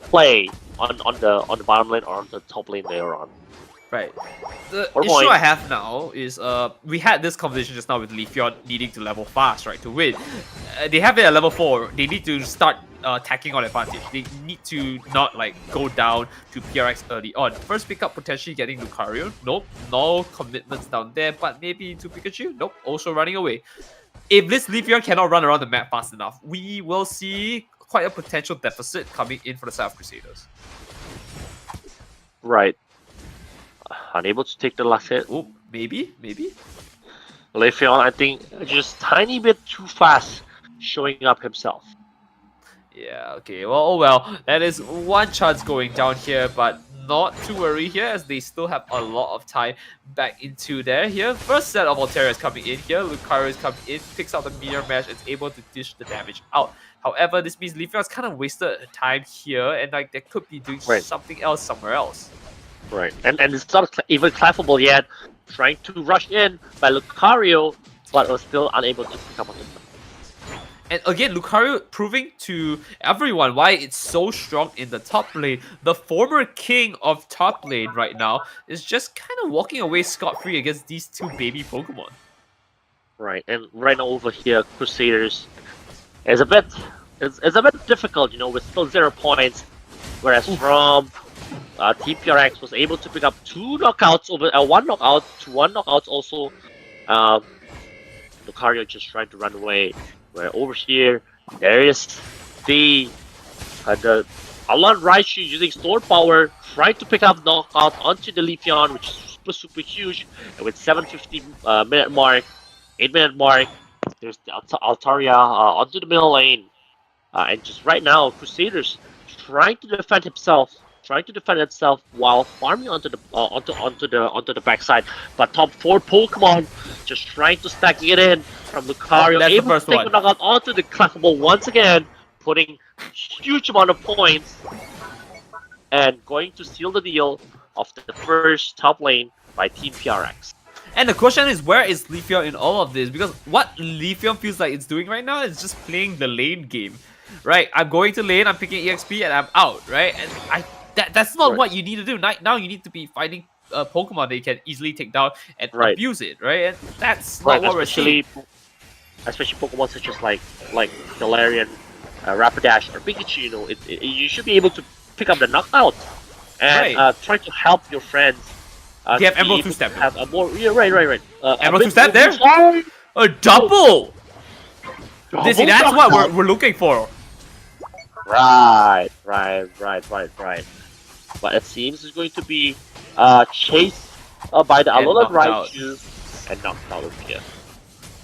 play on the bottom lane or on the top lane later on. Right. The Or issue point. I have now is we had this conversation just now with Leafeon needing to level fast, right, to win. They have it at level 4. They need to start tacking on advantage. They need to not like go down to PRX early on. First pick up potentially getting Lucario. Nope. No commitments down there, but maybe to Pikachu. Nope. Also running away. If this Leafeon cannot run around the map fast enough, we will see quite a potential deficit coming in for the side of Crusaders. Right. Unable to take the last hit. Oh, maybe. Leafeon, I think, just tiny bit too fast showing up himself. Yeah, okay. Well, oh well. That is one chance going down here, but not to worry here as they still have a lot of time back into there here. First set of Altaria is coming in here. Lucario is coming in, picks out the Meteor Mash, and is able to dish the damage out. However, this means Leafeon's kind of wasted time here, and like they could be doing Right. something else somewhere else. Right. And it's not even clappable yet. Trying to rush in by Lucario, but was still unable to pick up on the. And again, Lucario proving to everyone why it's so strong in the top lane. The former king of top lane right now is just kind of walking away scot-free against these two baby Pokemon. Right. And right now over here, Crusaders is a bit it's a bit difficult, with still 0 points. Whereas from Team PRX was able to pick up 2 knockouts over 1 knockout to 1 knockouts also. Lucario just trying to run away. Where over here there is the Alolan Raichu using stored power, trying to pick up knockout onto the Leafeon, which is super huge. And with 7:50 minute mark, 8-minute mark, there's the Altaria onto the middle lane, and just right now Crusaders trying to defend itself while farming onto the backside. But top 4 Pokemon just trying to stack it in from Lucario, That's the able first to take one. a knockout onto the clappable once again, putting huge amount of points and going to seal the deal of the first top lane by Team PRX. And the question is, where is Leafeon in all of this? Because what Leafeon feels like it's doing right now is just playing the lane game. Right, I'm going to lane, I'm picking EXP, and I'm out, right? And that's not Right. what you need to do. Now you need to be finding Pokemon that you can easily take down and Right. abuse it, right? And that's Right, not what we're seeing. especially Pokemon such as like Galarian, Rapidash, or Pikachu. You should be able to pick up the knockout and Right. try to help your friends. They have to be Emerald able to 2-step. Have a more right. Emerald 2-step there? A double! Dizzy, that's what we're looking for. Right. But it seems it's going to be chased by the And Alolan knocked out. Raichu and knocked out over here.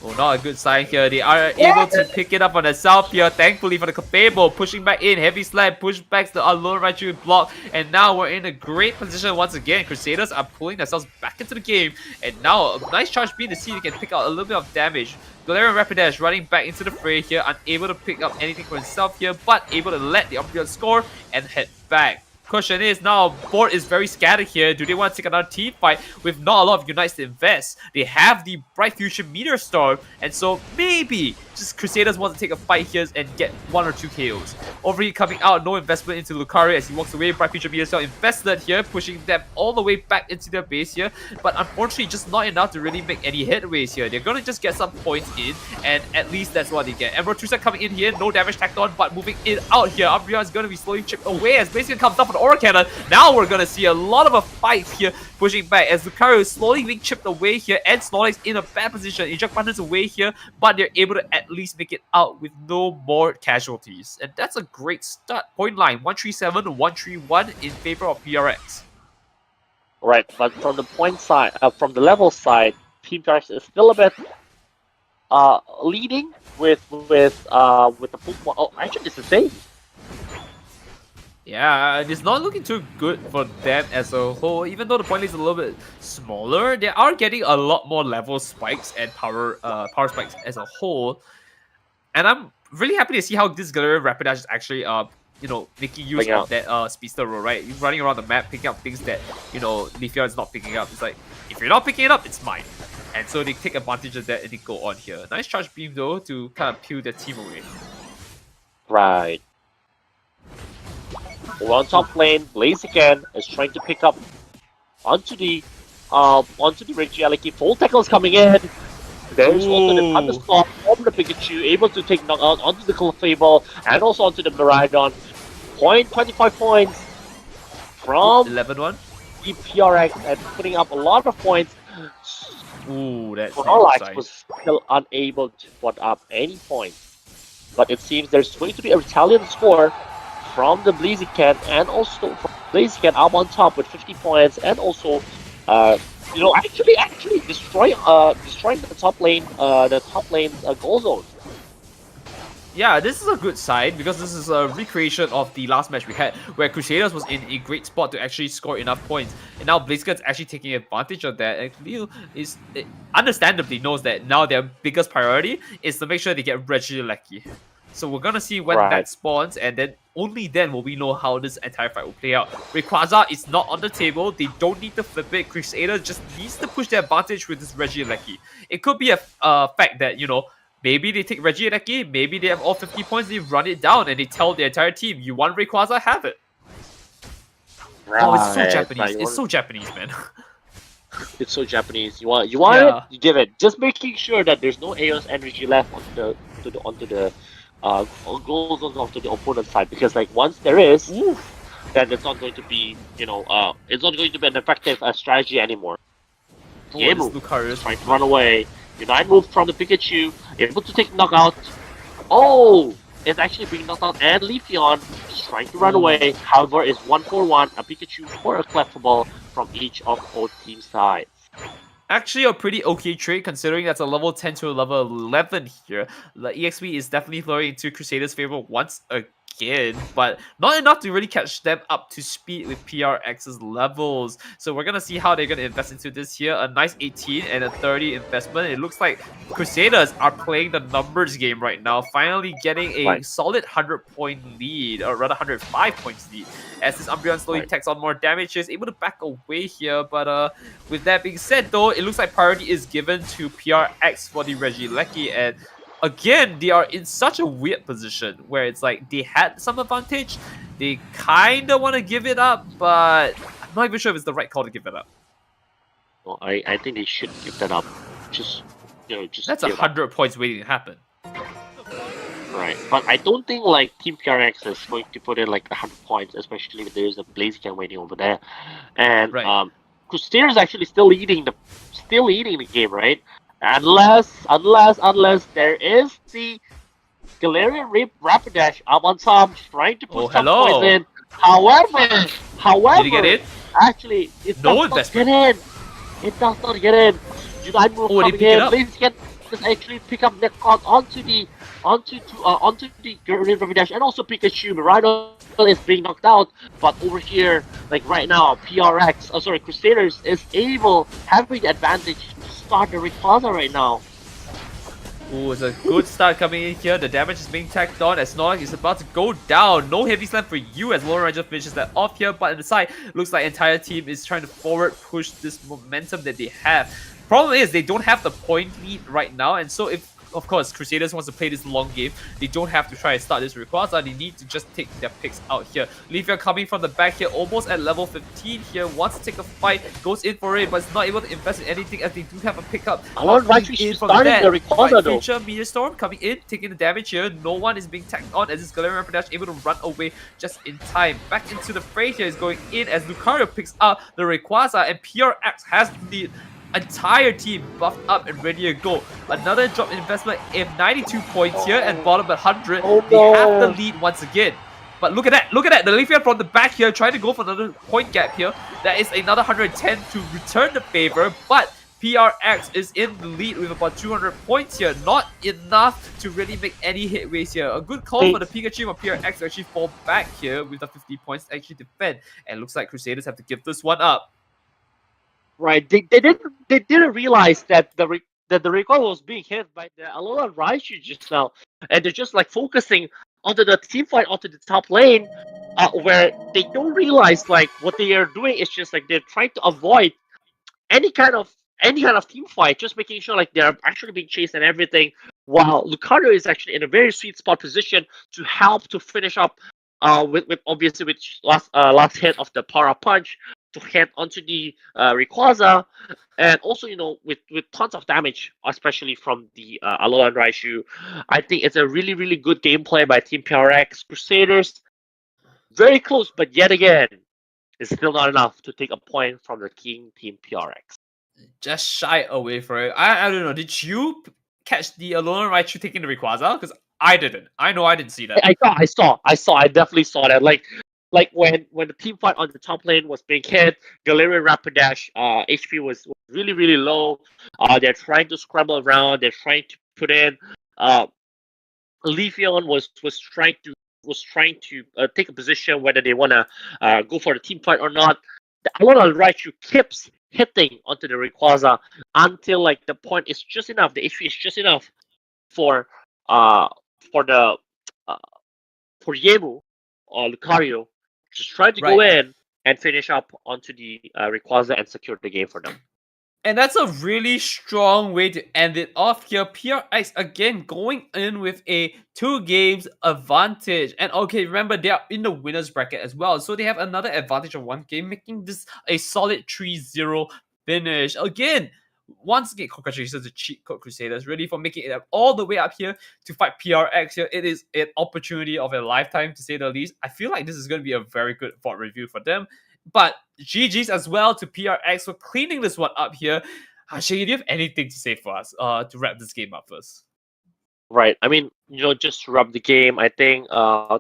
Oh, not a good sign here. They are able to pick it up on the south here. Thankfully for the Capable, pushing back in. Heavy slide, push back the Alolan Raichu block. And now we're in a great position once again. Crusaders are pulling themselves back into the game. And now a nice charge beam to see if they can pick out a little bit of damage. Galarian Rapidash running back into the fray here. Unable to pick up anything for himself here. But able to let the Umbreon score and head back. Question is now, board is very scattered here. Do they want to take another team fight with not a lot of unites to invest? They have the Bright Future Meteor Storm, and so maybe just Crusaders want to take a fight here and get 1 or 2 KOs. Over here coming out, no investment into Lucario as he walks away. Bright Future Meteor Storm invested here, pushing them all the way back into their base here, but unfortunately just not enough to really make any headways here. They're gonna just get some points in, and at least that's what they get. Emerald Trusa coming in here, no damage tacked on, but moving it out here. Umbreon is gonna be slowly chipped away as basically comes up for the Aura Cannon. Now we're gonna see a lot of a fight here, pushing back as Lucario is slowly being chipped away here, and Snorlax in a bad position. Eject Buttons away here, but they're able to at least make it out with no more casualties. And that's a great start. Point line 137, 131 in favor of PRX. Right, but from the point side, from the level side, Team PRX is still a bit leading with the Pokemon. Oh, actually, it's the same. Yeah, it's not looking too good for them as a whole. Even though the point is a little bit smaller, they are getting a lot more level spikes and power spikes as a whole. And I'm really happy to see how this Galarian Rapidash is actually making use Bring of out. that speedster role, right? You're running around the map, picking up things that Leafeon is not picking up. It's like, if you're not picking it up, it's mine. And so they take advantage of that and they go on here. Nice charge beam though to kind of peel their team away. Right. We're on top lane. Blaziken is trying to pick up onto the Regieleki. Full tackles coming in. There's also the Thunderstorm from the Pikachu, able to take knockout onto the Clefable and also onto the Miraidon. 25 points from 11-1. the PRX and putting up a lot of points. Ooh, that's Snorlax was still unable to put up any points. But it seems there's going to be a retaliant score from the Blaziken and also from Blaziken up on top with 50 points and also actually destroying the top lane goal zone. Yeah, this is a good sign because this is a recreation of the last match we had where Crusaders was in a great spot to actually score enough points. And now Blaziken's actually taking advantage of that. And Leo understandably knows that now their biggest priority is to make sure they get Regieleki. So we're gonna see when that spawns, and then only then will we know how this entire fight will play out. Rayquaza is not on the table. They don't need to flip it. Crusader just needs to push their advantage with this Regieleki. It could be a fact that, maybe they take Regieleki, maybe they have all 50 points, they run it down, and they tell the entire team, you want Rayquaza, have it. Right. Oh, it's so Japanese. It's so Japanese, man. It's so Japanese. You want it, you give it. Just making sure that there's no Aeon's energy left onto the goal zones onto the opponent's side, because like once there is, then it's not going to be it's not going to be an effective strategy anymore. Lucario trying to run away. Unite move from the Pikachu, able to take knockout. Oh, it's actually being knocked out, and Leafeon is trying to run away. However, it's 1-for-1, a Pikachu or a Clefable from each of both team sides. Actually, a pretty okay trade considering that's a level 10 to a level 11 here. The EXP is definitely flowing into Crusaders' favor once again, but not enough to really catch them up to speed with PRX's levels. So we're gonna see how they're gonna invest into this here. A nice 18 and a 30 investment. It looks like Crusaders are playing the numbers game right now, finally getting a solid 100-point lead, or rather 105 points lead. As this Umbreon slowly takes on more damage, is able to back away here. But with that being said, though, it looks like priority is given to PRX for the Regieleki, and again, they are in such a weird position where it's like they had some advantage, they kind of want to give it up, but I'm not even sure if it's the right call to give it up. Well, I think they should give that up. Just that's 100 points waiting to happen. Right, but I don't think like Team PRX is going to put in like 100 points, especially if there's a Blaziken waiting over there, and Crusader is actually still leading the game, right? Unless there is the Galarian Rapidash up on top trying to put some points in. However, did he get in? Actually, it does not get in. It does not get in. Unite move coming in. Blaziken just actually pick up Netcon onto the Galarian Rapidash, and also Pikachu. Miraidon is being knocked out, but over here, like right now, Crusaders is having the advantage to start the Rayquaza right now. Ooh, it's a good start coming in here. The damage is being tacked on as Snorlax is about to go down. No heavy slam for you as Lone Ranger finishes that off here, but on the side, looks like the entire team is trying to forward push this momentum that they have. Problem is, they don't have the point lead right now, and so if, of course, Crusaders wants to play this long game, they don't have to try and start this Rayquaza. They need to just take their picks out here. Leafeon coming from the back here, almost at level 15 here, wants to take a fight, goes in for it, but is not able to invest in anything as they do have a pickup. Starting the Rayquaza though. Future Meteor Storm coming in, taking the damage here. No one is being tagged on as this Galarian Rapidash able to run away just in time. Back into the fray here is going in as Lucario picks up the Rayquaza, and PRX has the entire team buffed up and ready to go. Another drop in investment in 92 points here and bottom at 100. They have the lead once again. But look at that, the Leafeon from the back here trying to go for another point gap here. That is another 110 to return the favor, but PRX is in the lead with about 200 points here. Not enough to really make any headways here. A good call for the Pikachu of PRX to actually fall back here with the 50 points to actually defend. And looks like Crusaders have to give this one up. Right. They didn't realize that the recoil was being hit by the Alola Raichu just now, and they're just like focusing onto the team fight onto the top lane, where they don't realize like what they are doing is just like they're trying to avoid any kind of team fight, just making sure like they're actually being chased and everything. While Lucario is actually in a very sweet spot position to help to finish up, with obviously with last hit of the Para Punch to hit onto the Rayquaza, and also with tons of damage, especially from the Alola and Raichu. I think it's a really good gameplay by Team PRX. Crusaders very close, but yet again, it's still not enough to take a point from the King Team PRX. Just shy away from it. I don't know. Did you catch the Alolan Raichu taking the Rayquaza? Because I didn't. I know I didn't see that. I definitely saw that. Like when the team fight on the top lane was being hit, Galarian Rapidash HP was really low. They're trying to scramble around. They're trying to put in. Leafeon was trying to take a position whether they wanna go for the team fight or not. The Alola Raichu keeps hitting onto the Rayquaza until like the point is just enough. The HP is just enough for for the for Yemu or Lucario just try to go in and finish up onto the Rayquaza and secure the game for them. And that's a really strong way to end it off here. PRX again going in with a 2 games advantage. And okay, remember they are in the winner's bracket as well. So they have another advantage of 1 game, making this a solid 3-0 finish. Again, once again, congratulations to Cheat Code Crusaders, really, for making it all the way up here to fight PRX here. It is an opportunity of a lifetime, to say the least. I feel like this is going to be a very good VOD review for them. But GG's as well to PRX for cleaning this one up here. Shaggy, do you have anything to say for us to wrap this game up first? Right. I mean, just to wrap the game, I think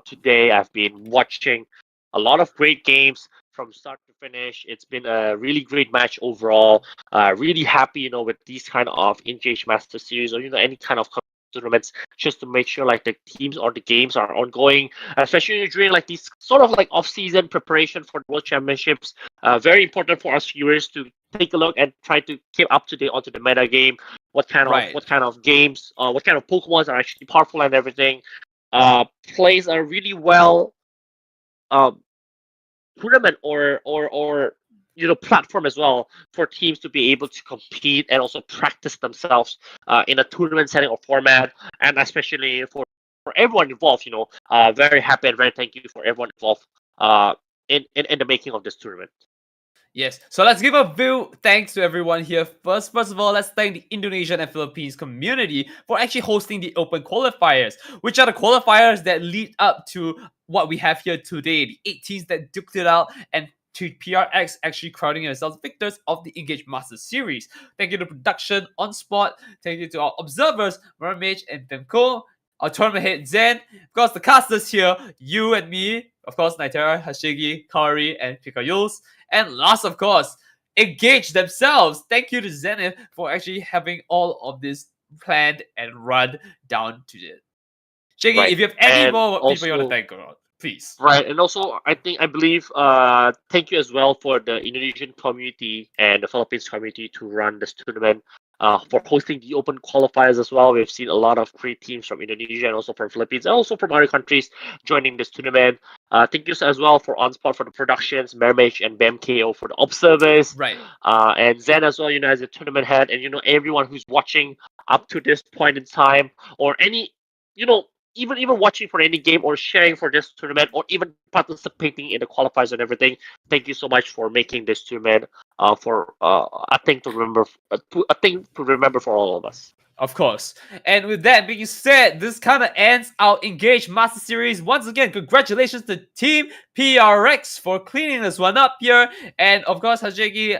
today I've been watching a lot of great games from start to finish. It's been a really great match overall. Really happy, with these kind of INGAGE Master Series or any kind of tournaments, just to make sure like the teams or the games are ongoing, especially during like these sort of like off-season preparation for the World Championships. Very important for us viewers to take a look and try to keep up to date onto the meta game. What kind of games, what kind of Pokemons are actually powerful and everything. Plays a really well tournament or platform as well for teams to be able to compete and also practice themselves in a tournament setting or format, and especially for everyone involved. Very happy and very thank you for everyone involved in the making of this tournament. Yes, so let's give a big thanks to everyone here. First of all, let's thank the Indonesian and Philippines community for actually hosting the open qualifiers, which are the qualifiers that lead up to what we have here today, the 8 teams that duked it out, and to PRX actually crowning themselves victors of the INGAGE Master Series. Thank you to production on spot. Thank you to our observers, Mermage and Demko, our tournament head Zen, of course the casters here, you and me, of course Naitera, Hashigi, Kari, and Pikayuls, and last of course, INGAGE themselves. Thank you to Zenith for actually having all of this planned and run down to it. Shiggy, Right. if you have any And more people you want also- to thank, please. Right, and also I believe thank you as well for the Indonesian community and the Philippines community to run this tournament, for hosting the open qualifiers as well. We've seen a lot of great teams from Indonesia and also from Philippines and also from other countries joining this tournament. Thank you as well for OnSpot for the productions, Mermage and BMKO for the observers, Right. and Zen as well, as a tournament head, and everyone who's watching up to this point in time, or any, even watching for any game or sharing for this tournament or even participating in the qualifiers and everything. Thank you so much for making this tournament for a thing to remember, for all of us. Of course. And with that being said, this kind of ends our INGAGE Master Series. Once again, congratulations to Team PRX for cleaning this one up here. And of course, Hajegi,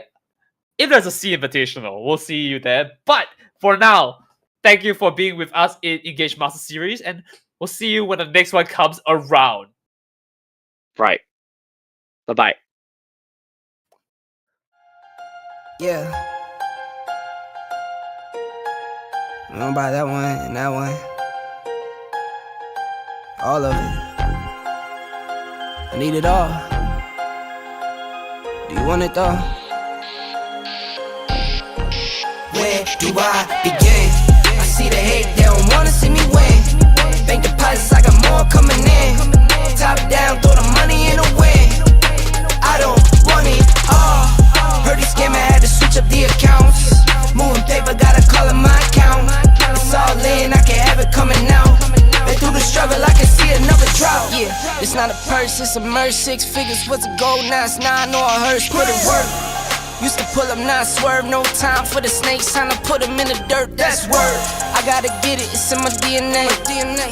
if there's a C Invitational, we'll see you there. But for now, thank you for being with us in INGAGE Master Series, and we'll see you when the next one comes around. Right. Bye-bye. Yeah. I'm gonna buy that one and that one. All of it. I need it all. Do you want it though? Where do I begin? I see the hate, they don't wanna see me win. Bank deposits, I got more coming in. Top down, throw the money in the wind. I don't want it all. Heard he scammer, had to switch up the accounts. Moving paper, gotta call it my account. It's all in, I can have it coming out. Been through the struggle, I can see another drought. Yeah, it's not a purse, it's a merch. 6 figures was a gold, now it's 9 or a hearse. Put it work. Used to pull up, not swerve. No time for the snakes, time to put them in the dirt. That's word. I gotta get it, it's in my DNA.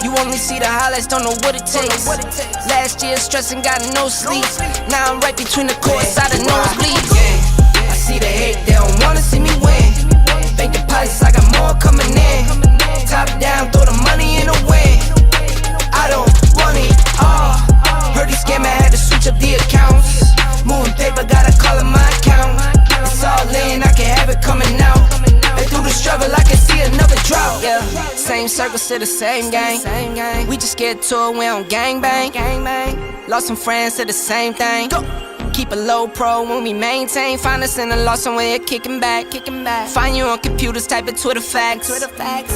You only see the highlights, don't know what it takes. Last year stressing, got no sleep. Now I'm right between the courts, out of nosebleeds. I see the hate, they don't wanna see me win. Bank deposits, I got more coming in. Top down, throw the money in the wind. I don't want it all. Heard he scammer, had to switch up the accounts. Moving paper, gotta call it my account. It's all in, I can have it coming out. And through the struggle, I can see another drought. Yeah, same circle, still the same gang. We just get to it, we don't gangbang. Lost some friends, said the same thing. Keep a low pro when we maintain. Find us in a lost somewhere, kicking back. Find you on computers, type in Twitter facts.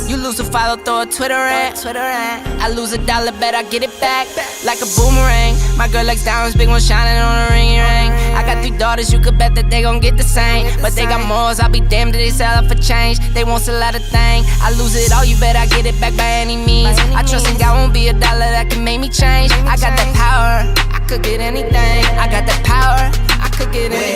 You lose a follow, throw a Twitter rant. I lose $1, bet I get it back like a boomerang. My girl likes diamonds, big one shining on a ring. I got 3 daughters, you could bet that they gon' get the same. But they got morals, I'll be damned if they sell up for change. They won't sell out a thing. I lose it all, you bet I get it back by any means. I trust in God, won't be $1 that can make me change. I got that power, I could get anything. I got that power, I could get anything.